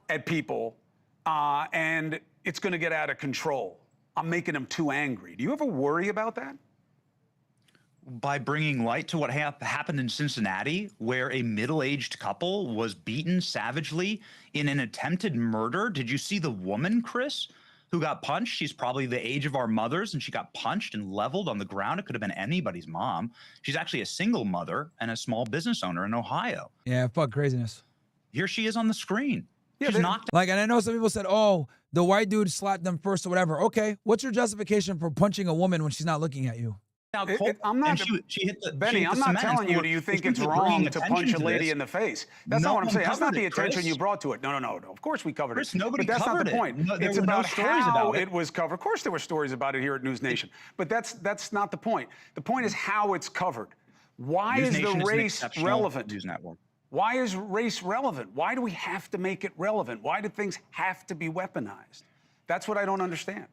at people, and it's going to get out of control. I'm making them too angry. Do you ever worry about that? By bringing light to what happened in Cincinnati, where a middle-aged couple was beaten savagely in an attempted murder. Did you see the woman, Chris, who got punched? She's probably the age of our mothers, and she got punched and leveled on the ground. It could have been anybody's mom. She's actually a single mother and a small business owner in Ohio. Yeah, fuck craziness. Here she is on the screen. Yeah, she's knocked. Like, and I know some people said, oh, the white dude slapped them first or whatever. Okay, what's your justification for punching a woman when she's not looking at you? I'm not, she hit the, Benny, I'm not telling you, do you think it's wrong to punch a lady in the face? That's not what I'm saying. That's not the attention you brought to it. No. Of course we covered it. Nobody but that's covered not the point. it. It's about how it was covered. Of course there were stories about it here at News Nation. But that's not the point. The point is how it's covered. Why is the race relevant? News network. Why is race relevant? Why do we have to make it relevant? Why do things have to be weaponized? That's what I don't understand.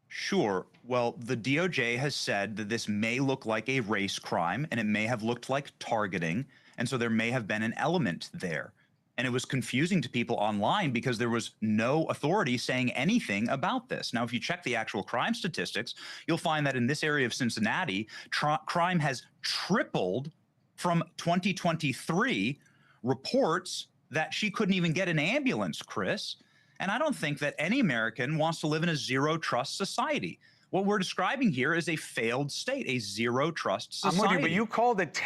Sure. Well, the DOJ has said that this may look like a race crime, and it may have looked like targeting, and so there may have been an element there. And it was confusing to people online because there was no authority saying anything about this. Now, if you check the actual crime statistics, you'll find that in this area of Cincinnati, crime has tripled from 2023. Reports that she couldn't even get an ambulance, Chris. And I don't think that any American wants to live in a zero-trust society. What we're describing here is a failed state, a zero-trust society. I'm with you, but you called it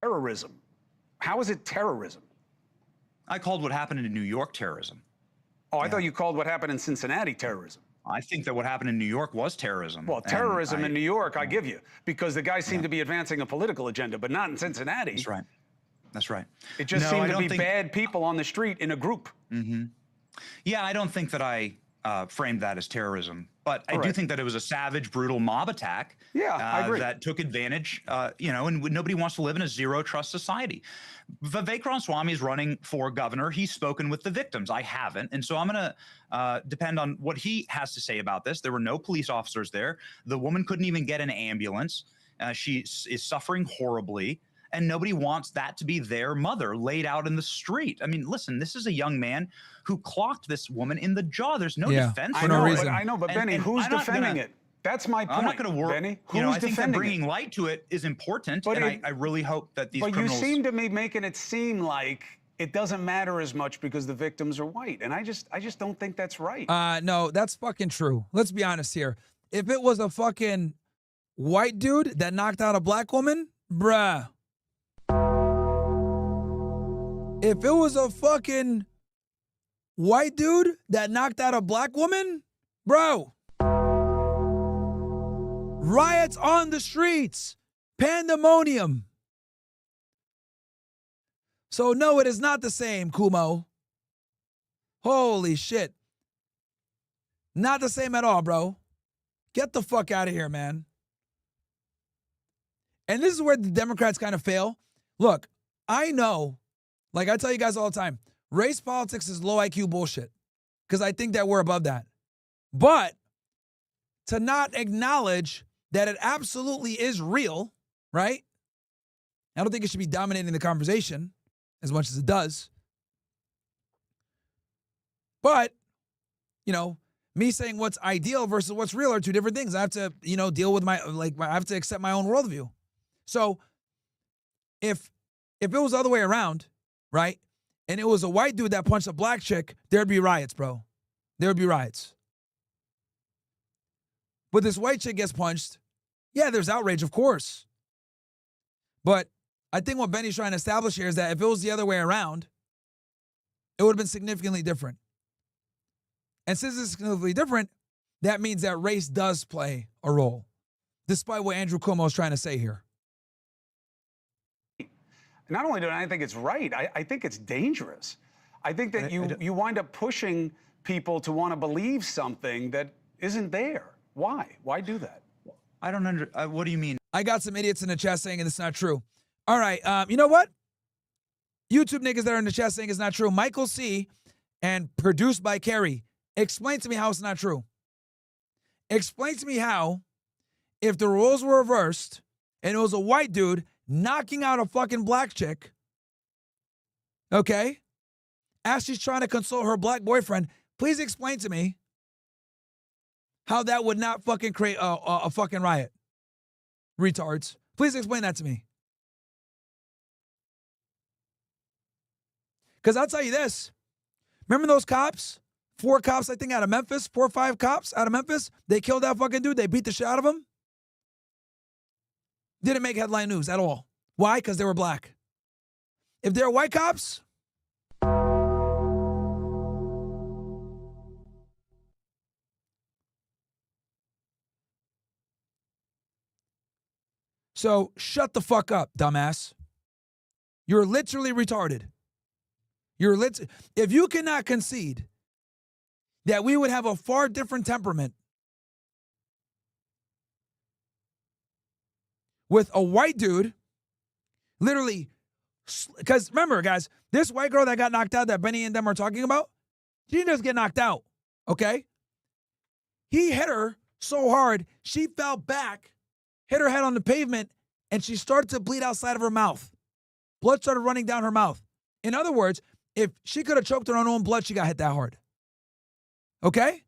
terrorism. How is it terrorism? I called what happened in New York terrorism. Oh, I thought you called what happened in Cincinnati terrorism. I think that what happened in New York was terrorism. Well, terrorism in New York, I give you, because the guys seem to be advancing a political agenda, but not in Cincinnati. That's right. That's right. It just seemed to be bad people on the street in a group. Mm-hmm. Yeah, I don't think that I framed that as terrorism, but I do think that it was a savage, brutal mob attack. Yeah, I agree. That took advantage, and nobody wants to live in a zero-trust society. Vivek Ramaswamy is running for governor. He's spoken with the victims. I haven't, and so I'm going to depend on what he has to say about this. There were no police officers there. The woman couldn't even get an ambulance. She is suffering horribly. And nobody wants that to be their mother laid out in the street. I mean, listen, this is a young man who clocked this woman in the jaw. There's no defense. I know, but Benny, who's defending it? That's my point. I'm not going to worry, Benny. Who's I think that defending bringing light to it is important, but and I really hope that these criminals... But you seem to be making it seem like it doesn't matter as much because the victims are white, and I just don't think that's right. No, that's fucking true. Let's be honest here. If it was a fucking white dude that knocked out a black woman, bruh. If it was a fucking white dude that knocked out a black woman, bro. Riots on the streets. Pandemonium. So no, it is not the same, Kumo. Holy shit. Not the same at all, bro. Get the fuck out of here, man. And this is where the Democrats kind of fail. Look, I know, like I tell you guys all the time, race politics is low IQ bullshit because I think that we're above that. But to not acknowledge that it absolutely is real, right? I don't think it should be dominating the conversation as much as it does. But, you know, me saying what's ideal versus what's real are two different things. I have to, you know, deal with I have to accept my own worldview. So if it was the other way around, right, and it was a white dude that punched a black chick, there'd be riots, bro. There would be riots. But this white chick gets punched, yeah, there's outrage, of course. But I think what Benny's trying to establish here is that if it was the other way around, it would have been significantly different. And since it's significantly different, that means that race does play a role, despite what Andrew Cuomo is trying to say here. Not only do I think it's right, I think it's dangerous. I think that you wind up pushing people to want to believe something that isn't there. Why? Why do that? I don't what do you mean? I got some idiots in the chat saying it's not true. All right, you know what? YouTube niggas that are in the chat saying it's not true. Michael C. and produced by Kerry. Explain to me how it's not true. Explain to me how, if the roles were reversed and it was a white dude knocking out a fucking black chick, okay, as she's trying to console her black boyfriend, please explain to me how that would not fucking create a fucking riot. Retards. Please explain that to me. Because I'll tell you this. Remember those cops? 4 cops, I think, out of Memphis? 4 or 5 cops out of Memphis? They killed that fucking dude. They beat the shit out of him. Didn't make headline news at all. Why? Because they were black. If they're white cops, so shut the fuck up, dumbass. You're literally retarded. If you cannot concede that we would have a far different temperament with a white dude, literally, because remember, guys, this white girl that got knocked out that Benny and them are talking about, she didn't just get knocked out, okay? He hit her so hard, she fell back, hit her head on the pavement, and she started to bleed outside of her mouth. Blood started running down her mouth. In other words, if she could have choked her own blood, she got hit that hard. Okay?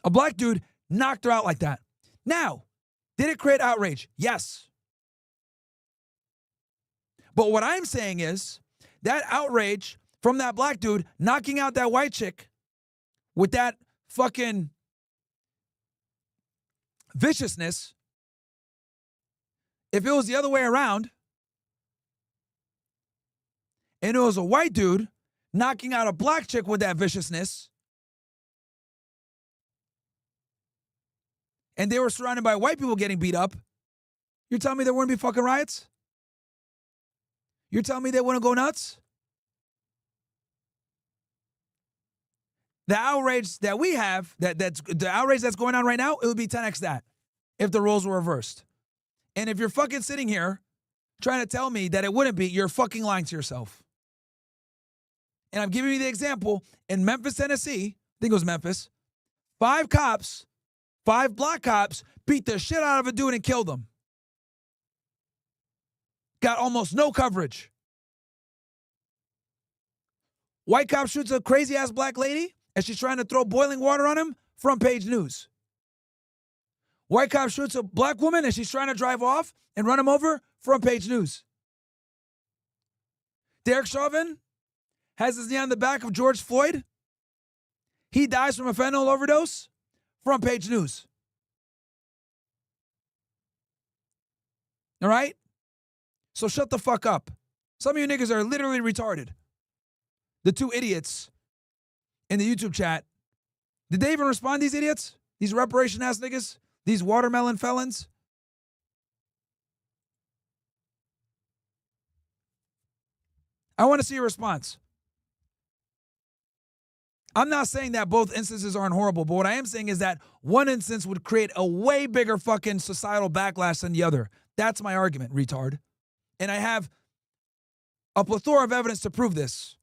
A black dude knocked her out like that. Now, did it create outrage? Yes. But what I'm saying is that outrage from that black dude knocking out that white chick with that fucking viciousness, if it was the other way around and it was a white dude knocking out a black chick with that viciousness and they were surrounded by white people getting beat up, you're telling me there wouldn't be fucking riots? You're telling me they wouldn't go nuts? The outrage that we have, that's the outrage that's going on right now, it would be 10x that if the roles were reversed. And if you're fucking sitting here trying to tell me that it wouldn't be, you're fucking lying to yourself. And I'm giving you the example. In Memphis, Tennessee, I think it was Memphis, 5 cops, 5 black cops beat the shit out of a dude and killed him. Got almost no coverage. White cop shoots a crazy-ass black lady and she's trying to throw boiling water on him, front page news. White cop shoots a black woman and she's trying to drive off and run him over, front page news. Derek Chauvin has his knee on the back of George Floyd. He dies from a fentanyl overdose, front page news. All right? So shut the fuck up. Some of you niggas are literally retarded. The 2 idiots in the YouTube chat, did they even respond, these idiots? These reparation ass niggas? These watermelon felons? I want to see a response. I'm not saying that both instances aren't horrible, but what I am saying is that one instance would create a way bigger fucking societal backlash than the other. That's my argument, retard. And I have a plethora of evidence to prove this.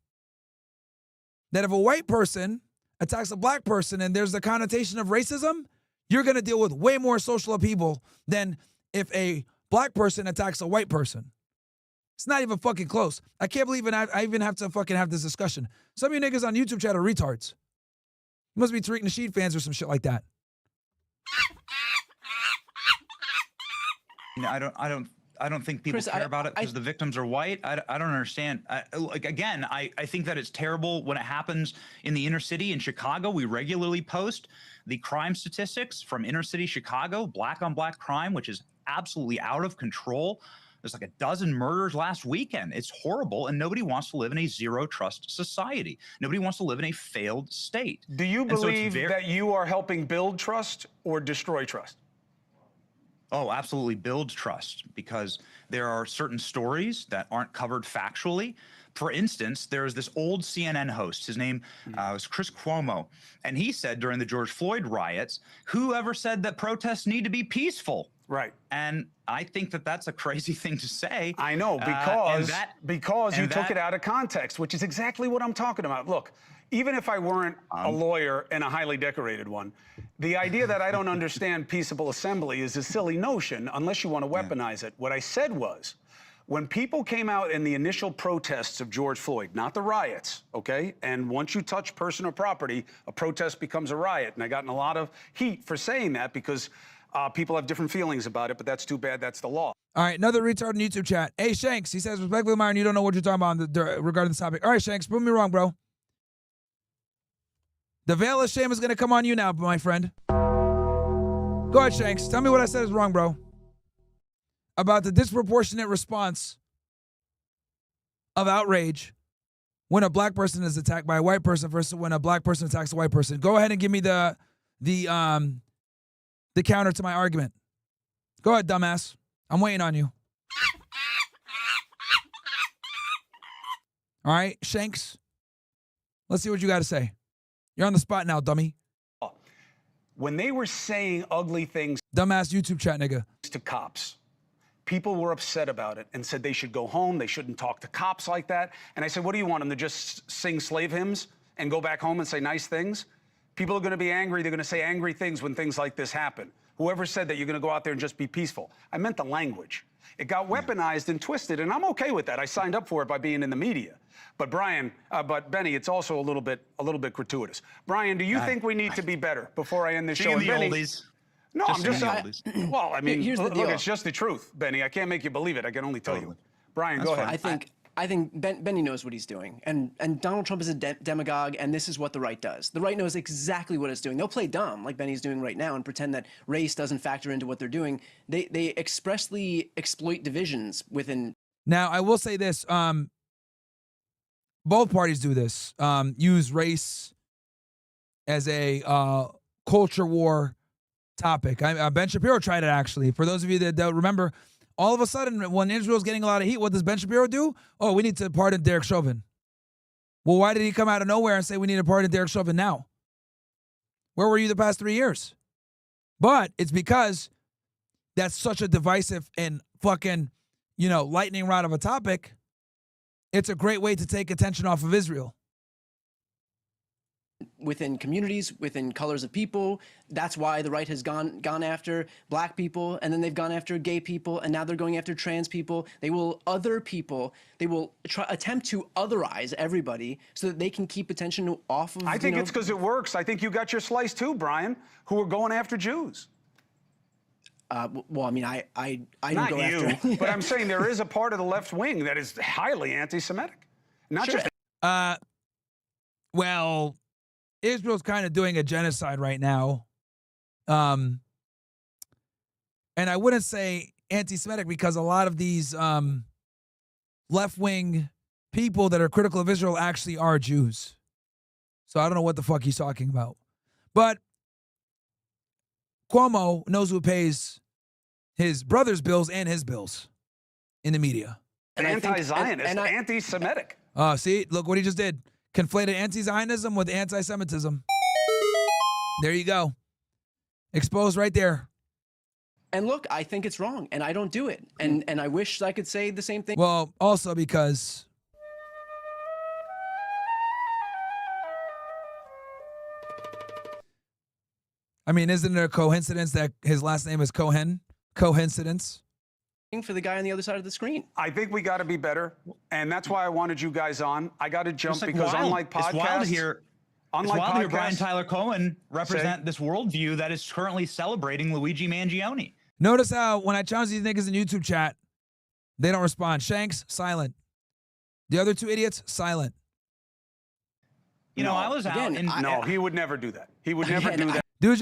That if a white person attacks a black person and there's the connotation of racism, you're going to deal with way more social upheaval than if a black person attacks a white person. It's not even fucking close. I can't believe I even have to fucking have this discussion. Some of you niggas on YouTube chat are retards. You must be Tariq Nasheed fans or some shit like that. You know, I don't think people Chris, care about it because the victims are white. I don't understand. I think that it's terrible when it happens in the inner city in Chicago. We regularly post the crime statistics from inner city Chicago, black on black crime, which is absolutely out of control. There's like a dozen murders last weekend. It's horrible, and nobody wants to live in a zero trust society. Nobody wants to live in a failed state. Do you believe that you are helping build trust or destroy trust? Oh, absolutely build trust, because there are certain stories that aren't covered factually. For instance, there's this old CNN host. His name was Chris Cuomo, and he said during the George Floyd riots, whoever said that protests need to be peaceful? Right. And I think that that's a crazy thing to say. I know, because you took it out of context, which is exactly what I'm talking about. Look, even if I weren't a lawyer and a highly decorated one, the idea that I don't understand peaceable assembly is a silly notion unless you want to weaponize it. What I said was, when people came out in the initial protests of George Floyd, not the riots, okay? And once you touch person or property, a protest becomes a riot. And I got in a lot of heat for saying that because people have different feelings about it, but that's too bad. That's the law. All right, another retard in YouTube chat. Hey, Shanks, he says, respectfully, Myron, you don't know what you're talking about regarding this topic. All right, Shanks, prove me wrong, bro. The veil of shame is going to come on you now, my friend. Go ahead, Shanks. Tell me what I said is wrong, bro. About the disproportionate response of outrage when a black person is attacked by a white person versus when a black person attacks a white person. Go ahead and give me the counter to my argument. Go ahead, dumbass. I'm waiting on you. All right, Shanks. Let's see what you got to say. You're on the spot now, dummy. When they were saying ugly things, dumbass YouTube chat nigga, to cops, people were upset about it and said they should go home. They shouldn't talk to cops like that. And I said, what do you want them to just sing slave hymns and go back home and say nice things? People are going to be angry. They're going to say angry things when things like this happen. Whoever said that you're going to go out there and just be peaceful. I meant the language. It got weaponized and twisted, and I'm okay with that. I signed up for it by being in the media. But Benny, it's also a little bit gratuitous. Brian, do you think we need to be better before I end this show? In the Benny, oldies. no, I'm just well, I mean, Here's the look, deal. it's just the truth, Benny. I can't make you believe it. I can only tell you. Brian, go ahead. I think Benny knows what he's doing, and Donald Trump is a demagogue, and this is what the right does. The right knows exactly what it's doing. They'll play dumb, like Benny's doing right now, and pretend that race doesn't factor into what they're doing. They expressly exploit divisions within. Now, I will say this. Both parties do this. Use race as a culture war topic. Ben Shapiro tried it, actually. For those of you that don't remember, all of a sudden, when Israel's getting a lot of heat, what does Ben Shapiro do? Oh, we need to pardon Derek Chauvin. Well, why did he come out of nowhere and say we need to pardon Derek Chauvin now? Where were you the past 3 years? But it's because that's such a divisive and fucking, lightning rod of a topic. It's a great way to take attention off of Israel. Within communities, within colors of people. That's why the right has gone after black people, and then they've gone after gay people, and now they're going after trans people. They will other people. They will attempt to otherize everybody so that they can keep attention off of. I think it's because it works. I think you got your slice too, Brian, who are going after Jews. Well, I mean, I Not go you, after. but I'm saying there is a part of the left wing that is highly anti-Semitic. Not Sure. just. Well, Israel's kind of doing a genocide right now. And I wouldn't say anti-Semitic because a lot of these left-wing people that are critical of Israel actually are Jews. So I don't know what the fuck he's talking about. But Cuomo knows who pays his brother's bills and his bills in the media. Anti-Zionist, anti-Semitic. See, look what he just did. Conflated anti-Zionism with anti-Semitism. There you go. Exposed right there. And look, I think it's wrong, and I don't do it. And I wish I could say the same thing. Well, also because I mean, isn't it a coincidence that his last name is Cohen? Coincidence? For the guy on the other side of the screen. I think we got to be better, and that's why I wanted you guys on. I got to jump It's like because wild. unlike podcasts, it's wild to hear. unlike It's wild to hear Brian podcasts- Tyler Cohen represent this worldview that is currently celebrating Luigi Mangione. Notice how when I challenge these niggas in YouTube chat, they don't respond. Shanks, silent. The other two idiots, silent. You know, I was out in. No, he would never do that. He would never do that. Dude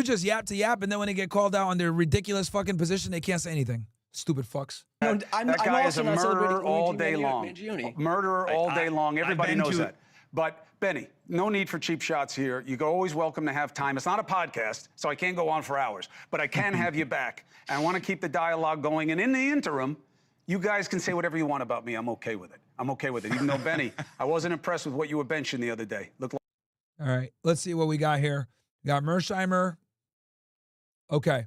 just yap to yap, and then when they get called out on their ridiculous fucking position, they can't say anything. Stupid fucks. That guy is a murderer all day long. Murderer all day long. Everybody knows that. But Benny, no need for cheap shots here. You're always welcome to have time. It's not a podcast, so I can't go on for hours. But I can have you back. And I want to keep the dialogue going. And in the interim, you guys can say whatever you want about me. I'm okay with it. I'm okay with it. Even though, Benny, I wasn't impressed with what you were benching the other day. Look. All right, let's see what we got here. We got Mearsheimer. Okay.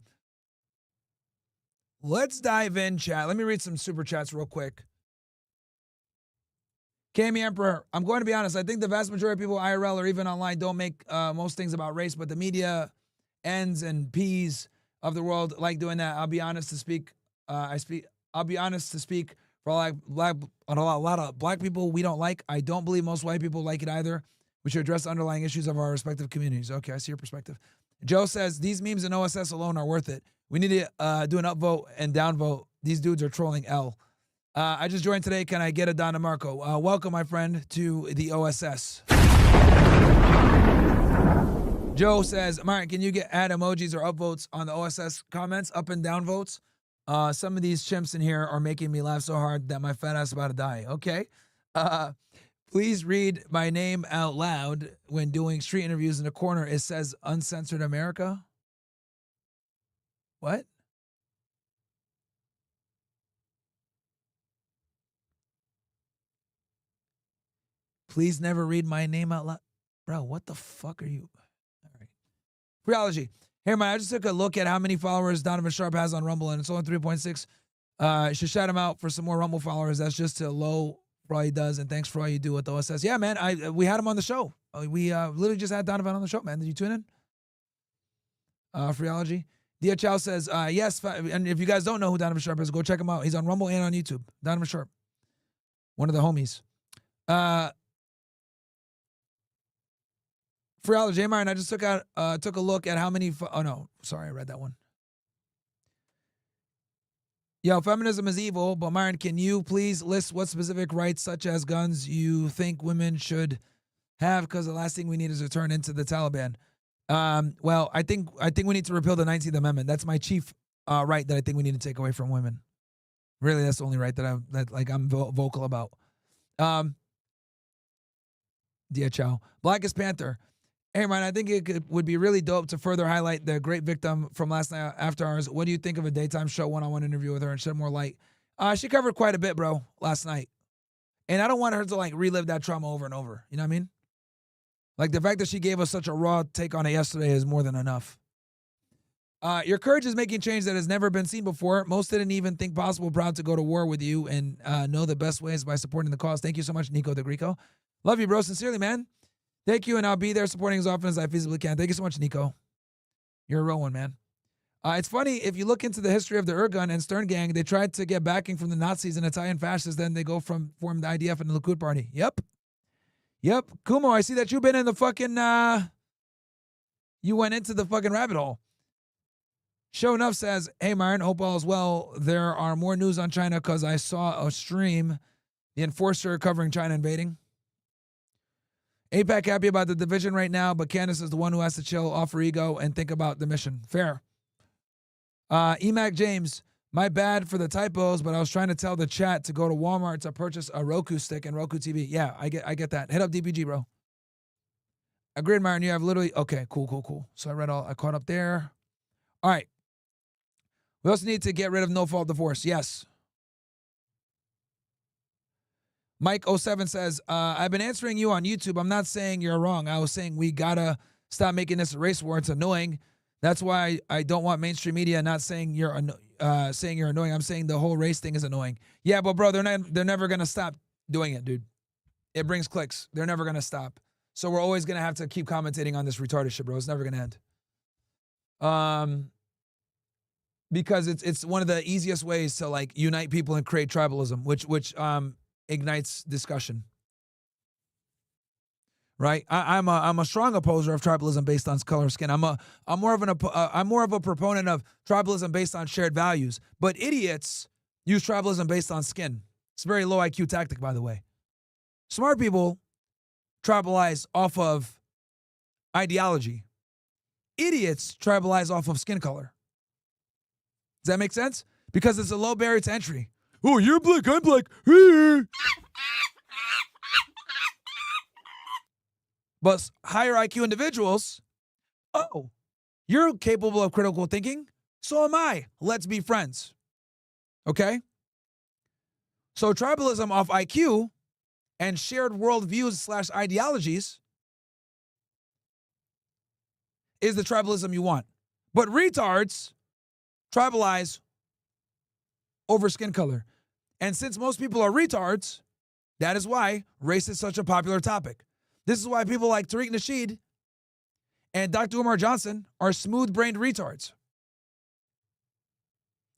Let's dive in, chat. Let me read some super chats real quick. Kami Emperor, I'm going to be honest. I think the vast majority of people IRL or even online don't make most things about race, but the media N's and P's of the world like doing that. I'll be honest to speak. I'll be honest to speak for a lot of black people we don't like. I don't believe most white people like it either. We should address the underlying issues of our respective communities. Okay, I see your perspective. Joe says, these memes and OSS alone are worth it. We need to do an upvote and downvote. These dudes are trolling L. I just joined today. Can I get a Don DeMarco? Welcome, my friend, to the OSS. Joe says, Myron, can you add emojis or upvotes on the OSS comments, up and down votes? Some of these chimps in here are making me laugh so hard that my fat ass is about to die. Okay. Please read my name out loud when doing street interviews in the corner. It says Uncensored America. What? Please never read my name out loud. Bro, what the fuck are you? All right. Reality. Hey, man, I just took a look at how many followers Donovan Sharp has on Rumble, and it's only 3.6. Should shout him out for some more Rumble followers. That's just too low for all he does, and thanks for all you do with OSS. Yeah, man, we had him on the show. We literally just had Donovan on the show, man. Did you tune in? Phreology. Dia Chow says, yes, and if you guys don't know who Donovan Sharp is, go check him out. He's on Rumble and on YouTube. Donovan Sharp. One of the homies. Phreology. Hey, Myron, I just took a look at how many, oh no, sorry, I read that one. Yo, feminism is evil, but Myron, can you please list what specific rights, such as guns, you think women should have? Because the last thing we need is to turn into the Taliban. Well, I think we need to repeal the 19th Amendment. That's my chief right that I think we need to take away from women. Really, that's the only right that I'm vocal about. Dia Chow. Blackest Panther. Hey, man, I think would be really dope to further highlight the great victim from last night after hours. What do you think of a daytime show one-on-one interview with her and shed more light? She covered quite a bit, bro, last night. And I don't want her to relive that trauma over and over. You know what I mean? Like the fact that she gave us such a raw take on it yesterday is more than enough. Your courage is making change that has never been seen before. Most didn't even think possible. Proud to go to war with you and know the best way is by supporting the cause. Thank you so much, Nico de Greco. Love you, bro. Sincerely, man. Thank you, and I'll be there supporting as often as I feasibly can. Thank you so much, Nico. You're a real one, man. It's funny, if you look into the history of the Ergun and Stern Gang, they tried to get backing from the Nazis and Italian fascists, then they form the IDF and the Likud Party. Yep. Kumo, I see that you've been in the fucking, you went into the fucking rabbit hole. Show Enough says, hey, Myron, hope all is well. There are more news on China because I saw a stream, the Enforcer covering China invading. APAC happy about the division right now, but Candace is the one who has to chill, off her ego, and think about the mission. Fair. Emac James, my bad for the typos, but I was trying to tell the chat to go to Walmart to purchase a Roku stick and Roku TV. Yeah, I get that. Hit up DPG, bro. Agreed, Myron. You have literally, okay, cool. So I caught up there. All right. We also need to get rid of no-fault divorce. Yes. Mike07 says, I've been answering you on YouTube. I'm not saying you're wrong. I was saying we gotta stop making this a race war. It's annoying. That's why I don't want mainstream media not saying you're annoying. I'm saying the whole race thing is annoying. Yeah, but bro, they're never gonna stop doing it, dude. It brings clicks. They're never gonna stop. So we're always gonna have to keep commentating on this retarded shit, bro. It's never gonna end. Because it's one of the easiest ways to like unite people and create tribalism, which ignites discussion. Right? I'm a strong opposer of tribalism based on color of skin. I'm more of a proponent of tribalism based on shared values. But idiots use tribalism based on skin. It's a very low IQ tactic, by the way. Smart people tribalize off of ideology. Idiots tribalize off of skin color. Does that make sense? Because it's a low barrier to entry. Oh, you're black, I'm black. But higher IQ individuals, oh, you're capable of critical thinking. So am I. Let's be friends. Okay? So tribalism off IQ and shared worldviews / ideologies is the tribalism you want. But retards tribalize over skin color. And since most people are retards, that is why race is such a popular topic. This is why people like Tariq Nasheed and Dr. Umar Johnson are smooth-brained retards.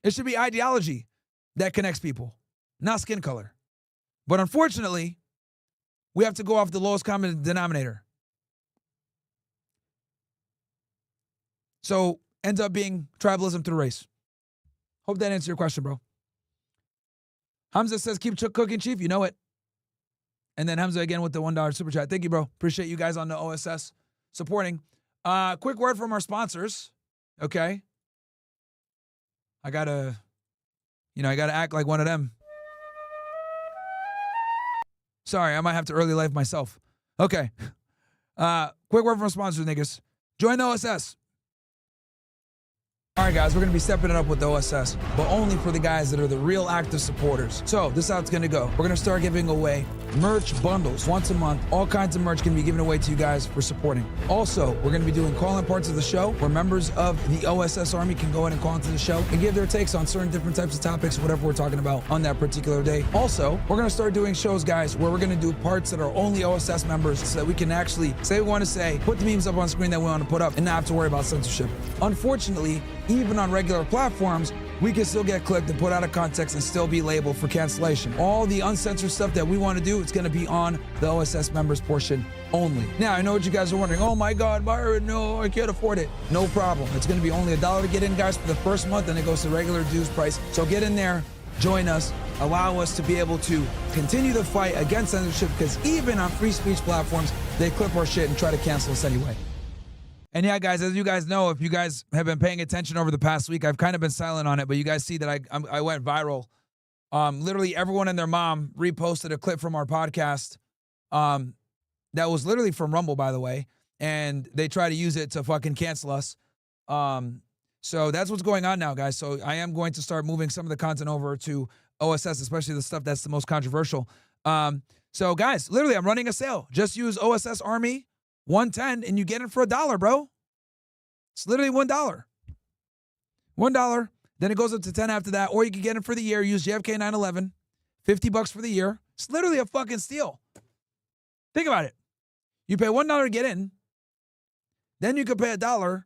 It should be ideology that connects people, not skin color. But unfortunately, we have to go off the lowest common denominator. So ends up being tribalism through race. Hope that answers your question, bro. Hamza says, keep cooking, Chief. You know it. And then Hamza again with the $1 super chat. Thank you, bro. Appreciate you guys on the OSS supporting. Quick word from our sponsors. Okay. I gotta act like one of them. Sorry, I might have to early life myself. Okay. Quick word from our sponsors, niggas. Join the OSS. All right, guys, we're going to be stepping it up with the OSS, but only for the guys that are the real active supporters. So this is how it's going to go. We're going to start giving away merch bundles once a month. All kinds of merch can be given away to you guys for supporting. Also, we're going to be doing call-in parts of the show where members of the OSS Army can go in and call into the show and give their takes on certain different types of topics, whatever we're talking about on that particular day. Also, we're going to start doing shows, guys, where we're going to do parts that are only OSS members so that we can actually say what we want to say, put the memes up on screen that we want to put up, and not have to worry about censorship. Unfortunately, even on regular platforms, we can still get clicked and put out of context and still be labeled for cancellation. All the uncensored stuff that we want to do, it's going to be on the OSS members portion only. Now, I know what you guys are wondering. Oh my God, Myron, no, I can't afford it. No problem. It's going to be only $1 to get in, guys, for the first month, and it goes to regular dues price. So get in there, join us, allow us to be able to continue the fight against censorship, because even on free speech platforms, they clip our shit and try to cancel us anyway. And yeah, guys, as you guys know, if you guys have been paying attention over the past week, I've kind of been silent on it, but you guys see that I went viral. Literally everyone and their mom reposted a clip from our podcast that was literally from Rumble, by the way, and they try to use it to fucking cancel us. So that's what's going on now, guys. So I am going to start moving some of the content over to OSS, especially the stuff that's the most controversial. So guys, literally I'm running a sale. Just use OSS Army 110 and you get it for $1, bro. It's literally $1. $1. Then it goes up to 10 after that, or you can get it for the year. Use JFK 911, $50 for the year. It's literally a fucking steal. Think about it. You pay $1 to get in, then you could pay $1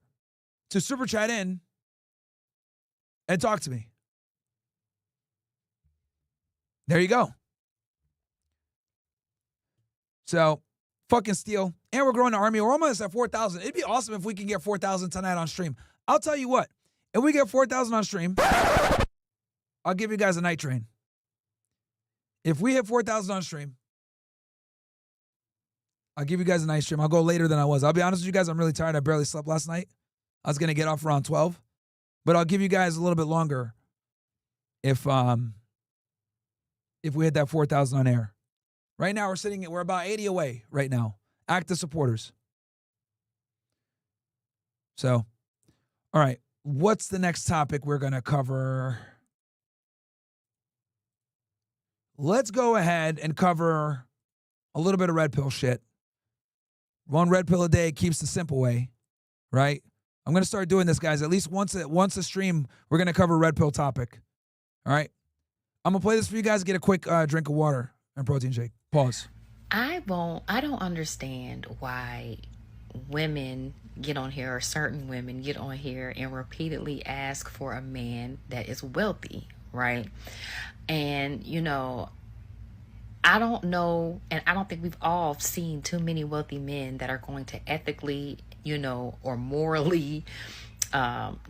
to super chat in and talk to me. There you go. So, fucking steal. And we're growing the army. We're almost at 4,000. It'd be awesome if we can get 4,000 tonight on stream. I'll tell you what. If we get 4,000 on stream, I'll give you guys a night train. If we hit 4,000 on stream, I'll give you guys a night stream. I'll go later than I was. I'll be honest with you guys. I'm really tired. I barely slept last night. I was going to get off around 12. But I'll give you guys a little bit longer if we hit that 4,000 on air. Right now, we're about 80 away right now. Active supporters. So, all right. What's the next topic we're going to cover? let's go ahead and cover a little bit of red pill shit. One red pill a day keeps the simp away, right? I'm going to start doing this, guys. At least once a stream, we're going to cover a red pill topic. All right? I'm going to play this for you guys. Get a quick drink of water and protein shake. Pause. I don't understand why women get on here, or certain women get on here and repeatedly ask for a man that is wealthy, right? And, you know, I don't know, and I don't think we've all seen too many wealthy men that are going to ethically, you know, or morally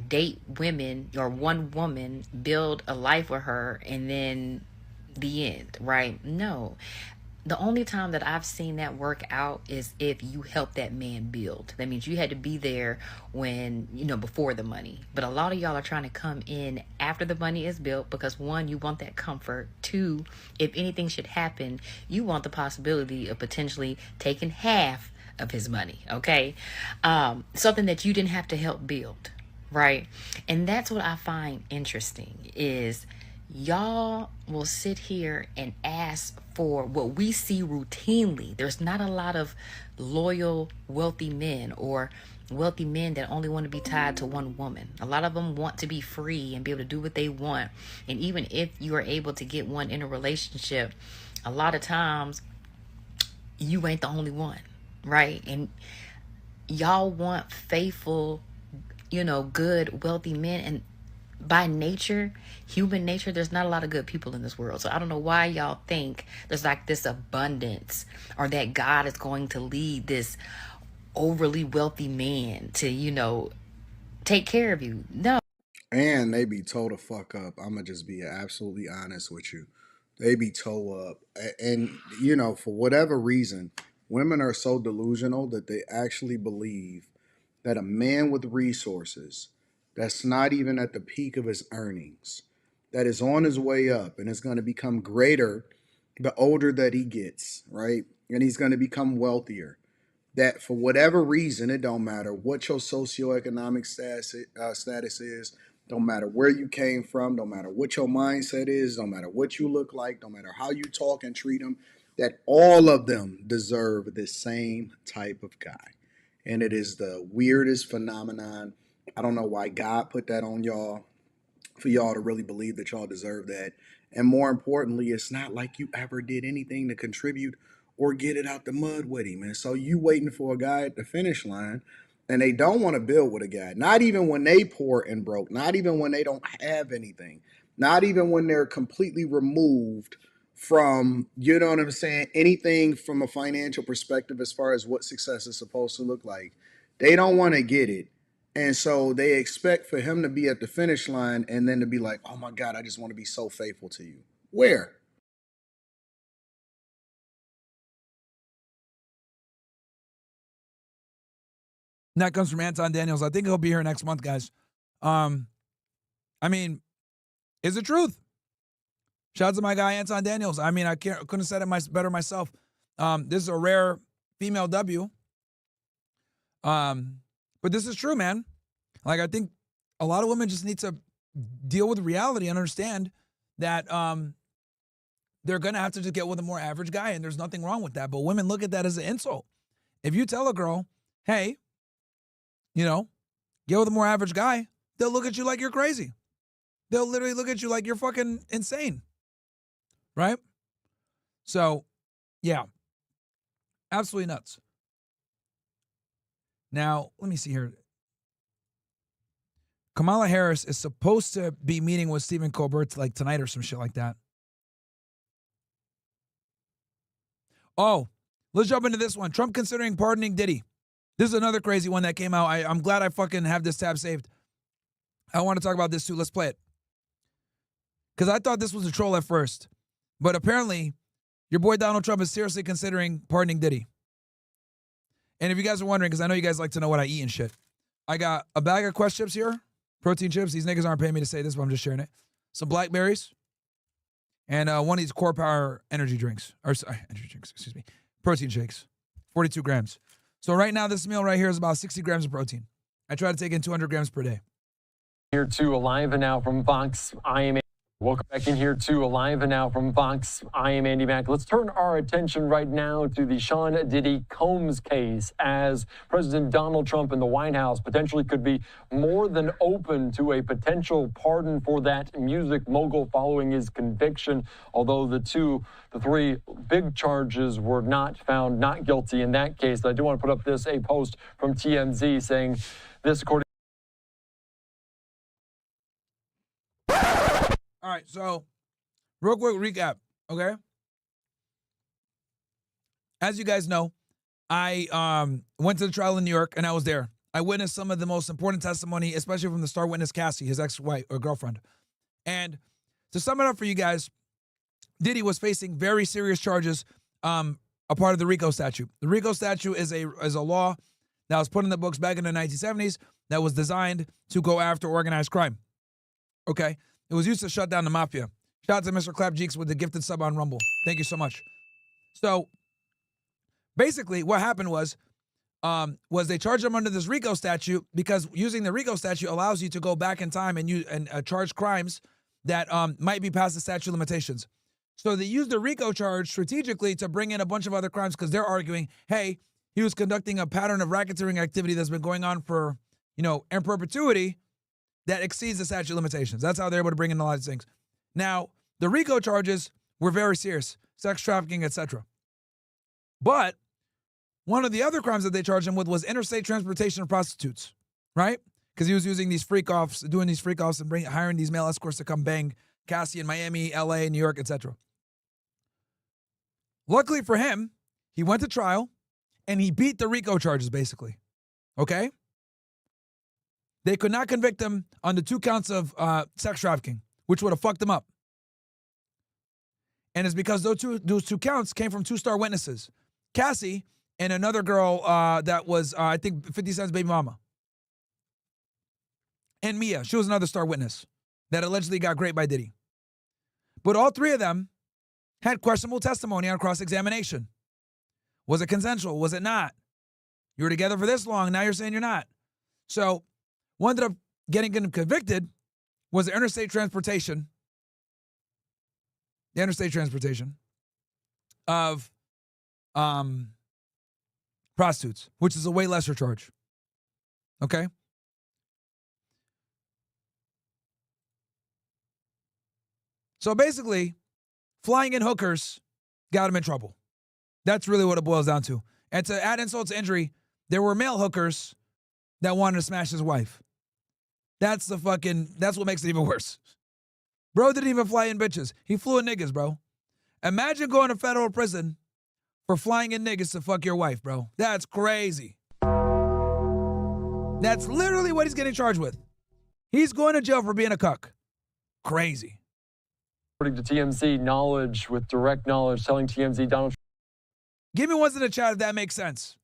date women, or one woman, build a life with her, and then the end, right? No. The only time that I've seen that work out is if you help that man build. That means you had to be there when, you know, before the money. But a lot of y'all are trying to come in after the money is built because, one, you want that comfort. Two, if anything should happen, you want the possibility of potentially taking half of his money, okay? Something that you didn't have to help build, right? And that's what I find interesting is y'all will sit here and ask for what we see routinely. There's not a lot of loyal, wealthy men, or wealthy men that only want to be tied to one woman. A lot of them want to be free and be able to do what they want. And even if you are able to get one in a relationship, a lot of times you ain't the only one, right? And y'all want faithful, you know, good, wealthy men. And by nature, human nature, there's not a lot of good people in this world. So I don't know why y'all think there's like this abundance, or that God is going to lead this overly wealthy man to, you know, take care of you. No. And they be told to fuck up. I'm going to just be absolutely honest with you. They be told up. And, you know, for whatever reason, women are so delusional that they actually believe that a man with resources that's not even at the peak of his earnings, that is on his way up and is going to become greater the older that he gets, right? And he's going to become wealthier. That for whatever reason, it don't matter what your socioeconomic status is, don't matter where you came from, don't matter what your mindset is, don't matter what you look like, don't matter how you talk and treat them, that all of them deserve the same type of guy. And it is the weirdest phenomenon. I don't know why God put that on y'all, for y'all to really believe that y'all deserve that. And more importantly, it's not like you ever did anything to contribute or get it out the mud with him. And so you waiting for a guy at the finish line, and they don't want to build with a guy. Not even when they poor and broke, not even when they don't have anything, not even when they're completely removed from, you know what I'm saying, anything from a financial perspective as far as what success is supposed to look like. They don't want to get it. And so they expect for him to be at the finish line and then to be like, oh my God, I just want to be so faithful to you. Where? And that comes from Anton Daniels. I think he'll be here next month, guys. I mean, it's the truth. Shout out to my guy, Anton Daniels. I mean, couldn't have said it better myself. This is a rare female W. But this is true, man. Like, I think a lot of women just need to deal with reality and understand that they're going to have to just get with a more average guy, and there's nothing wrong with that. But women look at that as an insult. If you tell a girl, hey, you know, get with a more average guy, they'll look at you like you're crazy. They'll literally look at you like you're fucking insane. Right? So, yeah. Absolutely nuts. Now, let me see here. Kamala Harris is supposed to be meeting with Stephen Colbert like tonight or some shit like that. Oh, let's jump into this one. Trump considering pardoning Diddy. This is another crazy one that came out. I'm glad I fucking have this tab saved. I want to talk about this too. Let's play it. Because I thought this was a troll at first. But apparently, your boy Donald Trump is seriously considering pardoning Diddy. And if you guys are wondering, because I know you guys like to know what I eat and shit, I got a bag of Quest chips here, protein chips. These niggas aren't paying me to say this, but I'm just sharing it. Some blackberries, and one of these Core Power energy drinks. Or sorry, energy drinks, excuse me. Protein shakes, 42 grams. So right now, this meal right here is about 60 grams of protein. I try to take in 200 grams per day. Here to Alive and Now from Fox, I am Welcome back in here to Alive and Now from Fox. I am Andy Mack. Let's turn our attention right now to the Sean Diddy Combs case, as President Donald Trump and the White House potentially could be more than open to a potential pardon for that music mogul following his conviction, although the three big charges were not found not guilty in that case. I do want to put up a post from TMZ saying this, according. All right, so real quick recap, okay? As you guys know, I went to the trial in New York, and I was there. I witnessed some of the most important testimony, especially from the star witness Cassie, his ex-wife or girlfriend. And to sum it up for you guys, Diddy was facing very serious charges, a part of the RICO statute. The RICO statute is a law that was put in the books back in the 1970s that was designed to go after organized crime, okay? It was used to shut down the mafia. Shout out to Mr. Clapjeeks with the gifted sub on Rumble. Thank you so much. So basically what happened was they charged him under this RICO statute because using the RICO statute allows you to go back in time and charge crimes that might be past the statute of limitations. So they used the RICO charge strategically to bring in a bunch of other crimes because they're arguing, hey, he was conducting a pattern of racketeering activity that's been going on for, in perpetuity, that exceeds the statute of limitations. That's how they're able to bring in a lot of things. Now, the RICO charges were very serious, sex trafficking, etc. But one of the other crimes that they charged him with was interstate transportation of prostitutes, right? Because he was using these freak-offs, doing these freak-offs and hiring these male escorts to come bang Cassie in Miami, LA, New York, etc. Luckily for him, he went to trial and he beat the RICO charges, basically, okay? They could not convict him on the 2 counts of sex trafficking, which would have fucked him up. And it's because those two counts came from 2 star witnesses, Cassie and another girl that was, I think, 50 Cent's baby mama. And Mia, she was another star witness that allegedly got raped by Diddy. But all 3 of them had questionable testimony on cross-examination. Was it consensual? Was it not? You were together for this long, now you're saying you're not. So what ended up getting him convicted was the interstate transportation of prostitutes, which is a way lesser charge. Okay? So basically, flying in hookers got him in trouble. That's really what it boils down to. And to add insult to injury, there were male hookers that wanted to smash his wife. That's what makes it even worse. Bro didn't even fly in bitches. He flew in niggas, bro. Imagine going to federal prison for flying in niggas to fuck your wife, bro. That's crazy. That's literally what he's getting charged with. He's going to jail for being a cuck. Crazy. According to TMZ, with direct knowledge, telling TMZ Donald Trump. Give me ones in the chat if that makes sense.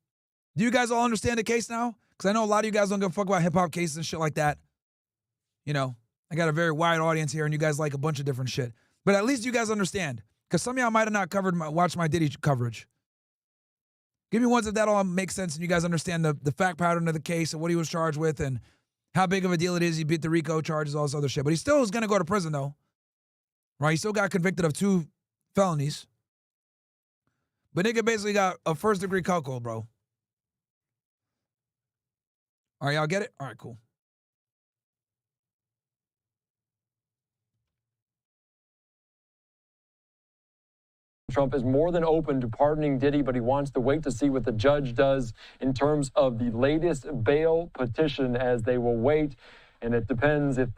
Do you guys all understand the case now? Because I know a lot of you guys don't give a fuck about hip-hop cases and shit like that. I got a very wide audience here, and you guys like a bunch of different shit. But at least you guys understand. Because some of y'all might have not watched my Diddy coverage. Give me ones if that all makes sense and you guys understand the fact pattern of the case and what he was charged with and how big of a deal it is. He beat the RICO charges, all this other shit. But he still is going to go to prison, though. Right? He still got convicted of 2 felonies. But nigga basically got a first-degree cuckold, bro. All right, y'all get it? All right, cool. Trump is more than open to pardoning Diddy, but he wants to wait to see what the judge does in terms of the latest bail petition, as they will wait. And it depends if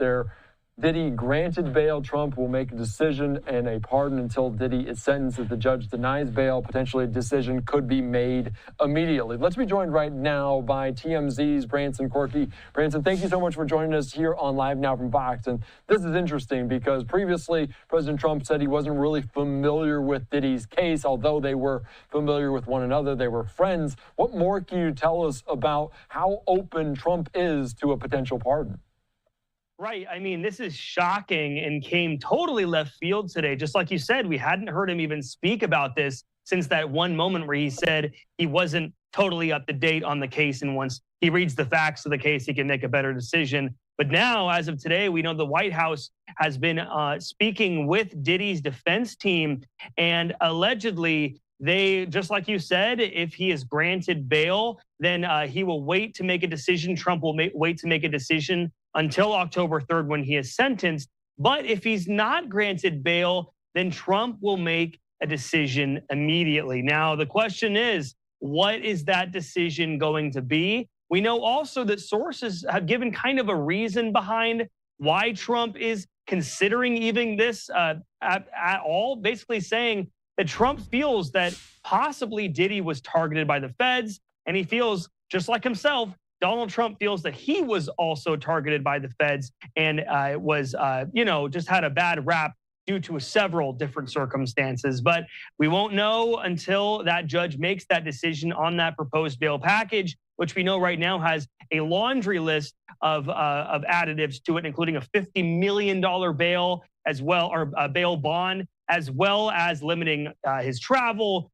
Diddy granted bail, Trump will make a decision and a pardon until Diddy is sentenced. If the judge denies bail, potentially a decision could be made immediately. Let's be joined right now by TMZ's Branson Corky. Branson, thank you so much for joining us here on Live Now from Fox. And this is interesting because previously President Trump said he wasn't really familiar with Diddy's case, although they were familiar with one another. They were friends. What more can you tell us about how open Trump is to a potential pardon? Right. I mean, this is shocking and came totally left field today. Just like you said, we hadn't heard him even speak about this since that one moment where he said he wasn't totally up to date on the case. And once he reads the facts of the case, he can make a better decision. But now, as of today, we know the White House has been speaking with Diddy's defense team, and allegedly, they, just like you said, if he is granted bail, then he will wait to make a decision. Trump will wait to make a decision until October 3rd when he is sentenced. But if he's not granted bail, then Trump will make a decision immediately. Now, the question is, what is that decision going to be? We know also that sources have given kind of a reason behind why Trump is considering even this at all, basically saying that Trump feels that possibly Diddy was targeted by the feds, and he feels, just like himself, Donald Trump feels that he was also targeted by the feds and was, just had a bad rap due to several different circumstances. But we won't know until that judge makes that decision on that proposed bail package, which we know right now has a laundry list of additives to it, including a $50 million bail as well, or a bail bond, as well as limiting his travel,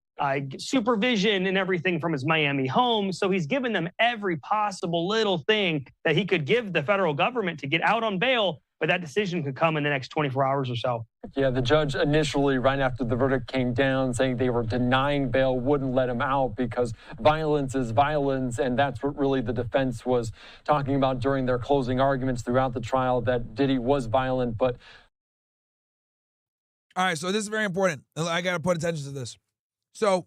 supervision, and everything from his Miami home. So he's given them every possible little thing that he could give the federal government to get out on bail, but that decision could come in the next 24 hours or so. Yeah, the judge initially, right after the verdict came down, saying they were denying bail, wouldn't let him out because violence is violence, and that's what really the defense was talking about during their closing arguments throughout the trial, that Diddy was violent, but... All right, so this is very important. I got to put attention to this. So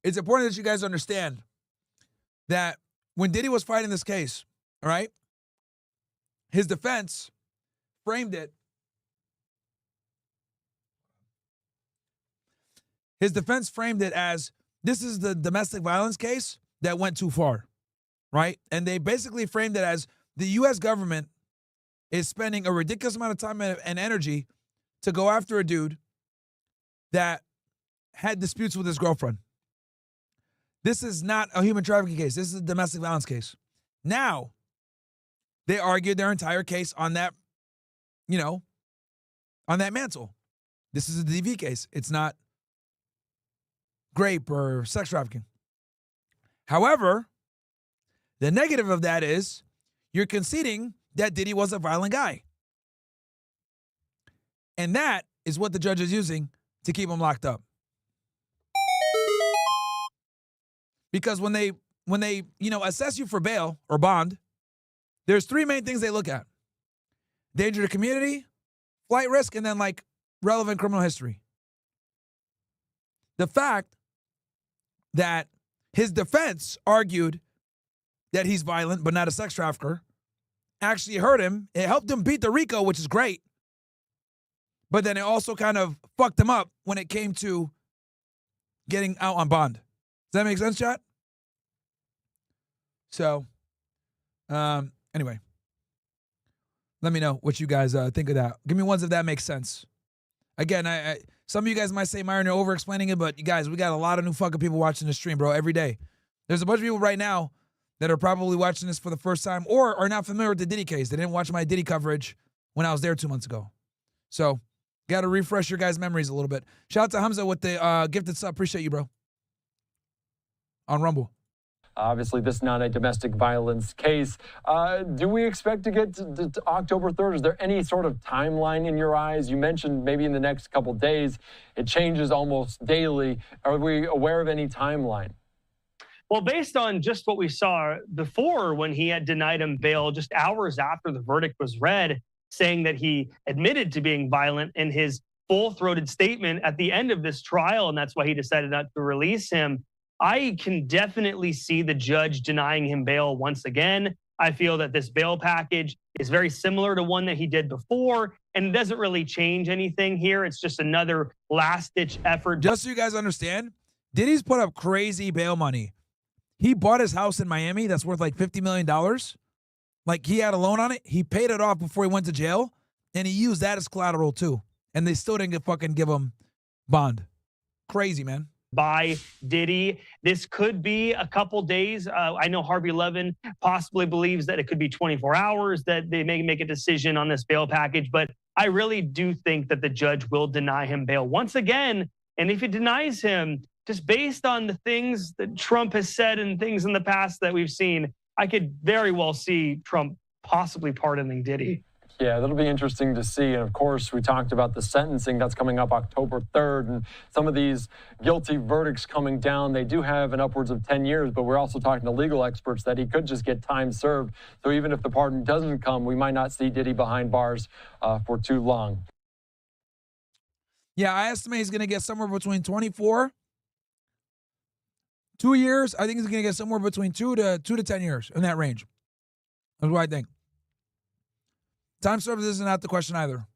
it's important that you guys understand that when Diddy was fighting this case, all right, his defense framed it. His defense framed it as, this is the domestic violence case that went too far, right? And they basically framed it as the U.S. government is spending a ridiculous amount of time and energy to go after a dude that had disputes with his girlfriend. This is not a human trafficking case. This is a domestic violence case. Now, they argued their entire case on that, on that mantle. This is a DV case. It's not rape or sex trafficking. However, the negative of that is you're conceding that Diddy was a violent guy. And that is what the judge is using to keep him locked up. Because when they assess you for bail or bond, there's three main things they look at: danger to community, flight risk, and then relevant criminal history. The fact that his defense argued that he's violent but not a sex trafficker actually hurt him. It helped him beat the RICO, which is great. But then it also kind of fucked him up when it came to getting out on bond. Does that make sense, chat? So, anyway, let me know what you guys think of that. Give me ones if that makes sense. Again, some of you guys might say, Myron, you're over-explaining it, but you guys, we got a lot of new fucking people watching the stream, bro, every day. There's a bunch of people right now that are probably watching this for the first time or are not familiar with the Diddy case. They didn't watch my Diddy coverage when I was there 2 months ago. So, got to refresh your guys' memories a little bit. Shout out to Hamza with the gifted sub. Appreciate you, bro. On Rumble. Obviously, this is not a domestic violence case. Do we expect to get to October 3rd? Is there any sort of timeline in your eyes? You mentioned maybe in the next couple days. It changes almost daily. Are we aware of any timeline? Well, based on just what we saw before when he had denied him bail just hours after the verdict was read, saying that he admitted to being violent in his full-throated statement at the end of this trial, and that's why he decided not to release him. I can definitely see the judge denying him bail once again. I feel that this bail package is very similar to one that he did before, and it doesn't really change anything here. It's just another last-ditch effort. Just so you guys understand, Diddy's put up crazy bail money. He bought his house in Miami that's worth like $50 million. Like, he had a loan on it. He paid it off before he went to jail, and he used that as collateral too. And they still didn't fucking give him bond. Crazy, man. By Diddy. This could be a couple days. I know Harvey Levin possibly believes that it could be 24 hours that they may make a decision on this bail package, but I really do think that the judge will deny him bail once again. And if he denies him, just based on the things that Trump has said and things in the past that we've seen, I could very well see Trump possibly pardoning Diddy. Yeah, that'll be interesting to see. And of course, we talked about the sentencing that's coming up October 3rd. And some of these guilty verdicts coming down, they do have an upwards of 10 years. But we're also talking to legal experts that he could just get time served. So even if the pardon doesn't come, we might not see Diddy behind bars for too long. Yeah, I estimate he's going to get somewhere between 24, 2 years. I think he's going to get somewhere between 2 to 10 years, in that range. That's what I think. Time service isn't out the question either.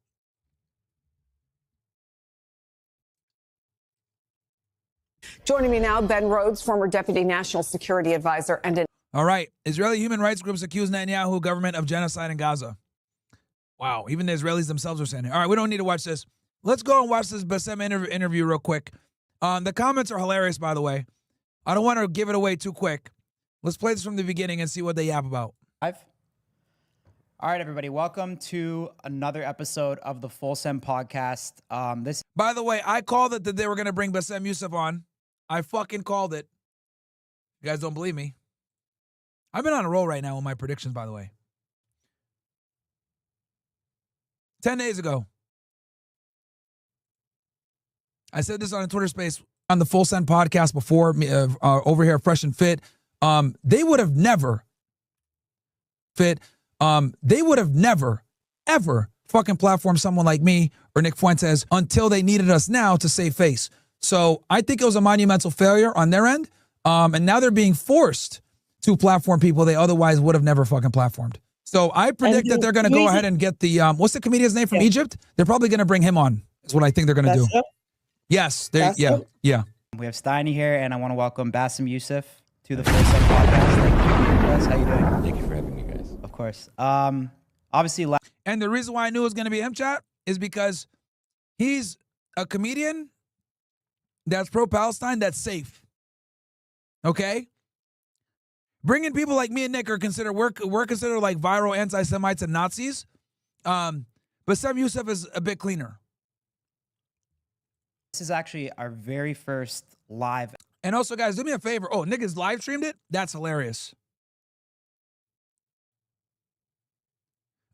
Joining me now, Ben Rhodes, former Deputy National Security Advisor and All right. Israeli human rights groups accuse Netanyahu government of genocide in Gaza. Wow. Even the Israelis themselves are saying it. All right. We don't need to watch this. Let's go and watch this Bassem interview real quick. The comments are hilarious, by the way. I don't want to give it away too quick. Let's play this from the beginning and see what they yap about. All right, everybody, welcome to another episode of the Full Sem Podcast. By the way, I called it that they were going to bring Bassem Youssef on. I fucking called it. You guys don't believe me? I've been on a roll right now with my predictions, by the way. 10 days ago, I said this on a Twitter space on the Full Send podcast before, over here, Fresh and Fit. They would have never ever fucking platformed someone like me or Nick Fuentes until they needed us now to save face. So I think it was a monumental failure on their end. And now they're being forced to platform people they otherwise would have never fucking platformed. So I predict that they're going to go ahead and get the, what's the comedian's name from Egypt? They're probably going to bring him on. Is what I think they're going to do. Yes. Yeah. We have Steiny here, and I want to welcome Bassem Youssef to the Full Sem Podcast. Thank you for being with us. How you doing? Thank you for having me, guys. Of course. Obviously, and the reason why I knew it was going to be him, chat, is because he's a comedian that's pro-Palestine, that's safe. Okay? Bringing people like me and Nick are considered, we're considered like viral anti-Semites and Nazis. Bassem Youssef is a bit cleaner. This is actually our very first live. And also, guys, do me a favor. Oh, Nick has live streamed it? That's hilarious.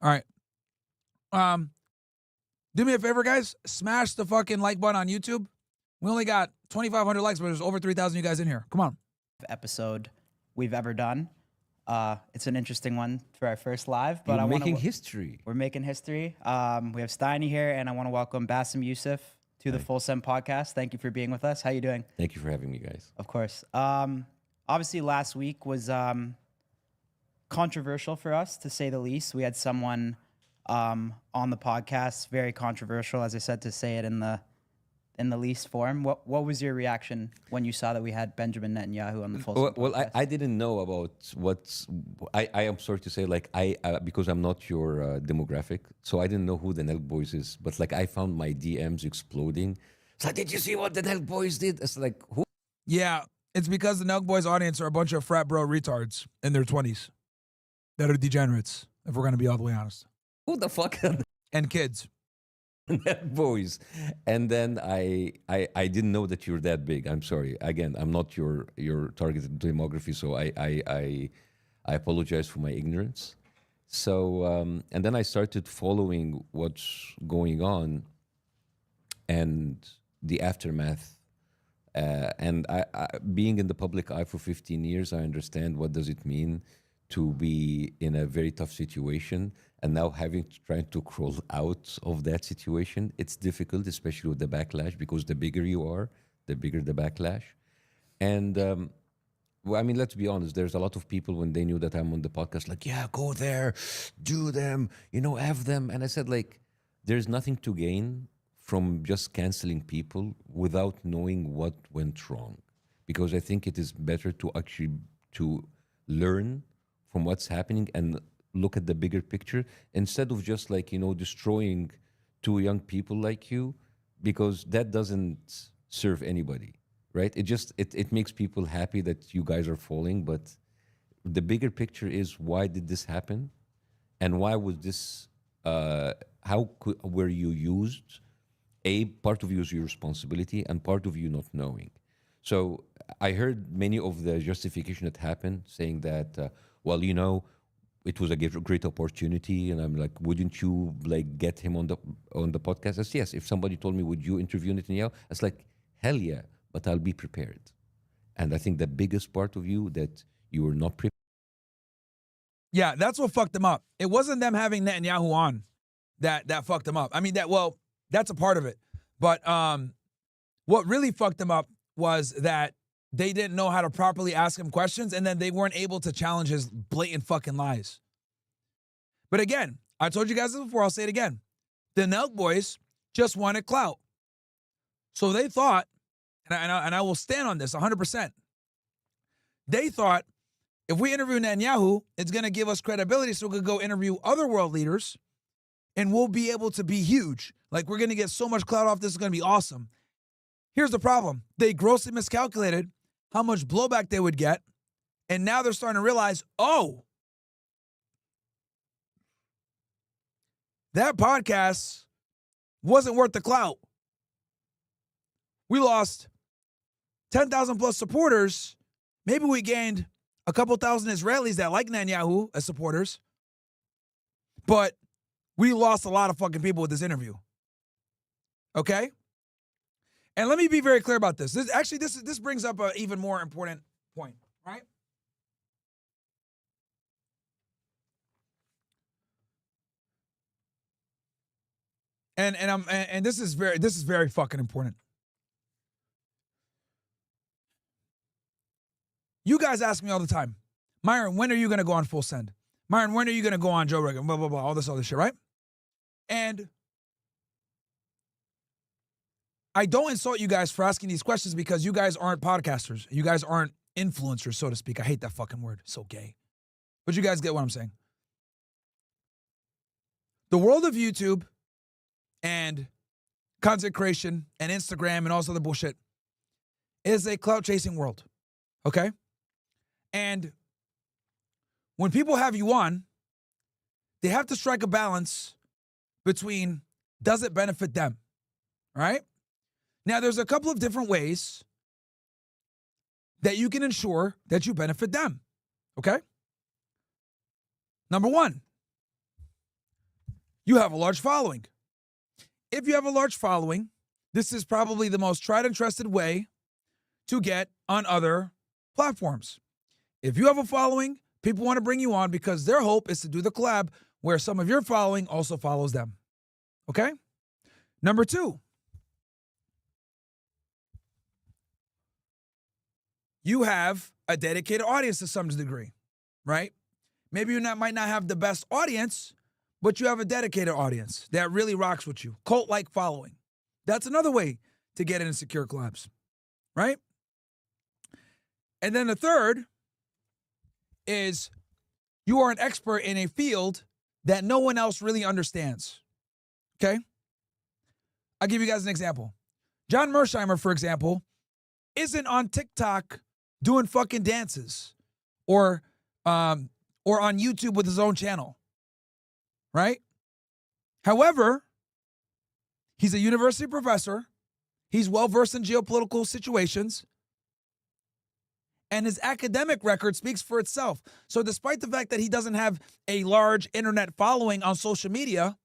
All right. Do me a favor, guys. Smash the fucking like button on YouTube. We only got 2,500 likes, but there's over 3,000 of you guys in here. Come on. Episode we've ever done. It's an interesting one for our first live, but We're making history. We're making history. We have Steiny here, and I want to welcome Bassem Youssef to the Full Sem Podcast. Thank you for being with us. How you doing? Thank you for having me, guys. Of course. Obviously, last week was controversial for us, to say the least. We had someone on the podcast, very controversial, as I said, to say it in the least form. What was your reaction when you saw that we had Benjamin Netanyahu on the Full Sem Podcast? Well, I didn't know about what's. I am sorry to say, like because I'm not your demographic, so I didn't know who the Nelk Boys is. But like I found my DMs exploding. It's like, did you see what the Nelk Boys did? It's like, who? Yeah, it's because the Nelk Boys audience are a bunch of frat bro retards in their 20s that are degenerates, if we're going to be all the way honest. Who the fuck? And kids. Nelk Boys. And then I didn't know that you're that big. I'm sorry. Again, I'm not your targeted demography, so I apologize for my ignorance. So and then I started following what's going on and the aftermath. And I being in the public eye for 15 years, I understand what does it mean to be in a very tough situation, and now trying to crawl out of that situation. It's difficult, especially with the backlash, because the bigger you are, the bigger the backlash. And well, I mean, let's be honest, there's a lot of people when they knew that I'm on the podcast, like, yeah, go there, do them, F them. And I said, like, there's nothing to gain from just canceling people without knowing what went wrong. Because I think it is better to actually learn from what's happening and look at the bigger picture instead of just like, destroying two young people like you, because that doesn't serve anybody, right? It makes people happy that you guys are falling, but the bigger picture is, why did this happen? And why was this, were you used? Part of you is your responsibility and part of you not knowing. So I heard many of the justification that happened saying that, well, it was a great opportunity, and I'm like, wouldn't you like get him on the podcast? I said, yes. If somebody told me, would you interview Netanyahu? It's like, hell yeah, but I'll be prepared. And I think the biggest part of you that you were not prepared. Yeah, that's what fucked them up. It wasn't them having Netanyahu on that fucked them up. I mean, that's a part of it. But what really fucked them up was that they didn't know how to properly ask him questions, and then they weren't able to challenge his blatant fucking lies. But again, I told you guys this before, I'll say it again. The Nelk boys just wanted clout. So they thought, and I will stand on this 100%, they thought if we interview Netanyahu, it's going to give us credibility so we could go interview other world leaders, and we'll be able to be huge. Like, we're going to get so much clout off this, is going to be awesome. Here's the problem. They grossly miscalculated how much blowback they would get, and now they're starting to realize, oh, that podcast wasn't worth the clout. We lost 10,000 plus supporters. Maybe we gained a couple thousand Israelis that like Netanyahu as supporters, but we lost a lot of fucking people with this interview. Okay? And let me be very clear about this. This brings up an even more important point, right? And this is very fucking important. You guys ask me all the time, Myron, when are you going to go on Full Send? Myron, when are you going to go on Joe Rogan? Blah, blah, blah, all this other shit, right? And I don't insult you guys for asking these questions because you guys aren't podcasters. You guys aren't influencers, so to speak. I hate that fucking word. It's so gay. But you guys get what I'm saying. The world of YouTube and content creation and Instagram and all this other bullshit is a clout-chasing world, okay? And when people have you on, they have to strike a balance between does it benefit them, right? Now, there's a couple of different ways that you can ensure that you benefit them, okay? Number one, you have a large following. If you have a large following, this is probably the most tried and trusted way to get on other platforms. If you have a following, people want to bring you on because their hope is to do the collab where some of your following also follows them, okay? Number two, you have a dedicated audience to some degree, right? Maybe you might not have the best audience, but you have a dedicated audience that really rocks with you. Cult-like following. That's another way to get into secure collabs, right? And then the third is you are an expert in a field that no one else really understands, okay? I'll give you guys an example. John Mearsheimer, for example, isn't on TikTok doing fucking dances or on YouTube with his own channel, right? However, he's a university professor. He's well-versed in geopolitical situations. And his academic record speaks for itself. So despite the fact that he doesn't have a large internet following on social media,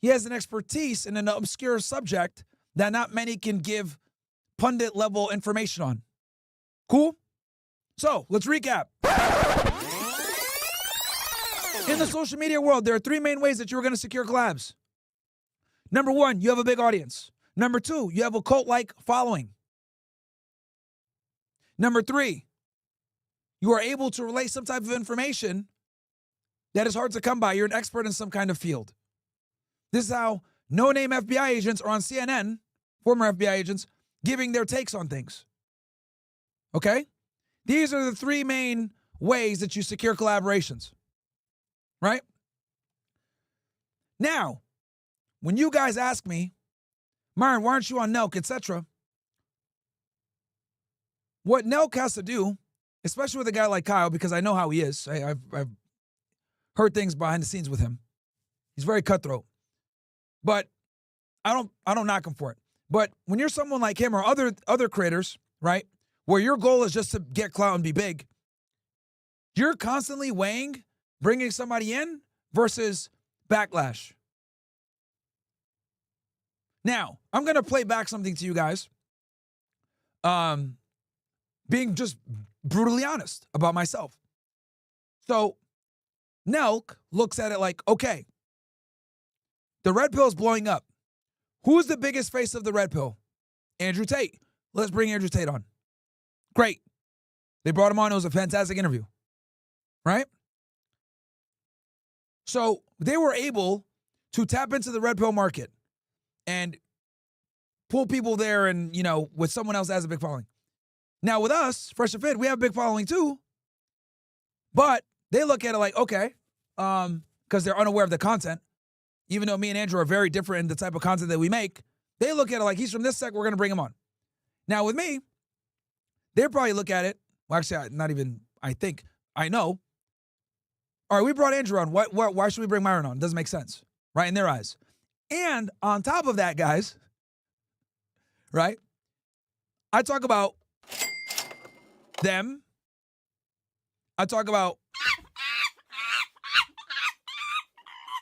he has an expertise in an obscure subject that not many can give pundit-level information on. Cool? So, let's recap. In the social media world, there are three main ways that you're going to secure collabs. Number one, you have a big audience. Number two, you have a cult-like following. Number three, you are able to relay some type of information that is hard to come by. You're an expert in some kind of field. This is how no-name FBI agents are on CNN, former FBI agents, giving their takes on things. Okay? These are the three main ways that you secure collaborations. Right? Now, when you guys ask me, Myron, why aren't you on Nelk, etc., what Nelk has to do, especially with a guy like Kyle, because I know how he is. I've heard things behind the scenes with him. He's very cutthroat. But I don't knock him for it. But when you're someone like him or other creators, right, where your goal is just to get clout and be big, you're constantly weighing bringing somebody in versus backlash. Now, I'm going to play back something to you guys. Being just brutally honest about myself. So, Nelk looks at it like, okay, the red pill is blowing up. Who's the biggest face of the red pill? Andrew Tate. Let's bring Andrew Tate on. Great. They brought him on. It was a fantastic interview. Right? So they were able to tap into the red pill market and pull people there and, you know, with someone else that has a big following. Now with us, Fresh and Fit, we have a big following too. But they look at it like, okay, because they're unaware of the content. Even though me and Andrew are very different in the type of content that we make, they look at it like he's from this sect, we're going to bring him on. Now with me, they probably look at it, well actually not even, I think, I know. All right, we brought Andrew on. Why should we bring Myron on? Doesn't make sense, right, in their eyes. And on top of that, guys, right, I talk about them. I talk about,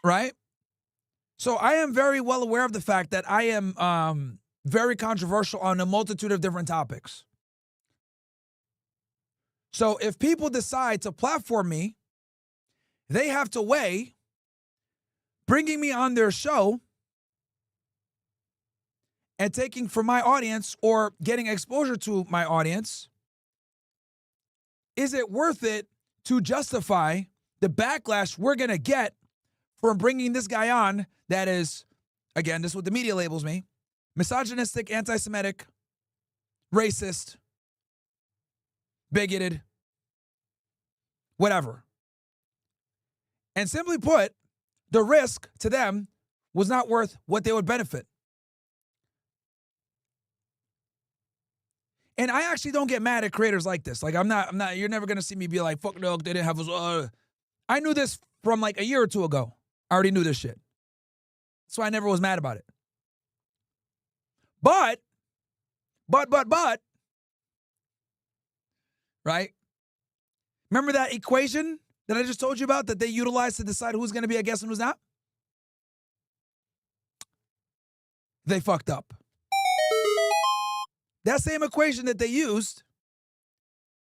right? So I am very well aware of the fact that I am very controversial on a multitude of different topics. So if people decide to platform me, they have to weigh bringing me on their show and taking from my audience or getting exposure to my audience. Is it worth it to justify the backlash we're going to get from bringing this guy on that is, again, this is what the media labels me, misogynistic, anti-Semitic, racist, bigoted, whatever. And simply put, the risk to them was not worth what they would benefit. And I actually don't get mad at creators like this. Like, I'm not, you're never going to see me be like, fuck no, they didn't have us. I knew this from like a year or two ago. I already knew this shit. So I never was mad about it. But, right? Remember that equation that I just told you about that they utilize to decide who's going to be a guest and who's not? They fucked up. That same equation that they used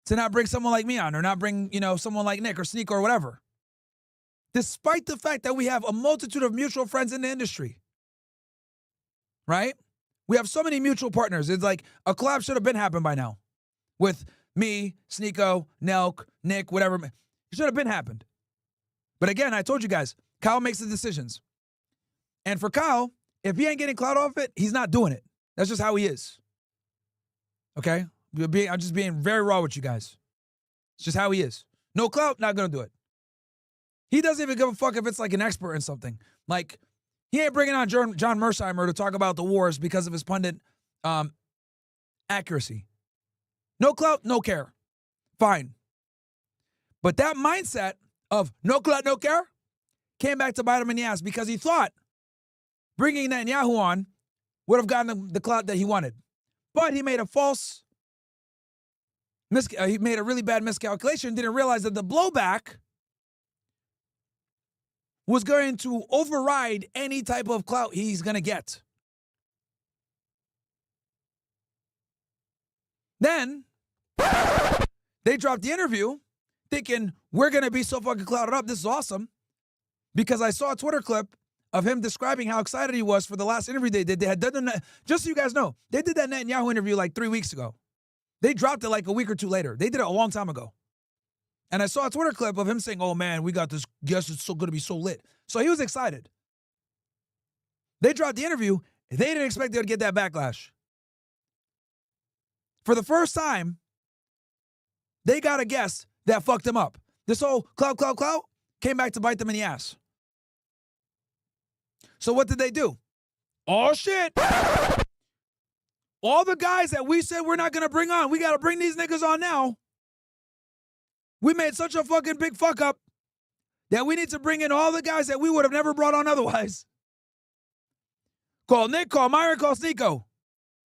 to not bring someone like me on or not bring, you know, someone like Nick or Sneak or whatever. Despite the fact that we have a multitude of mutual friends in the industry. Right? We have so many mutual partners. It's like a collab should have been happened by now. With me, Sneeko, Nelk, Nick, whatever. It should have been happened. But again, I told you guys, Kyle makes the decisions. And for Kyle, if he ain't getting clout off it, he's not doing it. That's just how he is. Okay? I'm just being very raw with you guys. It's just how he is. No clout, not going to do it. He doesn't even give a fuck if it's like an expert in something. Like, he ain't bringing on John Mearsheimer to talk about the wars because of his pundit accuracy. No clout, no care. Fine. But that mindset of no clout, no care came back to bite him in the ass because he thought bringing Netanyahu on would have gotten the clout that he wanted. But he made a he made a really bad miscalculation, didn't realize that the blowback was going to override any type of clout he's going to get. Then they dropped the interview thinking, we're going to be so fucking clouded up. This is awesome. Because I saw a Twitter clip of him describing how excited he was for the last interview they did. They had done, just so you guys know, they did that Netanyahu interview like 3 weeks ago. They dropped it like a week or two later. They did it a long time ago. And I saw a Twitter clip of him saying, oh man, we got this guest. It's so going to be so lit. So he was excited. They dropped the interview. They didn't expect they would get that backlash. For the first time, they got a guest that fucked them up. This whole clout came back to bite them in the ass. So what did they do? Oh shit. All the guys that we said we're not going to bring on, we got to bring these niggas on now. We made such a fucking big fuck up that we need to bring in all the guys that we would have never brought on otherwise. Call Nick, call Myron, call Sneeko.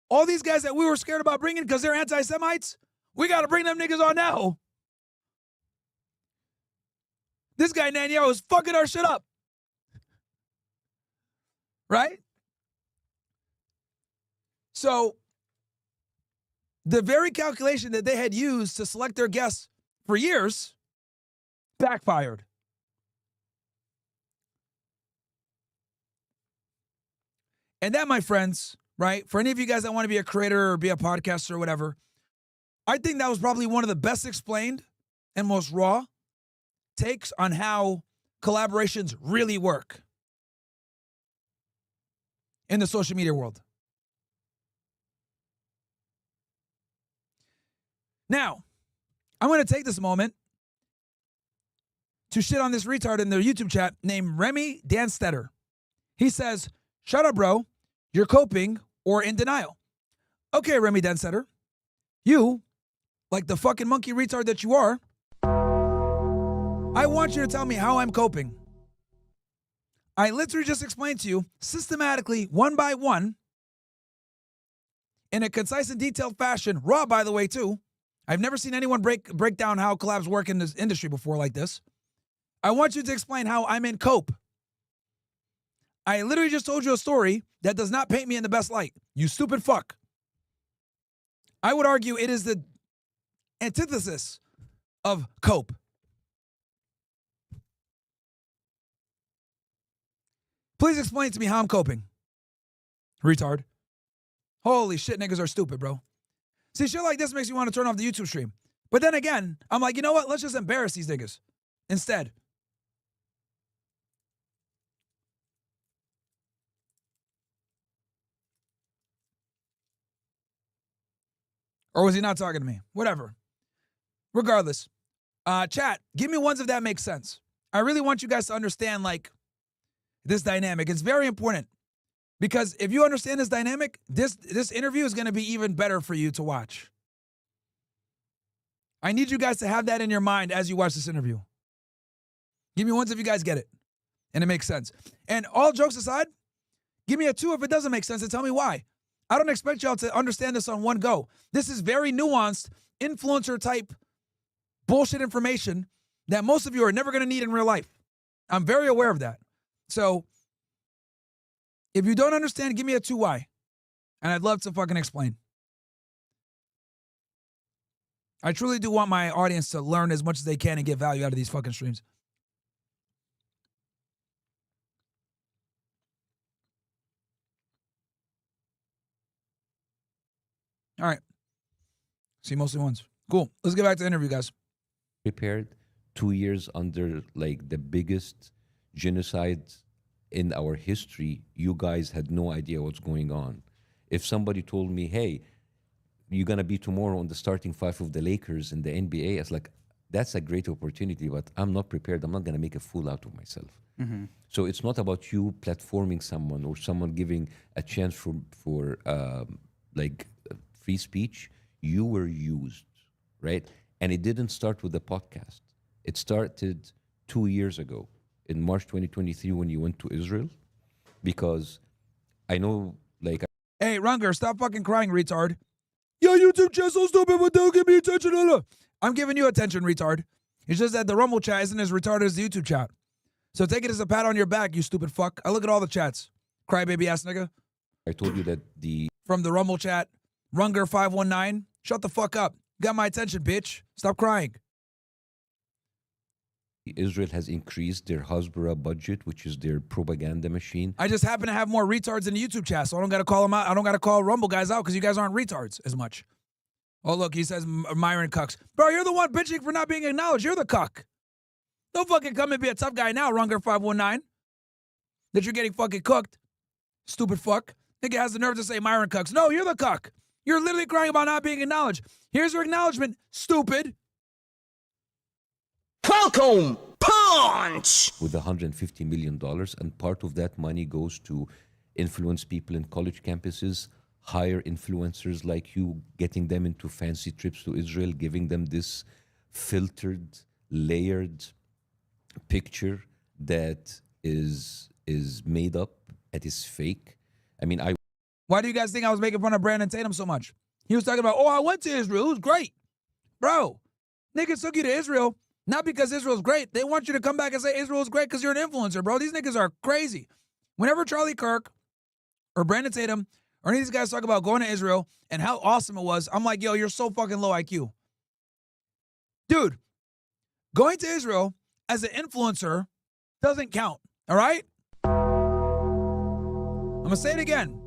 All these guys that we were scared about bringing because they're anti-Semites, we got to bring them niggas on now. This guy Netanyahu is fucking our shit up. Right? So, the very calculation that they had used to select their guests for years backfired. And that, my friends, right, for any of you guys that want to be a creator or be a podcaster or whatever, I think that was probably one of the best explained and most raw takes on how collaborations really work in the social media world. Now, I'm going to take this moment to shit on this retard in their YouTube chat named Remy Danstetter. He says, shut up, bro. You're coping or in denial. Okay, Remy Danstetter. You, like the fucking monkey retard that you are, I want you to tell me how I'm coping. I literally just explained to you systematically, one by one, in a concise and detailed fashion, raw, by the way, too. I've never seen anyone break down how collabs work in this industry before like this. I want you to explain how I'm in cope. I literally just told you a story that does not paint me in the best light. You stupid fuck. I would argue it is the antithesis of cope. Please explain to me how I'm coping. Retard. Holy shit, niggas are stupid, bro. See, shit like this makes me want to turn off the YouTube stream. But then again, I'm like, you know what? Let's just embarrass these niggas instead. Or was he not talking to me? Whatever. Regardless. Chat, give me ones if that makes sense. I really want you guys to understand, like, this dynamic. It's very important. Because if you understand this dynamic, this interview is going to be even better for you to watch. I need you guys to have that in your mind as you watch this interview. Give me ones if you guys get it. And it makes sense. And all jokes aside, give me a 2 if it doesn't make sense and tell me why. I don't expect y'all to understand this on one go. This is very nuanced, influencer type bullshit information that most of you are never going to need in real life. I'm very aware of that. So, if you don't understand, give me a 2 why. And I'd love to fucking explain. I truly do want my audience to learn as much as they can and get value out of these fucking streams. All right. See mostly ones. Cool. Let's get back to the interview, guys. Prepared 2 years under like the biggest genocide in our history. You guys had no idea what's going on. If somebody told me, hey, you're going to be tomorrow on the starting 5 of the Lakers in the NBA, I was like, that's a great opportunity, but I'm not prepared. I'm not going to make a fool out of myself. Mm-hmm. So it's not about you platforming someone or someone giving a chance for free speech. You were used, right? And it didn't start with the podcast. It started 2 years ago in March 2023 when you went to Israel, because I know, like... Hey, Runger, stop fucking crying, retard. Yo, YouTube chat so stupid, but don't give me attention. I'm giving you attention, retard. It's just that the Rumble chat isn't as retarded as the YouTube chat. So take it as a pat on your back, you stupid fuck. I look at all the chats. Crybaby ass nigga. I told you that From the Rumble chat, Runger519, shut the fuck up. You got my attention, bitch. Stop crying. Israel has increased their Hasbara budget, which is their propaganda machine. I just happen to have more retards in the YouTube chat, so I don't got to call them out. I don't got to call Rumble guys out because you guys aren't retards as much. Oh, look, he says Myron cucks. Bro, you're the one bitching for not being acknowledged. You're the cuck. Don't fucking come and be a tough guy now, Runger519. That you're getting fucking cooked. Stupid fuck. Nigga has the nerve to say Myron cucks. No, you're the cuck. You're literally crying about not being acknowledged. Here's your acknowledgement, stupid. Falcon punch! With $150 million, and part of that money goes to influence people in college campuses, hire influencers like you, getting them into fancy trips to Israel, giving them this filtered, layered picture that is made up, that is fake. I mean, Why do you guys think I was making fun of Brandon Tatum so much? He was talking about, oh, I went to Israel. It was great. Bro, niggas took you to Israel Not because Israel's great. They want you to come back and say Israel's great because you're an influencer, bro. These niggas are crazy. Whenever Charlie Kirk or Brandon Tatum or any of these guys talk about going to Israel and how awesome it was, I'm like, yo, you're so fucking low IQ. Dude, going to Israel as an influencer doesn't count, all right? I'm going to say it again.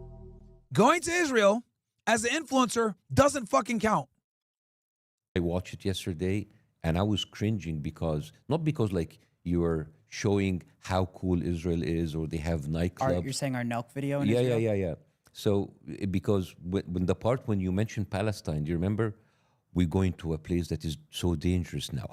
Going to Israel as an influencer doesn't fucking count. I watched it yesterday and I was cringing because, not because like you're showing how cool Israel is or they have nightclubs. You're saying our Nelk video in Yeah. Israel? So, because when the part when you mentioned Palestine, do you remember? We're going to a place that is so dangerous now.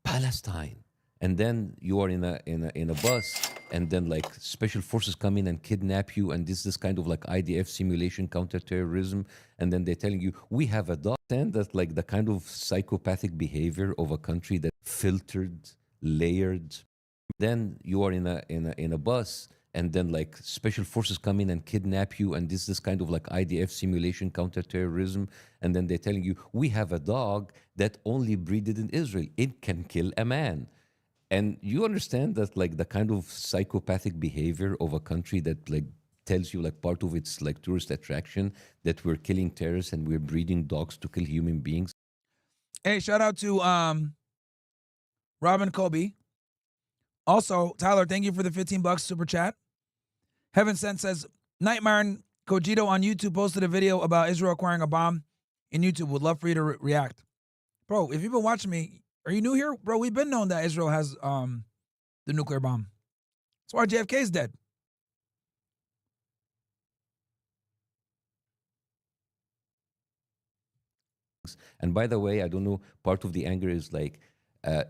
Palestine. And then you are in a bus, and then like special forces come in and kidnap you, and this kind of like IDF simulation, counterterrorism, and then they're telling you we have a dog. And that's like the kind of psychopathic behavior of a country that filtered, layered. Then you are in a bus, and then like special forces come in and kidnap you, and this kind of like IDF simulation, counterterrorism, and then they're telling you we have a dog that only breeded in Israel. It can kill a man. And you understand that like the kind of psychopathic behavior of a country that like tells you like part of its like tourist attraction that we're killing terrorists and we're breeding dogs to kill human beings. Hey, shout out to Robin Colby. Also, Tyler, thank you for the $15 super chat. Heaven Sent says, Night Myron Cogito on YouTube posted a video about Israel acquiring a bomb in YouTube. Would love for you to react. Bro, if you've been watching me, are you new here? Bro, we've been known that Israel has the nuclear bomb. That's why JFK is dead. And by the way, I don't know, part of the anger is like,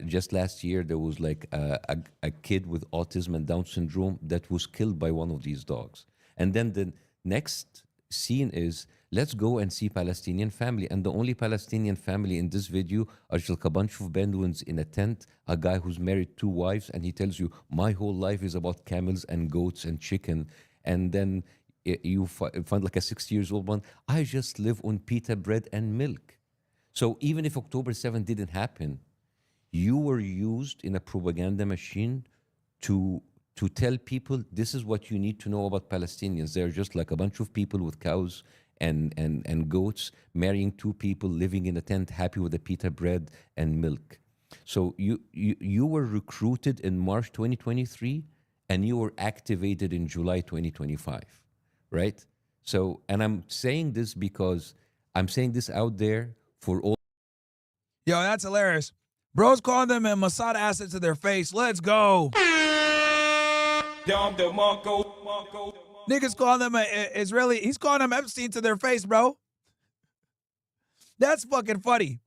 just last year, there was like a kid with autism and Down syndrome that was killed by one of these dogs. And then the next scene is, let's go and see Palestinian family. And the only Palestinian family in this video are just like a bunch of Bedouins in a tent, a guy who's married 2 wives, and he tells you, my whole life is about camels and goats and chicken. And then you find like a 60-year-old one, I just live on pita bread and milk. So even if October 7th didn't happen, you were used in a propaganda machine to tell people this is what you need to know about Palestinians. They're just like a bunch of people with cows and goats marrying 2 people, living in a tent, happy with the pita bread and milk. So you were recruited in March 2023 and you were activated in July 2025, right? So, and I'm saying this because I'm saying this out there for all. Yo, that's hilarious. Bro's calling them a Mossad asset to their face. Let's go. Niggas calling them a Israeli. He's calling them Epstein to their face, bro. That's fucking funny.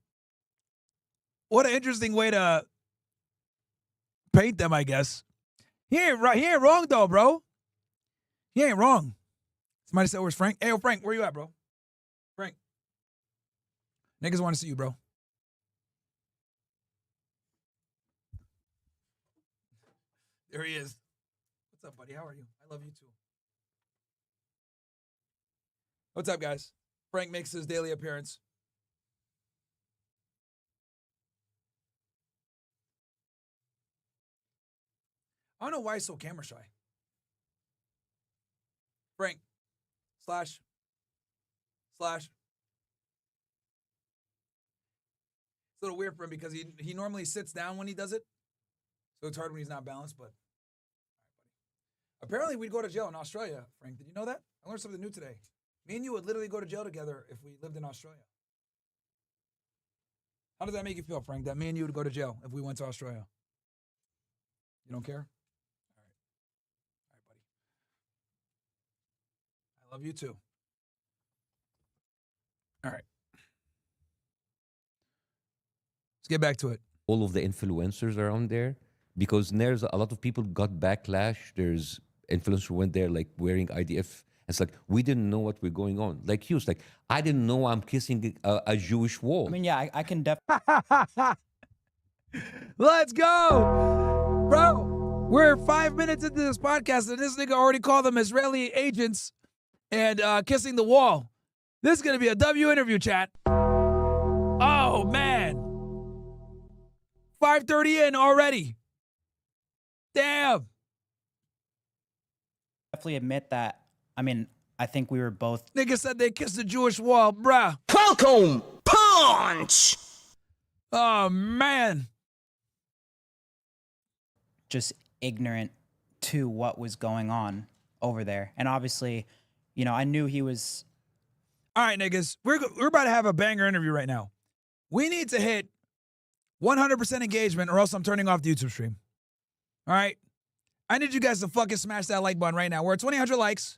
What an interesting way to paint them, I guess. He ain't right. He ain't wrong though, bro. He ain't wrong. Somebody said, "Where's Frank?" Hey, yo, Frank, where you at, bro? Frank. Niggas want to see you, bro. There he is. What's up, buddy? How are you? I love you too. What's up, guys? Frank makes his daily appearance. I don't know why he's so camera shy. Frank, slash. It's a little weird for him because he normally sits down when he does it. So it's hard when he's not balanced, but apparently we'd go to jail in Australia, Frank. Did you know that? I learned something new today. Me and you would literally go to jail together if we lived in Australia. How does that make you feel, Frank, that me and you would go to jail if we went to Australia? You don't care? All right, buddy. I love you too. All right. Let's get back to it. All of the influencers around there, because there's a lot of people got backlash. There's influencers went there like wearing IDF. It's like, we didn't know what was going on. Like, he was like, I didn't know I'm kissing a Jewish wall. I mean, yeah, I can definitely. Let's go. Bro, we're 5 minutes into this podcast and this nigga already called them Israeli agents and kissing the wall. This is going to be a W interview, chat. Oh, man. 5:30 in already. Damn. Definitely admit that. I mean, I think we were both. Nigga said they kissed the Jewish wall, bruh. Welcome, punch. Oh, man. Just ignorant to what was going on over there. And obviously, you know, I knew he was. All right, niggas. We're about to have a banger interview right now. We need to hit 100% engagement or else I'm turning off the YouTube stream. All right? I need you guys to fucking smash that like button right now. We're at 2,000 likes.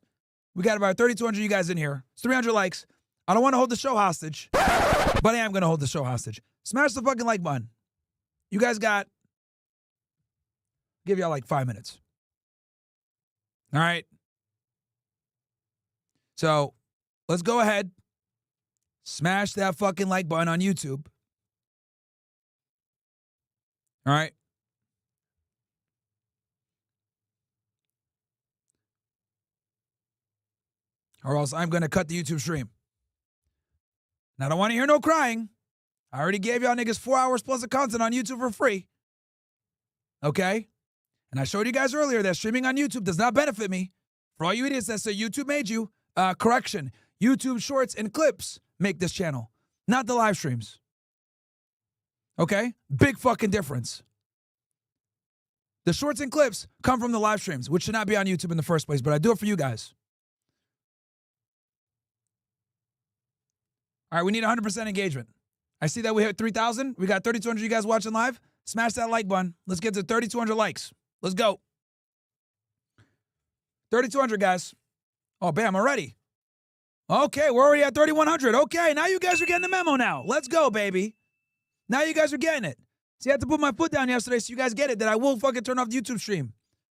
We got about 3,200 of you guys in here. It's 300 likes. I don't want to hold the show hostage, but I am going to hold the show hostage. Smash the fucking like button. You guys got, give y'all like 5 minutes. All right? So let's go ahead. Smash that fucking like button on YouTube. All right? Or else I'm going to cut the YouTube stream. Now, I don't want to hear no crying. I already gave y'all niggas 4 hours plus of content on YouTube for free. Okay? And I showed you guys earlier that streaming on YouTube does not benefit me. For all you idiots that say YouTube made you, correction, YouTube shorts and clips make this channel, not the live streams. Okay? Big fucking difference. The shorts and clips come from the live streams, which should not be on YouTube in the first place, but I do it for you guys. All right, we need 100% engagement. I see that we hit 3,000. We got 3,200 of you guys watching live. Smash that like button. Let's get to 3,200 likes. Let's go. 3,200, guys. Oh, bam, already. Okay, we're already at 3,100. Okay, now you guys are getting the memo now. Let's go, baby. Now you guys are getting it. See, I had to put my foot down yesterday so you guys get it that I will fucking turn off the YouTube stream.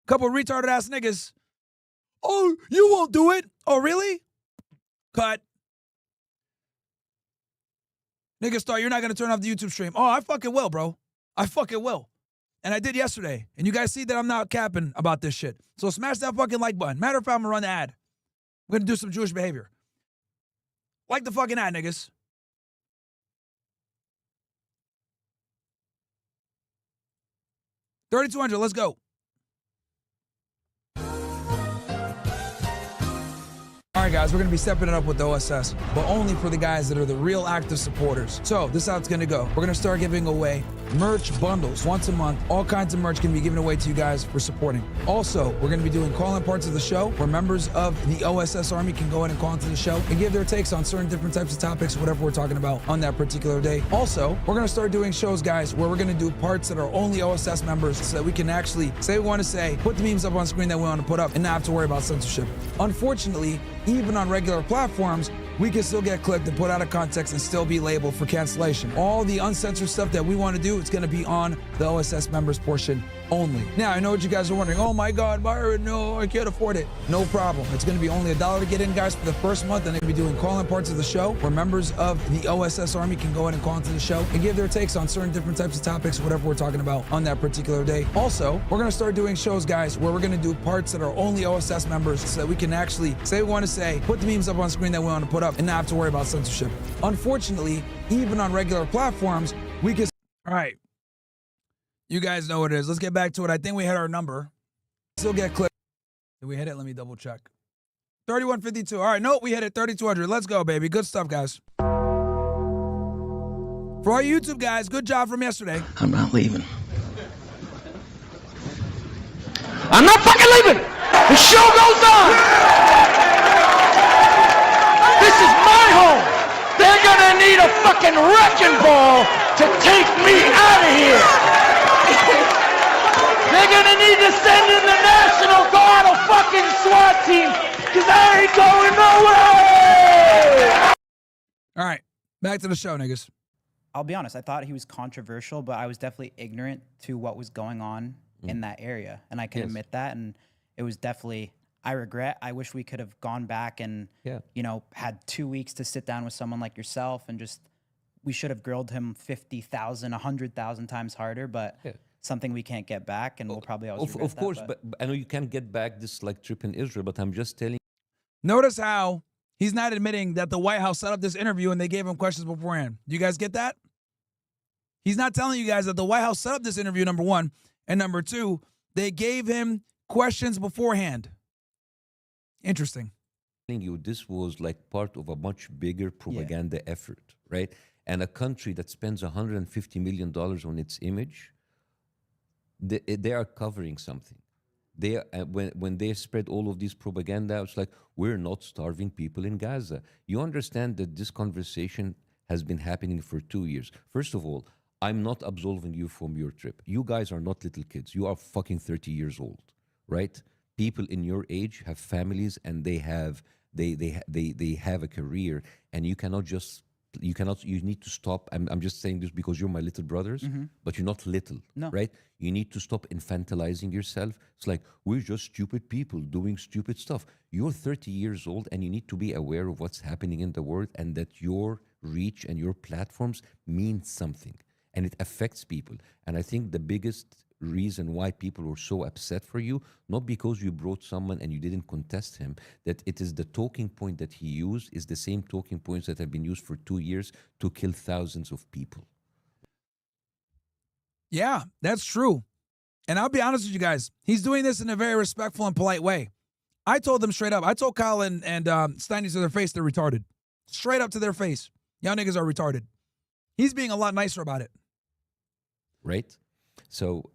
Couple retarded ass niggas. Oh, you won't do it. Oh, really? Cut. Nigga Star, you're not going to turn off the YouTube stream. Oh, I fucking will, bro. I fucking will. And I did yesterday. And you guys see that I'm not capping about this shit. So smash that fucking like button. Matter of fact, I'm going to run the ad. I'm going to do some Jewish behavior. Like the fucking ad, niggas. $3,200, let's go. All right, guys, we're going to be stepping it up with the OSS, but only for the guys that are the real active supporters. So this is how it's going to go. We're going to start giving away merch bundles once a month. All kinds of merch can be given away to you guys for supporting. Also, we're going to be doing call-in parts of the show where members of the OSS Army can go in and call into the show and give their takes on certain different types of topics, whatever we're talking about on that particular day. Also, we're going to start doing shows, guys, where we're going to do parts that are only OSS members so that we can actually say what we want to say, put the memes up on screen that we want to put up, and not have to worry about censorship. Unfortunately, even on regular platforms, we can still get clicked and put out of context and still be labeled for cancellation. All the uncensored stuff that we want to do, it's going to be on the OSS members portion only. Now, I know what you guys are wondering. Oh my God, Myron, no, I can't afford it. No problem. It's going to be only $1 to get in, guys, for the first month. And they're going to be doing call-in parts of the show where members of the OSS Army can go in and call into the show and give their takes on certain different types of topics, whatever we're talking about on that particular day. Also, we're going to start doing shows, guys, where we're going to do parts that are only OSS members so that we can actually say what we want to say, put the memes up on screen that we want to put up, and not have to worry about censorship. Unfortunately, even on regular platforms, we can... All right. You guys know what it is. Let's get back to it. I think we hit our number. Still get clicked. Did we hit it? Let me double check. 3152. All right. Nope, we hit it. 3,200. Let's go, baby. Good stuff, guys. For all you YouTube guys, good job from yesterday. I'm not leaving. I'm not fucking leaving! The show goes on! This is my home! They're gonna need a fucking wrecking ball to take me out of here! They're gonna need to send in the National Guard, a fucking SWAT team, because I ain't going nowhere! All right, back to the show, niggas. I'll be honest, I thought he was controversial, but I was definitely ignorant to what was going on in that area. And I can admit that. And it was definitely, I wish we could have gone back and, you know, had 2 weeks to sit down with someone like yourself and just, we should have grilled him 50,000, 100,000 times harder, but something we can't get back. And we'll probably always regret Of course, but I know you can't get back this like trip in Israel, but I'm just telling. Notice how he's not admitting that the White House set up this interview and they gave him questions beforehand. Do you guys get that? He's not telling you guys that the White House set up this interview, number one. And number two, they gave him questions beforehand. Interesting. You, this was like part of a much bigger propaganda effort, right? And a country that spends $150 million on its image, they are covering something. They when they spread all of these propaganda, it's like, we're not starving people in Gaza. You understand that this conversation has been happening for 2 years. First of all, I'm not absolving you from your trip. You guys are not little kids. You are fucking 30 years old, right? People in your age have families and they have a career, and you need to stop. I'm just saying this because you're my little brothers, but you're not little, right? You need to stop infantilizing yourself. It's like, we're just stupid people doing stupid stuff. You're 30 years old and you need to be aware of what's happening in the world, and that your reach and your platforms mean something and it affects people. And I think the biggest reason why people were so upset for you, not because you brought someone and you didn't contest him, that it is the talking point that he used is the same talking points that have been used for 2 years to kill thousands of people. Yeah, that's true. And I'll be honest with you guys, he's doing this in a very respectful and polite way. I told them straight up. I told Kyle and Steiny to their face they're retarded. Straight up to their face. Y'all niggas are retarded. He's being a lot nicer about it. Right? So,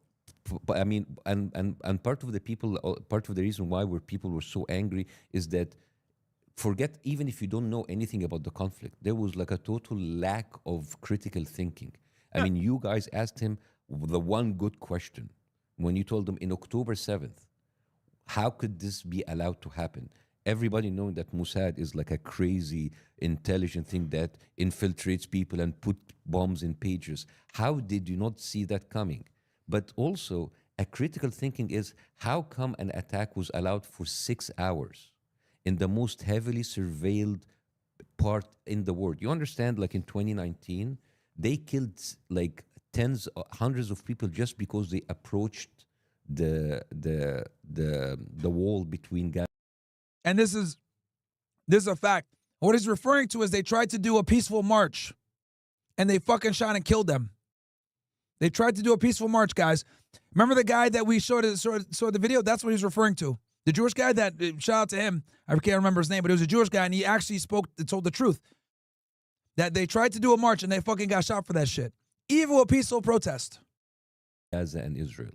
but I mean, and part of the reason why people were so angry is that, forget even if you don't know anything about the conflict, there was like a total lack of critical thinking. I mean, you guys asked him the one good question when you told him in October 7th, how could this be allowed to happen? Everybody knowing that Mossad is like a crazy intelligent thing that infiltrates people and put bombs in pagers. How did you not see that coming? But also, a critical thinking is, how come an attack was allowed for 6 hours in the most heavily surveilled part in the world? You understand, like in 2019, they killed like hundreds of people just because they approached the wall between Gaza. And this is a fact. What he's referring to is they tried to do a peaceful march, and they fucking shot and killed them. They tried to do a peaceful march, guys. Remember the guy that we saw the video? That's what he's referring to. The Jewish guy that, shout out to him, I can't remember his name, but it was a Jewish guy, and he actually told the truth. That they tried to do a march, and they fucking got shot for that shit. Even a peaceful protest. Gaza and Israel.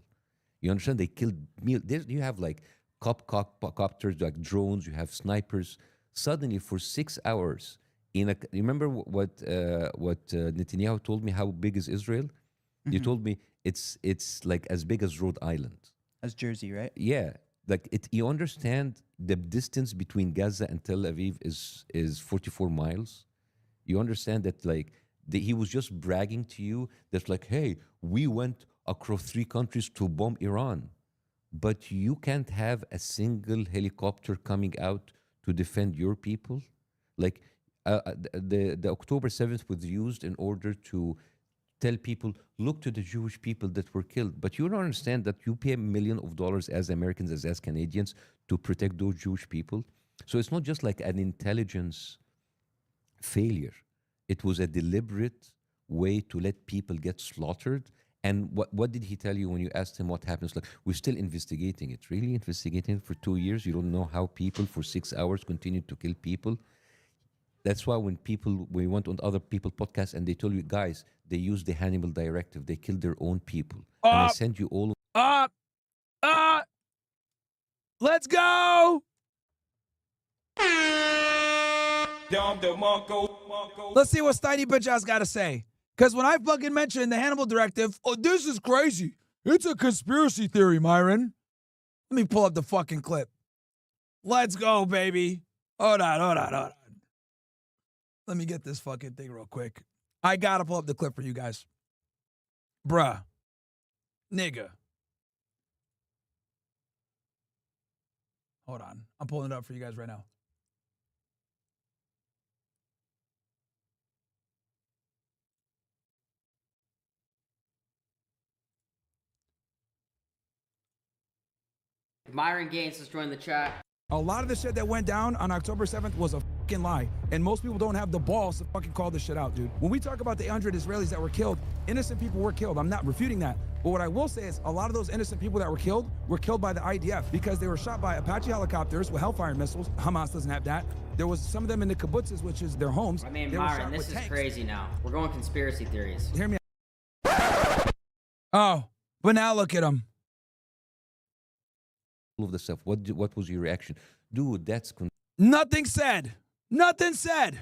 You understand? They killed, you have like copters, like drones, you have snipers. Suddenly, for 6 hours, remember what Netanyahu told me, how big is Israel? He told me it's like as big as Rhode Island. As Jersey, right? Yeah. Like you understand the distance between Gaza and Tel Aviv is 44 miles. You understand that he was just bragging to you that like, hey, we went across 3 countries to bomb Iran. But you can't have a single helicopter coming out to defend your people. Like the October 7th was used in order to tell people, look to the Jewish people that were killed. But you don't understand that you pay $millions as Americans, as Canadians, to protect those Jewish people. So it's not just like an intelligence failure. It was a deliberate way to let people get slaughtered. And what did he tell you when you asked him what happens? Like, we're still investigating it. Really investigating it for 2 years? You don't know how people for 6 hours continued to kill people? That's why when we went on other people's podcasts and they told you, guys, they used the Hannibal Directive. They killed their own people. And I sent you all of... Let's go! Let's see what Steiny bitch ass got to say. Because when I fucking mentioned the Hannibal Directive, oh, this is crazy. It's a conspiracy theory, Myron. Let me pull up the fucking clip. Let's go, baby. Hold on. Let me get this fucking thing real quick. I gotta pull up the clip for you guys. Bruh. Nigga. Hold on. I'm pulling it up for you guys right now. Myron Gaines has joined the chat. A lot of the shit that went down on October 7th was a fucking lie. And most people don't have the balls to fucking call this shit out, dude. When we talk about the 800 Israelis that were killed, innocent people were killed. I'm not refuting that. But what I will say is a lot of those innocent people that were killed by the IDF because they were shot by Apache helicopters with Hellfire missiles. Hamas doesn't have that. There was some of them in the kibbutzes, which is their homes. I mean, They were Myron, shot this with is tanks. crazy now. We're going conspiracy theories. Hear me out. Oh, but now look at them. All of the stuff. What was your reaction? Dude, that's... Nothing said. Nothing said.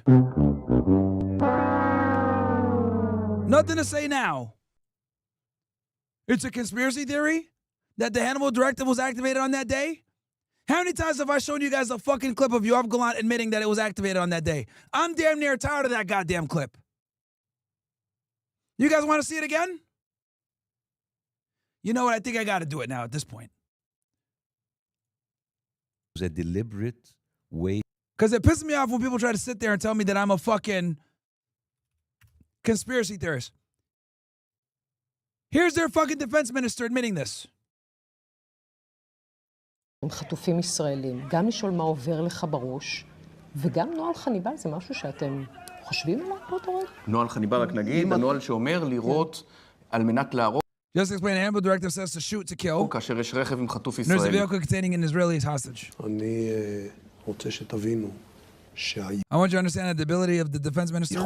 Nothing to say now. It's a conspiracy theory that the Hannibal Directive was activated on that day? How many times have I shown you guys a fucking clip of Yoav Gallant admitting that it was activated on that day? I'm damn near tired of that goddamn clip. You guys want to see it again? You know what? I think I got to do it now at this point. It was a deliberate way. Because it pisses me off when people try to sit there and tell me that I'm a fucking conspiracy theorist. Here's their fucking defense minister admitting this. עם חטופים ישראלים, גם לשאול מה עובר לך בראש, וגם נוהל חניבל זה משהו שאתם חושבים עליו באותו רגע? נוהל חניבל, רק נגיד, הנוהל שאומר לירות על מנת להרוג. Just explain, the Hannibal Directive says to shoot to kill. כאשר יש רכב עם חטוף There's a ישראלי. vehicle containing an Israeli hostage. אני רוצה שתבינו שהיכולת I want you to understand the ability of the defense minister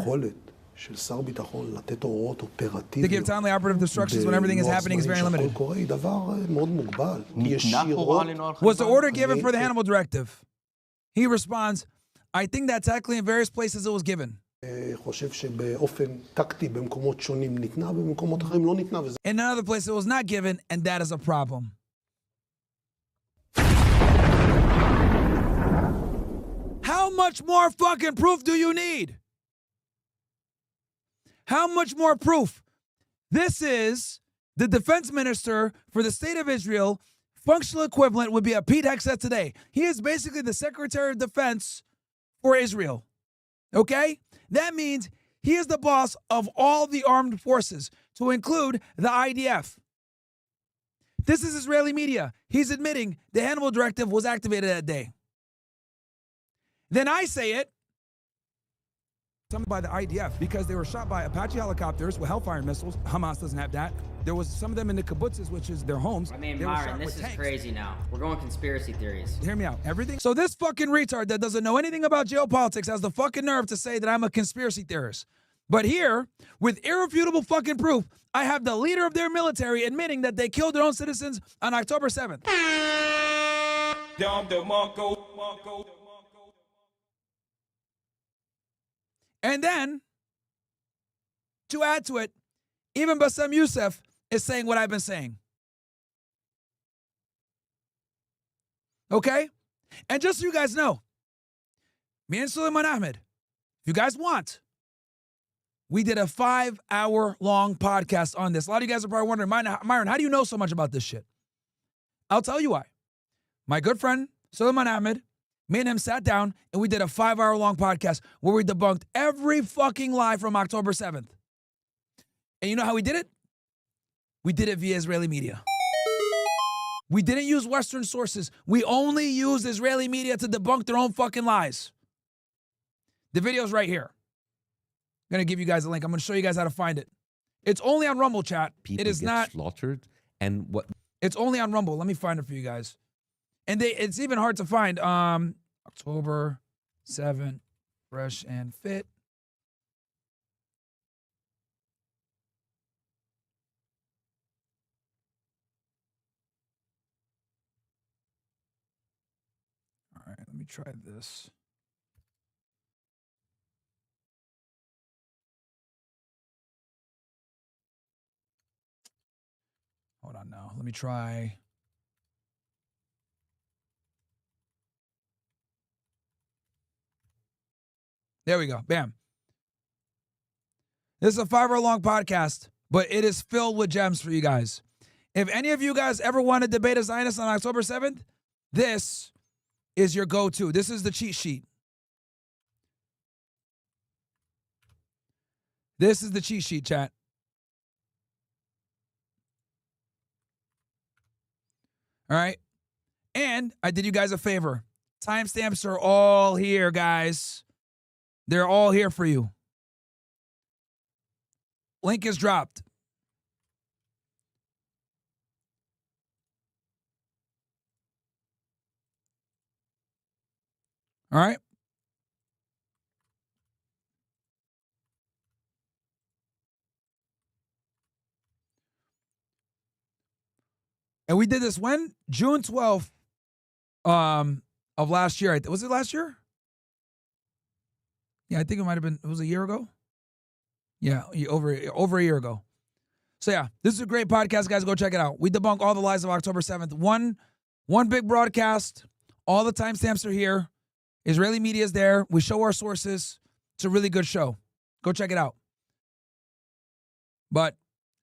של שר ביטחון לתת הוראות to אופרטיביות give timely operative instructions when everything is happening is very limited. קורה היא דבר מאוד מוגבל. ישירות. Was the order given for the Hannibal Directive? He responds, I think that technically in various places it was given. חושב שבאופן טקטי במקומות שונים ניתנה, במקומות אחרים לא ניתנה. In another place it was not given, and that is a problem. How much more fucking proof do you need? How much more proof? This is the defense minister for the state of Israel. Functional equivalent would be a Pete Hegseth today. He is basically the Secretary of Defense for Israel. Okay? That means he is the boss of all the armed forces, to include the IDF. This is Israeli media. He's admitting the Hannibal Directive was activated that day. Then I say it, by the IDF because they were shot by Apache helicopters with Hellfire missiles. Hamas doesn't have that. There was some of them in the kibbutzes, which is their homes. I mean, They were Myron, shot this with is tanks. crazy now. We're going conspiracy theories. Hear me out. Everything. So this fucking retard that doesn't know anything about geopolitics has the fucking nerve to say that I'm a conspiracy theorist. But here, with irrefutable fucking proof, I have the leader of their military admitting that they killed their own citizens on October 7th. And then, to add to it, even Bassem Youssef is saying what I've been saying. Okay? And just so you guys know, me and Suleiman Ahmed, if you guys want, we did a 5-hour-long podcast on this. A lot of you guys are probably wondering, Myron, how do you know so much about this shit? I'll tell you why. My good friend, Suleiman Ahmed, me and him sat down and we did a 5-hour-long podcast where we debunked every fucking lie from October 7th. And you know how we did it? We did it via Israeli media. We didn't use Western sources. We only used Israeli media to debunk their own fucking lies. The video's right here. I'm going to give you guys a link. I'm going to show you guys how to find it. It's only on Rumble, chat. People it is get not slaughtered. And what? It's only on Rumble. Let me find it for you guys. And it's even hard to find. October 7th, fresh and fit. All right, let me try this. Hold on now. Let me try. There we go. Bam. This is a 5-hour-long podcast, but it is filled with gems for you guys. If any of you guys ever want to debate a Zionist on October 7th, this is your go-to. This is the cheat sheet. This is the cheat sheet, chat. All right. And I did you guys a favor. Timestamps are all here, guys. They're all here for you. Link is dropped. All right. And we did this when? June 12th of last year. Was it last year? Yeah, I think it might have been. It was a year ago. Yeah, over a year ago. So yeah, this is a great podcast, guys. Go check it out. We debunk all the lies of October 7th. One big broadcast. All the timestamps are here. Israeli media is there. We show our sources. It's a really good show. Go check it out. But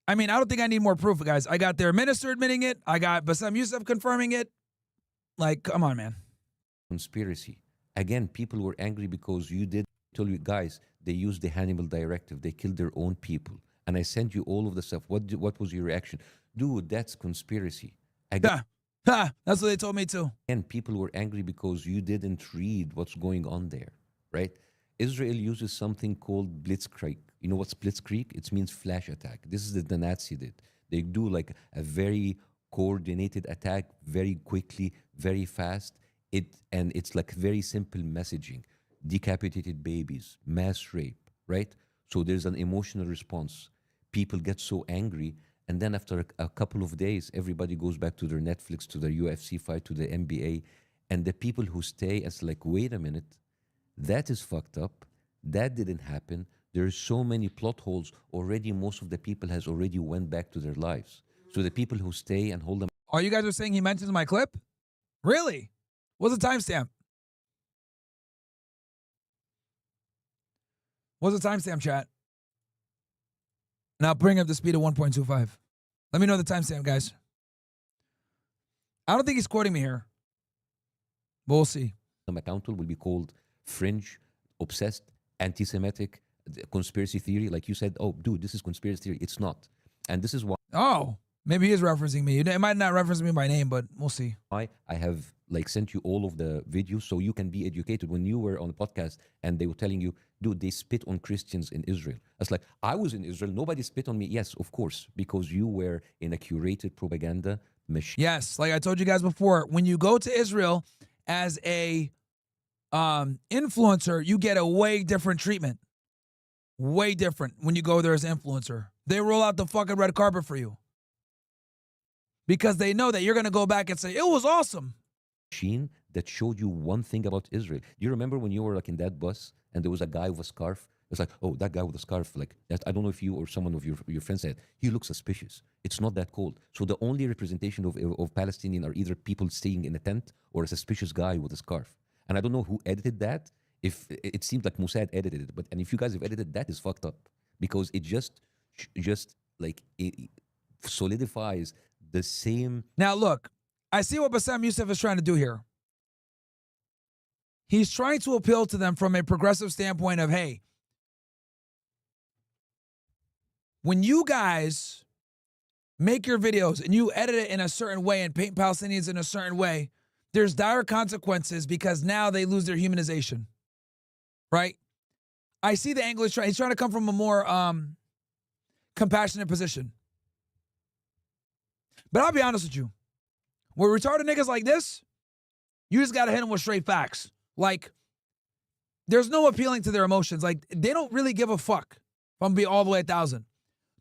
I mean, I don't think I need more proof, guys. I got their minister admitting it. I got Bassem Youssef confirming it. Like, come on, man. Conspiracy. Again, people were angry because you did tell you guys they used the Hannibal Directive. They killed their own people. And I sent you all of the stuff. What was your reaction? Dude, that's conspiracy. Again, that's what they told me too. And people were angry because you didn't read what's going on there, right? Israel uses something called blitzkrieg. You know what's blitzkrieg? It means flash attack. This is the Nazi did. They do like a very coordinated attack, very quickly, very fast. And it's like very simple messaging. Decapitated babies, mass rape, right? So there's an emotional response. People get so angry, and then after a couple of days, everybody goes back to their Netflix, to their UFC fight, to the NBA, and the people who stay, it's like, wait a minute, that is fucked up. That didn't happen. There's so many plot holes. Already, most of the people has already went back to their lives. So the people who stay and hold them. Oh, you guys are saying he mentions my clip? Really? What's the timestamp? What's the timestamp, chat? And I'll bring up the speed of 1.25. Let me know the timestamp, guys. I don't think he's quoting me here, but we'll see. Them accountable will be called fringe, obsessed, anti-Semitic, conspiracy theory. Like you said, oh, dude, this is conspiracy theory. It's not. And this is why. Oh, maybe he is referencing me. It might not reference me by name, but we'll see. I have like sent you all of the videos so you can be educated. When you were on the podcast and they were telling you, dude, they spit on Christians in Israel. It's like, I was in Israel. Nobody spit on me. Yes, of course, because you were in a curated propaganda machine. Yes, like I told you guys before, when you go to Israel as a influencer, you get a way different treatment. Way different when you go there as an influencer. They roll out the fucking red carpet for you. Because they know that you're going to go back and say, it was awesome. Machine that showed you one thing about Israel. Do you remember when you were like in that bus and there was a guy with a scarf? It's like, oh, that guy with a scarf, like that. I don't know if you or someone of your friends said, he looks suspicious. It's not that cold. So the only representation of Palestinian are either people staying in a tent or a suspicious guy with a scarf. And I don't know who edited that. If it seemed like Mossad edited it, and if you guys have edited that, is fucked up because it just like it solidifies the same. Now look, I see what Bassem Youssef is trying to do here. He's trying to appeal to them from a progressive standpoint of, hey, when you guys make your videos and you edit it in a certain way and paint Palestinians in a certain way, there's dire consequences because now they lose their humanization. Right? I see the angle he's trying to come from a more compassionate position. But I'll be honest with you. With retarded niggas like this, you just got to hit them with straight facts. Like, there's no appealing to their emotions. Like, they don't really give a fuck if I'm being all the way 1,000.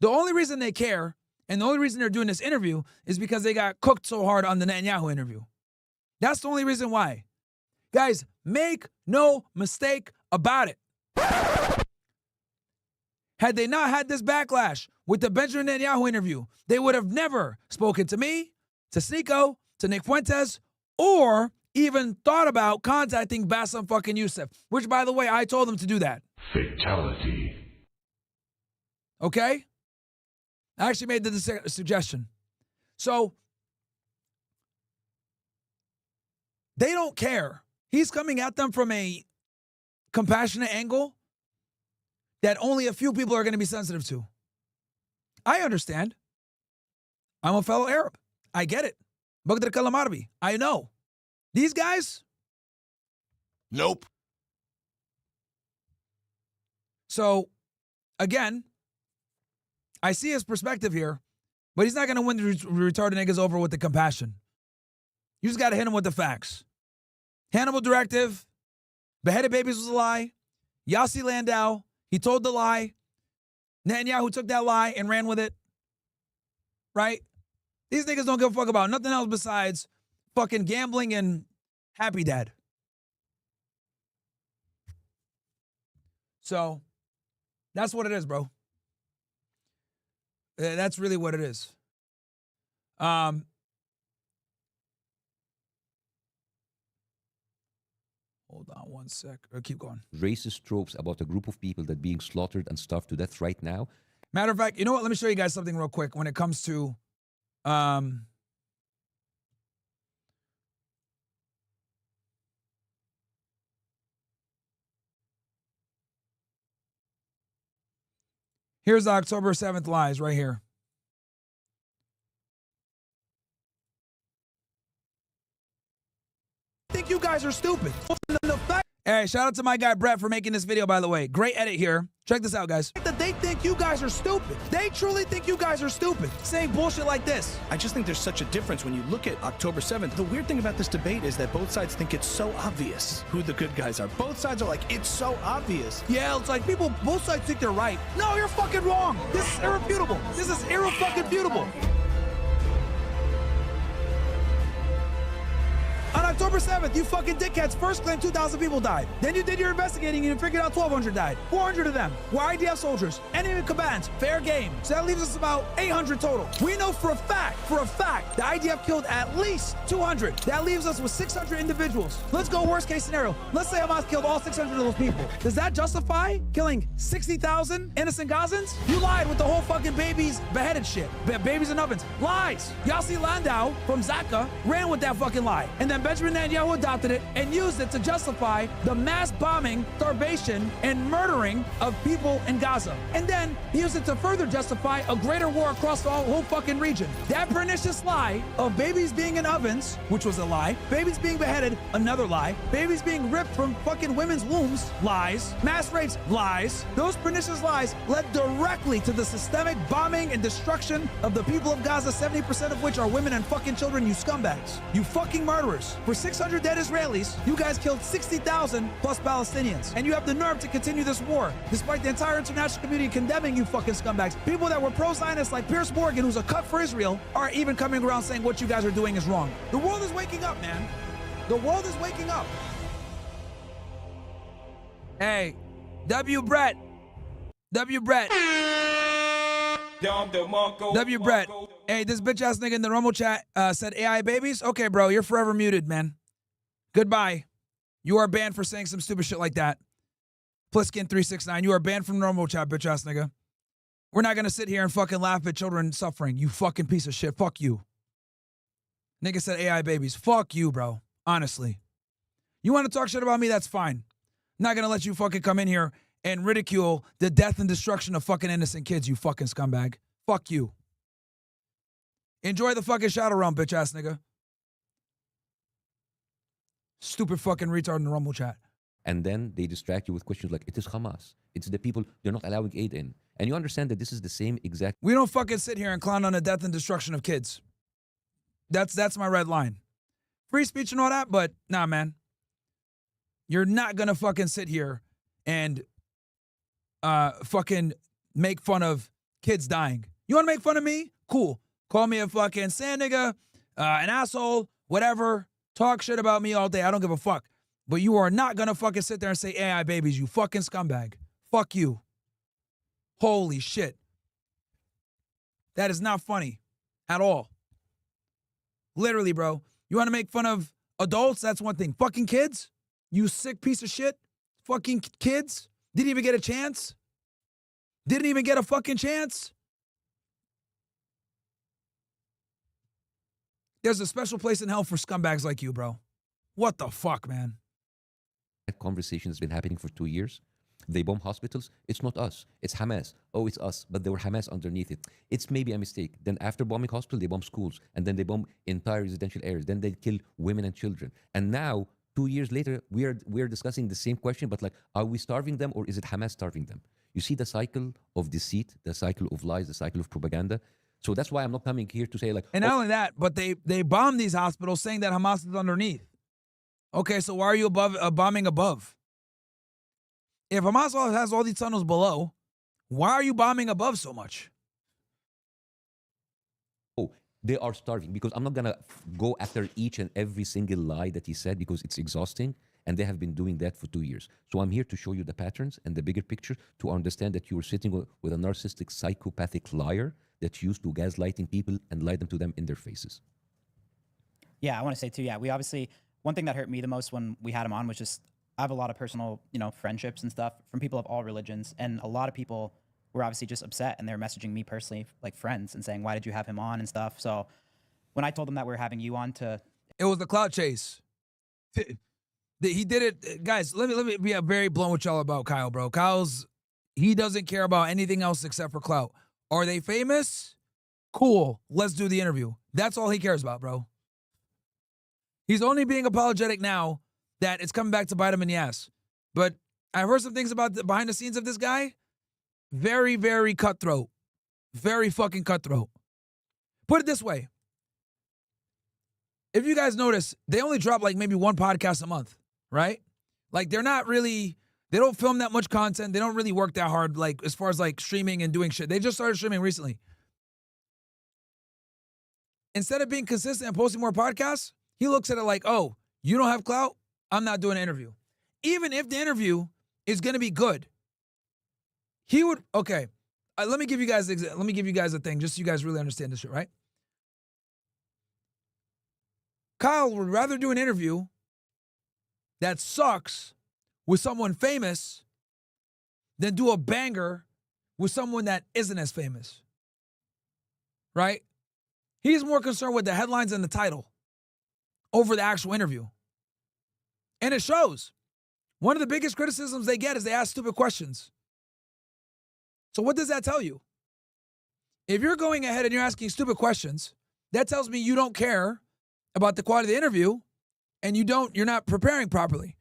The only reason they care and the only reason they're doing this interview is because they got cooked so hard on the Netanyahu interview. That's the only reason why. Guys, make no mistake about it. Had they not had this backlash with the Benjamin Netanyahu interview, they would have never spoken to me, to Sneeko, to Nick Fuentes, or even thought about contacting Bassem fucking Youssef, which, by the way, I told them to do that. Fatality. Okay? I actually made the suggestion. So, they don't care. He's coming at them from a compassionate angle that only a few people are going to be sensitive to. I understand. I'm a fellow Arab. I get it. Baghdad Kalam Arabi. I know. These guys? Nope. So, again, I see his perspective here, but he's not going to win the retarded niggas over with the compassion. You just got to hit him with the facts. Hannibal directive, beheaded babies was a lie. Yossi Landau, he told the lie. Netanyahu took that lie and ran with it. Right? These niggas don't give a fuck about nothing else besides fucking gambling and happy dad. So, that's what it is, bro. That's really what it is. Hold on one sec. Or keep going. Racist tropes about a group of people that being slaughtered and starved to death right now. Matter of fact, you know what? Let me show you guys something real quick when it comes to here's the October 7th lies right here. I think you guys are stupid. Hey, shout out to my guy Brett for making this video, by the way. Great edit here. Check this out, guys. That they think you guys are stupid. They truly think you guys are stupid, saying bullshit like this. I just think there's such a difference when you look at October 7th. The weird thing about this debate is that both sides think it's so obvious who the good guys are. Both sides are like, it's so obvious. Yeah, it's like people, both sides think they're right. No, you're fucking wrong. This is irrefutable. This is irrefutable. On October 7th, you fucking dickheads first claimed 2,000 people died. Then you did your investigating and you figured out 1,200 died. 400 of them were IDF soldiers, enemy combatants, fair game. So that leaves us about 800 total. We know for a fact, the IDF killed at least 200. That leaves us with 600 individuals. Let's go worst case scenario. Let's say Hamas killed all 600 of those people. Does that justify killing 60,000 innocent Gazans? You lied with the whole fucking babies beheaded shit. Babies in ovens. Lies. Yossi Landau from Zaka ran with that fucking lie. And then Benjamin Netanyahu adopted it and used it to justify the mass bombing, starvation, and murdering of people in Gaza. And then he used it to further justify a greater war across the whole fucking region. That pernicious lie of babies being in ovens, which was a lie, babies being beheaded, another lie, babies being ripped from fucking women's wombs, lies, mass rapes, lies. Those pernicious lies led directly to the systemic bombing and destruction of the people of Gaza, 70% of which are women and fucking children, you scumbags. You fucking murderers. For 600 dead Israelis, you guys killed 60,000 plus Palestinians. And you have the nerve to continue this war, despite the entire international community condemning you fucking scumbags. People that were pro-Zionist like Piers Morgan, who's a cut for Israel, are even coming around saying what you guys are doing is wrong. The world is waking up, man. The world is waking up. Hey, W. Brett. W. Brett. W. Brett. Hey, this bitch ass nigga in the Rumble chat said AI babies. Okay, bro, you're forever muted, man. Goodbye. You are banned for saying some stupid shit like that. Pliskin369, you are banned from the Rumble chat, bitch ass nigga. We're not gonna sit here and fucking laugh at children suffering. You fucking piece of shit. Fuck you. Nigga said AI babies. Fuck you, bro. Honestly. You want to talk shit about me? That's fine. I'm not gonna let you fucking come in here and ridicule the death and destruction of fucking innocent kids, you fucking scumbag. Fuck you. Enjoy the fucking shadow realm, bitch ass nigga. Stupid fucking retard in the Rumble chat. And then they distract you with questions like, it is Hamas. It's the people, they're not allowing aid in. And you understand that this is the same exact... We don't fucking sit here and clown on the death and destruction of kids. That's my red line. Free speech and all that, but nah, man. You're not gonna fucking sit here and fucking make fun of kids dying. You wanna make fun of me? Cool. Call me a fucking sand nigga, an asshole, whatever. Talk shit about me all day. I don't give a fuck. But you are not gonna fucking sit there and say AI babies, you fucking scumbag. Fuck you. Holy shit. That is not funny at all. Literally, bro. You wanna make fun of adults? That's one thing. Fucking kids? You sick piece of shit? Fucking kids? Didn't even get a chance? Didn't even get a fucking chance? There's a special place in hell for scumbags like you, bro. What the fuck, man? That conversation has been happening for 2 years. They bomb hospitals. It's not us. It's Hamas. Oh, it's us. But there were Hamas underneath it. It's maybe a mistake. Then after bombing hospitals, they bomb schools. And then they bomb entire residential areas. Then they kill women and children. And now, 2 years later, we are discussing the same question, but like, are we starving them or is it Hamas starving them? You see the cycle of deceit, the cycle of lies, the cycle of propaganda. So that's why I'm not coming here to say like. And not only that, but they bomb these hospitals saying that Hamas is underneath. Okay, so why are you bombing above? If Hamas has all these tunnels below, why are you bombing above so much? Oh, they are starving, because I'm not gonna go after each and every single lie that he said, because it's exhausting, and they have been doing that for 2 years. So I'm here to show you the patterns and the bigger picture to understand that you are sitting with a narcissistic, psychopathic liar that's used to gaslighting people and lie them to them in their faces. Yeah, I want to say too, we obviously, one thing that hurt me the most when we had him on was just, I have a lot of personal, friendships and stuff from people of all religions. And a lot of people were obviously just upset, and they were messaging me personally, like friends, and saying, why did you have him on and stuff? So when I told them that we were having you on to... It was the clout chase. He did it. Guys, let me be very blunt with y'all about Kyle, bro. He doesn't care about anything else except for clout. Are they famous? Cool. Let's do the interview. That's all he cares about, bro. He's only being apologetic now that it's coming back to bite him in the ass. But I've heard some things about the behind the scenes of this guy. Very, very cutthroat. Very fucking cutthroat. Put it this way. If you guys notice, they only drop like maybe one podcast a month, right? Like they're not really, they don't film that much content. They don't really work that hard, like as far as like streaming and doing shit. They just started streaming recently. Instead of being consistent and posting more podcasts, he looks at it like, oh, you don't have clout? I'm not doing an interview. Even if the interview is going to be good, he would, okay, let me give you guys a thing, just so you guys really understand this shit, right? Kyle would rather do an interview that sucks with someone famous than do a banger with someone that isn't as famous, right? He's more concerned with the headlines and the title over the actual interview. And it shows. One of the biggest criticisms they get is they ask stupid questions. So what does that tell you? If you're going ahead and you're asking stupid questions, that tells me you don't care about the quality of the interview, and you're not preparing properly.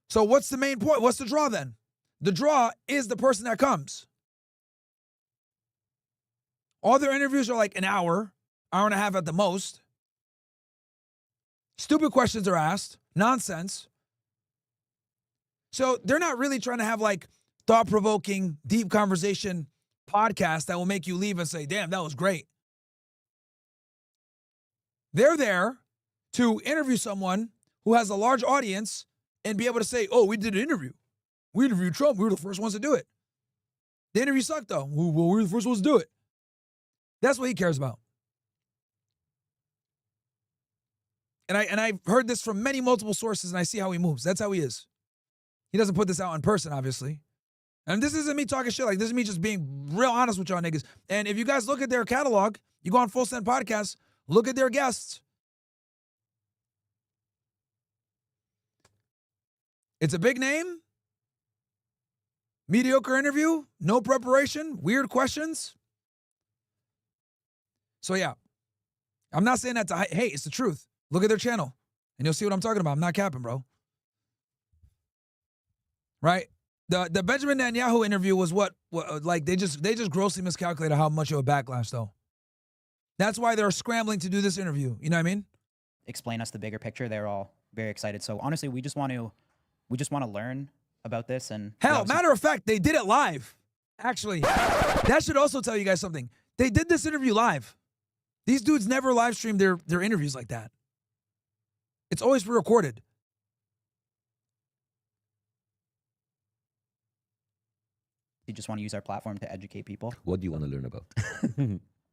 So what's the main point? What's the draw then? The draw is the person that comes. All their interviews are like an hour and a half at the most. Stupid questions are asked, nonsense. So they're not really trying to have like thought-provoking, deep conversation podcast that will make you leave and say, damn, that was great. They're there to interview someone who has a large audience and be able to say, oh, we did an interview. We interviewed Trump. We were the first ones to do it. The interview sucked, though. Well, we were the first ones to do it. That's what he cares about. And I've heard this from multiple sources, and I see how he moves. That's how he is. He doesn't put this out in person, obviously. And this isn't me talking shit. Like, this is me just being real honest with y'all niggas. And if you guys look at their catalog, you go on Full Send Podcast, look at their guests. It's a big name, mediocre interview, no preparation, weird questions. So yeah, I'm not saying that to hate. It's the truth. Look at their channel, and you'll see what I'm talking about. I'm not capping, bro. Right? The Benjamin Netanyahu interview was what like they just grossly miscalculated how much of a backlash, though. That's why they're scrambling to do this interview. You know what I mean? Explain us the bigger picture. They're all very excited. So honestly, we just want to learn about this. And hell, matter of fact, they did it live. Actually, that should also tell you guys something. They did this interview live. These dudes never live stream their interviews like that. It's always pre-recorded. You just want to use our platform to educate people. What do you want to learn about?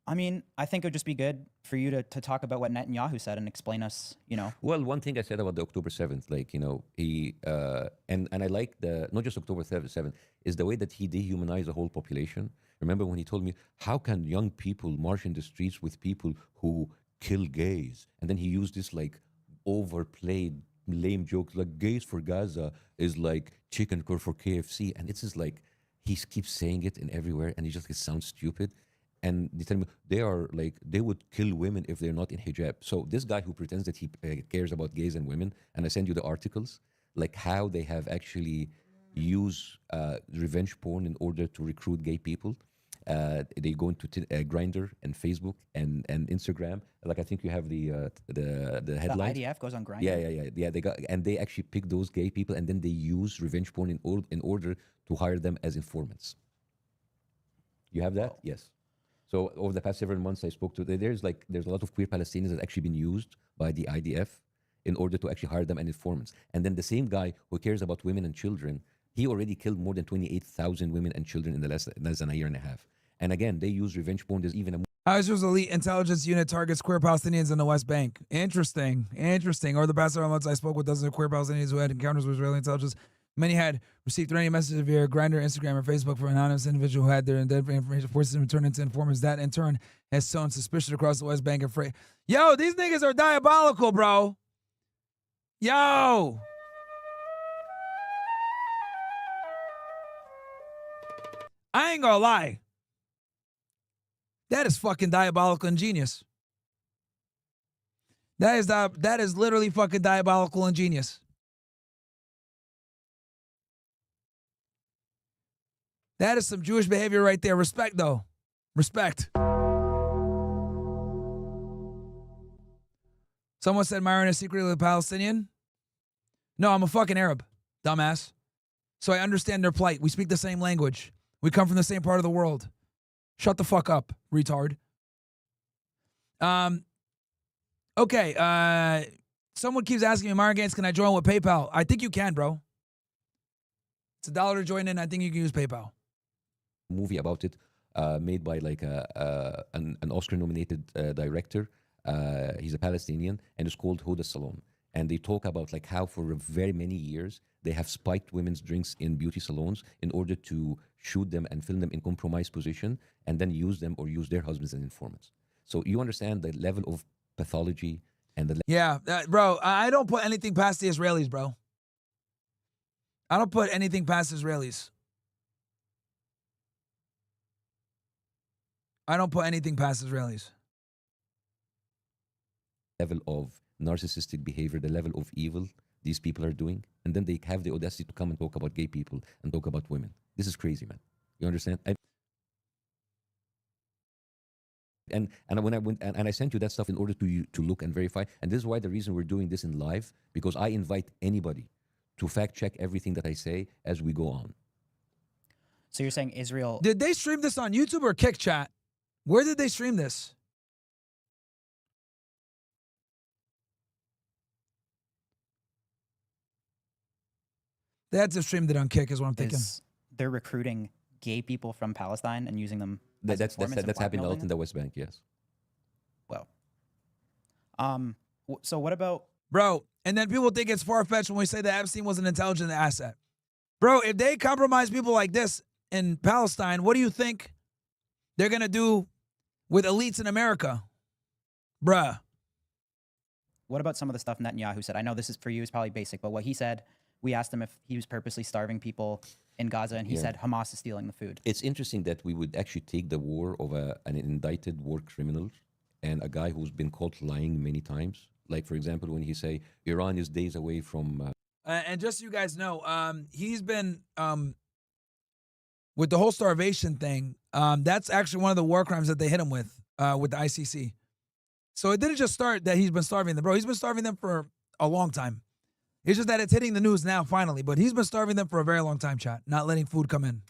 I mean, I think it would just be good for you to talk about what Netanyahu said and explain us, Well, one thing I said about the October 7th, like, he, and I like not just October 7th, is the way that he dehumanized the whole population. Remember when he told me, how can young people march in the streets with people who kill gays? And then he used this like overplayed lame joke, like gays for Gaza is like chicken curd for KFC. And it's just like, he keeps saying it in everywhere, and it sounds stupid. And they tell me they would kill women if they're not in hijab. So this guy who pretends that he cares about gays and women, and I send you the articles, like how they have actually use revenge porn in order to recruit gay people. They go into Grindr and Facebook and Instagram. Like I think you have the headline. The IDF goes on Grindr. Yeah. They actually pick those gay people and then they use revenge porn in order to hire them as informants. You have that? Yes. So over the past several months, I spoke to there's a lot of queer Palestinians that actually been used by the IDF in order to actually hire them as informants. And then the same guy who cares about women and children, he already killed more than 28,000 women and children in the less than a year and a half. And again, they use revenge porn. There's even a Israel's elite intelligence unit targets queer Palestinians in the West Bank. Interesting. Over the past several months, I spoke with dozens of queer Palestinians who had encounters with Israeli intelligence. Many had received threatening messages via Grindr, Instagram, or Facebook from an anonymous individual who had their identity information forces them to turn into informants. That, in turn, has sown suspicion across the West Bank and Freight. Yo, these niggas are diabolical, bro. Yo. I ain't gonna lie. That is fucking diabolical and genius. That is literally fucking diabolical and genius. That is some Jewish behavior right there. Respect, though. Respect. Someone said Myron is secretly a Palestinian. No, I'm a fucking Arab, dumbass. So I understand their plight. We speak the same language. We come from the same part of the world. Shut the fuck up, retard. Okay. Someone keeps asking me, Myron Gaines, can I join with PayPal? I think you can, bro. It's $1 to join in. I think you can use PayPal. Movie about it, made by like an Oscar-nominated director. He's a Palestinian, and it's called Hoda Salon. And they talk about like how for very many years they have spiked women's drinks in beauty salons in order to shoot them and film them in compromised position, and then use them or use their husbands as informants. So you understand the level of pathology and the bro. I don't put anything past the Israelis, bro. I don't put anything past Israelis. I don't put anything past Israelis. level of narcissistic behavior, the level of evil these people are doing, and then they have the audacity to come and talk about gay people and talk about women. This is crazy, man. You understand? And when I went and I sent you that stuff in order to look and verify, and this is why the reason we're doing this in live, because I invite anybody to fact check everything that I say as we go on. So you're saying Israel... Did they stream this on YouTube or Kick Chat? Where did they stream this? They had to stream it on Kick is what I'm thinking. They're recruiting gay people from Palestine and using them as That's happening a lot in them? the West Bank, yes. Well. So what about... Bro, and then people think it's far-fetched when we say that Epstein was an intelligent asset. Bro, if they compromise people like this in Palestine, what do you think they're going to do with elites in America? Bruh. What about some of the stuff Netanyahu said? I know this is for you, it's probably basic, but what he said, we asked him if he was purposely starving people in Gaza, and he said Hamas is stealing the food. It's interesting that we would actually take the war of an indicted war criminal and a guy who's been caught lying many times. Like, for example, when he say Iran is days away from... and just so you guys know, he's been, with the whole starvation thing, that's actually one of the war crimes that they hit him with the ICC. So it didn't just start that he's been starving them, bro. He's been starving them for a long time. It's just that it's hitting the news now, finally. But he's been starving them for a very long time, chat. Not letting food come in.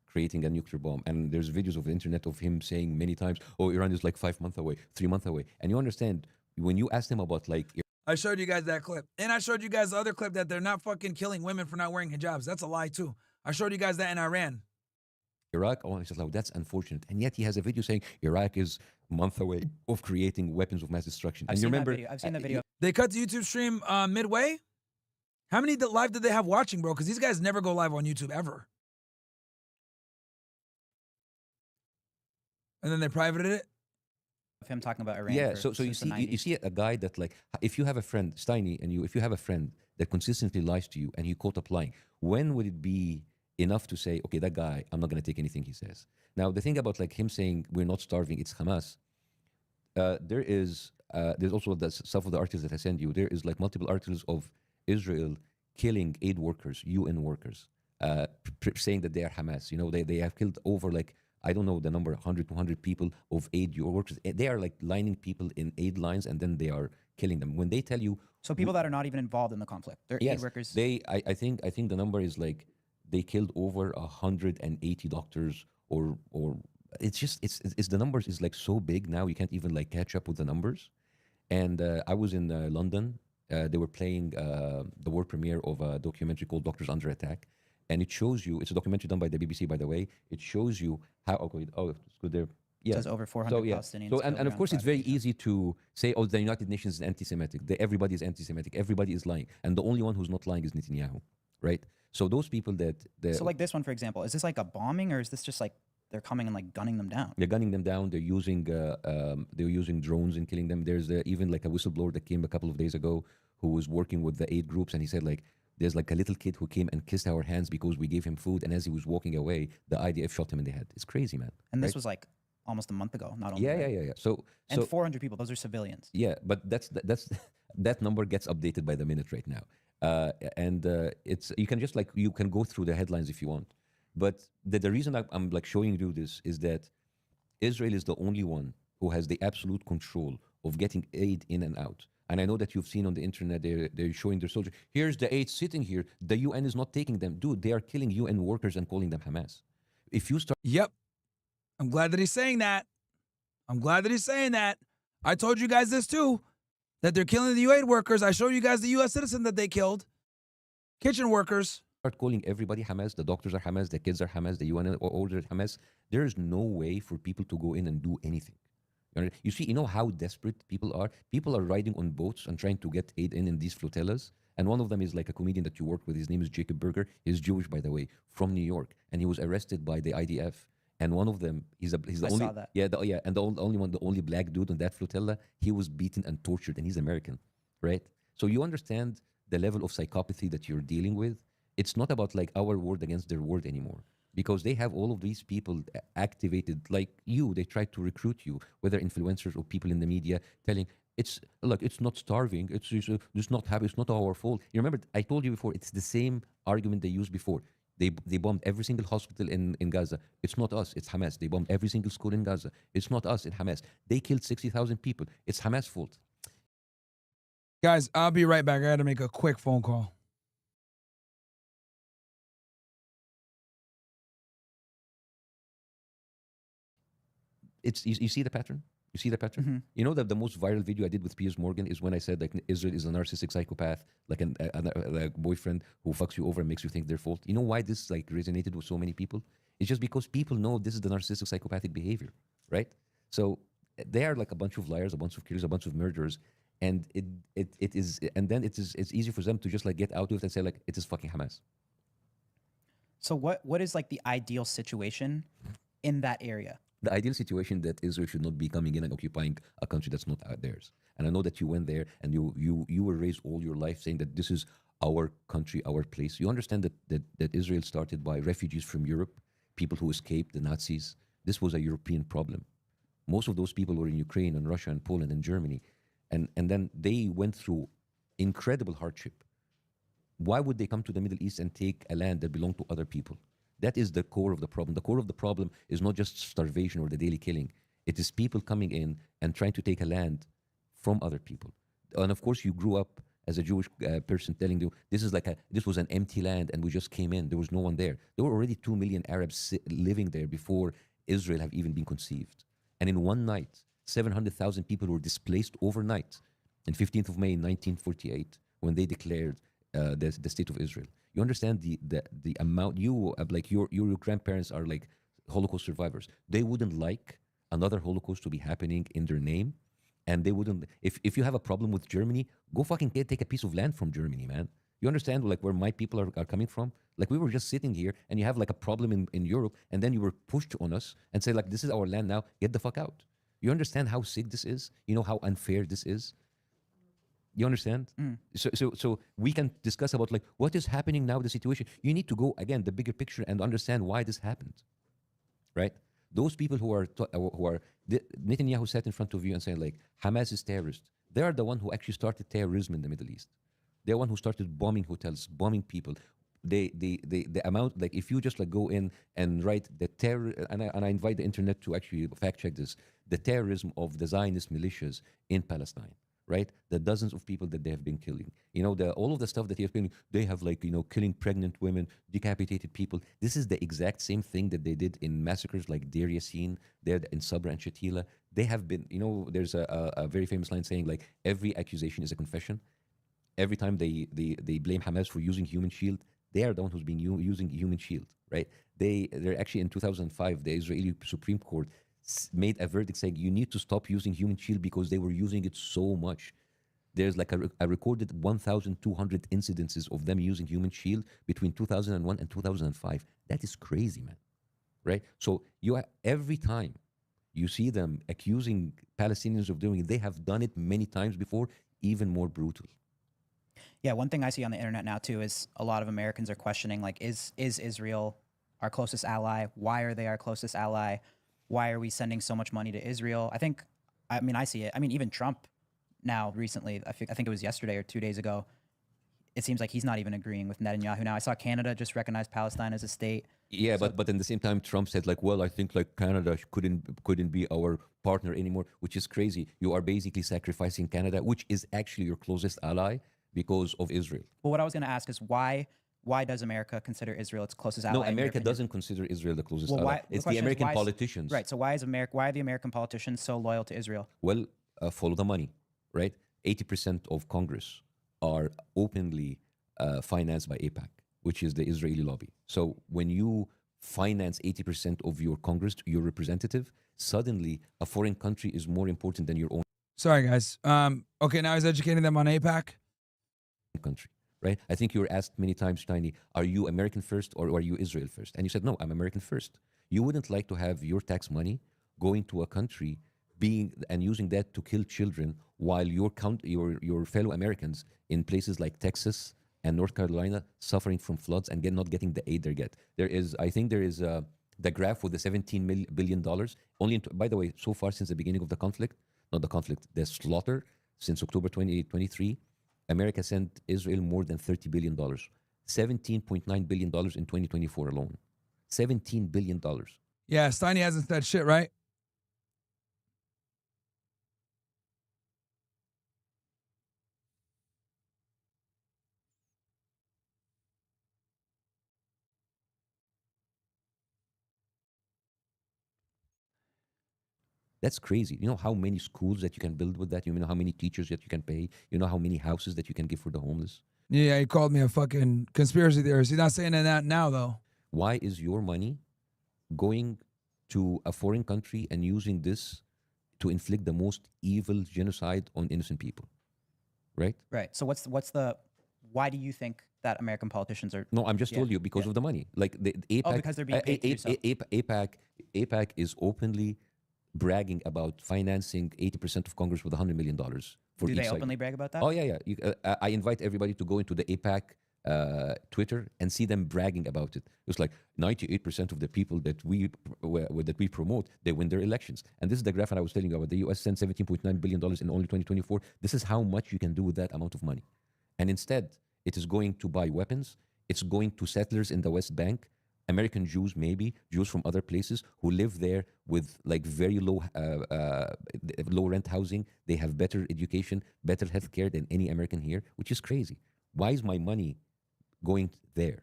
Creating a nuclear bomb. And there's videos of the internet of him saying many times, oh, Iran is like 5 months away, 3 months away. And you understand, when you ask him about like... I showed you guys that clip. And I showed you guys the other clip that they're not fucking killing women for not wearing hijabs. That's a lie, too. I showed you guys that in Iran. Iraq, oh, he says, oh, that's unfortunate. And yet he has a video saying Iraq is a month away of creating weapons of mass destruction. I've seen that video. They cut the YouTube stream midway? How many live did they have watching, bro? Because these guys never go live on YouTube, ever. And then they privated it? Of him talking about Iran. Yeah, so you see a guy that, like, if you have a friend, Steiny, and if you have a friend that consistently lies to you and you caught up lying, when would it be enough to say, okay, that guy, I'm not going to take anything he says? Now, the thing about like him saying we're not starving, it's Hamas, there's also the stuff of the articles that I send you. There is like multiple articles of Israel killing aid workers, UN workers. saying that they are Hamas. You know, they have killed over like, I don't know the number, 100, 200 people of aid workers. They are like lining people in aid lines and then they are killing them. When they tell you... So people that are not even involved in the conflict, they're aid workers. I think the number is like, they killed over 180 doctors or it's just, it's the numbers is like so big now, you can't even like catch up with the numbers. And I was in London. They were playing the world premiere of a documentary called Doctors Under Attack. And it shows you, it's a documentary done by the BBC, by the way. It shows you how, it's good there. Yeah. Says over 400 Palestinians. So, and of course, it's very easy to say, oh, the United Nations is anti-Semitic. Everybody is anti-Semitic. Everybody is lying. And the only one who's not lying is Netanyahu, right? So those people that... So like this one, for example, is this like a bombing or is this just like they're coming and like gunning them down? They're gunning them down. They're using drones and killing them. There's even like a whistleblower that came a couple of days ago who was working with the aid groups, and he said like, there's like a little kid who came and kissed our hands because we gave him food, and as he was walking away, the IDF shot him in the head. It's crazy, man. And this was like almost a month ago, not only. Yeah. So 400 people, those are civilians. Yeah, but that number gets updated by the minute right now, it's you can just like you can go through the headlines if you want, but the reason I'm like showing you this is that Israel is the only one who has the absolute control of getting aid in and out. And I know that you've seen on the internet, they're showing their soldiers. Here's the aid sitting here. The UN is not taking them. Dude, they are killing UN workers and calling them Hamas. If you start... Yep. I'm glad that he's saying that. I told you guys this too, that they're killing the UN workers. I showed you guys the US citizen that they killed. Kitchen workers. Start calling everybody Hamas. The doctors are Hamas. The kids are Hamas. The UN orders Hamas. There is no way for people to go in and do anything. You see, you know how desperate people are? People are riding on boats and trying to get aid in these flotillas. And one of them is like a comedian that you work with. His name is Jacob Berger. He's Jewish, by the way, from New York. And he was arrested by the IDF. And one of them, he's the only... saw that. Yeah, and the only black dude on that flotilla, he was beaten and tortured, and he's American, right? So you understand the level of psychopathy that you're dealing with. It's not about like our word against their word anymore. Because they have all of these people activated like you. They try to recruit you, whether influencers or people in the media, telling it's not starving. It's not happy. It's not our fault. You remember I told you before. It's the same argument they used before. They bombed every single hospital in Gaza. It's not us. It's Hamas. They bombed every single school in Gaza. It's not us. It's Hamas. They killed 60,000 people. It's Hamas' fault. Guys, I'll be right back. I got to make a quick phone call. You see the pattern? You see the pattern? Mm-hmm. You know that the most viral video I did with Piers Morgan is when I said like Israel is a narcissistic psychopath, like a boyfriend who fucks you over and makes you think their fault. You know why this like resonated with so many people? It's just because people know this is the narcissistic psychopathic behavior, right? So they are like a bunch of liars, a bunch of killers, a bunch of murderers, and it's easy for them to just like get out of it and say like it is fucking Hamas. So what is like the ideal situation in that area? The ideal situation that Israel should not be coming in and occupying a country that's not theirs. And I know that you went there and you were raised all your life saying that this is our country, our place. You understand that Israel started by refugees from Europe, people who escaped the Nazis. This was a European problem. Most of those people were in Ukraine and Russia and Poland and Germany. And then they went through incredible hardship. Why would they come to the Middle East and take a land that belonged to other people? That is the core of the problem. The core of the problem is not just starvation or the daily killing. It is people coming in and trying to take a land from other people. And of course, you grew up as a Jewish person telling you, this was an empty land and we just came in. There was no one there. There were already 2 million Arabs living there before Israel have even been conceived. And in one night, 700,000 people were displaced overnight on 15th of May, 1948, when they declared the state of Israel. You understand the amount your grandparents are like Holocaust survivors. They wouldn't like another Holocaust to be happening in their name, and they wouldn't. If you have a problem with Germany, go fucking take a piece of land from Germany, man. You understand like where my people are coming from? Like we were just sitting here, and you have like a problem in Europe, and then you were pushed on us and say like this is our land now. Get the fuck out. You understand how sick this is? You know how unfair this is? You understand? Mm. So we can discuss about like what is happening now, the situation. You need to go again the bigger picture and understand why this happened, right? Those people who are Netanyahu sat in front of you and saying like Hamas is terrorist. They are the one who actually started terrorism in the Middle East. They're the one who started bombing hotels, bombing people, the amount, like if you just like go in and write the terror, and I invite the internet to actually fact check this, the terrorism of the Zionist militias in Palestine, right? The dozens of people that they have been killing, all of the stuff that they have like, killing pregnant women, decapitated people. This is the exact same thing that they did in massacres like Deir Yassin, there in Sabra and Shatila. They have been, there's a very famous line saying like every accusation is a confession. Every time they blame Hamas for using human shield, they are the one who's been using human shield, right? They're actually in 2005, the Israeli Supreme Court made a verdict saying you need to stop using human shield because they were using it so much. There's like a recorded 1,200 incidences of them using human shield between 2001 and 2005. That is crazy, man, right? So every time you see them accusing Palestinians of doing it, they have done it many times before, even more brutal. Yeah, one thing I see on the internet now too is a lot of Americans are questioning, like, is Israel our closest ally? Why are they our closest ally? Why are we sending so much money to Israel? I see it. I mean, even Trump now recently, I think it was yesterday or 2 days ago, it seems like he's not even agreeing with Netanyahu now. I saw Canada just recognize Palestine as a state. Yeah, so, but in the same time, Trump said like, well, I think like Canada couldn't be our partner anymore, which is crazy. You are basically sacrificing Canada, which is actually your closest ally, because of Israel. Well, what I was going to ask is why does America consider Israel its closest ally? No, America doesn't consider Israel the closest ally. It's the American politicians. Right. So why are the American politicians so loyal to Israel? Well, follow the money, right? 80% of Congress are openly financed by AIPAC, which is the Israeli lobby. So when you finance 80% of your Congress, your representative, suddenly a foreign country is more important than your own. Sorry, guys. Okay, now he's educating them on AIPAC. Country, right? I think you were asked many times, Tiny, are you American first or are you Israel first? And you said, no, I'm American first. You wouldn't like to have your tax money going to a country and using that to kill children while your fellow Americans in places like Texas and North Carolina suffering from floods and not getting the aid they get. I think there is the graph with the $17 billion. By the way, so far since the beginning of the slaughter, since October 2023, America sent Israel more than $30 billion, $17.9 billion in 2024 alone. $17 billion. Yeah, Steiny hasn't said shit, right? That's crazy. You know how many schools that you can build with that? You know how many teachers that you can pay? You know how many houses that you can give for the homeless? Yeah, he called me a fucking conspiracy theorist. He's not saying that now, though. Why is your money going to a foreign country and using this to inflict the most evil genocide on innocent people? Right? Right. So why do you think that American politicians are... No, I'm just told you because of the money. Like the AIPAC... because they're being paid to do so. AIPAC is openly bragging about financing 80% of Congress with $100 million. Do they openly brag about that? Oh, yeah. I invite everybody to go into the AIPAC Twitter and see them bragging about it. It's like 98% of the people that we promote, they win their elections. And this is the graph that I was telling you about. The U.S. sent $17.9 billion in only 2024. This is how much you can do with that amount of money. And instead, it is going to buy weapons. It's going to settlers in the West Bank, American Jews, maybe Jews from other places who live there with like very low rent housing. They have better education, better healthcare than any American here, which is crazy. Why is my money going there?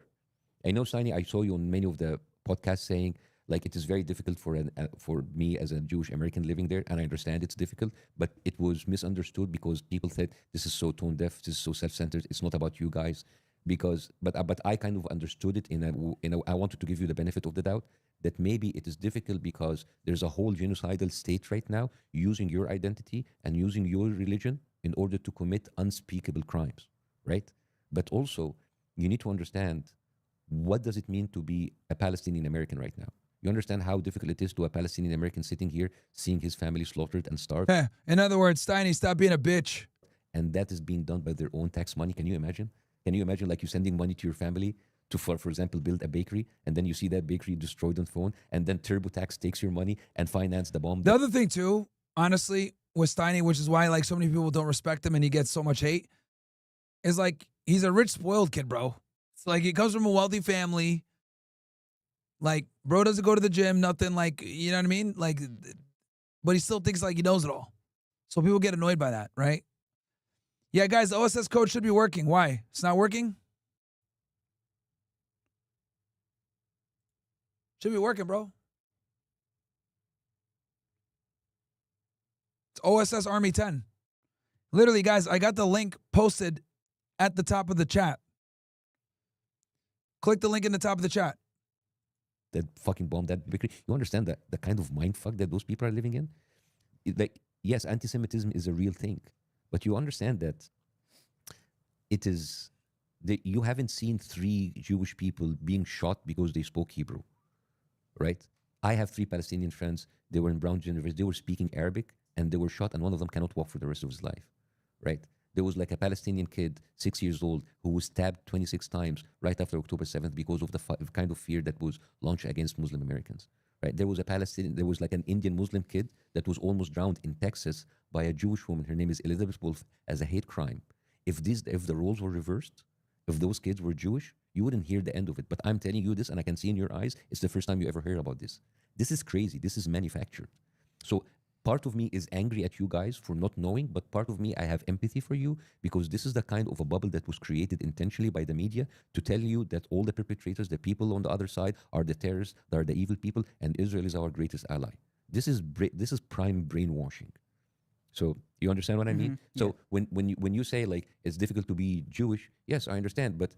I know, Steiny, I saw you on many of the podcasts saying like it is very difficult for me as a Jewish American living there, and I understand it's difficult, but it was misunderstood because people said this is so tone deaf, this is so self-centered, it's not about you guys. But I kind of understood it I wanted to give you the benefit of the doubt that maybe it is difficult because there's a whole genocidal state right now using your identity and using your religion in order to commit unspeakable crimes, right? But also, you need to understand, what does it mean to be a Palestinian American right now? You understand how difficult it is to a Palestinian American sitting here, seeing his family slaughtered and starved? In other words, Steiny, stop being a bitch. And that is being done by their own tax money. Can you imagine? Can you imagine like you sending money to your family to, for example, build a bakery, and then you see that bakery destroyed on phone, and then TurboTax takes your money and finance the bomb? The other thing too, honestly, with Steiny, which is why like so many people don't respect him and he gets so much hate, is like he's a rich, spoiled kid, bro. It's like he comes from a wealthy family. Like, bro doesn't go to the gym, nothing, like, you know what I mean? Like, but he still thinks like he knows it all. So people get annoyed by that, right? Yeah, guys, the OSS code should be working. Why? It's not working? Should be working, bro. It's OSS Army 10. Literally, guys, I got the link posted at the top of the chat. Click the link in the top of the chat. That fucking bomb, that victory. You understand that the kind of mind fuck that those people are living in? Like, yes, anti-Semitism is a real thing, but you understand that it is that you haven't seen 3 Jewish people being shot because they spoke Hebrew, right? I have 3 Palestinian friends. They were in Brown University. They were speaking Arabic, and they were shot, and one of them cannot walk for the rest of his life, right? There was like a Palestinian kid, 6 years old, who was stabbed 26 times right after October 7th because of the kind of fear that was launched against Muslim Americans, right? There was like an Indian Muslim kid that was almost drowned in Texas by a Jewish woman. Her name is Elizabeth Wolf, as a hate crime. If the roles were reversed, if those kids were Jewish, you wouldn't hear the end of it. But I'm telling you this, and I can see in your eyes, it's the first time you ever heard about this. This is crazy. This is manufactured. So part of me is angry at you guys for not knowing, but part of me, I have empathy for you, because this is the kind of a bubble that was created intentionally by the media to tell you that all the perpetrators, the people on the other side, are the terrorists, they are the evil people, and Israel is our greatest ally. This is prime brainwashing. So you understand what I mean? So when you say like it's difficult to be Jewish, yes, I understand, but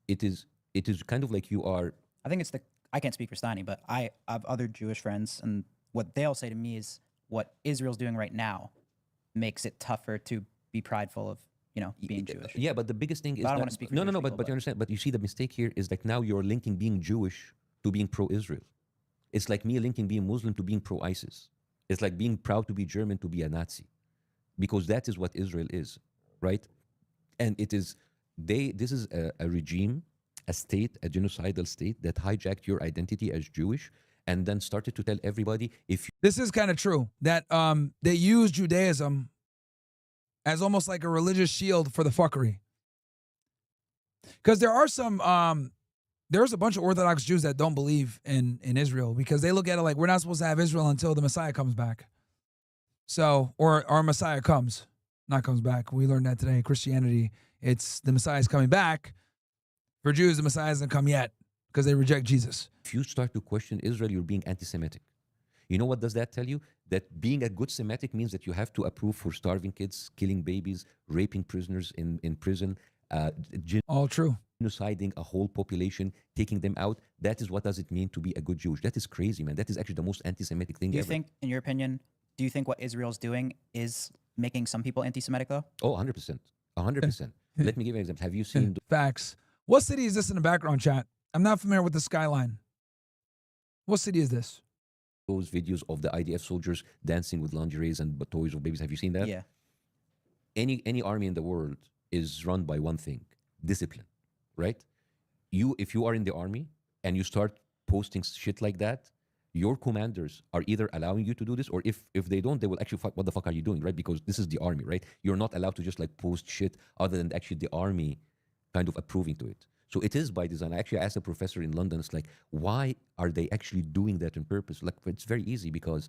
it is kind of like you are. I think it's I can't speak for Steiny, but I have other Jewish friends, and what they'll say to me is what Israel's doing right now makes it tougher to be prideful of, you know, being Jewish. Yeah, but the biggest thing is I don't want to speak for no, Jewish but you understand. But you see, the mistake here is like now you're linking being Jewish to being pro-Israel. It's like me linking being Muslim to being pro-ISIS. It's like being proud to be German to be a Nazi, because that is what Israel is, right? And it is this is a regime, a state, a genocidal state that hijacked your identity as Jewish and then started to tell everybody if you. This is kind of true, that they use Judaism as almost like a religious shield for the fuckery. Because there are some there's a bunch of Orthodox Jews that don't believe in Israel, because they look at it like we're not supposed to have Israel until the Messiah comes back. So, or our Messiah comes back. We learned that today. Christianity, it's the Messiah's coming back. For Jews, the Messiah hasn't come yet because they reject Jesus. If you start to question Israel, you're being anti-Semitic. You know what does that tell you? That being a good Semitic means that you have to approve for starving kids, killing babies, raping prisoners in prison. All true. Genociding a whole population, taking them out. That is what does it mean to be a good Jewish. That is crazy, man. That is actually the most anti-Semitic thing Do you ever. think, in your opinion, do you think what Israel's doing is making some people anti-Semitic, though? Oh, 100%. 100%. Let me give you an example. Have you seen... Facts. What city is this in the background, chat? I'm not familiar with the skyline. What city is this? Those videos of the IDF soldiers dancing with lingeries and toys of babies. Have you seen that? Yeah. Any army in the world is run by one thing: discipline, right? If you are in the army and you start posting shit like that, your commanders are either allowing you to do this, or if they don't, they will actually fuck, what the fuck are you doing, right? Because this is the army, right? You're not allowed to just like post shit other than actually the army kind of approving to it. So it is by design. Actually, I asked a professor in London, it's like, why are they actually doing that on purpose? Like, it's very easy, because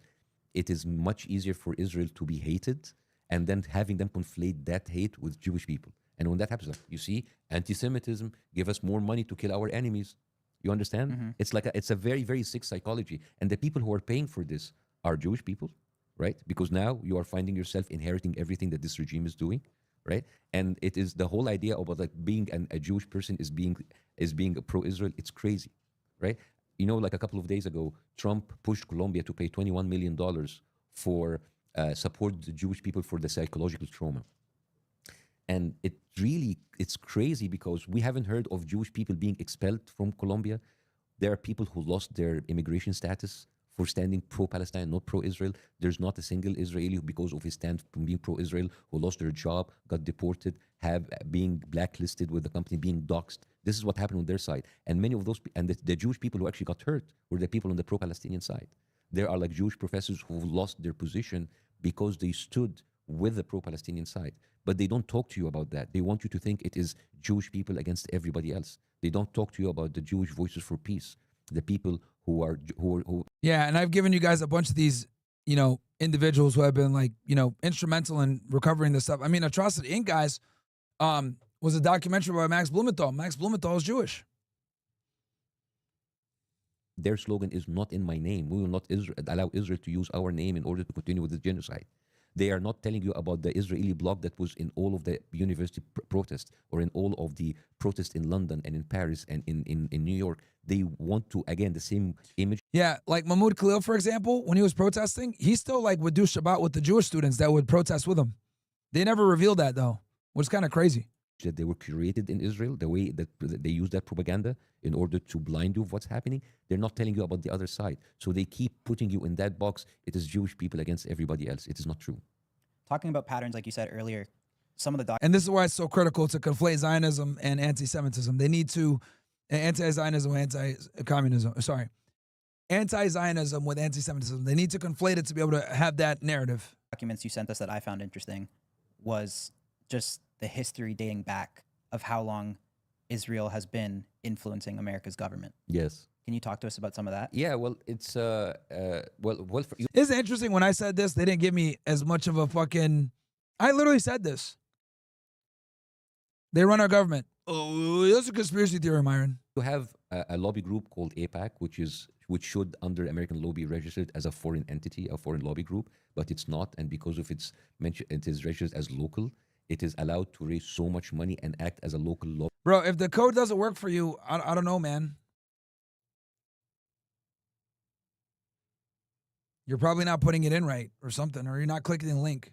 it is much easier for Israel to be hated and then having them conflate that hate with Jewish people. And when that happens, like, you see, anti-Semitism, give us more money to kill our enemies. You understand? Mm-hmm. It's like it's a very, very sick psychology. And the people who are paying for this are Jewish people, right? Because now you are finding yourself inheriting everything that this regime is doing, right? And it is the whole idea about like being a Jewish person is being pro-Israel. It's crazy, right? You know, like a couple of days ago, Trump pushed Colombia to pay $21 million for support the Jewish people for the psychological trauma. And it's crazy, because we haven't heard of Jewish people being expelled from Colombia. There are people who lost their immigration status for standing pro-Palestine, not pro-Israel. There's not a single Israeli, because of his stand from being pro-Israel, who lost their job, got deported, being blacklisted with the company, being doxxed. This is what happened on their side. And many of those, and the Jewish people who actually got hurt were the people on the pro-Palestinian side. There are like Jewish professors who lost their position because they stood with the pro-Palestinian side. But they don't talk to you about that. They want you to think it is Jewish people against everybody else. They don't talk to you about the Jewish voices for peace, the people who Yeah, and I've given you guys a bunch of these, you know, individuals who have been like, you know, instrumental in recovering this stuff. I mean, Atrocity Inc. guys was a documentary by Max Blumenthal. Max Blumenthal is Jewish. their slogan is not in my name. We will not allow Israel to use our name in order to continue with this genocide. They are not telling you about the Israeli bloc that was in all of the university protests or in all of the protests in London and in Paris and in New York. They want to, again, the same image. Yeah, like Mahmoud Khalil, for example, when he was protesting, he still like would do Shabbat with the Jewish students that would protest with him. They never revealed that though, which is kind of crazy. That they were created in Israel, the way that they use that propaganda in order to blind you of what's happening. They're not telling you about the other side. So they keep putting you in that box. It is Jewish people against everybody else. It is not true. Talking about patterns, like you said earlier, some of the And this is why it's so critical to conflate Zionism and anti-Semitism. They need to, anti-Zionism, anti-communism, sorry, anti-Zionism with anti-Semitism. They need to conflate it to be able to have that narrative. Documents you sent us that I found interesting was just the history dating back of how long Israel has been influencing America's government. Yes. Can you talk to us about some of that? Yeah, well, it's for you. Isn't it interesting when I said this, they didn't give me as much of a fucking, I literally said this. They run our government. Oh, that's a conspiracy theory, Myron. You have a lobby group called AIPAC, which should, under American law, be registered as a foreign entity, a foreign lobby group, but it's not. And because of its mention, it is registered as local. It is allowed to raise so much money and act as a local lobby. Bro, if the code doesn't work for you, I don't know, man. You're probably not putting it in right or something, or you're not clicking the link.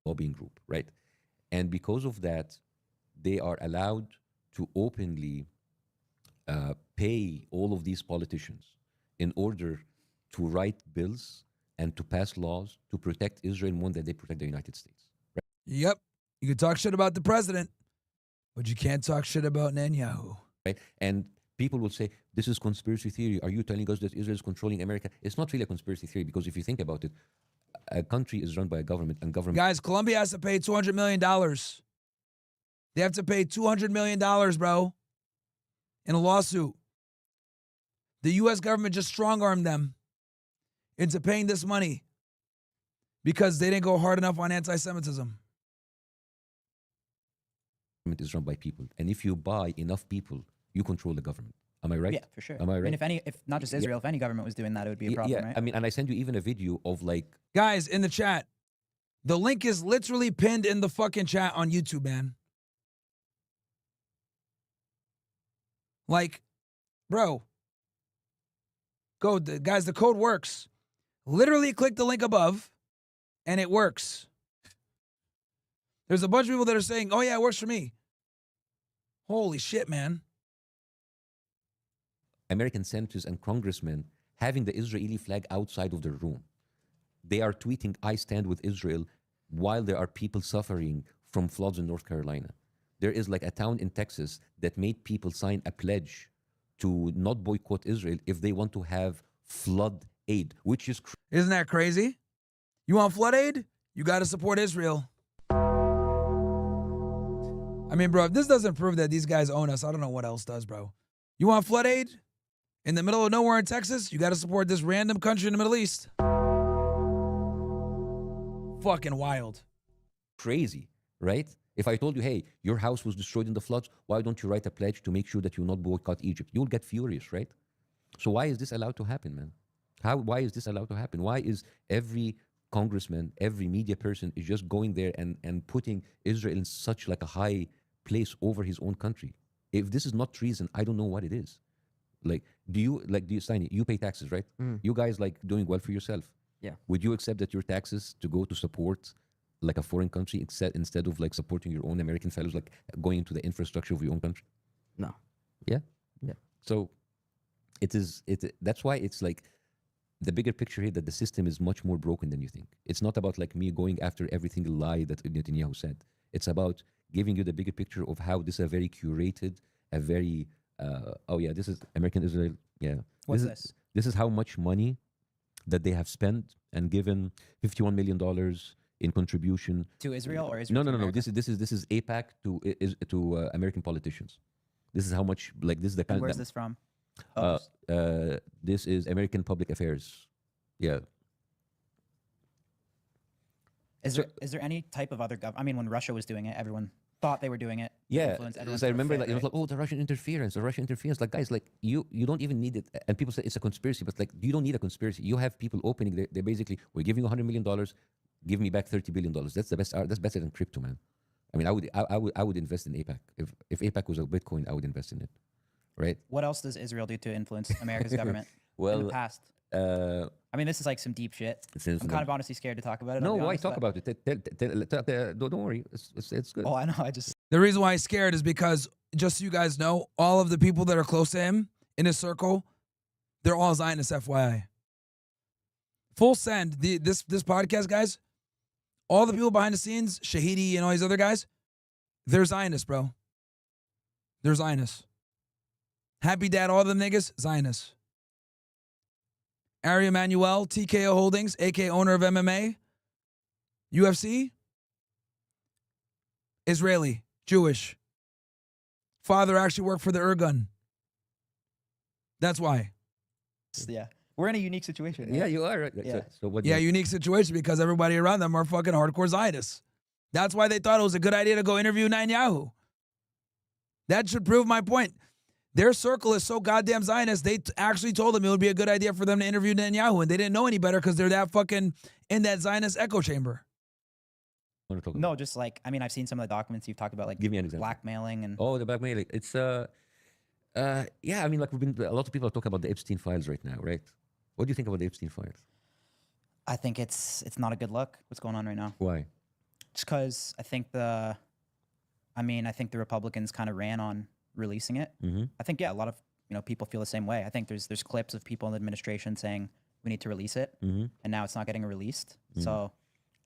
Lobbying group, right? And because of that, they are allowed to openly pay all of these politicians in order to write bills and to pass laws to protect Israel more than they protect the United States. Right? Yep. You can talk shit about the president, but you can't talk shit about Netanyahu. Right? And people will say, this is conspiracy theory. Are you telling us that Israel is controlling America? It's not really a conspiracy theory, because if you think about it, a country is run by a government, and government... Guys, Colombia has to pay $200 million. They have to pay $200 million, bro, in a lawsuit. The U.S. government just strong-armed them into paying this money because they didn't go hard enough on anti-Semitism. Government is run by people, and if you buy enough people, you control the government. Am I right? Yeah, for sure. Am I right? I mean, if not just Israel, if any government was doing that, it would be a problem, yeah, right? I mean, and I send you even a video of like... Guys, in the chat, the link is literally pinned in the fucking chat on YouTube, man. Like, bro, guys, the code works. Literally click the link above, and it works. There's a bunch of people that are saying, oh yeah, it works for me. Holy shit, man. American senators and congressmen having the Israeli flag outside of their room. They are tweeting, I stand with Israel, while there are people suffering from floods in North Carolina. There is like a town in Texas that made people sign a pledge to not boycott Israel if they want to have flood aid, which is... Isn't that crazy? You want flood aid? You got to support Israel. I mean, bro, if this doesn't prove that these guys own us, I don't know what else does, bro. You want flood aid? In the middle of nowhere in Texas, you got to support this random country in the Middle East. Fucking wild. Crazy, right? If I told you, hey, your house was destroyed in the floods, why don't you write a pledge to make sure that you will not boycott Egypt? You'll get furious, right? So why is this allowed to happen, man? Why is this allowed to happen? Why is every congressman, every media person is just going there and putting Israel in such like a high place over his own country? If this is not treason, I don't know what it is. Like, do you, Steiny, you pay taxes, right? You guys like doing well for yourself. Yeah. Would you accept that your taxes to go to support like a foreign country instead of like supporting your own American fellows, like going into the infrastructure of your own country? No. Yeah? Yeah. So that's why it's like the bigger picture here, that the system is much more broken than you think. It's not about like me going after every single lie that Netanyahu said. It's about giving you the bigger picture of how this is a very curated, a very oh yeah, this is American Israel. Yeah. What's this? This is how much money that they have spent and given $51 million in contribution to Israel or Israel? No. This is AIPAC to American politicians. This is how much, like, this is the kind. And where's this from? This is American Public Affairs. Yeah. Is there any type of other I mean, when Russia was doing it, everyone thought they were doing it. Yeah, because I remember, like, it was like, oh, the Russian interference. Like, guys, like, you don't even need it. And people say it's a conspiracy, but, like, you don't need a conspiracy. You have people opening. They basically, we're giving you $100 million, give me back $30 billion. That's the best. That's better than crypto, man. I mean, I would invest in AIPAC. If AIPAC was a Bitcoin, I would invest in it, right? What else does Israel do to influence America's government in the past? I mean, this is like some deep shit. I'm kind of honestly scared to talk about it. No, why talk about it? Don't worry. It's good. Oh, I know. The reason why he's scared is because, just so you guys know, all of the people that are close to him in his circle, they're all Zionists, FYI. Full send. This podcast, guys, all the people behind the scenes, Shahidi and all these other guys, they're Zionists, bro. They're Zionists. Happy Dad, all them niggas, Zionists. Ari Emanuel, TKO Holdings, a.k.a. owner of MMA, UFC, Israeli, Jewish. Father actually worked for the Irgun. That's why. Yeah. We're in a unique situation. Right? Yeah, you are. Right? Yeah. So what? Yeah, unique situation because everybody around them are fucking hardcore Zionists. That's why they thought it was a good idea to go interview Netanyahu. That should prove my point. Their circle is so goddamn Zionist, they actually told them it would be a good idea for them to interview Netanyahu, and they didn't know any better because they're that fucking in that Zionist echo chamber. No, just like, I mean, I've seen some of the documents you've talked about, like, give me an example. Blackmailing and. Oh, the blackmailing. It's yeah. I mean, like, a lot of people are talking about the Epstein files right now, right? What do you think about the Epstein files? I think it's not a good look. What's going on right now? Why? Just because I think the Republicans kind of ran on releasing it. Mm-hmm. I think, yeah, a lot of people feel the same way. I think there's clips of people in the administration saying we need to release it, mm-hmm. and now it's not getting released. Mm-hmm. So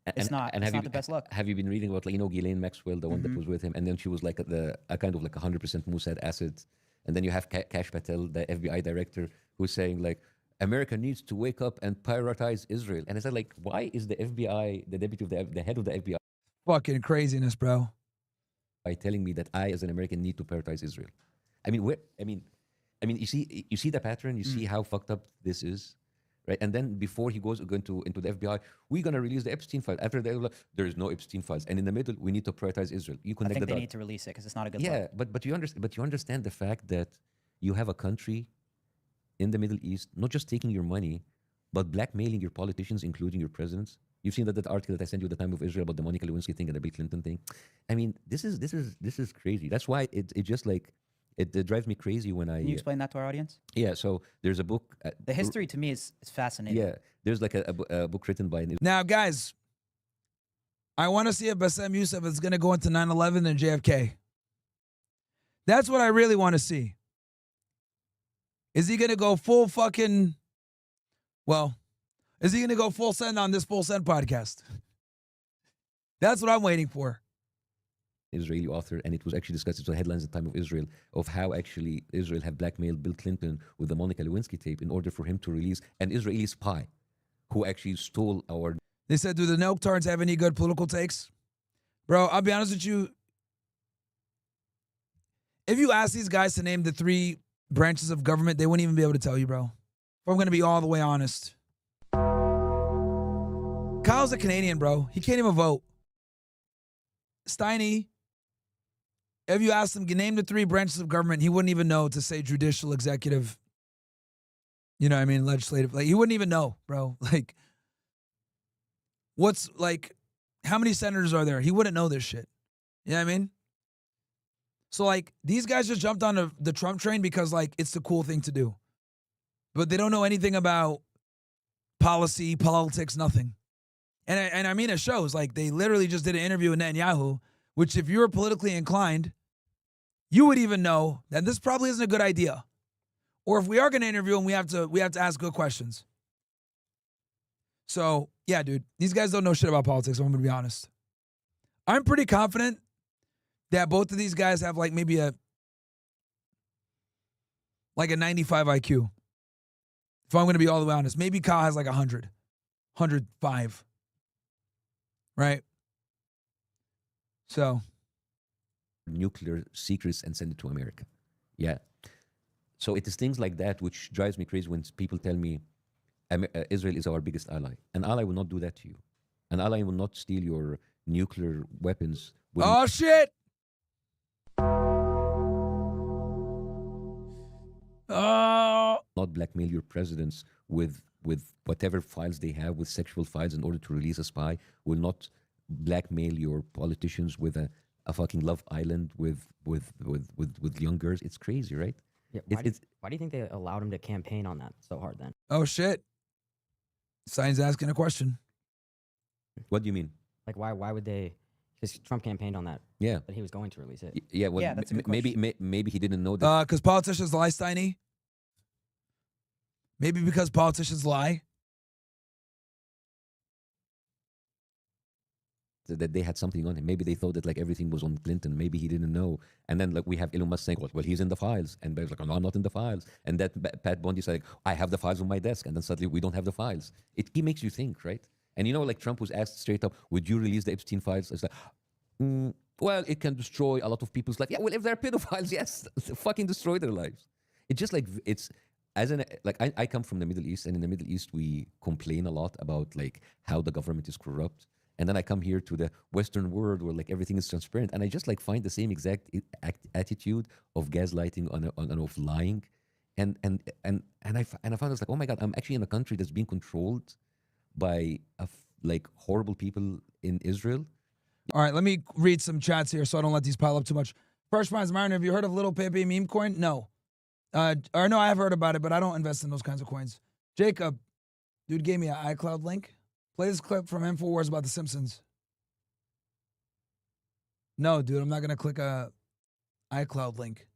it's not the best look. Have you been reading about, like, Ghislaine Maxwell, the one Mm-hmm. that was with him, and then she was like a kind of like 100% Mossad asset, and then you have Kash Patel, the FBI director, who's saying, like, America needs to wake up and prioritize Israel. And I said, like, why is the FBI, the deputy of the head of the FBI, Fucking craziness, bro. by telling me that I, as an American, need to prioritize Israel? I mean, you see the pattern. You see how fucked up this is, right? And then before he goes into the FBI, we're gonna release the Epstein file. After that, there is no Epstein files, and in the middle, we need to prioritize Israel. You I connect think the they dots. need to release it because it's not a good Yeah, look. but you understand the fact that you have a country in the Middle East not just taking your money, but blackmailing your politicians, including your presidents. You've seen that article that I sent you at the time of Israel about the Monica Lewinsky thing and the Bill Clinton thing. I mean, this is crazy. That's why it just like it drives me crazy when I. Can you explain that to our audience? Yeah. So there's a book. The history to me is fascinating. Yeah. There's like a book written by. Now, guys, I want to see if Bassem Youssef is going to go into 9/11 and JFK. That's what I really want to see. Is he going to go full fucking, is he going to go full send on this Full Send podcast? That's what I'm waiting for. Israeli author, and it was actually discussed. It was headlines at the time of Israel of how actually Israel had blackmailed Bill Clinton with the Monica Lewinsky tape in order for him to release an Israeli spy who actually stole our. They said, do the Nocturnes have any good political takes? Bro, I'll be honest with you. If you ask these guys to name the 3 branches of government, they wouldn't even be able to tell you, bro. If I'm going to be all the way honest. Kyle's a Canadian, bro. He can't even vote. Steiny, if you asked him to name the 3 branches of government, he wouldn't even know to say judicial, executive, legislative. Like, he wouldn't even know, bro. Like, how many senators are there? He wouldn't know this shit. You know what I mean? So, like, these guys just jumped on the Trump train because, like, it's the cool thing to do. But they don't know anything about policy, politics, nothing. And I mean, it shows. Like, they literally just did an interview with Netanyahu, which if you were politically inclined, you would even know that this probably isn't a good idea. Or if we are going to interview him, we have to ask good questions. So, yeah, dude, these guys don't know shit about politics, I'm going to be honest. I'm pretty confident that both of these guys have, like, maybe a like a 95 IQ. If I'm going to be all the way honest. Maybe Kyle has like 100. 105. Right? So. Nuclear secrets and send it to America. Yeah. So it is things like that which drives me crazy when people tell me Israel is our biggest ally. An ally will not do that to you. An ally will not steal your nuclear weapons. Oh, shit! Oh! Not blackmail your presidents with whatever files they have, with sexual files in order to release a spy. Will not blackmail your politicians with a fucking Love Island with young girls. It's crazy, right? Yeah, why do you think they allowed him to campaign on that so hard then? Oh, shit. Stein's asking a question. What do you mean? Like, why would they? Because Trump campaigned on that. Yeah. That he was going to release it. Yeah, well, that's a good maybe he didn't know that. Because politicians lie, Steiny? Maybe because politicians lie? That they had something on him. Maybe they thought that like everything was on Clinton. Maybe he didn't know. And then like we have Elon Musk saying, well, he's in the files. And Bear's like, oh, no, I'm not in the files. And that Pat Bundy's like, I have the files on my desk. And then suddenly we don't have the files. He makes you think, right? And you know, like Trump was asked straight up, would you release the Epstein files? It's like, well, it can destroy a lot of people's life. Yeah, well, if they're pedophiles, yes, fucking destroy their lives. It's just like, I come from the Middle East, and in the Middle East, we complain a lot about like how the government is corrupt. And then I come here to the Western world where like everything is transparent, and I just like find the same exact attitude of gaslighting and of lying, and I found it's like, oh my God, I'm actually in a country that's being controlled by like horrible people in Israel. All right, let me read some chats here so I don't let these pile up too much. First Prize Myron, have you heard of Little Pepe meme coin? No. Or no, I have heard about it, but I don't invest in those kinds of coins. Jacob, dude gave me an iCloud link. Play this clip from InfoWars about The Simpsons. No, dude, I'm not going to click a iCloud link.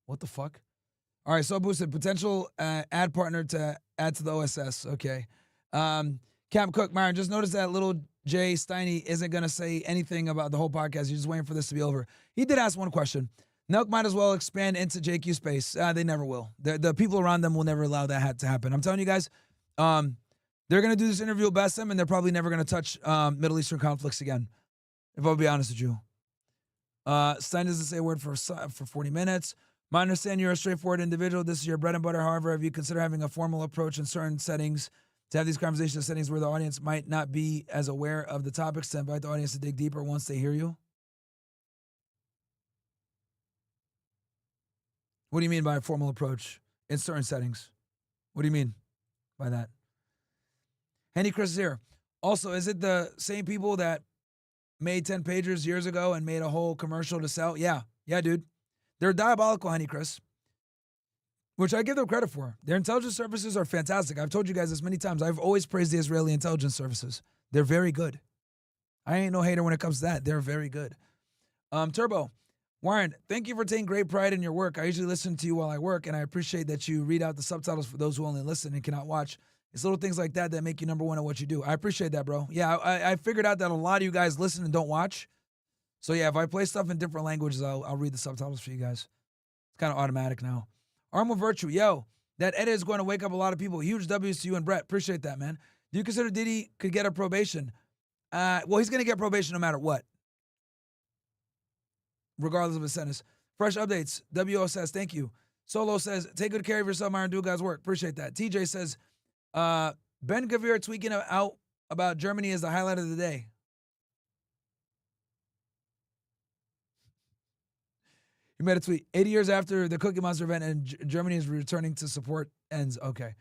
What the fuck? All right, so boosted. Potential ad partner to add to the OSS. Okay. Camp Cook, Myron, just noticed that little Jay Steiny isn't going to say anything about the whole podcast. You're just waiting for this to be over. He did ask one question. Nelk might as well expand into JQ space. They never will. The people around them will never allow that to happen. I'm telling you guys, they're going to do this interview with Bassem, and they're probably never going to touch Middle Eastern conflicts again, if I'll be honest with you. Stein doesn't say a word for 40 minutes. I understand you're a straightforward individual. This is your bread and butter. However, have you considered having a formal approach in certain settings to have these conversations in settings where the audience might not be as aware of the topics to invite the audience to dig deeper once they hear you? What do you mean by a formal approach in certain settings? What do you mean by that? Henny Chris is here. Also, is it the same people that made 10 pagers years ago and made a whole commercial to sell? Yeah, dude. They're diabolical, Henny Chris, which I give them credit for. Their intelligence services are fantastic. I've told you guys this many times. I've always praised the Israeli intelligence services. They're very good. I ain't no hater when it comes to that. They're very good. Turbo, Warren, thank you for taking great pride in your work. I usually listen to you while I work, and I appreciate that you read out the subtitles for those who only listen and cannot watch. It's little things like that that make you number one at what you do. I appreciate that, bro. Yeah, I figured out that a lot of you guys listen and don't watch. So yeah, if I play stuff in different languages, I'll read the subtitles for you guys. It's kind of automatic now. Arm of Virtue, yo, that edit is going to wake up a lot of people. Huge W's to you and Brett. Appreciate that, man. Do you consider Diddy could get a probation? Well, he's going to get probation no matter what, regardless of his sentence. Fresh updates. WO says, thank you. Solo says, take good care of yourself, Myron. Do God's work. Appreciate that. TJ says, Ben Gavir tweaking out about Germany is the highlight of the day. He made a tweet. 80 years after the Cookie Monster event and Germany is returning to support ends. Okay.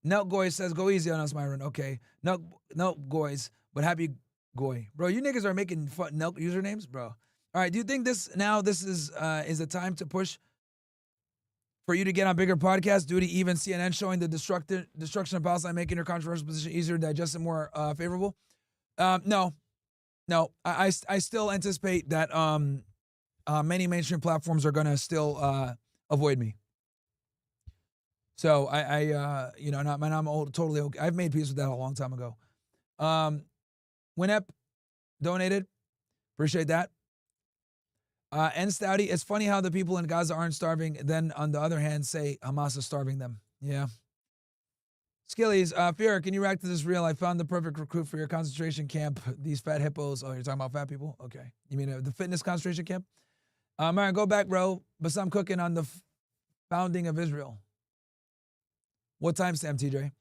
Nelk Goy says, go easy on us, Myron. Okay. Nelk Goys, but happy Goy. Bro, you niggas are making fun Nelk usernames, bro. All right. Do you think this is a time to push for you to get on bigger podcasts due to even CNN showing the destruction of Palestine, making your controversial position easier to digest and more favorable? No. I still anticipate that many mainstream platforms are going to still avoid me. So I'm totally okay. I've made peace with that a long time ago. Winep donated. Appreciate that. And Stouty, it's funny how the people in Gaza aren't starving, then on the other hand say Hamas is starving them. Yeah. Skillies, Fear, can you react to this reel? I found the perfect recruit for your concentration camp. These fat hippos. Oh, you're talking about fat people? Okay. You mean the fitness concentration camp? Myron, go back, bro. But I'm cooking on the founding of Israel. What timestamp, TJ?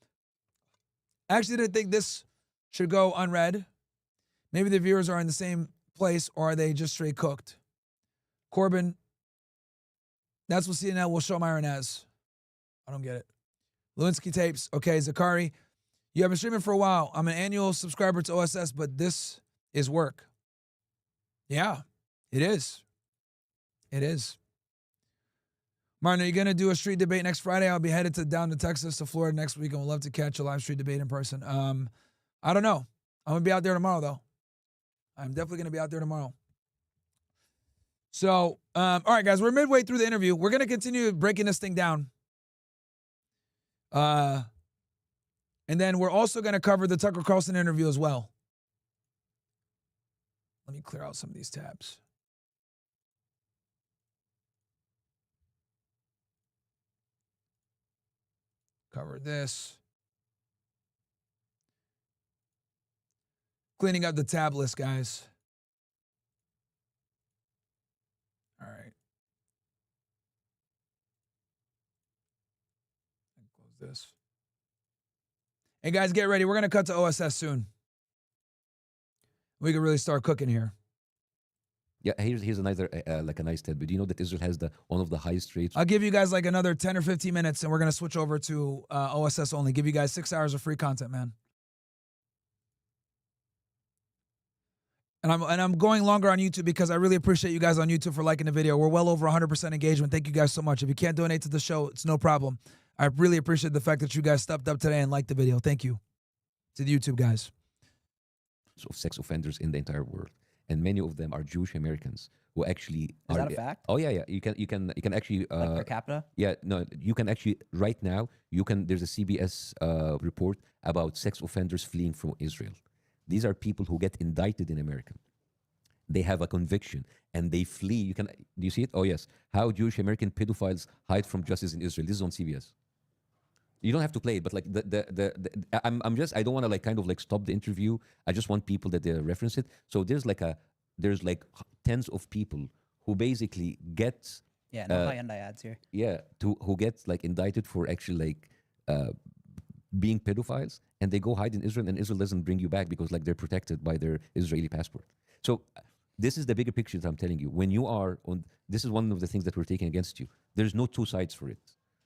I actually didn't think this should go unread. Maybe the viewers are in the same place, or are they just straight cooked? Corbin, that's what CNN will show Myron as. I don't get it. Kulinski tapes. Okay, Zakari, you have been streaming for a while. I'm an annual subscriber to OSS, but this is work. Yeah, it is. It is. Martin, are you going to do a street debate next Friday? I'll be headed down to Texas to Florida next week and would love to catch a live street debate in person. I don't know. I'm going to be out there tomorrow, though. I'm definitely going to be out there tomorrow. So, all right, guys, we're midway through the interview. We're going to continue breaking this thing down. And then we're also going to cover the Tucker Carlson interview as well. Let me clear out some of these tabs. Cover this. Cleaning up the tab list, guys. All right. Close this. Hey, guys, get ready. We're going to cut to OSS soon. We can really start cooking here. Yeah, here's another like a nice tidbit. Do you know that Israel has one of the highest rates? I'll give you guys like another 10 or 15 minutes, and we're going to switch over to OSS only. Give you guys 6 hours of free content, man. And I'm going longer on YouTube because I really appreciate you guys on YouTube for liking the video. We're well over 100% engagement. Thank you guys so much. If you can't donate to the show, it's no problem. I really appreciate the fact that you guys stepped up today and liked the video. Thank you to the YouTube guys. Of sex offenders in the entire world, and many of them are Jewish Americans who actually Is that a fact? Oh yeah. You can actually Like per capita? Yeah, no, you can actually right now. There's a CBS report about sex offenders fleeing from Israel. These are people who get indicted in America. They have a conviction and they flee. Do you see it? Oh yes. How Jewish American pedophiles hide from justice in Israel. This is on CBS. You don't have to play it, but like I don't want to like kind of like stop the interview. I just want people that they reference it. So there's like tens of people who basically get no high-end ads here. Yeah, who get like indicted for actually like being pedophiles, and they go hide in Israel, and Israel doesn't bring you back because like they're protected by their Israeli passport. So this is the bigger picture that I'm telling you. When you are on, this is one of the things that we're taking against you. There's no two sides for it.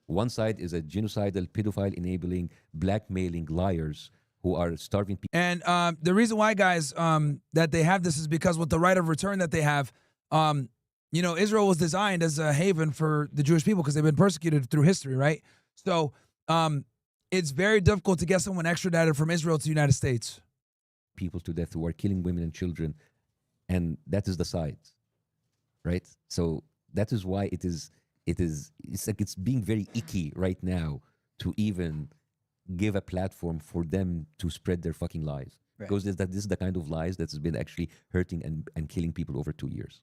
One side is a genocidal, pedophile enabling, blackmailing liars who are starving people. And the reason why, guys, that they have this is because with the right of return that they have, Israel was designed as a haven for the Jewish people because they've been persecuted through history, right? So it's very difficult to get someone extradited from Israel to the United States. People to death who are killing women and children, and that is the side, right? So that is why it's like it's being very icky right now to even give a platform for them to spread their fucking lies. Right. Because this is the kind of lies that's been actually hurting and killing people over 2 years.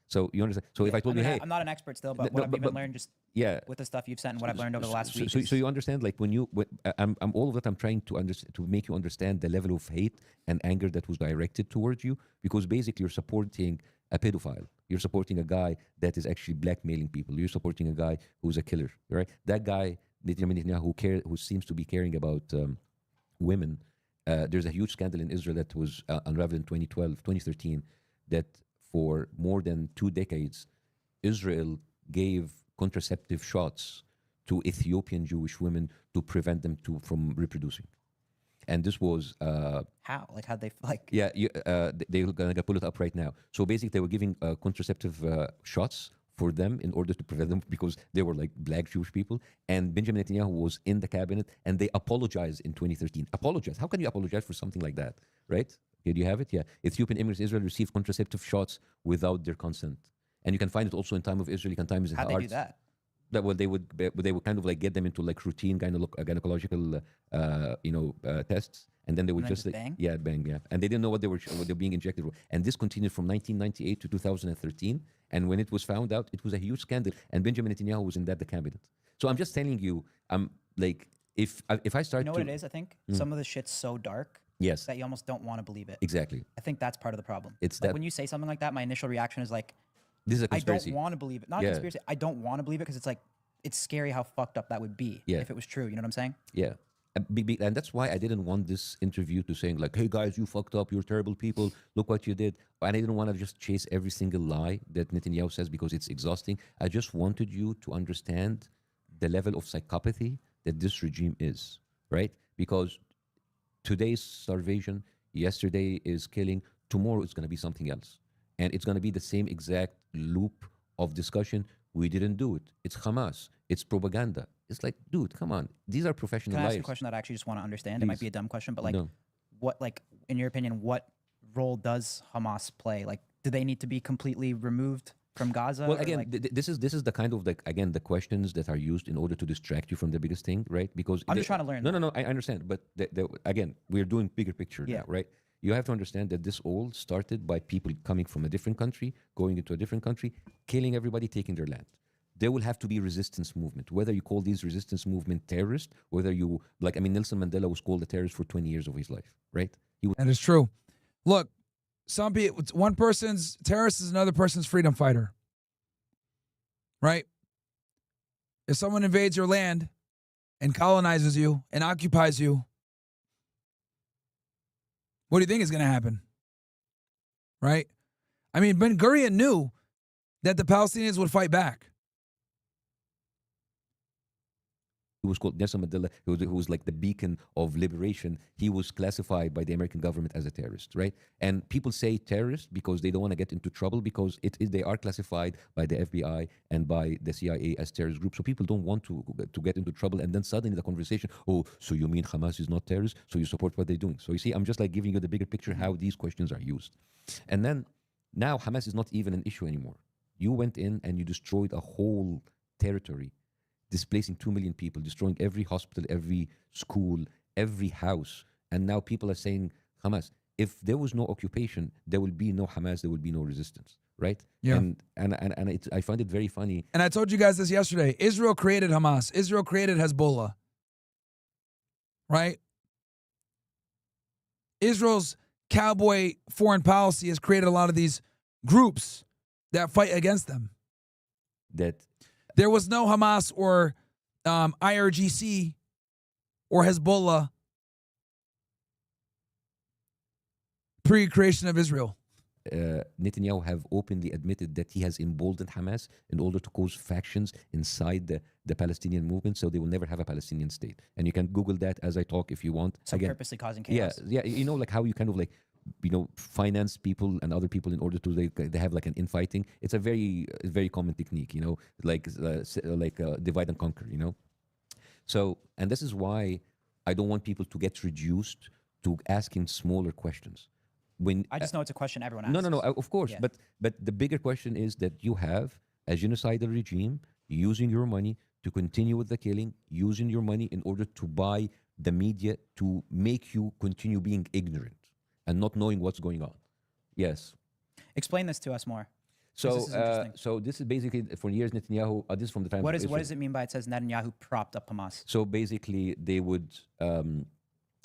So you understand? So if I told you, hey, I'm not an expert still, but what I've even learned just with the stuff you've sent and what I've learned over the last week. So you understand, like I'm all of that. I'm trying to make you understand the level of hate and anger that was directed towards you, because basically you're supporting a pedophile. You're supporting a guy that is actually blackmailing people. You're supporting a guy who's a killer, right? That guy, Netanyahu, who seems to be caring about women. There's a huge scandal in Israel that was unraveled in 2013, that for more than 2 decades, Israel gave contraceptive shots to Ethiopian Jewish women to prevent them from reproducing. And this was how? Like, how'd they like? Yeah, they're gonna pull it up right now. So basically, they were giving contraceptive shots for them in order to prevent them because they were like black Jewish people. And Benjamin Netanyahu was in the cabinet, and they apologized in 2013. Apologize? How can you apologize for something like that, right? Okay, do you have it? Yeah. Ethiopian immigrants in Israel received contraceptive shots without their consent, and you can find it also in Time of Israel. You can find it in How'd they do that? They would kind of like get them into like routine gynecological tests, and then they would then just just bang? bang, and they didn't know what they were being injected with. And this continued from 1998 to 2013. And when it was found out, it was a huge scandal. And Benjamin Netanyahu was in the cabinet. So I'm just telling you, I'm like, if I start, You know what it is? I think some of the shit's so dark. Yes. That you almost don't want to believe it. Exactly. I think that's part of the problem. It's like that when you say something like that, my initial reaction is like, this is a conspiracy. I don't want to believe it. Not a conspiracy. I don't want to believe it because it's like, it's scary how fucked up that would be if it was true. You know what I'm saying? Yeah. And that's why I didn't want this interview to saying like, hey guys, you fucked up, you're terrible people, look what you did. And I didn't want to just chase every single lie that Netanyahu says because it's exhausting. I just wanted you to understand the level of psychopathy that this regime is, right? Because today's starvation, yesterday is killing, tomorrow it's going to be something else. And it's going to be the same exact loop of discussion. We didn't do it. It's Hamas. It's propaganda. It's like, dude, come on. These are professional Can I ask liars. you a question that I actually just want to understand? It might be a dumb question, but like, No. what, like, in your opinion, what role does Hamas play? Like, do they need to be completely removed from Gaza? Well, or, again, like, this is the kind of like, again, the questions that are used in order to distract you from the biggest thing, right? Because I'm just trying to learn. No, I understand, but again, we're doing bigger picture now, right? You have to understand that this all started by people coming from a different country, going into a different country, killing everybody, taking their land. There will have to be resistance movement, whether you call these resistance movement terrorist, whether you, like, I mean, Nelson Mandela was called a terrorist for 20 years of his life, right? That is true. Look, some people, one person's terrorist is another person's freedom fighter, right? If someone invades your land and colonizes you and occupies you, what do you think is going to happen? Right? I mean, Ben Gurion knew that the Palestinians would fight back. He was called Nelson Mandela, who was like the beacon of liberation. He was classified by the American government as a terrorist, right? And people say terrorist because they don't want to get into trouble because they are classified by the FBI and by the CIA as terrorist groups. So people don't want to get into trouble. And then suddenly the conversation, oh, so you mean Hamas is not terrorist? So you support what they're doing? So you see, I'm just like giving you the bigger picture how these questions are used. And then now Hamas is not even an issue anymore. You went in and you destroyed a whole territory, displacing 2 million people, destroying every hospital, every school, every house. And now people are saying, Hamas, if there was no occupation, there will be no Hamas, there will be no resistance, right? Yeah. And I find it very funny. And I told you guys this yesterday. Israel created Hamas. Israel created Hezbollah, right? Israel's cowboy foreign policy has created a lot of these groups that fight against them. There was no Hamas or IRGC or Hezbollah pre-creation of Israel. Netanyahu have openly admitted that he has emboldened Hamas in order to cause factions inside the Palestinian movement, so they will never have a Palestinian state. And you can Google that as I talk if you want. So purposely causing chaos. Yeah, you know, like how you kind of like, you know, finance people and other people in order to they have like an infighting. It's a very common technique, you know, like divide and conquer, you know. So, and this is why I don't want people to get reduced to asking smaller questions. When I just know it's a question everyone asks. No, of course. Yeah. But the bigger question is that you have a genocidal regime using your money to continue with the killing, using your money in order to buy the media to make you continue being ignorant and not knowing what's going on. Yes. Explain this to us more. So this is basically for years Netanyahu. This is from the time. What does it mean by it says Netanyahu propped up Hamas? So basically, they would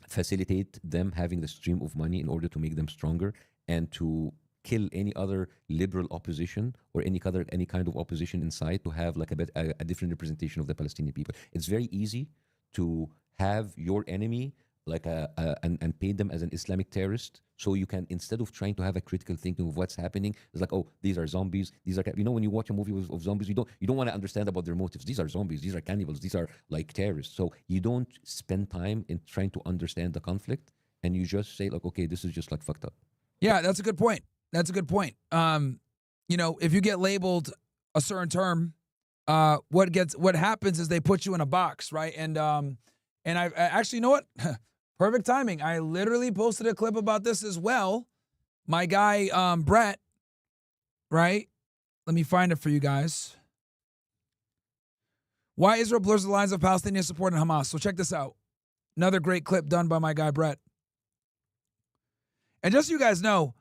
facilitate them having the stream of money in order to make them stronger and to kill any other liberal opposition or any kind of opposition inside to have like a different representation of the Palestinian people. It's very easy to have your enemy like and paint them as an Islamic terrorist, so you can, instead of trying to have a critical thinking of what's happening, it's like, oh, these are zombies, these are, you know, when you watch a movie of zombies, you don't want to understand about their motives. These are zombies, these are cannibals, these are like terrorists. So you don't spend time in trying to understand the conflict, and you just say like, okay, this is just like fucked up. Yeah, that's a good point. That's a good point. You know, if you get labeled a certain term, what happens is they put you in a box, right? And I actually, you know what? Perfect timing. I literally posted a clip about this as well. My guy, Brett, right? Let me find it for you guys. Why Israel blurs the lines of Palestinian support and Hamas. So check this out. Another great clip done by my guy, Brett. And just so you guys know,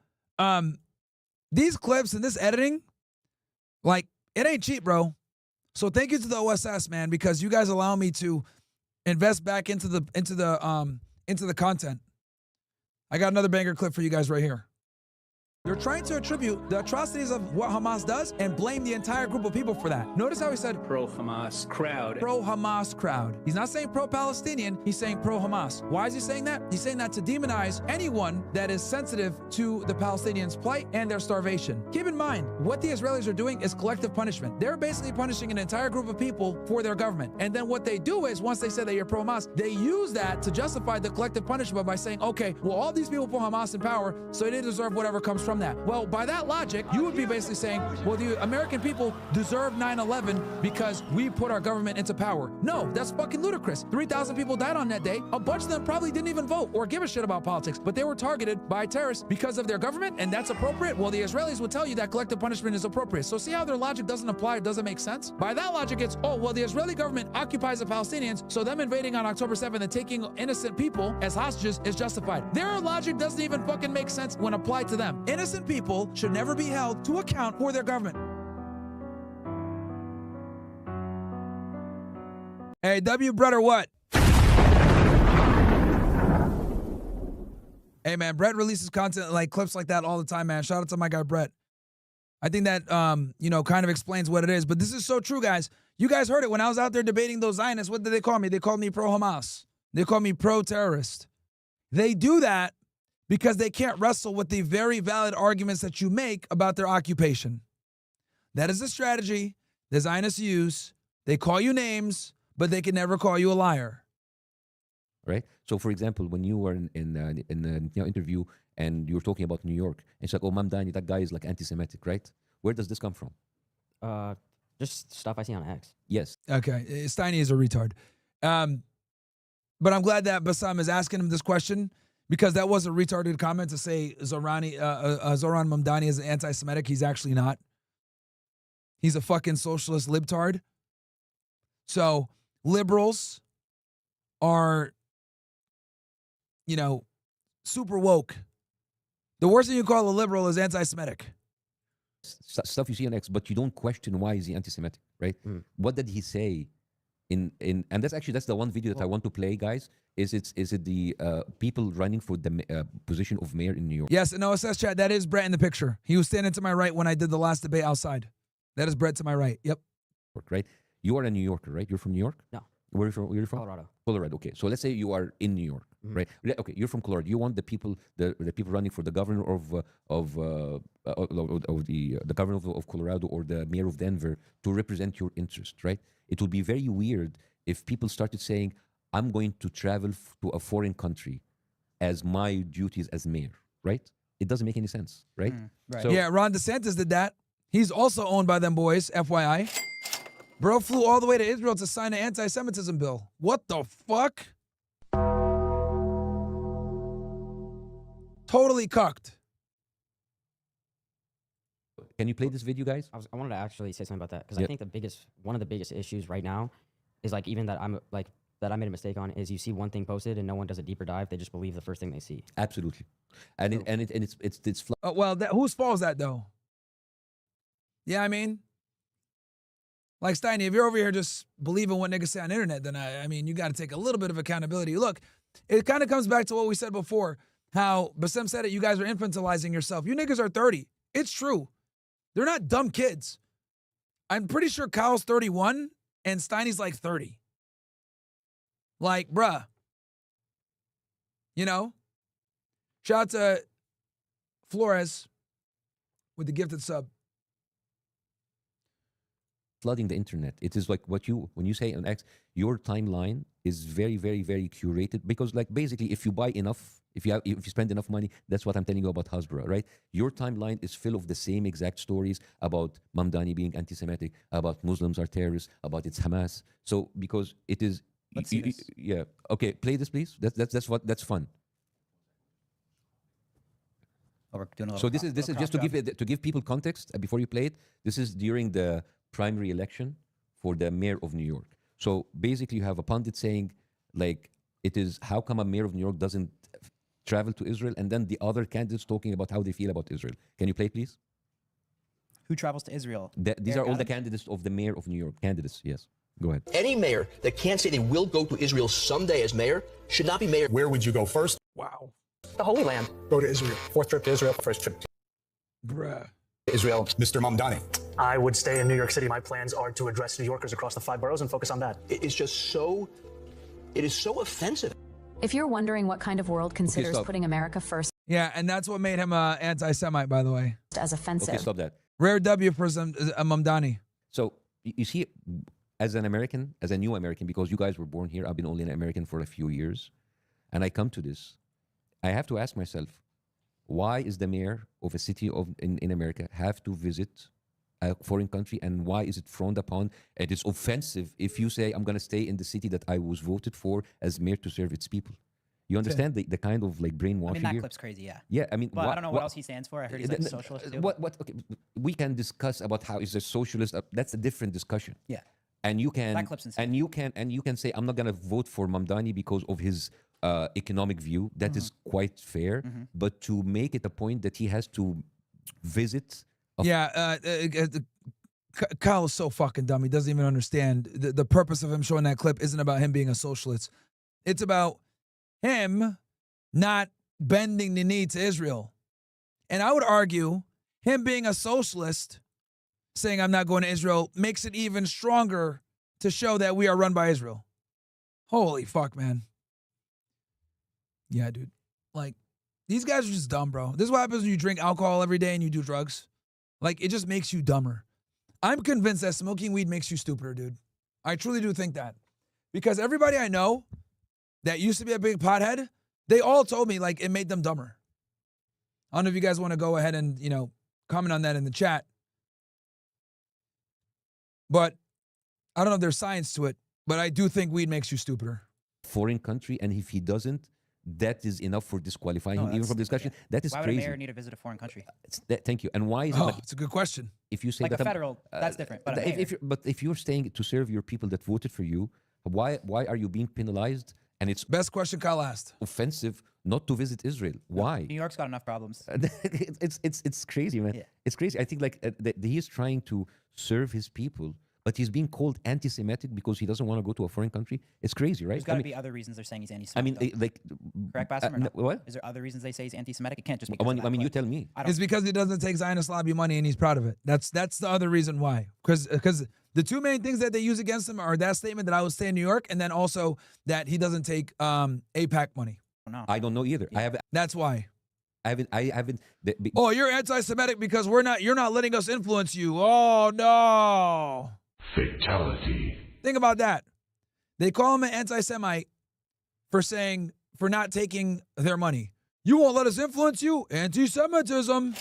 these clips and this editing, like, it ain't cheap, bro. So thank you to the OSS, man, because you guys allow me to invest back into the content. I got another banger clip for you guys right here. They're trying to attribute the atrocities of what Hamas does and blame the entire group of people for that. Notice how he said pro-Hamas crowd. Pro-Hamas crowd. He's not saying pro-Palestinian, he's saying pro-Hamas. Why is he saying that? He's saying that to demonize anyone that is sensitive to the Palestinians' plight and their starvation. Keep in mind, what the Israelis are doing is collective punishment. They're basically punishing an entire group of people for their government. And then what they do is, once they say that you're pro-Hamas, they use that to justify the collective punishment by saying, okay, well, all these people put Hamas in power, so they deserve whatever comes from that. Well, by that logic, you would be basically saying, well, the American people deserve 9/11 because we put our government into power. No, that's fucking ludicrous. 3,000 people died on that day. A bunch of them probably didn't even vote or give a shit about politics, but they were targeted by terrorists because of their government, and that's appropriate. Well, the Israelis would tell you that collective punishment is appropriate. So see how their logic doesn't apply, it doesn't make sense? By that logic, it's, oh, well, the Israeli government occupies the Palestinians, so them invading on October 7th and taking innocent people as hostages is justified. Their logic doesn't even fucking make sense when applied to them. Innocent people should never be held to account for their government. Hey, W. Brett or what? Hey, man, Brett releases content like clips like that all the time, man. Shout out to my guy, Brett. I think that, kind of explains what it is. But this is so true, guys. You guys heard it when I was out there debating those Zionists. What did they call me? They called me pro-Hamas. They called me pro-terrorist. They do that because they can't wrestle with the very valid arguments that you make about their occupation. That is a strategy the Zionists use. They call you names, but they can never call you a liar. Right? So, for example, when you were in the interview and you were talking about New York, and it's like, oh, Mamdani, that guy is like anti-Semitic, right? Where does this come from? Just stuff I see on X. Yes. Okay, Steiny is a retard. But I'm glad that Bassam is asking him this question, because that was a retarded comment to say Zoran Mamdani is anti-Semitic. He's actually not. He's a fucking socialist libtard. So liberals are, super woke. The worst thing you call a liberal is anti-Semitic. Stuff you see on X, but you don't question why is he anti-Semitic, right? What did he say? And that's the one video that I want to play, guys. Is it the people running for the position of mayor in New York? Yes, in OSS chat, that is Brett in the picture. He was standing to my right when I did the last debate outside. That is Brett to my right. Yep. Right. You are a New Yorker, right? You're from New York? No. Where are you from? Colorado. Colorado. Okay. So let's say you are in New York, right? Okay. You're from Colorado. You want the people running for the governor of the governor of Colorado or the mayor of Denver to represent your interest, right? It would be very weird if people started saying, I'm going to travel to a foreign country as my duties as mayor, right? It doesn't make any sense, right? Right. So, yeah, Ron DeSantis did that. He's also owned by them boys, FYI. Bro flew all the way to Israel to sign an anti-Semitism bill. What the fuck? Totally cucked. Can you play this video, guys? I wanted to actually say something about that because Yep. I think one of the biggest issues right now is like even that I made a mistake on is you see one thing posted and no one does a deeper dive. They just believe the first thing they see. Absolutely, it's Well, whose fault is that though? Yeah, I mean, like Steiny, if you're over here just believing what niggas say on the internet, then I mean, you got to take a little bit of accountability. Look, it kind of comes back to what we said before, how Bassem said it, you guys are infantilizing yourself. You niggas are 30. It's true. They're not dumb kids. I'm pretty sure Kyle's 31 and Steiny's like 30. Like, bruh. Shout out to Flores with the gifted sub. flooding the internet. It is like when you say on X, your timeline is very, very, very curated because like basically if you buy enough, if you spend enough money, that's what I'm telling you about Hasbro, right? Your timeline is full of the same exact stories about Mamdani being anti-Semitic, about Muslims are terrorists, about it's Hamas. So because it is, yeah. Okay, play this please. That's fun. So this is just to give people context before you play it. This is during the primary election for the mayor of New York. So basically, you have a pundit saying, like, it is how come a mayor of New York doesn't travel to Israel, and then the other candidates talking about how they feel about Israel. Can you play, please? Who travels to Israel? These are all the candidates of the mayor of New York. Candidates, yes. Go ahead. Any mayor that can't say they will go to Israel someday as mayor should not be mayor. Where would you go first? Wow. The Holy Land. Go to Israel. Fourth trip to Israel. First trip to Bruh. Israel. Mr. Mamdani. I would stay in New York City. My plans are to address New Yorkers across the 5 boroughs and focus on that. It is so offensive. If you're wondering what kind of world considers stop. putting America first Yeah, and that's what made him an anti-Semite, by the way. as offensive. Okay, stop that. Rare W for some Mamdani. So you see, as an American, as a new American, because you guys were born here, I've been only an American for a few years, and I come to this, I have to ask myself, why is the mayor of a city in America have to visit a foreign country, and why is it frowned upon? It is offensive if you say, I'm going to stay in the city that I was voted for as mayor to serve its people. You understand the kind of like brainwashing I mean, that here? clip's crazy, yeah. Yeah, I mean, But I don't know what else he stands for. I heard he's like a socialist too. Okay, we can discuss about how he's a socialist. That's a different discussion. Yeah. And you can That clip's insane. and you can say, I'm not going to vote for Mamdani because of his economic view. That is quite fair. But to make it a point that he has to visit. Kyle is so fucking dumb. He doesn't even understand. The purpose of him showing that clip isn't about him being a socialist. It's about him not bending the knee to Israel. And I would argue him being a socialist, saying I'm not going to Israel, makes it even stronger to show that we are run by Israel. Holy fuck, man. Yeah, dude. Like, these guys are just dumb, bro. This is what happens when you drink alcohol every day and you do drugs. Like, it just makes you dumber. I'm convinced that smoking weed makes you stupider, dude. I truly do think that. Because everybody I know that used to be a big pothead, they all told me, like, it made them dumber. I don't know if you guys want to go ahead and, comment on that in the chat. But I don't know if there's science to it, but I do think weed makes you stupider. Foreign country, and if he doesn't, that is enough for disqualifying him even from discussion. Yeah. That is why crazy. Why would a mayor need to visit a foreign country? Thank you. And why is it like, it's a good question. If you say like that a federal, that's different. But if you're staying to serve your people that voted for you, why are you being penalized? And it's best question Kyle asked. Offensive not to visit Israel. Why? New York's got enough problems. It's crazy, man. Yeah. It's crazy. I think like he is trying to serve his people, but he's being called anti-Semitic because he doesn't want to go to a foreign country. It's crazy, right? There's got to be other reasons they're saying he's anti-Semitic. Correct, Bassem, or no? What? Is there other reasons they say he's anti-Semitic? It can't just be. I mean, you tell me. It's because he doesn't take Zionist lobby money and he's proud of it. That's the other reason why. Because the two main things that they use against him are that statement that I will stay in New York, and then also that he doesn't take AIPAC money. No. I don't know either. Yeah. That's why. I haven't. Oh, you're anti-Semitic because you're not letting us influence you. Oh no. Fatality. Think about that. They call him an anti-Semite for not taking their money. You won't let us influence you? Anti-Semitism.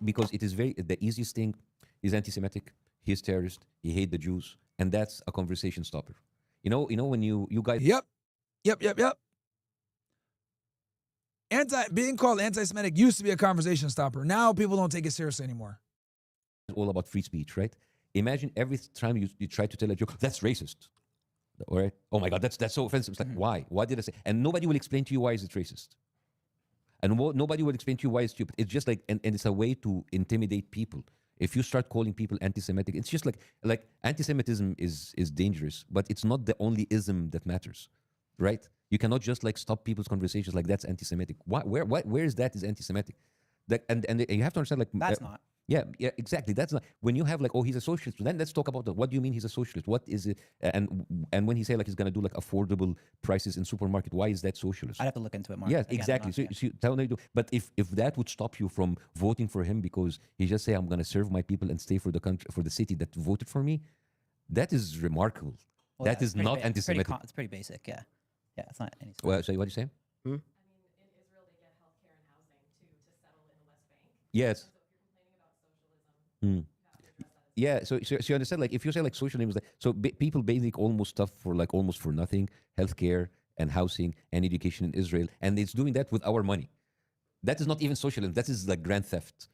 Because it is the easiest thing is anti-Semitic. He's terrorist. He hates the Jews, and that's a conversation stopper. You know when you guys. Yep. Being called anti-Semitic used to be a conversation stopper. Now people don't take it seriously anymore. It's all about free speech, right? Imagine every time you try to tell a joke, that's racist. All right? Oh my God, that's so offensive. It's like, why? What did I say? And nobody will explain to you why is it racist. And nobody will explain to you why it's stupid. It's just like, and it's a way to intimidate people. If you start calling people anti-Semitic, it's just like anti-Semitism is dangerous, but it's not the only ism that matters, right? You cannot just like stop people's conversations like that's anti-Semitic. Where is that is anti-Semitic? And you have to understand like that's not. Yeah, exactly. That's not when you have like, oh, he's a socialist. Then let's talk about that. What do you mean he's a socialist? What is it? And when he say like he's gonna do like affordable prices in supermarket, why is that socialist? I'd have to look into it more. Yes, exactly. So tell me, but if that would stop you from voting for him because he just say I'm gonna serve my people and stay for the country for the city that voted for me, that is remarkable. Well, that is not anti-Semitic. It's pretty basic. Yeah, it's not any. Well, so what do you say? Hmm? Yes. Yeah, so you understand, like if you say like socialism is like, so people basically almost stuff for like almost for nothing, healthcare and housing and education in Israel, and it's doing that with our money. That is not even socialism. That is like grand theft.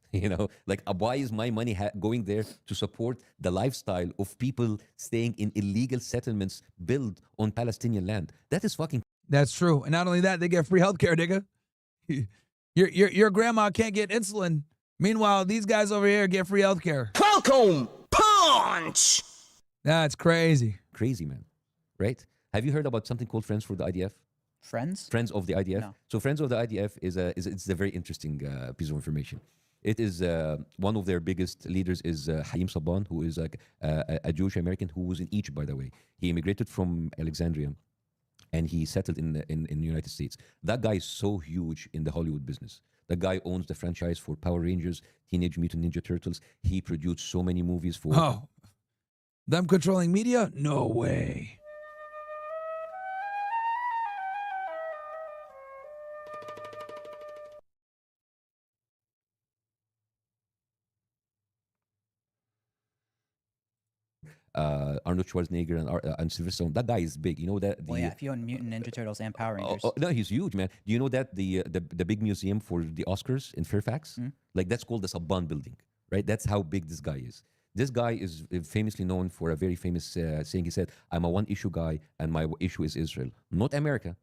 Like why is my money going there to support the lifestyle of people staying in illegal settlements built on Palestinian land? That is fucking. That's true, and not only that, they get free healthcare, nigga. Your grandma can't get insulin. Meanwhile, these guys over here get free healthcare. Welcome, punch. That's crazy. Crazy, man. Right? Have you heard about something called Friends for the IDF? Friends? Friends of the IDF. No. So Friends of the IDF it's a very interesting piece of information. It is one of their biggest leaders is Haim Saban, who is like a Jewish American who was in Egypt, by the way. He immigrated from Alexandria, and he settled in the United States. That guy is so huge in the Hollywood business. The guy owns the franchise for Power Rangers, Teenage Mutant Ninja Turtles. He produced so many movies for. Oh, them controlling media? No way. Arnold Schwarzenegger and Sylvester Stallone. That guy is big. You know that. Well, yeah, if you own Mutant Ninja Turtles and Power Rangers. No, he's huge, man. Do you know that the big museum for the Oscars in Fairfax, like that's called the Saban Building, right? That's how big this guy is. This guy is famously known for a very famous saying. He said, "I'm a one-issue guy, and my issue is Israel, not America,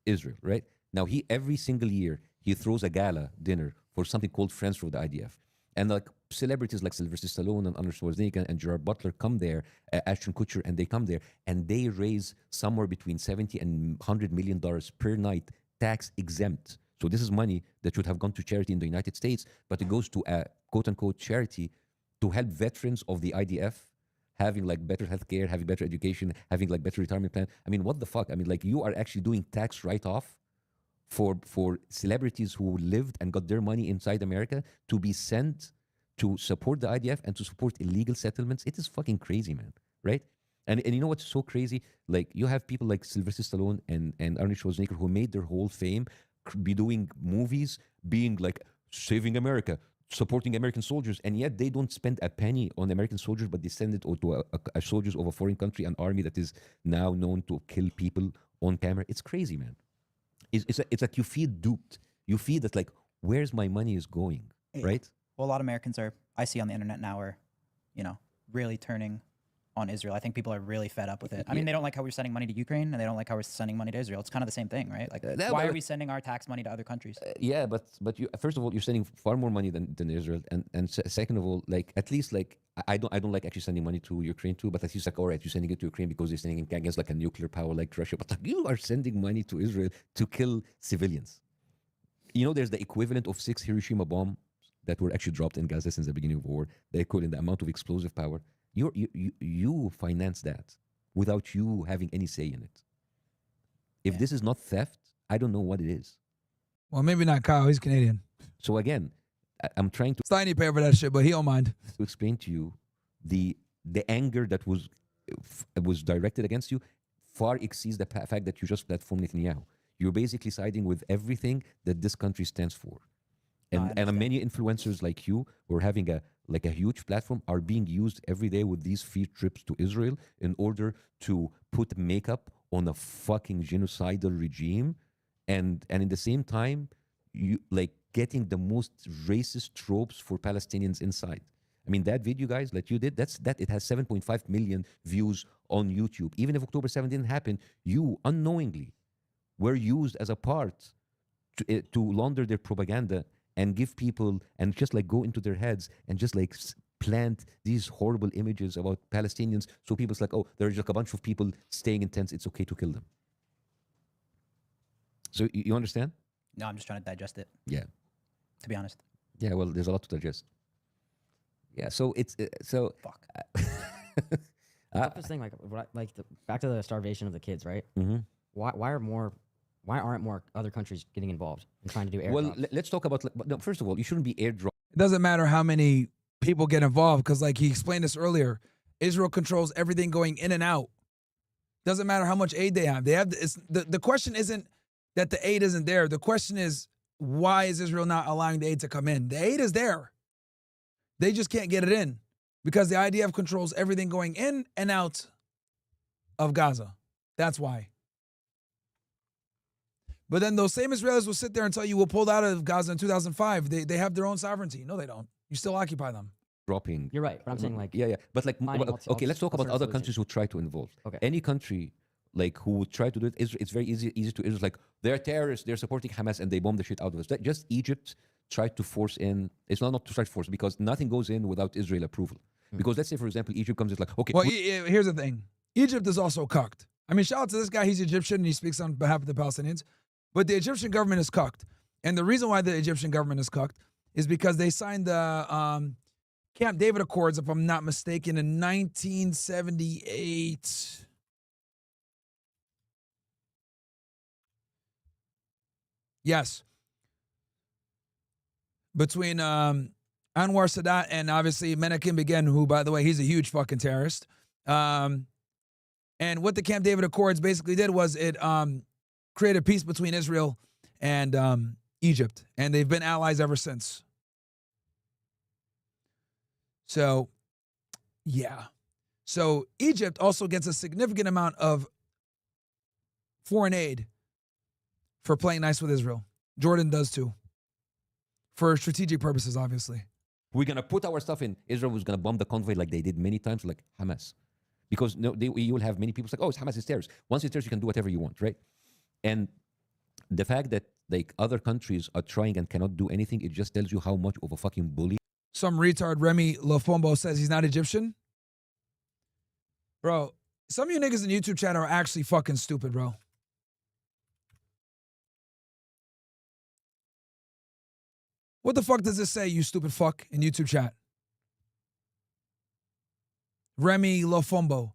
Israel." Right? Now, every single year he throws a gala dinner for something called Friends for the IDF. And like celebrities like Sylvester Stallone and Arnold Schwarzenegger and Gerard Butler come there, Ashton Kutcher, and they come there and they raise somewhere between $70 and $100 million per night, tax exempt. So this is money that should have gone to charity in the United States, but it goes to a quote unquote charity to help veterans of the IDF having like better healthcare, having better education, having like better retirement plan. I mean, what the fuck? I mean, like you are actually doing tax write-off for celebrities who lived and got their money inside America to be sent to support the IDF and to support illegal settlements. It is fucking crazy, man, right? And you know what's so crazy? Like you have people like Sylvester Stallone and Arnold Schwarzenegger who made their whole fame be doing movies, being like saving America, supporting American soldiers, and yet they don't spend a penny on American soldiers, but they send it to a soldiers of a foreign country, an army that is now known to kill people on camera. It's crazy, man. It's like you feel duped. You feel that like, where's my money is going, right? Well, a lot of Americans I see on the internet now are, really turning on Israel. I think people are really fed up with it. I mean, they don't like how we're sending money to Ukraine, and they don't like how we're sending money to Israel. It's kind of the same thing, right? Like, why are we sending our tax money to other countries? Yeah, but you, first of all, you're sending far more money than Israel, and second of all, like at least like I don't like actually sending money to Ukraine too, but at least like all right, you're sending it to Ukraine because you're sending it against like a nuclear power like Russia, but like, you are sending money to Israel to kill civilians. You know, there's the equivalent of 6 Hiroshima bombs that were actually dropped in Gaza since the beginning of the war. They equivalent the amount of explosive power. You finance that without you having any say in it. If this is not theft, I don't know what it is. Well, maybe not Kyle. He's Canadian. So again, I'm trying to... Steiny pay for that shit, but he don't mind. To explain to you, the anger that was directed against you far exceeds the fact that you just platform Netanyahu. You're basically siding with everything that this country stands for. And many influencers like you who are having a huge platform are being used every day with these field trips to Israel in order to put makeup on a fucking genocidal regime, and in the same time you like getting the most racist tropes for Palestinians inside. I mean, that video, guys, that you did, it has 7.5 million views on YouTube. Even if October 7th didn't happen, you unknowingly were used as a part to launder their propaganda and give people, and just like go into their heads and just like plant these horrible images about Palestinians. So people's like, oh, there's just a bunch of people staying in tents. It's okay to kill them. So you understand? No, I'm just trying to digest it. Yeah. To be honest. Yeah, well, there's a lot to digest. Yeah, so it's, Fuck. This thing, back to the starvation of the kids, right? Mm-hmm. Why aren't more other countries getting involved and trying to do airdrops? Well, let's talk about... No, first of all, you shouldn't be airdrop. It doesn't matter how many people get involved, because like he explained this earlier, Israel controls everything going in and out. Doesn't matter how much aid they have. The question isn't that the aid isn't there. The question is, why is Israel not allowing the aid to come in? The aid is there. They just can't get it in because the IDF controls everything going in and out of Gaza. That's why. But then those same Israelis will sit there and tell you we'll pull out of Gaza in 2005. They have their own sovereignty. No, they don't. You still occupy them. Dropping. You're right, but I'm saying like... Yeah. But like, okay, let's talk about other countries who try to involve. Okay. Any country like who would try to do it, it's very easy to Israel. Like they're terrorists, they're supporting Hamas, and they bomb the shit out of us. Just Egypt tried to force in. It's not to try to force because nothing goes in without Israel approval. Because let's say, for example, Egypt comes, it's like, okay. Well, here's the thing. Egypt is also cucked. I mean, shout out to this guy. He's Egyptian and he speaks on behalf of the Palestinians. But the Egyptian government is cucked. And the reason why the Egyptian government is cucked is because they signed the Camp David Accords, if I'm not mistaken, in 1978. Yes. Between Anwar Sadat and obviously Menachem Begin, who, by the way, he's a huge fucking terrorist. And what the Camp David Accords basically did was it created peace between Israel and Egypt. And they've been allies ever since. So, yeah. So Egypt also gets a significant amount of foreign aid for playing nice with Israel. Jordan does too. For strategic purposes, obviously. We're going to put our stuff in. Israel was going to bomb the convoy like they did many times, like Hamas. Because you will have many people say, oh, it's Hamas, it's terrorists. Once it's terrorists, you can do whatever you want, right? And the fact that like other countries are trying and cannot do anything, it just tells you how much of a fucking bully. Some retard Remy Lafombo says he's not Egyptian. Bro, some of you niggas in YouTube chat are actually fucking stupid, bro. What the fuck does this say, you stupid fuck, in YouTube chat? Remy Lafombo.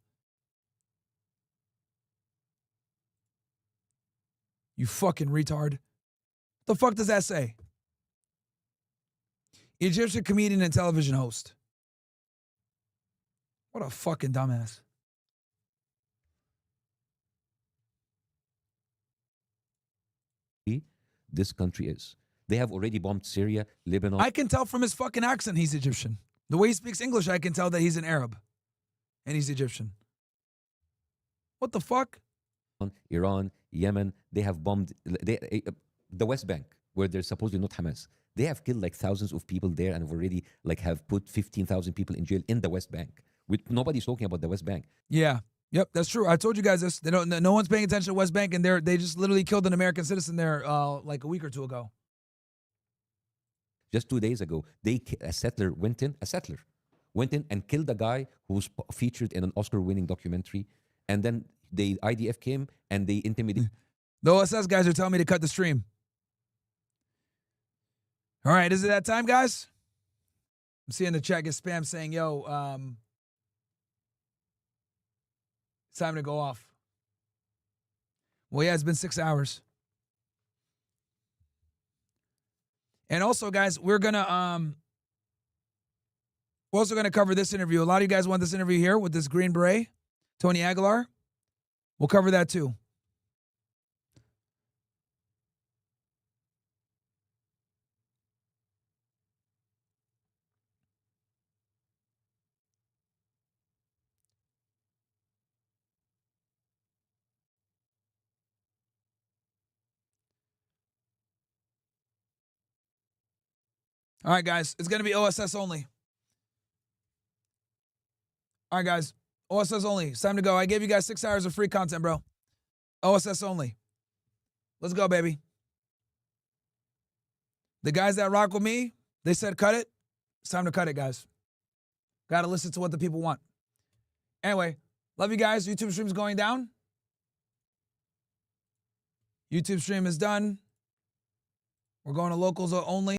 You fucking retard. What the fuck does that say? Egyptian comedian and television host. What a fucking dumbass. This country is. They have already bombed Syria, Lebanon. I can tell from his fucking accent he's Egyptian. The way he speaks English, I can tell that he's an Arab. And he's Egyptian. What the fuck? Iran, Yemen, they have bombed the West Bank, where they're supposedly not Hamas. They have killed like thousands of people there and have already like have put 15,000 people in jail in the West Bank. Nobody's talking about the West Bank. Yeah. Yep, that's true. I told you guys this. They don't. No one's paying attention to West Bank, and they just literally killed an American citizen there like a week or two ago. Just 2 days ago, a settler went in and killed a guy who was featured in an Oscar-winning documentary, and then the IDF came and they intimidated. The OSS guys are telling me to cut the stream. All right, is it that time, guys? I'm seeing the chat get spam saying, yo, it's time to go off. Well, yeah, it's been 6 hours. And also, guys, we're also gonna cover this interview. A lot of you guys want this interview here with this Green Beret, Tony Aguilar. We'll cover that too. All right, guys, it's going to be OSS only. All right, guys, OSS only. It's time to go. I gave you guys 6 hours of free content, bro. OSS only. Let's go, baby. The guys that rock with me, they said cut it. It's time to cut it, guys. Got to listen to what the people want. Anyway, love you guys. YouTube stream's going down. YouTube stream is done. We're going to locals only.